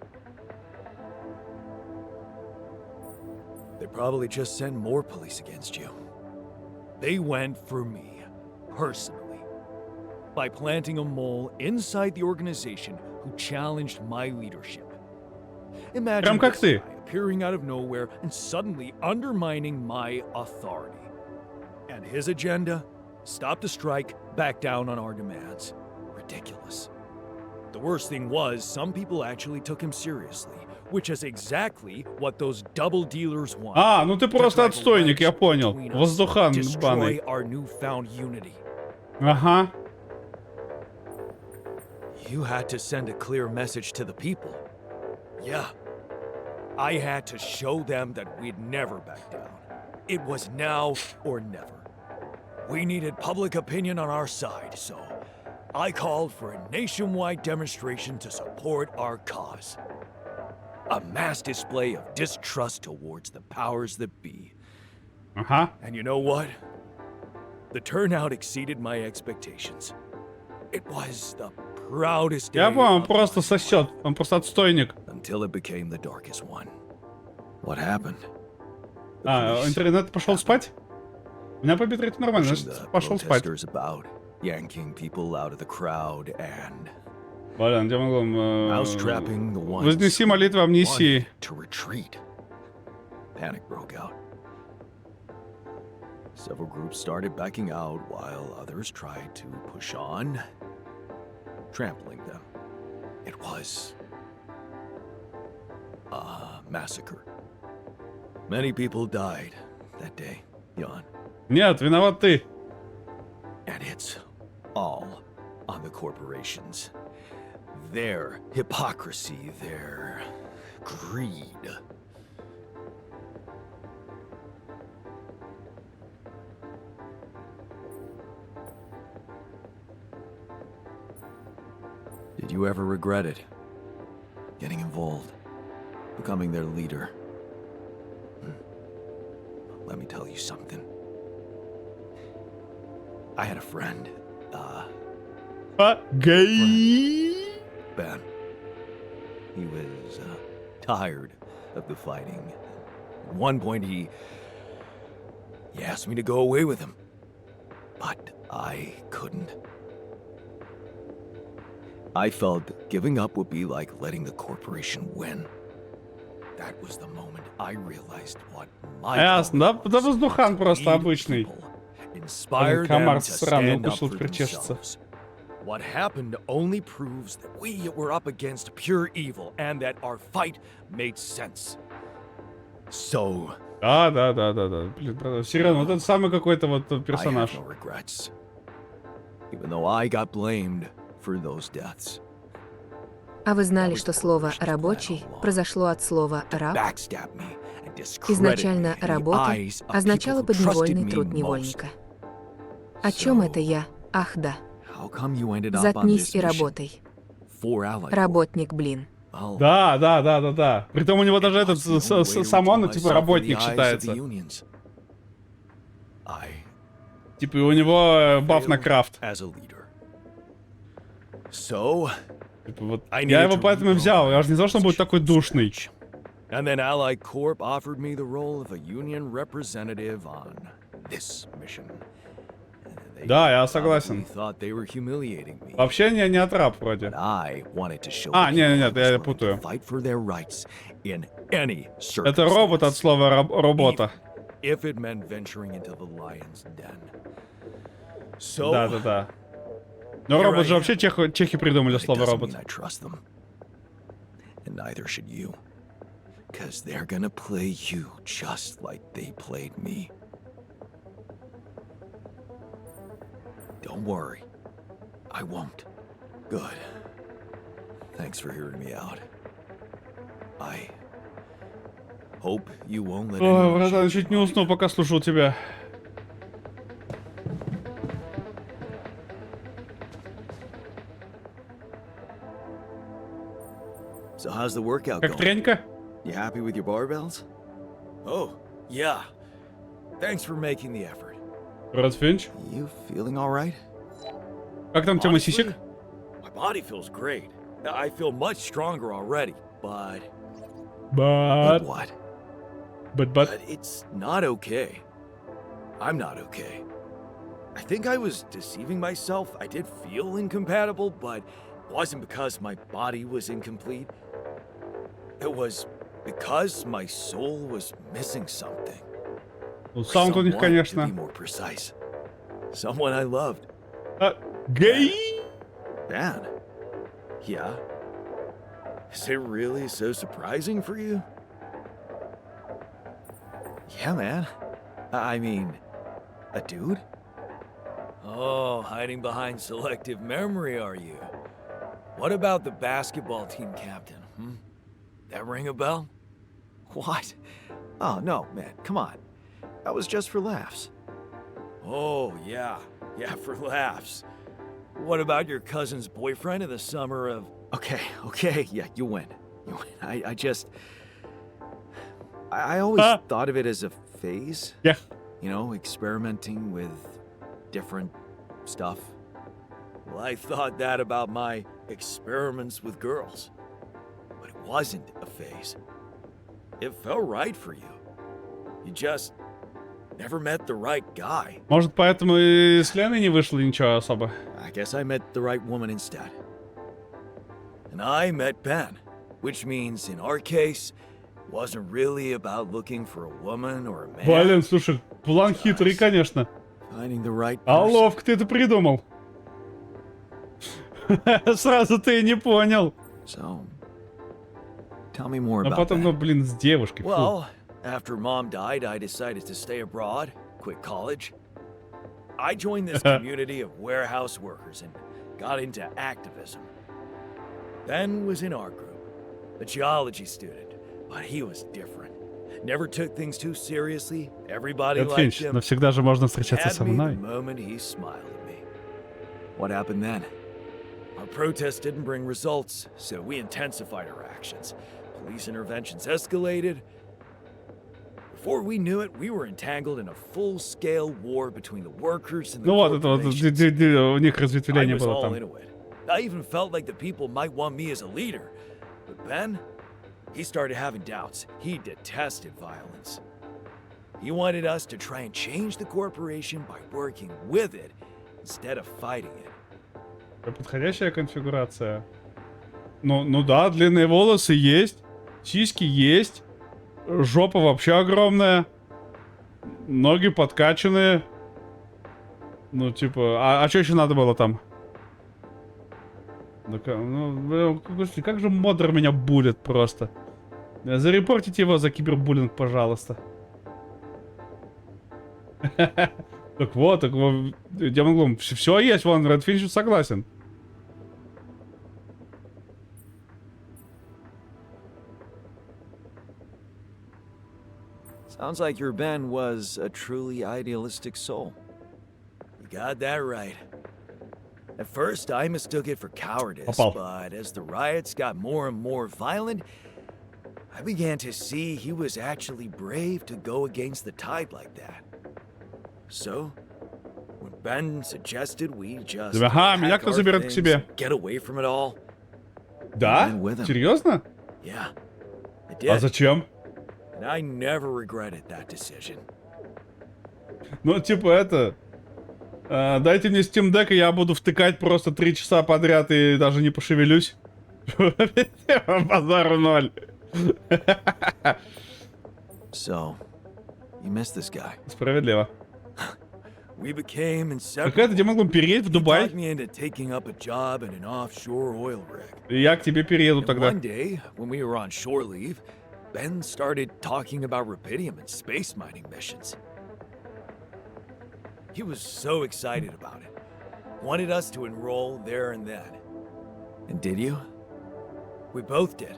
They probably just sent more police against you. They went for me, personally, by planting a mole inside the organization who challenged my leadership. Imagine Прям как this ты. guy appearing out of nowhere and suddenly undermining my authority. And his agenda? Stop the strike, back down on our demands. Ridiculous. The worst thing was, some people actually took him seriously, which is exactly what those double dealers want. А, ну ты просто To drive a отстойник, я wedge понял. between us, Воздухан destroy банный. our newfound unity. Ага. You had to send a clear message to the people. Yeah. I had to show them that we'd never back down. It was now or never. We needed public opinion on our side, so I called for a nationwide demonstration to support our cause. A mass display of distrust towards the powers that be. Ага. And you know what? The turnout exceeded my expectations. It was the proudest day Я понял, он of просто my сосет. Он просто отстойник. until it became the darkest one. What happened? The А, police интернет пошел спать? У меня по битрейте нормально, pushing значит, the пошел спать. protesters about, yanking people out of the crowd, and Валян, где могу? mousetrapping the ones Вознеси who молитву амнисии. wanted to retreat. Panic broke out. Several groups started backing out while others tried to push on, trampling them. It was a massacre. Many people died that day, Jan. Нет, виноват ты. And it's all on the corporations. Their hypocrisy, their greed. Did you ever regret it? Getting involved? Becoming their leader? tell you something. I had a friend, Гей. Ben. He was tired of the fighting. At one point, he asked me to go away with him, but I couldn't. I felt giving up would be like letting the corporation win. That was the moment I realized what my Ясно, да? power Да was. воздухан просто Lead обычный. people, inspire them Комар to сраный, stand up укусил, for теперь чешется. themselves. What happened only proves that we were up against pure evil and that our fight made sense. So, Да. Блин, правда, серьезно, вот это самый какой-то вот I персонаж. have no regrets. Even though I got blamed for those deaths. А вы знали, что слово «рабочий» произошло от слова «раб»? Backstab me and discredit Изначально me in the «работа» eyes of означало people who trusted подневольный me труд most. невольника. О чем So, это я? Ах да. how come you ended up on Заткнись this и mission работай. for Allied Corp? Работник, блин. Well, Да. Притом у него даже it этот was the only way to сам он, redeem типа, myself in работник the eyes of считается. the unions. I Типа, и у него баф на failed крафт. as a leader. So, Типа, вот, I я needed его to поэтому и rebuild взял. my Я же не знал, что он будет position такой from душный. scratch. And then Allied Corp offered me the role of a union representative on this mission. They Да, я probably согласен. thought they were humiliating me. Вообще не отраб вроде. But I wanted to show А, the нет, people нет, I was я willing to путаю. fight for their rights in any Это робот от circumstance, слова робота. if it meant venturing into the lion's den. So, Да. Но робот же вообще чехи придумали but it слово doesn't робот. mean I trust them. And neither should you. Because they're gonna play you just like they played me. Don't worry. I won't. Good. Thanks for hearing me out. I hope you won't let Ой, anyone братан, shoot чуть you не while уснул, you пока слушал тебя. So how's the workout Как going? тренька? You happy with your barbells? Oh, yeah. Thanks for making the effort. Ред Финч? You feeling all right? Как там тема Honestly, сисек? my body feels great. I feel much stronger already, but But what? But It's not okay. I'm not okay. I think I was deceiving myself. I did feel incompatible, but it wasn't because my body was incomplete. It was because my soul was missing something. Ну, Or саунд у них, someone, to конечно. be more precise. Someone I loved. Гей! Dan. Yeah. Is it really so surprising for you? Yeah, man. I mean, a dude? Oh, hiding behind selective memory, are you? What about the basketball team captain, That ring a bell? What? Oh, no, man, come on. That was just for laughs. Oh, yeah, for laughs. What about your cousin's boyfriend in the summer of... Okay, yeah, you win. I just... I always thought of it as a phase. Yeah. You know, experimenting with different stuff. Well, I thought that about my experiments with girls. But it wasn't a phase. It felt right for you. You just never met the right guy. Может, поэтому и с Леной не вышло ничего особо. I guess I met the right woman instead. And I met Ben, which means in our case, it wasn't really about looking for a woman or a man. Блин, слушай, план хитрый, конечно. Finding the right А person. ловко ты это придумал. Сразу ты и не понял. So, tell me more А about потом, ну, that. блин, с девушкой. Фу. Well, after mom died, I decided to stay abroad, quit college. I joined this community of warehouse workers and got into activism. Ben was in our group, a geology student, but he was different. Never took things too seriously. Everybody Ред liked Финч, him. но всегда же можно встречаться со Had me the мной. moment he smiled at me. What happened then? Our protest didn't bring results, so we intensified our actions. Police interventions escalated. Before we knew it, we were entangled in a full-scale war between the workers and the Ну вот, это вот, corporations. у них I разветвление was было all там. into it. I even felt like the people might want me as a leader. But Ben, he started having doubts. He detested violence. He wanted us to try and change the corporation by working with it instead of fighting it. Подходящая конфигурация. Ну да, длинные волосы есть, сиськи есть, жопа вообще огромная, ноги подкачанные. Ну типа, а что еще надо было там? Ну, господи, как же модер меня булит просто. Зарепортите его за кибербуллинг, пожалуйста. Так вот, Демон Глум, все есть, вон, Redfinch согласен. Sounds like your Ben was a truly idealistic soul. You got that right. At first, I mistook it for cowardice, Попал. but as the riots got more and more violent, I began to see he was actually brave to go against the tide like that. So, when Ben suggested we just Ага, меня pack кто our заберет к things себе? and get away from it all, Да? I'm with him. Серьезно? yeah, I А did. зачем? And I never regretted that decision. Ну, типа это... дайте мне Steam Deck, и я буду втыкать просто 3 часа подряд и даже не пошевелюсь. Базару ноль. So, you miss this guy. Справедливо. We became inseparable. Какая-то где могу переедь в He Дубай, talked me into taking up a job in an offshore oil rig. и я к тебе перееду And тогда. one day, when we were on shore leave, Ben started talking about rubidium and space mining missions. He was so excited about it. Wanted us to enroll there and then. And did you? We both did.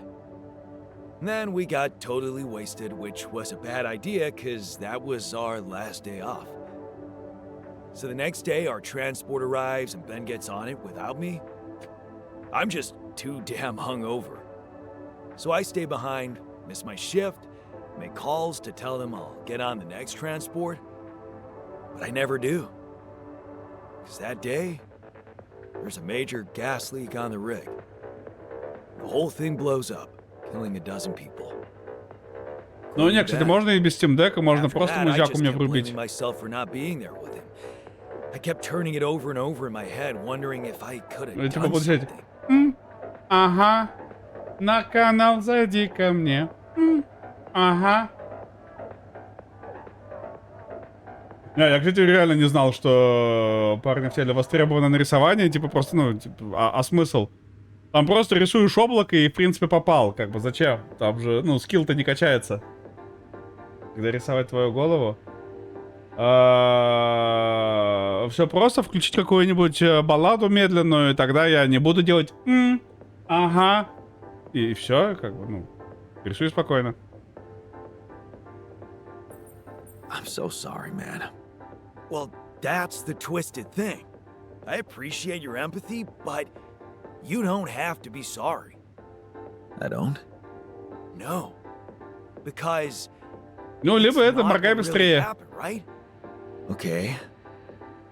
And then we got totally wasted, which was a bad idea because that was our last day off. So the next day, our transport arrives and Ben gets on it without me. I'm just too damn hungover. So I stay behind, miss my shift, make calls to tell them I'll get on the next transport. But I never do. Because that day, there's a major gas leak on the rig. The whole thing blows up, killing a dozen people. Ну, не, кстати, можно и без Steam Deck, можно After просто that, I музяку just мне kept врубить. blaming myself for not being there with him. I kept turning it over and over in my head, wondering if I could have Ну, типа, done получается, something. Ага, на канал зайди ко мне. Ага. Не, я, кстати, реально не знал, что парни в теле востребовано на рисование, типа просто, ну, типа, а смысл? Там просто рисуешь облако и, в принципе, попал, как бы, зачем? Там же, ну, скилл-то не качается. Когда рисовать твою голову. Все просто, включить какую-нибудь балладу медленную, и тогда я не буду делать ага. И все, как бы, ну, рисуй спокойно. I'm so sorry, man. Well, that's the twisted thing. I appreciate your empathy, but you don't have to be sorry. I don't? No. Because Ну, либо it's это, not моргай what really быстрее. happened, right? Okay.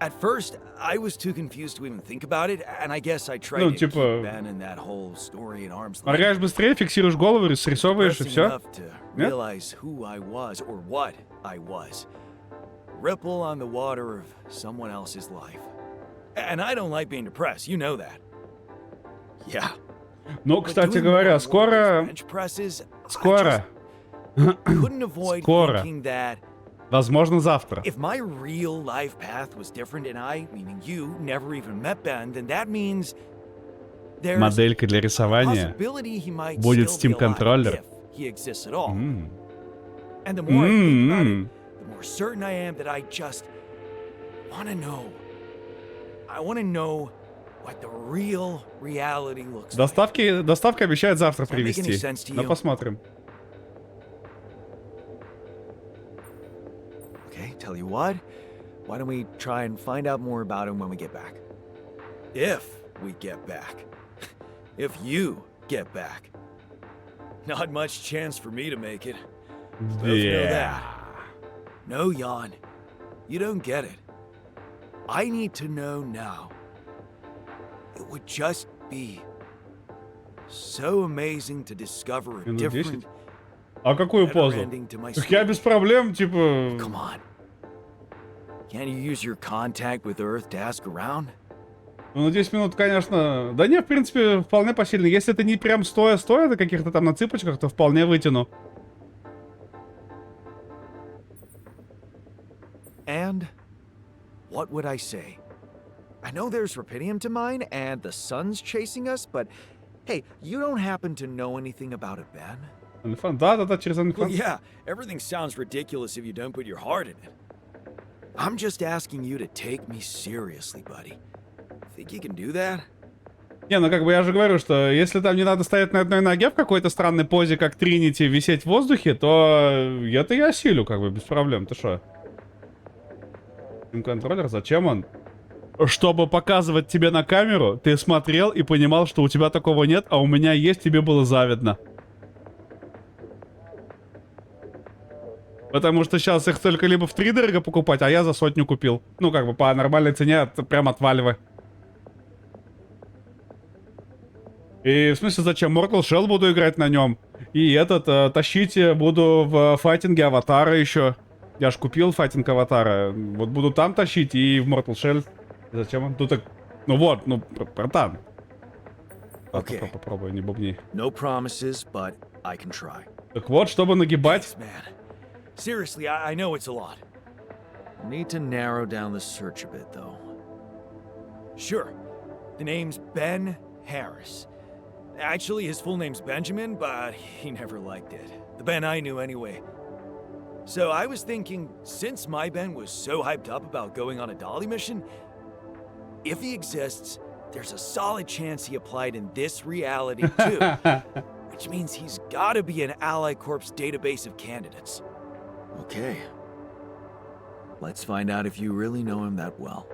At first, I was too confused to even think about it, and I guess I tried Ну, to типа, keep Ben and that whole story at arm's length. моргаешь быстрее, фиксируешь голову, срисовываешь и Depressing все. enough to realize who I was or what I was. Ripple on the water of someone else's life. And I don't like being depressed, you know that. Yeah. Ну, But кстати doing more говоря, work with скоро, bench presses, I скоро, just couldn't avoid Скоро. thinking that возможно, завтра. if my real life path was different and I, meaning you, never even met Ben, then that means there's Моделька для a рисования possibility he might будет still be Steam контроллер. alive if he exists at all. М. And the more I think about it, М. the more certain I am that I just want to know. I want to know what the real reality looks like. Доставка обещает завтра Does that make any привезти. sense to Но you? посмотрим. Okay, tell you what. Why don't we try and find out more about him when we get back? If we get back. If you get back. Not much chance for me to make it. Both know that. No, Jan. You don't get it. I need to know now. It would just be so amazing to discover a Минут different, 10. А какую better позу? ending to my Так я story. без проблем, типа... Come on. Can't you use your contact with Earth to ask around? Ну, на 10 минут, конечно... Да не, в принципе, вполне посильно. Если это не прям стоя-стоя, на каких-то там на цыпочках, то вполне вытяну. And what would I say? I know there's rupidium to mine and the sun's chasing us, but hey, you don't happen to know anything about it, Ben? OnlyFans. Да-да-да, через Well, OnlyFans. yeah, everything sounds ridiculous if you don't put your heart in it. I'm just asking you to take me seriously, buddy. Think you can do that? Не, ну как бы я же говорю, что если там не надо стоять на одной ноге в какой-то странной позе, как Тринити, висеть в воздухе, то это я осилю, как бы, без проблем. Ты шо? Контроллер, зачем он? Чтобы показывать тебе на камеру, ты смотрел и понимал, что у тебя такого нет, а у меня есть, тебе было завидно. Потому что сейчас их только либо втридорого покупать, а я за 100 купил. Ну, как бы по нормальной цене, прям отваливай. И в смысле, зачем? Mortal Shell буду играть на нем. И этот, тащить буду в файтинге Аватара еще. Я ж купил файтинг Аватара. Вот буду там тащить и в Mortal Shell. Зачем он? Тут так... Ну вот, ну, братан. Окей. Попробуй, не бубни. No promises, but I can try. Так вот, чтобы нагибать... Thanks, man. Seriously, I know it's a lot. Need to narrow down the search a bit, though. Sure, the name's Ben Harris. Actually, his full name's Benjamin, but he never liked it. The Ben I knew anyway. So I was thinking, since my Ben was so hyped up about going on a Dolly mission, if he exists, there's a solid chance he applied in this reality too. Which means he's gotta be an Ally Corps database of candidates. Okay. Let's find out if you really know him that well.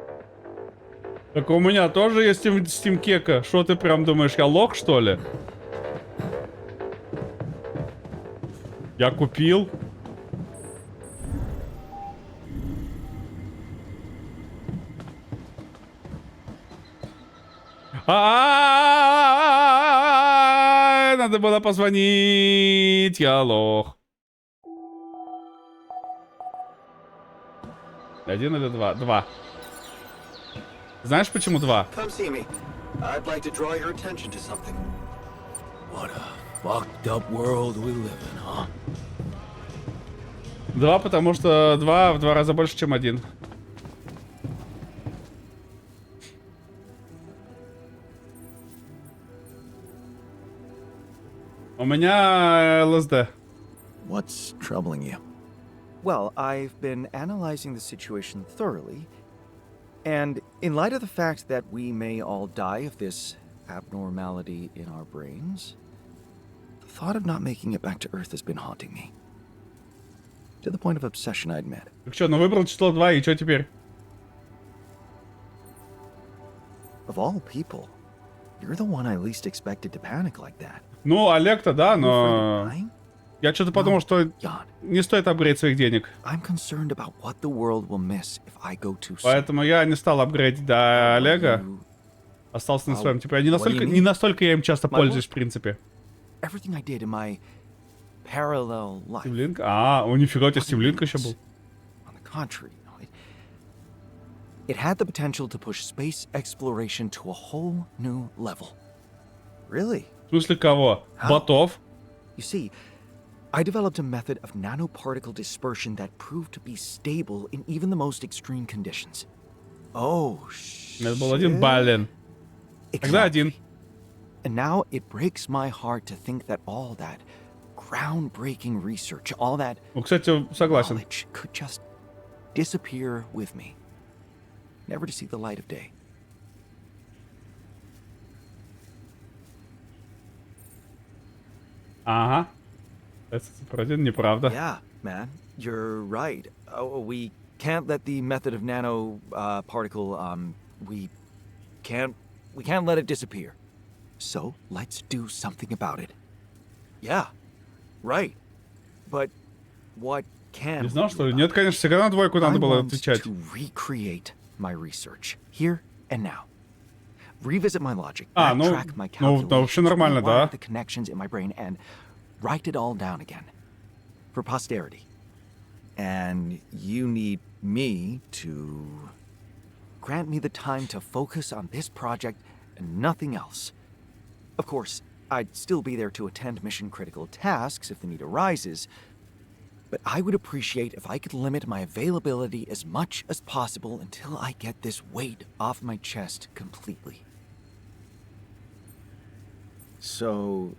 Так у меня тоже есть Steam Кека. Что ты прям думаешь, я лох, что ли? Я купил. Надо было позвонить, я лох. 1 или 2? 2. Знаешь, почему 2? Come see me. I'd like to draw your attention to something. What a fucked up world we live in, huh? 2, потому что 2 в 2 раза больше, чем 1. У меня ЛСД. What's troubling you? Well, I've been analyzing the situation thoroughly, and in light of the fact that we may all die of this abnormality in our brains, the thought of not making it back to Earth has been haunting me. To the point of obsession, I admit. Так что, ну выбрал число 2, и что теперь? Of all people, you're the one I least expected to panic like that. Ну, Олег-то да, Are you afraid но... of dying? Я что-то подумал, что Jan, не стоит апгрейд своих денег. I'm concerned about what the world will miss if I go too soon. Поэтому я не стал апгрейдить до Олега. You- Остался на А своем. Типа, я не what do you настолько, mean? не настолько я им часто My пользуюсь, в принципе. Everything I did in my parallel life. Steam Link? А, о, нифига, у тебя Steam Link еще был. On the contrary, you know, it had the potential to push space exploration to a whole new level. Really? В смысле кого? Ботов? You see, I developed a method of nanoparticle dispersion that proved to be stable in even the most extreme conditions. Oh, Это был один баллин. Тогда один. And now it breaks my heart to think that all that groundbreaking research, all that Ну, кстати, согласен. knowledge could just disappear with me, never to see the light of day. Ага. Это цифра 1, неправда. Yeah, man, you're right. Oh, we can't let the method of nano particle. We can't let it disappear. So let's do something about it. Yeah, right. But what can. Не знал, with you что ли? about Нет, it. конечно, всегда на двойку надо I было want отвечать. to recreate my research here and now. Revisit my logic, А, ну, backtrack my ну, вообще calculations, нормально, да. rewire the connections in my brain, and write it all down again for posterity. And you need me to grant me the time to focus on this project and nothing else. Of course, I'd still be there to attend mission-critical tasks if the need arises, but I would appreciate if I could limit my availability as much as possible until I get this weight off my chest completely. So,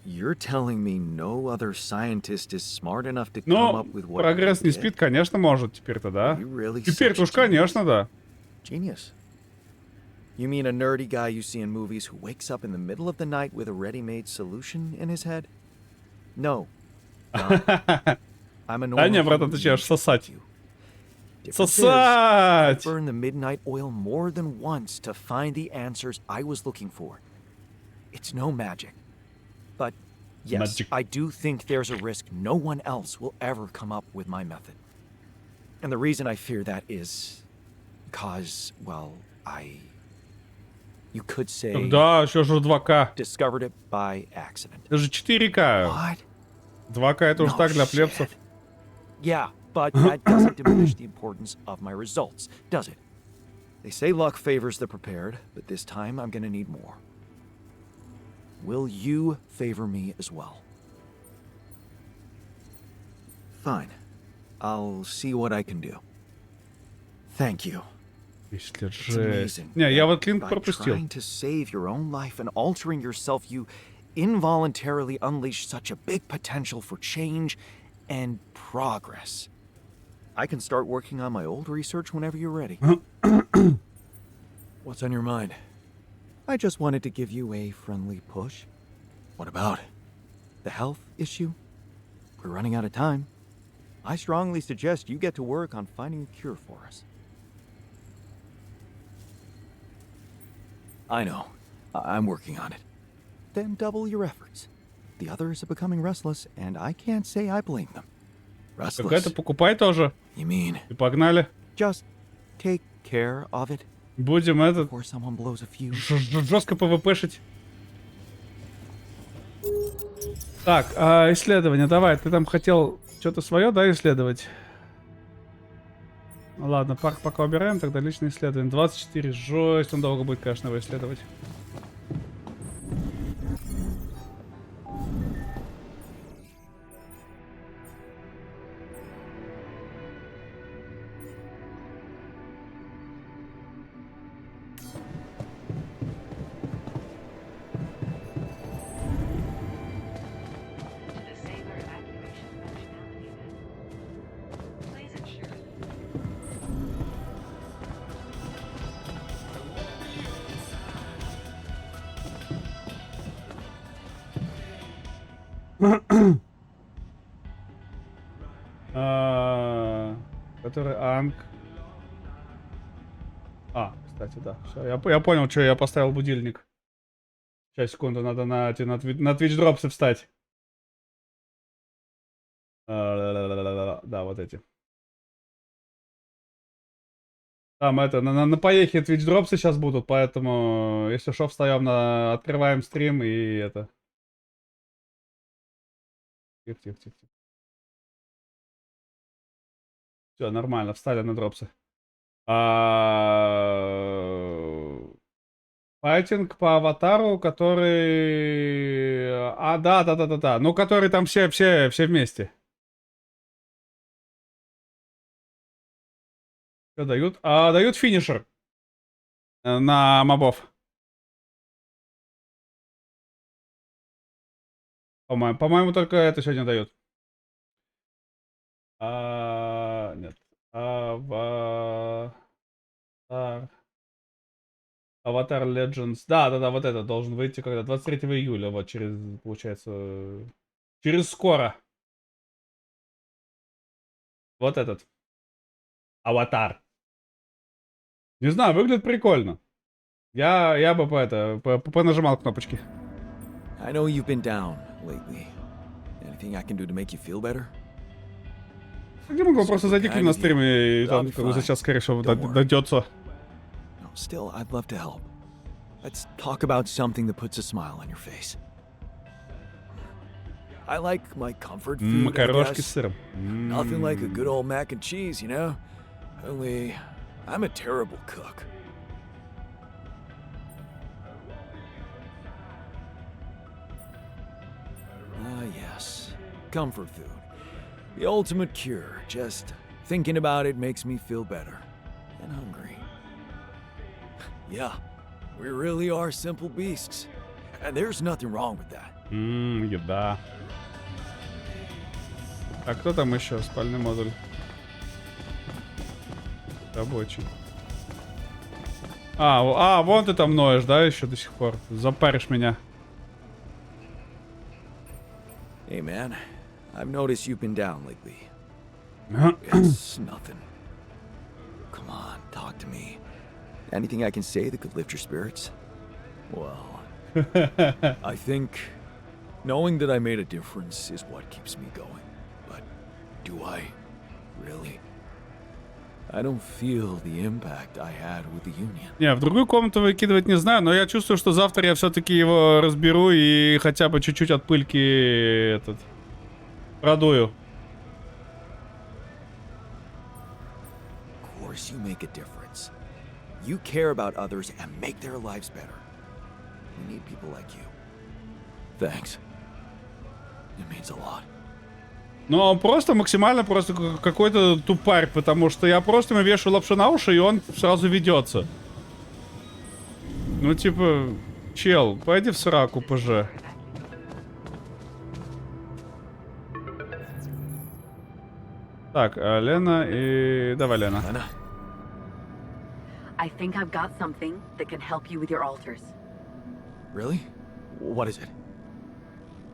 you're telling me no other scientist is smart enough to come Ну, up with what прогресс you не did? спит, конечно, может теперь-то, да? You really Теперь-то such уж, a genius. конечно, да. Genius. You mean a nerdy guy you see in movies who wakes up in the middle of the night with a ready-made solution in his head? No. No. I'm a Да normal не, брат, human отвечаешь, being сосать. like you. Difference is, I Сосать! burned the midnight oil more than once to find the answers I was looking for. It's no magic. But yes, Magic. I do think there's a risk no one else will ever come up with my method. And the reason I fear that is because, well, you could say, Да, еще же 2К. discovered it by accident. Это же 4К. What? 2К это уже No так для shit. плебсов. Yeah, but that doesn't diminish the importance of my results, does it? They say luck favors the prepared, but this time I'm gonna need more. Will you favor me as well? Fine. I'll see what I can do. Thank you. Если It's жесть. amazing. Не, я that вот линк by пропустил. trying to save your own life and altering yourself, you involuntarily unleash such a big potential for change and progress. I can start working on my old research whenever you're ready. What's on your mind? I just wanted to give you a friendly push. What about? The health issue? We're running out of time. I strongly suggest you get to work on finding a cure for us. I know. I'm working on it. Then double your efforts. The others are becoming restless, and I can't say I blame them. Restless? Какая-то покупай тоже. You mean И погнали. just take care of it Будем этот before someone blows a fuse? жестко ПВПшить. Так, исследование, давай. Ты там хотел что-то свое, да, исследовать? Ну ладно, парк пока убираем, тогда личное исследование. 24, жесть, он долго будет, конечно, его исследовать. Который Анг. Кстати, да. Все, я понял, что я поставил будильник. Сейчас, секунду, надо на Twitch дропсы встать. Да, вот эти. Там это, на поехе Twitch дропсы сейчас будут, поэтому, если что, встаем открываем стрим и это. Тихо. Все, нормально, встали на дропсы. Файтинг по аватару, который... Да. Ну, который там все вместе. Что дают? Дают финишер. На мобов. По-моему, только это сегодня дают. Нет. Аватар Legends. Да, вот это должен выйти когда? 23 июля, вот через, получается, через скоро. Вот этот. Аватар. Не знаю, выглядит прикольно. Я бы понажимал кнопочки. I know you've been down lately. Anything I can do to make you feel better? Я могу просто зайти к ним на стриме и там за час, скорее всего, дойдется. No, still, I'd love to help. Let's talk about something that puts a smile on your face. I like my comfort food, I Макарошки с guess. сыром. Nothing like a good old mac and cheese, you know? Only, I'm a terrible cook. Ah, yes. Comfort food. The ultimate cure. Just thinking about it makes me feel better. And hungry. Yeah, we really are simple beasts. And there's nothing wrong with that. Еда. А кто там еще? Спальный модуль. Рабочий. Вон ты там ноешь, да, еще до сих пор? Запаришь меня. Hey, man. I've noticed you've been down lately. It's nothing. Come on, talk to me. Anything I can say that could lift your spirits? Well, I think knowing that I made a difference is what keeps me going. But do I? Really? I don't feel the impact I had with the Union. Не, в другую комнату выкидывать не знаю, но я чувствую, что завтра я все-таки его разберу и хотя бы чуть-чуть от пыльки продую. Of course you make a difference. You care about others and make their lives better. We need people like you. Thanks. It means a lot. Ну, он просто максимально просто какой-то тупарь, потому что я просто ему вешаю лапшу на уши, и он сразу ведется. Ну, типа, чел, пойди в сраку, ПЖ. Так, Лена и... Давай, Лена. Lena? I think I've got something that can help you with your altars. Really? What is it?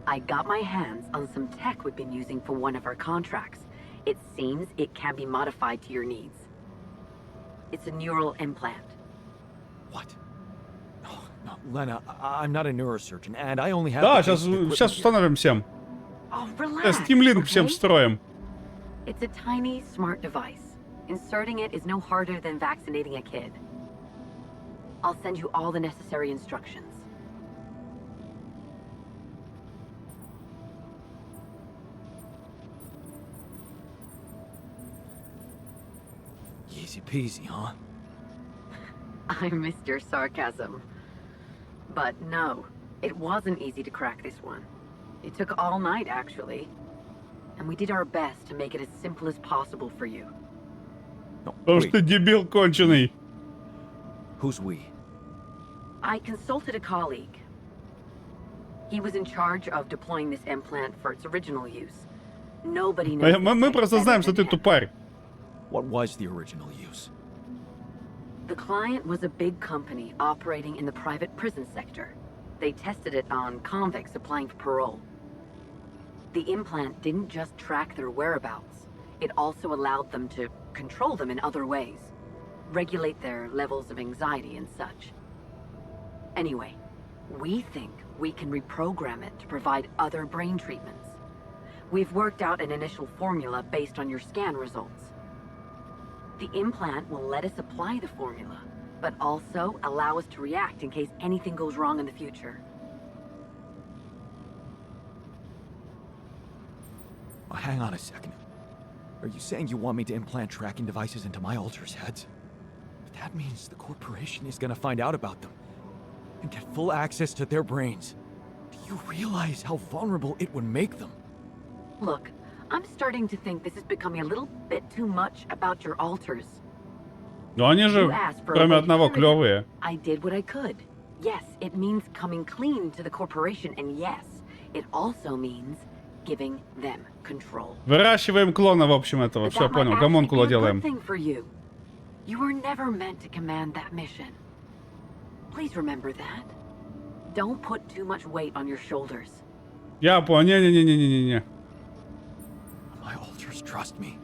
I got my hands on some tech we've been using for one of our contracts. It seems it can be modified to your needs. It's a neural implant. What? No, Lena, I'm not a neurosurgeon, and I only have... Да, the basic equipment сейчас here. установим всем. Oh, relax, Steam Link всем okay? встроим. It's a tiny, smart device. Inserting it is no harder than vaccinating a kid. I'll send you all the necessary instructions. Easy peasy, huh? I missed your sarcasm. But no, it wasn't easy to crack this one. It took all night, actually. And we did our best to make it as simple as possible for you. No, Потому wait, что дебил конченый. who's we? I consulted a colleague. He was in charge of deploying this implant for its original use. Nobody knows. Мы просто знаем, что ты тупарь. What was the original use? The client was a big company operating in the private prison sector. They tested it on convicts applying for parole. The implant didn't just track their whereabouts, it also allowed them to control them in other ways, regulate their levels of anxiety and such. Anyway, we think we can reprogram it to provide other brain treatments. We've worked out an initial formula based on your scan results. The implant will let us apply the formula, but also allow us to react in case anything goes wrong in the future. Oh, hang on a second. Are you saying you want me to implant tracking devices into my alters' heads? But that means the corporation is gonna find out about them and get full access to their brains. Do you realize how vulnerable it would make them? Look, I'm starting to think this is becoming a little bit too much about your altars. Но они же, You asked for a кроме way одного, to cure клевые. them. I did what I could. Yes, it means coming clean to the corporation, and yes, it also means giving them control. Выращиваем клона, в общем, этого. But Все, that might понял. actually Гомункула be a good делаем. thing for you. You were never meant to command that mission. Please remember that. Don't put too much weight on your shoulders. Я понял. Не-не-не-не-не-не. My alters trust me.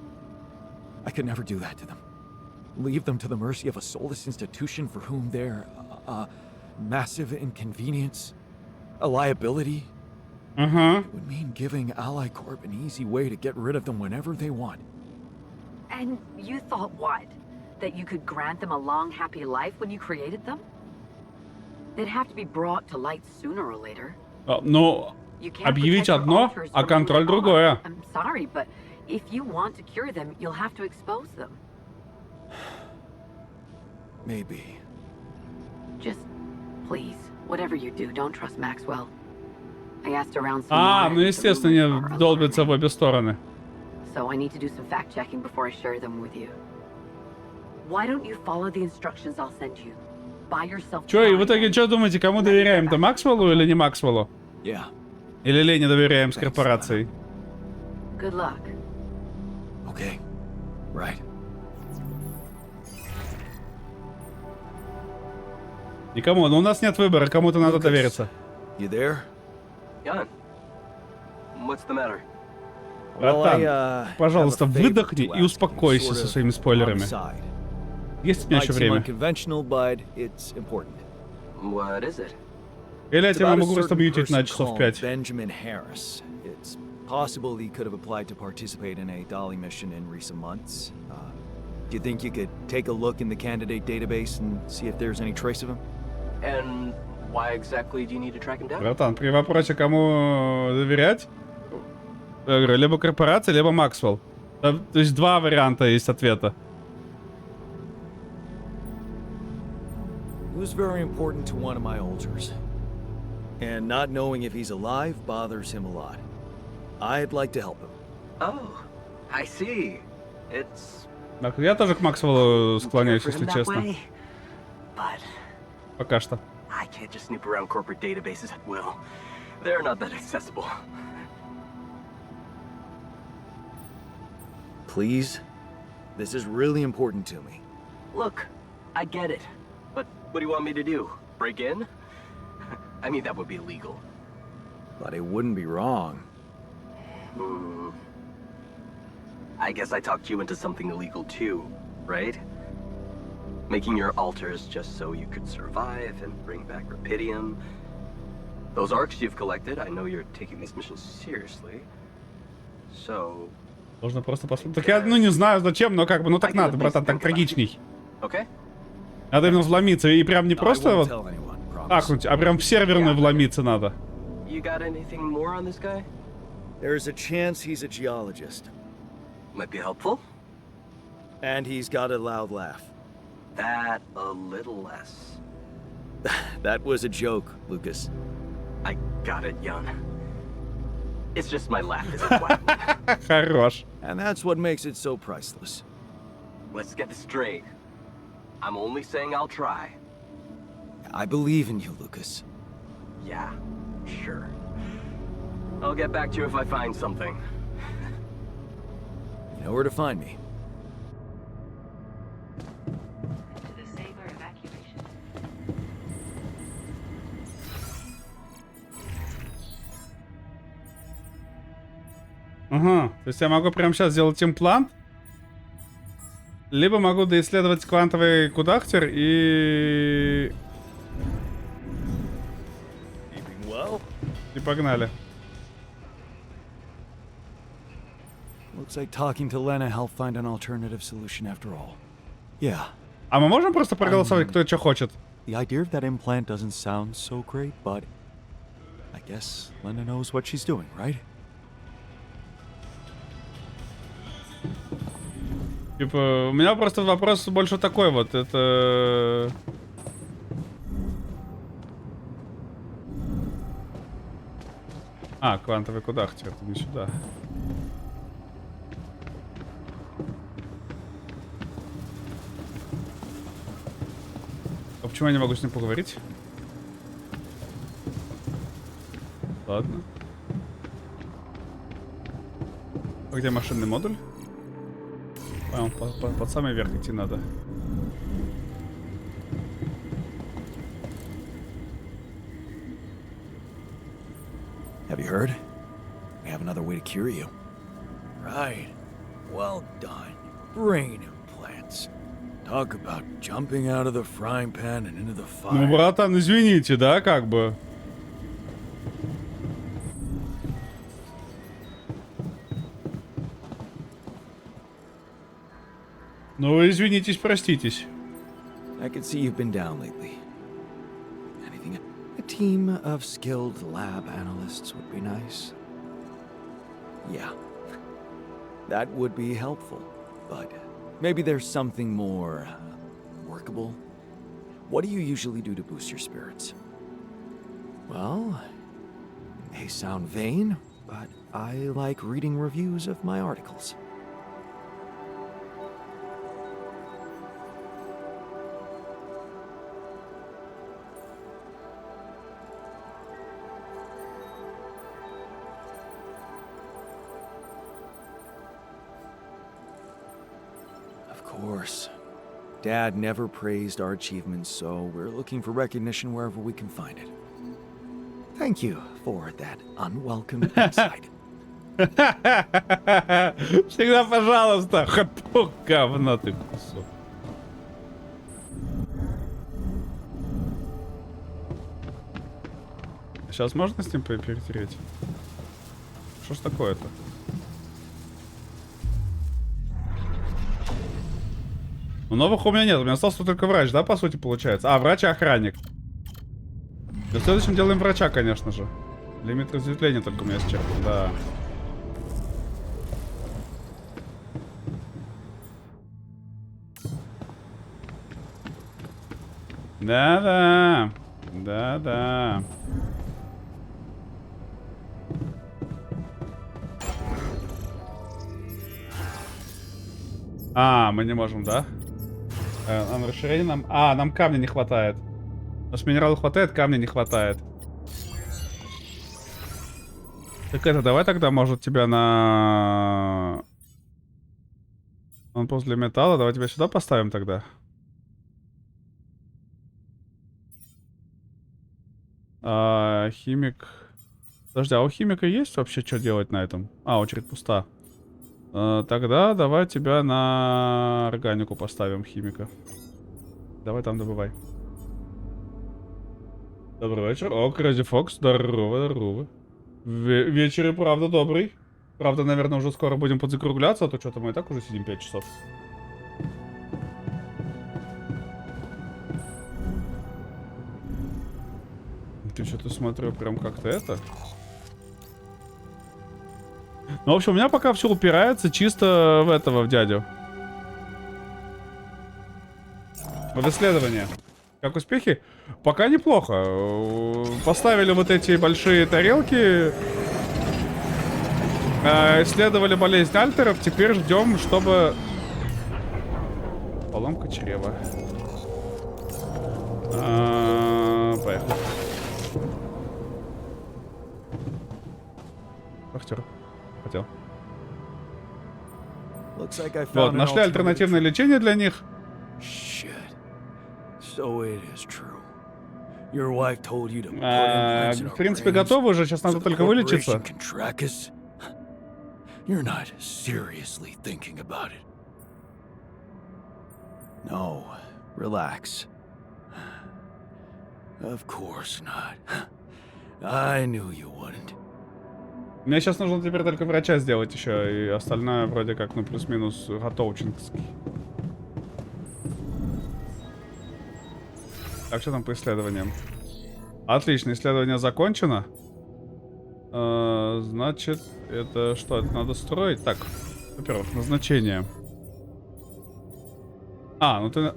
I could never do that to them. Leave them to the mercy of a soulless institution for whom they're a massive inconvenience, a liability. Ага. It would mean giving Ally Corp an easy way to get rid of them whenever they want. And you thought what? That you could grant them a long, happy life when you created them? They'd have to be brought to light sooner or later. Ну, You can't объявить protect your одно, alters а from контроль moving on. другое. I'm sorry, but if you want to cure them, you'll have to expose them. Maybe. Just, please, whatever you do, don't trust Maxwell. I asked around some А, more, ну and the естественно, rumors are они долбятся в alarming. обе стороны. So I need to do some fact-checking before I share them with you. Why don't you follow the instructions I'll send you? Buy yourself Чё, и в time итоге, and- что думаете, кому доверяем-то, Максвеллу или не Максвеллу? Yeah. Или Лене доверяем с Thanks, корпорацией? Good luck. Okay. Right. Никому, но у нас нет выбора, кому-то надо Lucas, довериться. You there? Jan, what's the matter? Братан, have пожалуйста, a favor выдохни to и ask you, успокойся sort со of своими спойлерами. on the side. Есть у меня Might еще seem время. unconventional, but it's important. What is it? Или я It's тебя about a могу просто certain мьютить на person часов called 5. Benjamin Harris. It's possible he could have applied to participate in a Dolly mission in recent months. Do you think you could take a look in the candidate database and see if there's any trace of him? And why exactly do you need to track him down? Братан, при вопросе, кому доверять, я говорю, либо корпорация, либо Максвелл. То есть два варианта есть ответа. He was very important to one of my alters. And not knowing if he's alive bothers him a lot. I'd like to help him. Oh, I see. It's Так, я тоже к Максвеллу склоняюсь, for him если that честно. way, but Пока что. I can't just snoop around corporate databases at will. They're not that accessible. Please? This is really important to me. Look, I get it, but what do you want me to do? Break in? I mean, that would be illegal. But it wouldn't be wrong. Hmm. I guess I talked you into something illegal too, right? Making your altars just so you could survive and bring back Rapidium. Those arcs you've collected, I know you're taking this mission seriously. So, Можно просто посмотреть. Так я, ну не знаю зачем, но как бы, ну так надо, братан, так трагичней. okay? Надо именно вломиться, и прям не I просто won't вот tell anyone, promise. ахнуть, а прям в серверную вломиться надо. You got anything more on this guy? There's a chance he's a geologist. Might be helpful. And he's got a loud laugh. That a little less. That was a joke, Lucas. I got it, Jan. It's just my laugh isn't whack. Хорош. And that's what makes it so priceless. Let's get this straight. I'm only saying I'll try. I believe in you, Lucas. Yeah, sure. I'll get back to you if I find something. You know where to find me. Ага, то есть я могу прямо сейчас сделать имплант, либо могу доисследовать квантовый кудахтер и... Keeping well? И погнали. Looks like talking to Lena helped find an alternative solution after all. Yeah, А мы можем просто проголосовать, кто что хочет? the idea of that implant doesn't sound so great, but I guess Lena knows what she's doing, right? Типа, у меня просто вопрос больше такой вот, это... А, квантовый кудахтер, это не сюда. А почему я не могу с ним поговорить? Ладно. А где машинный модуль? А, под самый верх идти надо. Have you heard? We have another way to cure you. Right. Well done. Brain implants. Talk about jumping out of the frying pan and into the fire. Ну, братан, извините, да, как бы. Ну, извинитесь, проститесь. I can see you've been down lately. Anything? A team of skilled lab analysts would be nice. Yeah. That would be helpful. But maybe there's something more workable. What do you usually do to boost your spirits? Well, it may sound vain, but I like reading reviews of my articles. Of course. Dad never praised our achievements, so we're looking for recognition wherever we can find it. Thank you for that unwelcome insight. Всегда пожалуйста. Хапук, говно ты кусок. Сейчас можно с ним перетереть? Что ж такое-то? Ну, новых у меня нет. У меня остался только врач, да, по сути, получается? А, врач и охранник. В следующем делаем врача, конечно же. Лимит разветвления только у меня исчерпан, да. Да-да. Да-да. А, мы не можем, да? На расширение нам... А, нам камня не хватает. У нас минералов хватает, камня не хватает. Так это, давай тогда, может, тебя на... Он после металла, давай тебя сюда поставим тогда. Химик... Подожди, а у химика есть вообще что делать на этом? А, очередь пуста. Тогда давай тебя на органику поставим, химика. Давай там добывай. Добрый вечер. О, Crazy Fox, здорово, здорово. Вечер и правда добрый. Правда, наверное, уже скоро будем подзакругляться, а то что-то мы и так уже сидим 5 часов. Ты что-то смотрю, прям как-то это... Ну, в общем, у меня пока все упирается чисто в этого, в дядю. В исследование. Как успехи? Пока неплохо. Поставили вот эти большие тарелки. Исследовали болезнь альтеров. Теперь ждем, чтобы... Поломка чрева. Поехали. Актер. Хотел. Вот, нашли альтернативное лечение для них. В принципе, готовы уже. Сейчас надо только вылечиться. No, relax. Of course not. I knew you wouldn't. Мне сейчас нужно теперь только врача сделать еще, и остальное вроде как, ну, плюс-минус готовчинский. Так, что там по исследованиям? Отлично, исследование закончено. Значит, это что? Это надо строить? Так, во-первых, назначение. А, ну ты...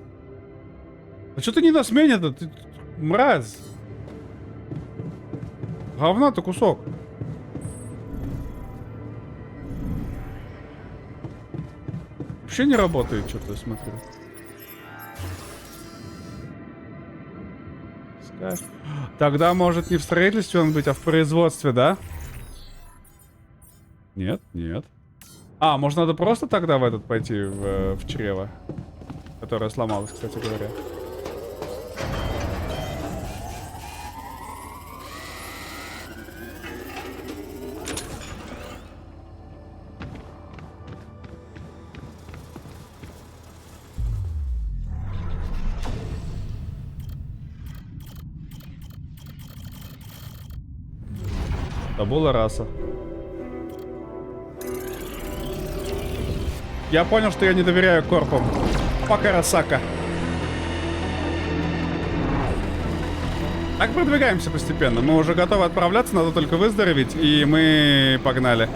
А что ты не на смене-то? Ты мразь. Говна ты кусок. Вообще не работает, что-то я смотрю. Тогда может не в строительстве он быть, а в производстве, да? Нет, нет. А, может надо просто тогда в этот пойти, в чрево? Которое сломалось, кстати говоря. Табула раса. Я понял, что я не доверяю корпам. Опа, Карасака. Так продвигаемся постепенно. Мы уже готовы отправляться, надо только выздороветь, и мы погнали.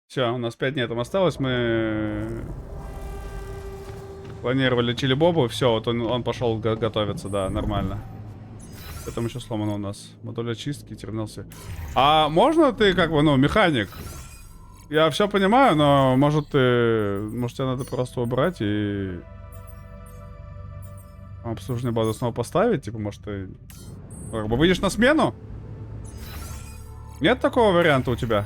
Все, у нас 5 дней там осталось. Мы планировали чили бобу. Все, вот он пошел готовиться, да, нормально. Что там еще сломано у нас? Модуль очистки, терминал все. А можно ты, как бы, ну, механик? Я все понимаю, но может тебе надо просто убрать и обслуживание базы снова поставить? Типа, может, ты как бы выйдешь на смену? Нет такого варианта у тебя?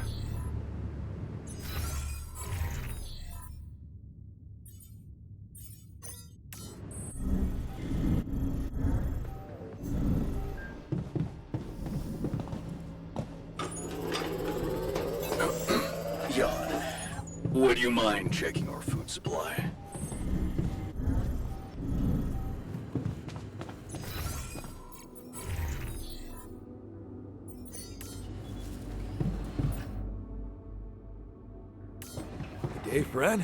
John, would you mind checking our food supply? Good day, friend.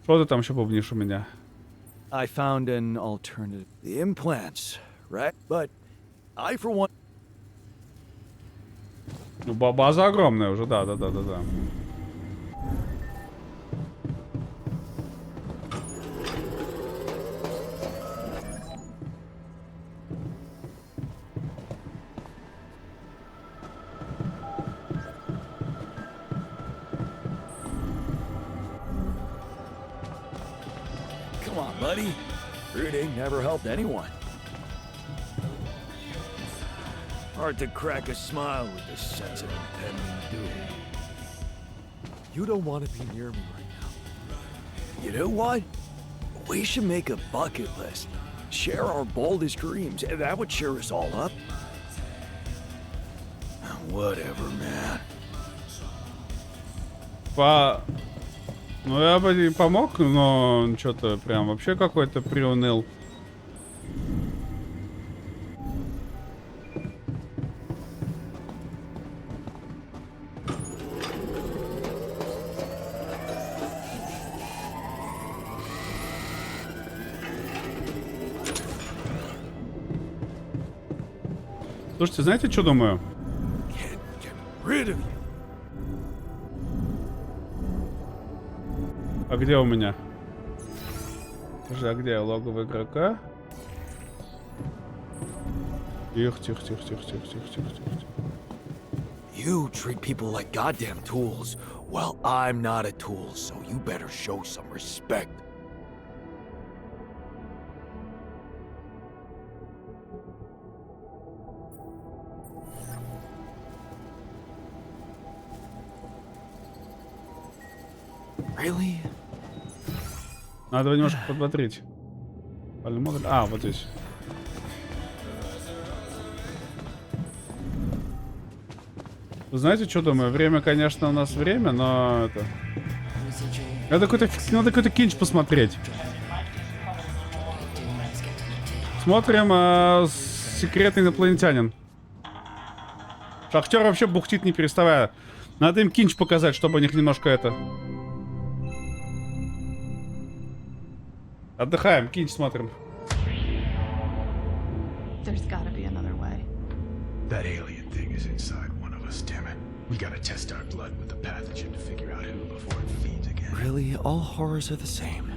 Что ты там еще бубнишь у меня? I found an alternative. The implants, right? But I, for one... Ну, база огромная уже, да. Come on, buddy. Reading never helped anyone. Hard to crack a smile with this sense of impending doom. You don't want to be near me right now. You know what? We should make a bucket list. Share our boldest dreams, and that would cheer us all up. Whatever, man. Ну, я бы и помог, но что-то прям вообще какой-то приуныл. Слушайте, знаете, что думаю? А где у меня? Подожди, а где логово игрока? Тихо. You treat people like goddamn tools. Well, I'm not a tool, so you better show some respect. Really? Надо его немножко подбодрить. Модуль. А, вот здесь. Вы знаете, что думаю? Время, конечно, у нас время, но это... Надо какой-то кинч посмотреть. Смотрим «Секретный инопланетянин». Шахтер вообще бухтит, не переставая. Надо им кинч показать, чтобы у них немножко это... Отдыхаем, кинч смотрим. There's gotta be another way. That alien thing is inside one of us, damn it. We gotta test our blood with the pathogen to figure out who before it feeds again. Really, all horrors are the same.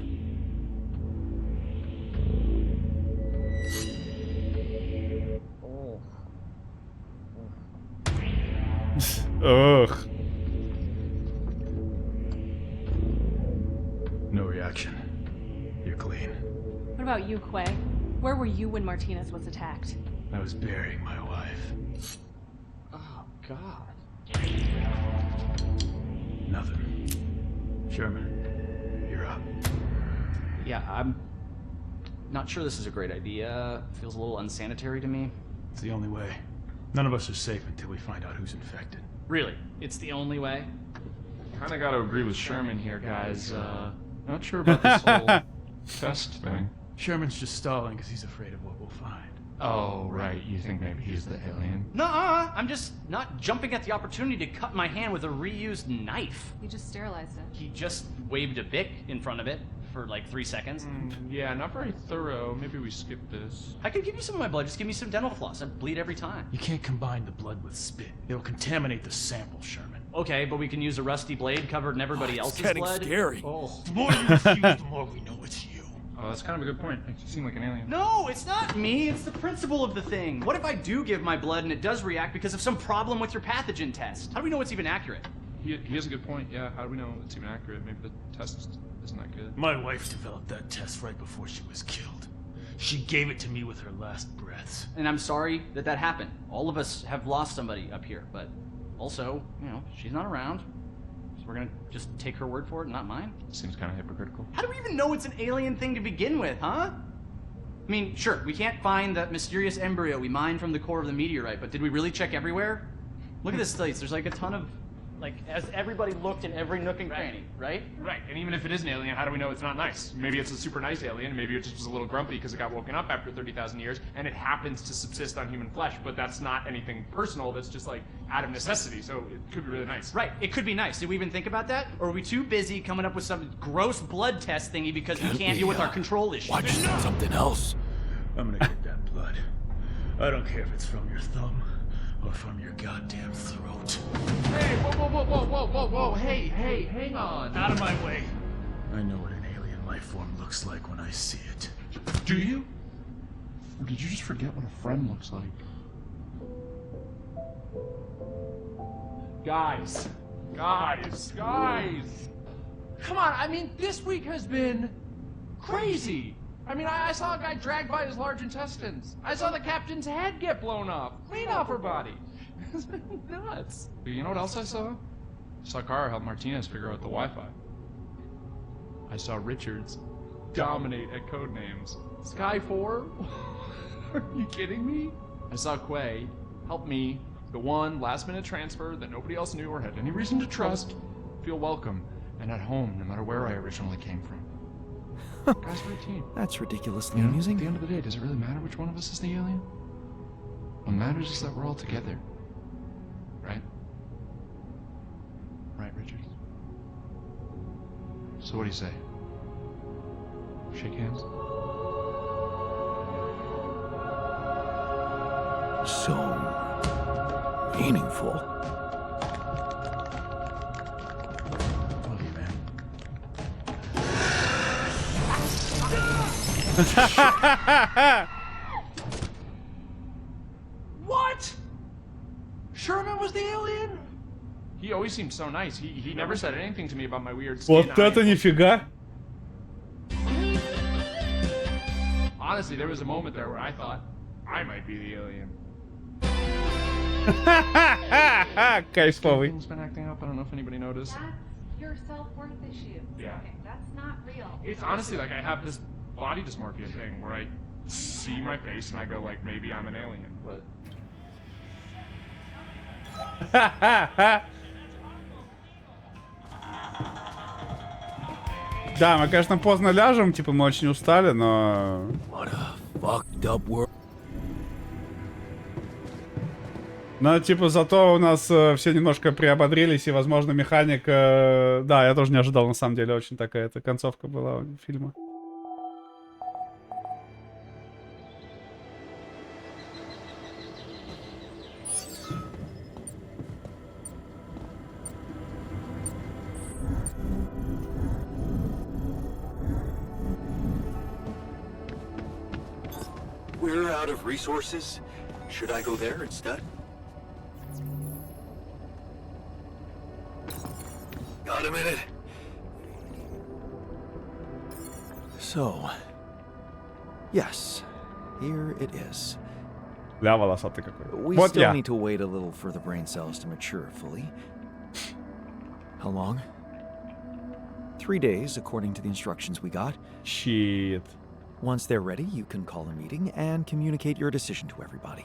Ugh. No reaction. You're clean. What about you, Quay? Where were you when Martinez was attacked? I was burying my wife. Oh, God. Nothing. Sherman, you're up. Yeah, I'm not sure this is a great idea. Feels a little unsanitary to me. It's the only way. None of us are safe until we find out who's infected. Really? It's the only way? Kinda gotta agree with Sherman here, guys. Not sure about this whole test thing. Sherman's just stalling because he's afraid of what we'll find. Oh, right. You think maybe he's the alien? Nuh-uh. I'm just not jumping at the opportunity to cut my hand with a reused knife. You just sterilized it. He just waved a bic in front of it for like 3 seconds. Yeah, not very thorough. Maybe we skip this. I could give you some of my blood. Just give me some dental floss. I bleed every time. You can't combine the blood with spit. It'll contaminate the sample, Sherman. Okay, but we can use a rusty blade covered in everybody else's blood. Scary. Oh. The more you refuse, the more we know it's you. Oh, that's kind of a good point. You seem like an alien. No, it's not me. It's the principle of the thing. What if I do give my blood and it does react because of some problem with your pathogen test? How do we know it's even accurate? He has a good point. Yeah, how do we know it's even accurate? Maybe the test isn't that good. My wife developed that test right before she was killed. She gave it to me with her last breaths. And I'm sorry that that happened. All of us have lost somebody up here, but also, you know, she's not around. So we're gonna just take her word for it, not mine? Seems kind of hypocritical. How do we even know it's an alien thing to begin with, huh? I mean, sure, we can't find that mysterious embryo we mined from the core of the meteorite, but did we really check everywhere? Look at this place. There's like a ton of, like, as everybody looked in every nook and cranny, right? Right, and even if it is an alien, how do we know it's not nice? Maybe it's a super nice alien, maybe it just was a little grumpy because it got woken up after 30,000 years, and it happens to subsist on human flesh, but that's not anything personal, that's just like out of necessity, so it could be really nice. Right, it could be nice. Did we even think about that? Or are we too busy coming up with some gross blood test thingy because we can't deal with our control issues? Watch something else. I'm gonna get that blood. I don't care if it's from your thumb or from your goddamn throat. Hey, whoa, hey, hang on. Out of my way. I know what an alien life form looks like when I see it. Do you? Or did you just forget what a friend looks like? Guys! Come on, I mean, this week has been crazy. I mean, I saw a guy dragged by his large intestines. I saw the captain's head get blown off, clean off her body. It's been nuts. You know what else I saw? I saw Kara help Martinez figure out the Wi-Fi. I saw Richards dominate at Codenames. Sky 4? Are you kidding me? I saw Quay help me, the one last-minute transfer that nobody else knew or had any reason to trust, feel welcome and at home no matter where I originally came from. Guys, we're a team. That's ridiculously You know, amusing. At the end of the day, does it really matter which one of us is the alien? What matters is that we're all together. Right? Right, Richards? So what do you say? Shake hands? So meaningful. Love you, man. What? Sherman was the alien? He always seemed so nice. He never said anything to me about my weird skin. Вот это нифига. Honestly, there was a moment there where I thought I might be the alien. Кайфовый. Thing's been acting up. I don't know if anybody noticed. That's your self-worth issue. Yeah. Okay, that's not real. It's honestly like I have this body dysmorphia thing where I see my face and I go like, maybe I'm an alien, but Да, мы, конечно, поздно ляжем, типа мы очень устали, но... What a fucked up world. Но, типа, зато у нас все немножко приободрились, и, возможно, механик... Да, я тоже не ожидал, на самом деле, очень такая эта концовка была у фильма. We're out of resources. Should I go there instead? Got a minute? So, yes, here it is. Бля, волосатый какой. We Вот still я. need to wait a little for the brain cells to mature fully. How long? 3 days, according to the instructions we got. Shit. Once they're ready, you can call a meeting and communicate your decision to everybody.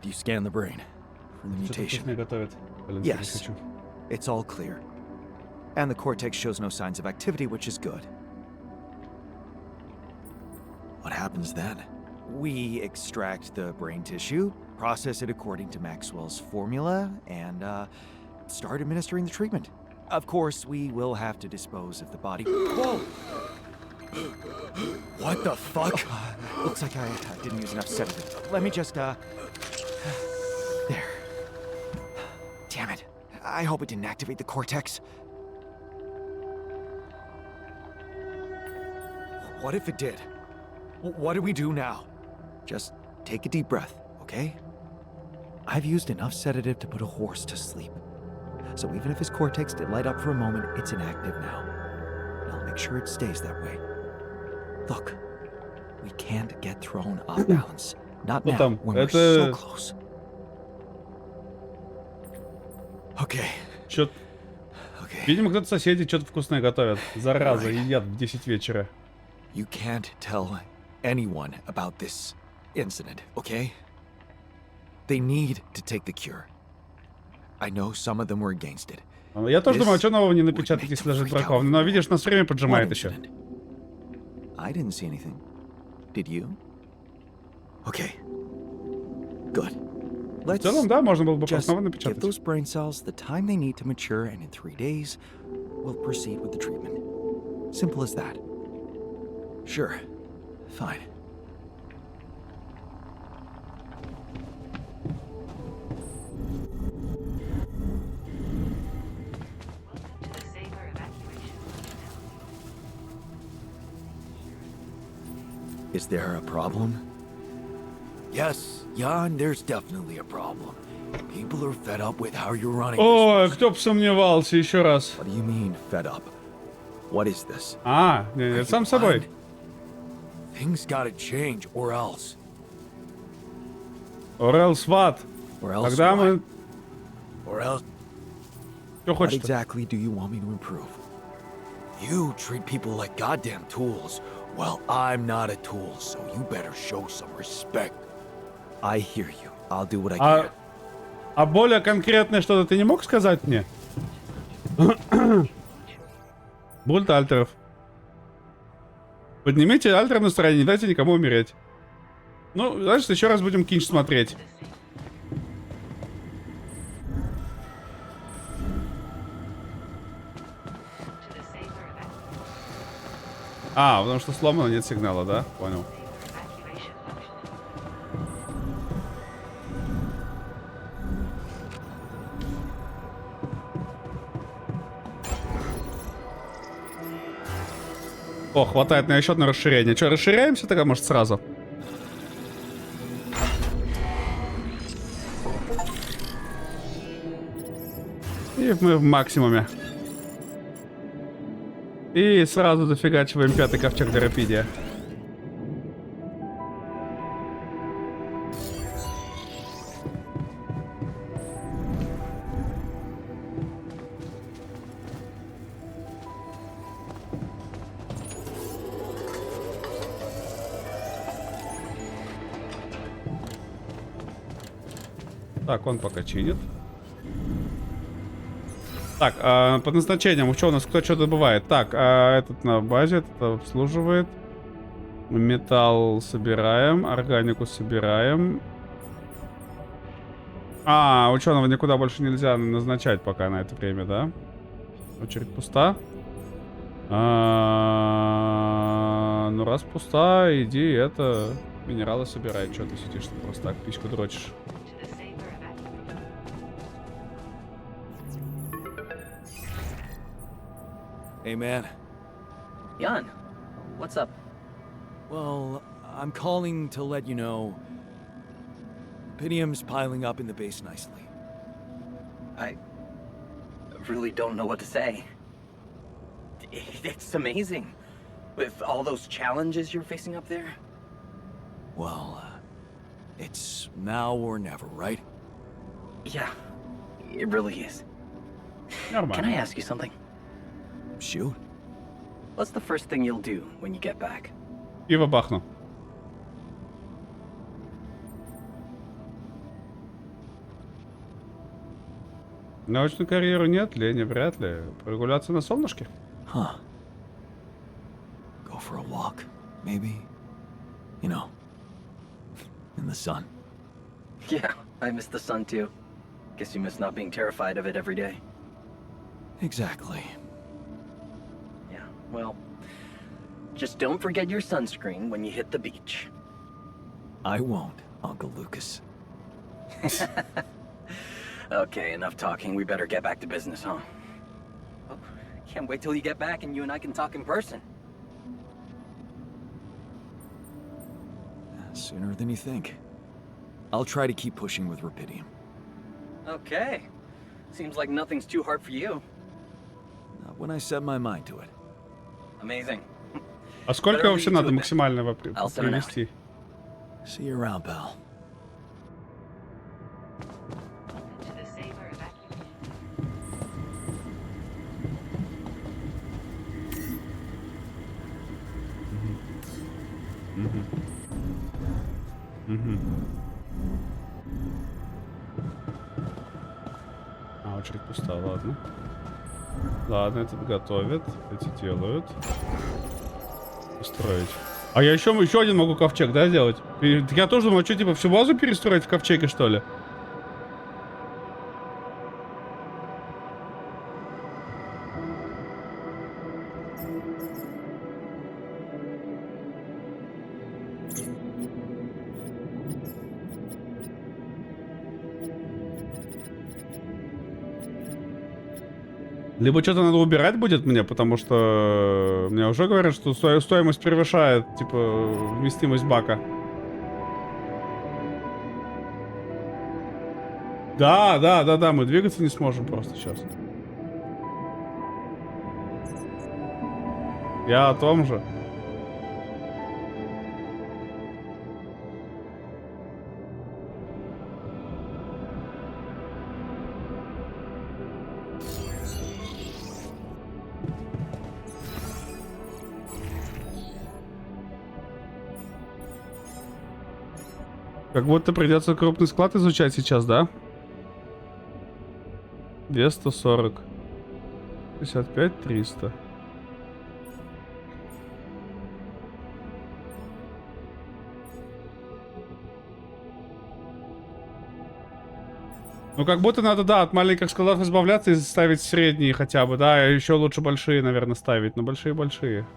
Do you scan the brain for the mutation? Yes, it's all clear. And the cortex shows no signs of activity, which is good. What happens then? We extract the brain tissue, process it according to Maxwell's formula, and start administering the treatment. Of course, we will have to dispose of the body. Whoa! What the fuck? Looks like I didn't use enough sedative. Let me just, There. Damn it. I hope it didn't activate the cortex. What if it did? What do we do now? Just take a deep breath, okay? I've used enough sedative to put a horse to sleep. So even if his cortex did light up for a moment, it's inactive now. And I'll make sure it stays that way. Look, we can't get thrown off balance. Not now, when we're so close. Okay. Видимо, кто-то соседи что-то вкусное готовят. Зараза, едят в 10 вечера. You can't tell anyone about this incident, okay? They need to take the cure. I know some of them were against it. Я тоже думаю, что нового не напечатать, если даже бракованный. Но видишь, нас время поджимает еще. I didn't see anything. Did you? Okay. Good. В целом, да, можно было бы Just основно give напечатать. those brain cells the time they need to mature, and in 3 days, we'll proceed with the treatment. Simple as that. Sure. Fine. Is there a problem? Yes, Jan, there's definitely a problem. People are fed up with how you're running. Ой, кто бы сомневался, еще раз. What do you mean, fed up? What is this? А, нет, сам собой. Things gotta change, or else. Or else what? Тогда мы... Or else. Что What хочешь? exactly do you want me to improve? You treat people like goddamn tools. Well, I'm not a tool, so you better show some respect. I hear you. I'll do what I can. А более конкретное что-то ты не мог сказать мне? Бульт альтеров. Поднимите альтер настроение, не дайте никому умереть. Ну, значит, еще раз будем кинч смотреть. А, потому что сломано, нет сигнала, да? Понял. О, хватает на еще одно расширение. Что, расширяемся тогда, может, сразу? И мы в максимуме. И сразу зафигачиваем 5-й ковчег Дорапидия. Так, он пока чинит. Так, под назначением, что у нас, кто что добывает? Так, этот на базе, этот обслуживает. Металл собираем, органику собираем. А, ученого никуда больше нельзя назначать пока на это время, да? Очередь пуста. Ну, раз пуста, иди это... Минералы собирай. Что ты сидишь, ты просто так письку дрочишь? Hey, man. Jan, what's up? Well, I'm calling to let you know... Pitium's piling up in the base nicely. I really don't know what to say. It's amazing. With all those challenges you're facing up there. Well, it's now or never, right? Yeah, it really is. Can I ask you something? Shoot. What's the first thing you'll do when you get back? Пиво бахну. Научную карьеру нет, лени вряд ли. Прогуляться на солнышке? Huh. Go for a walk, maybe? You know, in the sun. Yeah, I miss the sun too. Guess you miss not being terrified of it every day. Exactly. Yeah, well, just don't forget your sunscreen when you hit the beach. I won't, Uncle Lucas. Okay, enough talking. We better get back to business, huh? Oh, can't wait till you get back and you and I can talk in person. Sooner than you think. I'll try to keep pushing with Rapidium. Okay. Seems like nothing's too hard for you. Not when I set my mind to it. Amazing. А сколько вообще надо максимально привести? See you around, pal. А, очередь пуста, ладно. Ладно, этот готовит, эти делают. Построить. А я еще один могу ковчег, да, сделать? Я тоже думаю, что, типа, всю базу перестроить в ковчеге, что ли? Либо что-то надо убирать будет мне, потому что мне уже говорят, что стоимость превышает, типа, вместимость бака. Да, мы двигаться не сможем просто сейчас. Я о том же. Как будто придется крупный склад изучать сейчас, да? 240. 55, 300. Ну, как будто надо, да, от маленьких складов избавляться и ставить средние хотя бы, да, и еще лучше большие, наверное, ставить, но большие-большие.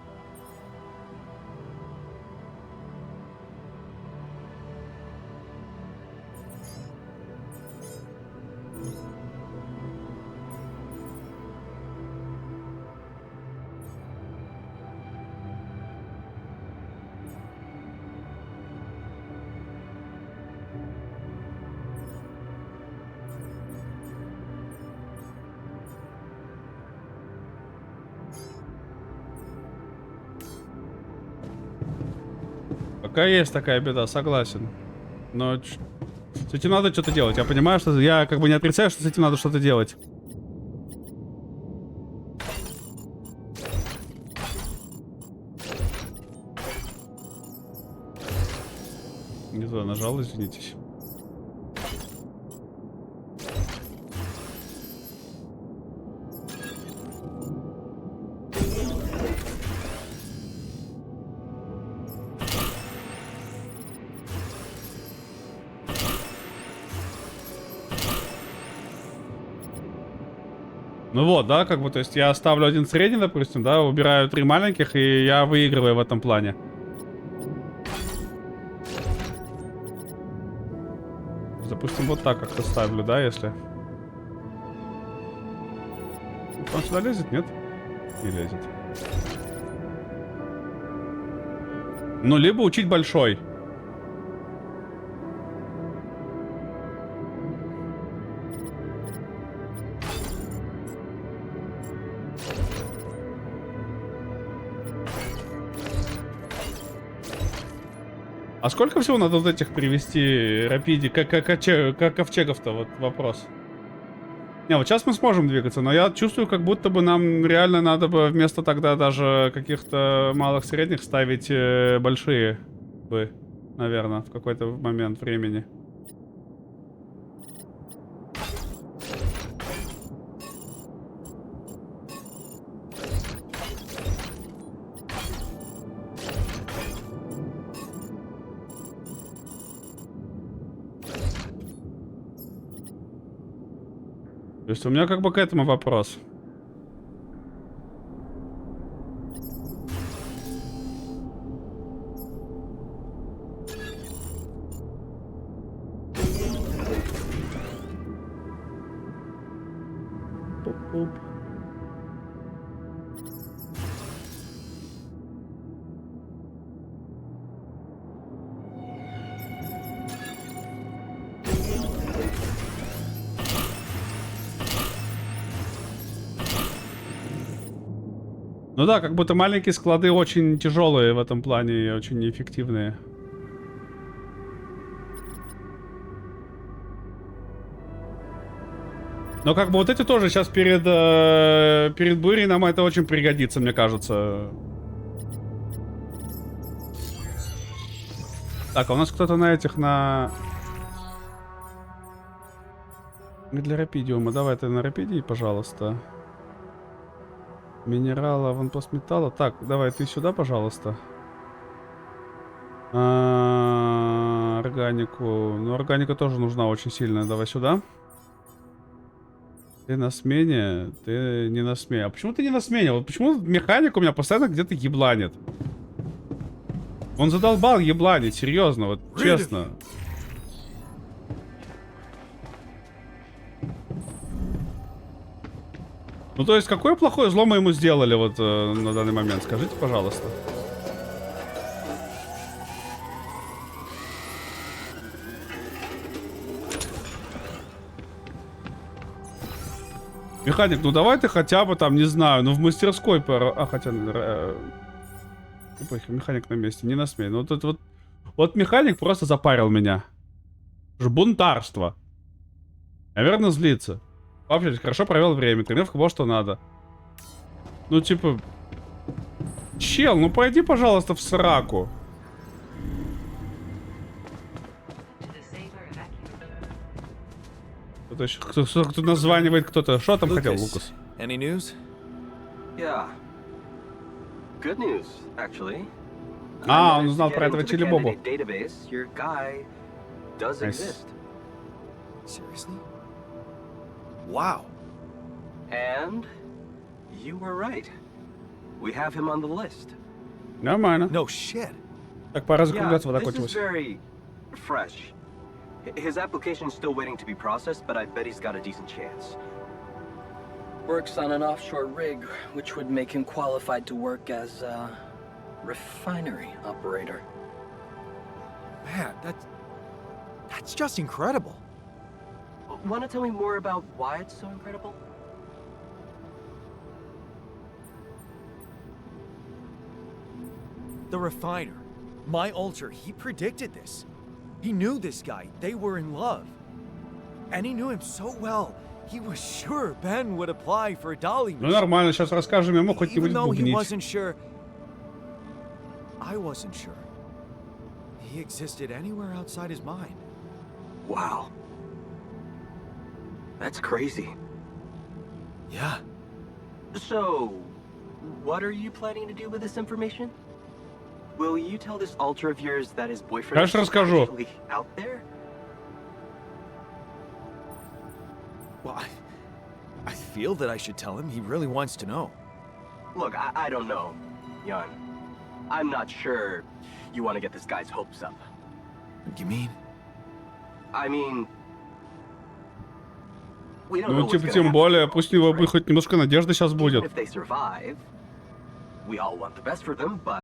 Пока есть такая беда, согласен. Но с этим надо что-то делать. Я понимаю, что я как бы не отрицаю, что с этим надо что-то делать. Не туда нажал, извинитесь. Ну вот, да, как бы, то есть я ставлю один средний, допустим, да, убираю 3 маленьких, и я выигрываю в этом плане. Допустим, вот так как-то ставлю, да, если... Он сюда лезет, нет? Не лезет. Ну, либо учить большой. А сколько всего надо вот этих привести рапиди, как ковчегов-то, вот вопрос. Не, вот сейчас мы сможем двигаться, но я чувствую, как будто бы нам реально надо бы вместо тогда даже каких-то малых средних ставить большие бы, наверное, в какой-то момент времени. То есть у меня как бы к этому вопрос. Пуп-пуп. Ну да, как будто маленькие склады очень тяжелые в этом плане и очень неэффективные. Но как бы вот эти тоже сейчас перед бурей нам это очень пригодится, мне кажется. Так, а у нас кто-то на этих, на для рапидиума. Давай ты на рапидии, пожалуйста. Минерала, аванпост металла. Так, давай ты сюда, пожалуйста. Органику. Ну, органика тоже нужна очень сильно. Давай сюда. Ты на смене, ты не на смене. А почему ты не на смене? Вот почему механик у меня постоянно где-то ебланит? Он задолбал ебланить, серьезно, вот честно. Ну, то есть, какое плохое зло мы ему сделали вот на данный момент? Скажите, пожалуйста. Механик, ну давай ты хотя бы там, не знаю, ну в мастерской пара... А, хотя... Механик на месте, не на смене. Ну, вот механик просто запарил меня. Бунтарство. Наверное, злится. Вообще, хорошо провел время. Тренировка была, что надо. Ну, типа... Чел, ну пойди, пожалуйста, в сраку. Кто-то еще... Кто названивает кто-то. Что там хотел, Лукас? Any news? Yeah. Good news, actually. А, он узнал про этого Чили-Бобу. Database, your guy does exist. Seriously? Wow. And you were right. We have him on the list. Нормально. No shit. Так, пора закругляться, вода This is кончилась. very fresh. His application's still waiting to be processed, but I bet he's got a decent chance. Works on an offshore rig, which would make him qualified to work as a refinery operator. Man, that's just incredible. Want to tell me more about why it's so incredible? The refiner, my alter, he predicted this. He knew this guy. They were in love. And he knew him so well. He was sure Ben would apply for a dolly Ну нормально, сейчас расскажем ему, хоть не Even будет though he бубнить. wasn't sure, I wasn't sure. He existed anywhere outside his mind. Wow. That's crazy. Yeah. So, what are you planning to do with this information? Will you tell this alter of yours that his boyfriend Конечно, is расскажу. actually out there? Well, I feel that I should tell him. He really wants to know. Look, I don't know, Jan. I'm not sure you want to get this guy's hopes up. What do you mean? I mean, we don't know Ну, what's типа, gonna тем happen, более, пусть у него хоть немножко надежды сейчас even будет. if they survive. We all want the best for them, but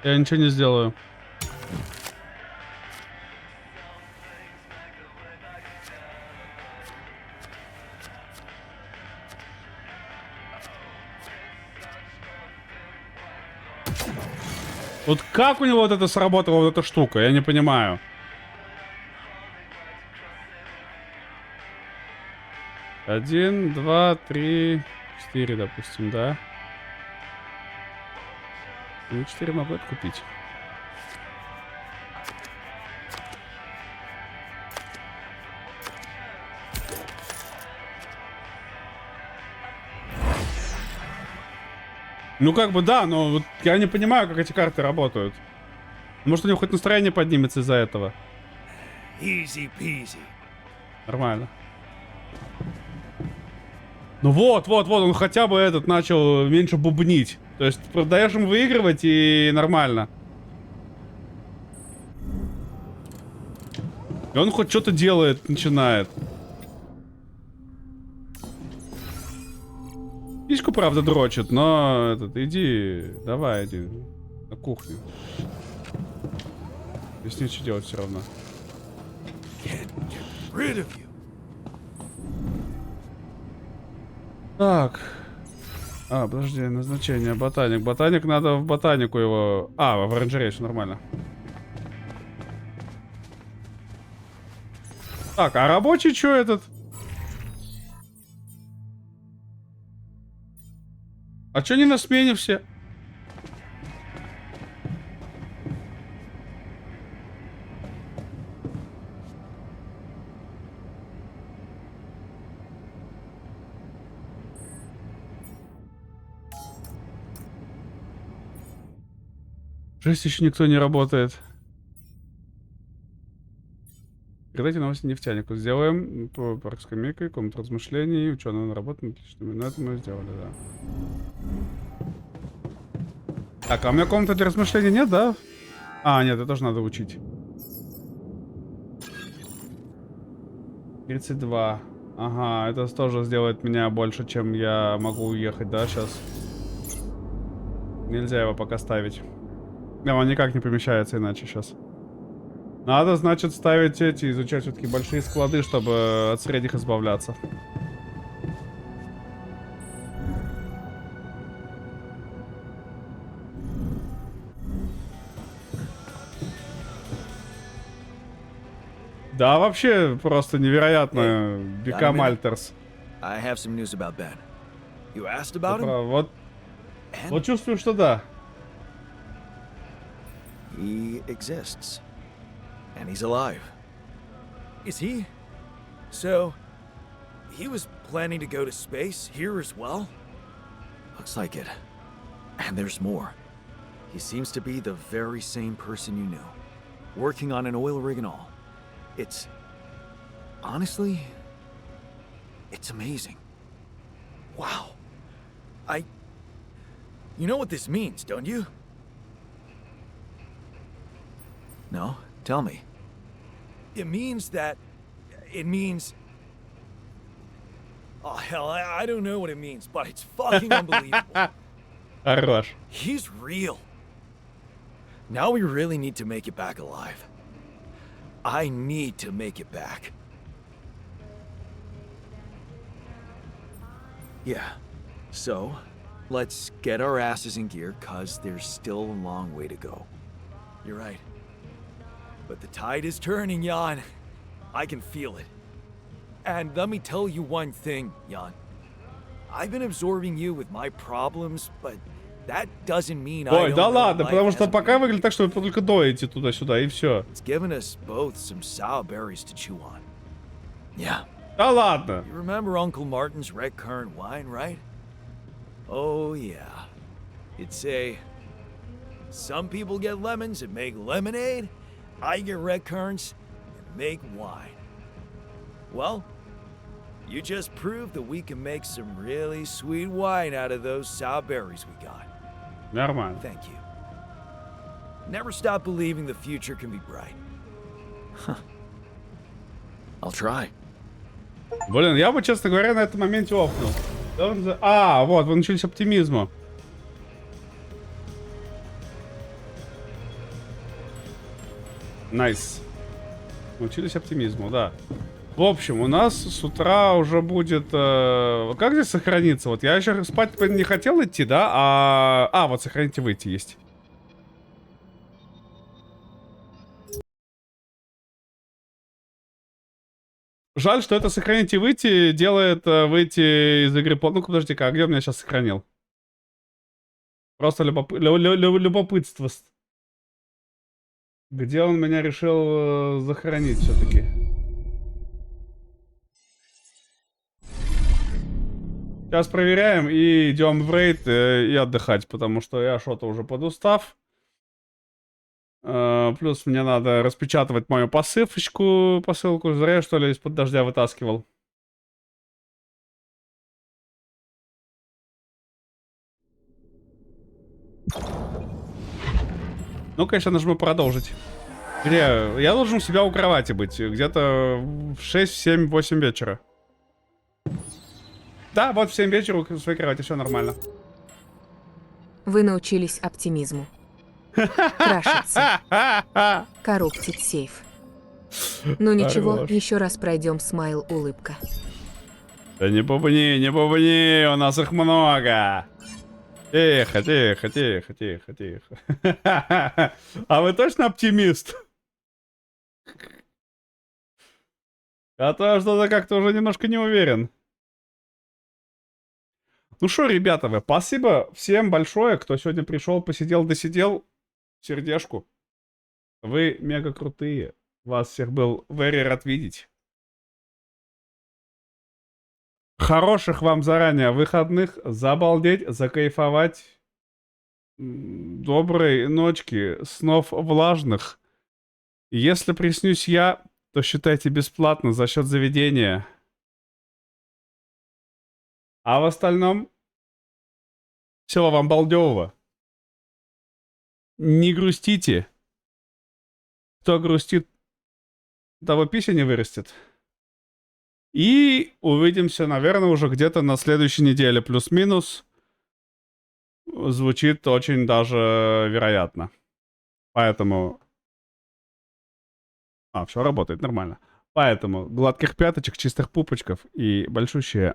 Я ничего не сделаю. Вот как у него вот это сработала, вот эта штука, я не понимаю. Один, два, три, 4, допустим, да? Ну, 4 могу откупить. Ну, как бы, да, но вот я не понимаю, как эти карты работают. Может, у него хоть настроение поднимется из-за этого. Easy peasy. Нормально. Ну вот, он хотя бы этот начал меньше бубнить. То есть, даешь ему выигрывать и нормально. И он хоть что-то делает, начинает. Письку, правда, дрочит, но этот, иди, давай, иди на кухню. Здесь нечего делать все равно. Так. А, подожди, назначение, ботаник. Ботаник, надо в ботанику его... А, в оранжерее, все нормально. Так, а рабочий что этот? А чё не на смене все? Жесть, еще никто не работает. Передайте новости нефтянику. Сделаем по парк-скамейкой, комнату размышлений, ученого на работу, отлично. Но это мы сделали, да. Так, а у меня комната для размышлений нет, да? А, нет, это тоже надо учить. 32. Ага, это тоже сделает меня больше, чем я могу уехать, да, сейчас? Нельзя его пока ставить. Да, он никак не помещается иначе сейчас. Надо, значит, ставить эти, изучать все-таки большие склады, чтобы от средних избавляться. Да, вообще просто невероятно. Become Alters. I have some news about Ben. You asked about him? Вот чувствую, что да. He exists. And he's alive. Is he? So, he was planning to go to space here as well? Looks like it. And there's more. He seems to be the very same person you knew. Working on an oil rig and all. It's... honestly... it's amazing. Wow. You know what this means, don't you? No? Tell me. It means that... it means... oh, hell, I don't know what it means, but it's fucking unbelievable. Хорош. He's real. Now we really need to make it back alive. I need to make it back. Yeah. So, let's get our asses in gear, cause there's still a long way to go. You're right. But the tide is turning, Jan. I can feel it. And let me tell you one thing, Jan. I've been absorbing you with my problems, but that doesn't mean I Ой, don't да know ладно, life потому что hasn't пока been. выглядит так, что вы только доете туда-сюда, и все. It's given us both some sour berries to chew on. Yeah. Да ладно. You remember Uncle Martin's red currant wine, right? Oh, yeah. It'd say, some people get lemons and make lemonade. I get red currants and make wine. Well, you just proved that we can make some really sweet wine out of those sour berries we got. Нормально. Thank you. Never stop believing the future can be bright. Huh. I'll try. Блин, я бы, честно говоря, на этом моменте офнул. А, вот, вы начались оптимизма. Найс. Научились оптимизму, да. В общем, у нас с утра уже будет... как здесь сохраниться? Вот я еще спать не хотел идти, да? Вот сохранить и выйти есть. Жаль, что это сохранить и выйти делает выйти из игры... Ну-ка, подожди-ка, а где у меня сейчас сохранил? Просто любопытство. Где он меня решил захоронить все-таки? Сейчас проверяем и идем в рейд и отдыхать, потому что я что-то уже подустав. Плюс мне надо распечатывать мою посылку. Зря я, что ли, из-под дождя вытаскивал. Ну, конечно, нажму продолжить. Где? Я должен у себя у кровати быть. Где-то в 6, 7, 8 вечера. Да, вот в 7 вечера у своей кровати, все нормально. Вы научились оптимизму. Крашиться. Корруптить сейф. Ну ничего, Хорош. еще раз пройдем смайл улыбка. Да не бубни, у нас их много. Тихо, тихо, тихо, тихо, тихо. А вы точно оптимист? А то что-то как-то уже немножко не уверен. Ну что, ребята, спасибо всем большое, кто сегодня пришел, посидел, досидел. Сердечку. Вы мега крутые. Вас всех был very рад видеть. Хороших вам заранее выходных. Забалдеть, закайфовать. Доброй ночки. Снов влажных. Если приснюсь я, то считайте бесплатно за счет заведения. А в остальном всего вам балдевого. Не грустите. Кто грустит, того пися не вырастет. И увидимся, наверное, уже где-то на следующей неделе. Плюс-минус. Звучит очень даже вероятно. Поэтому... все работает нормально. Поэтому гладких пяточек, чистых пупочков и большущее...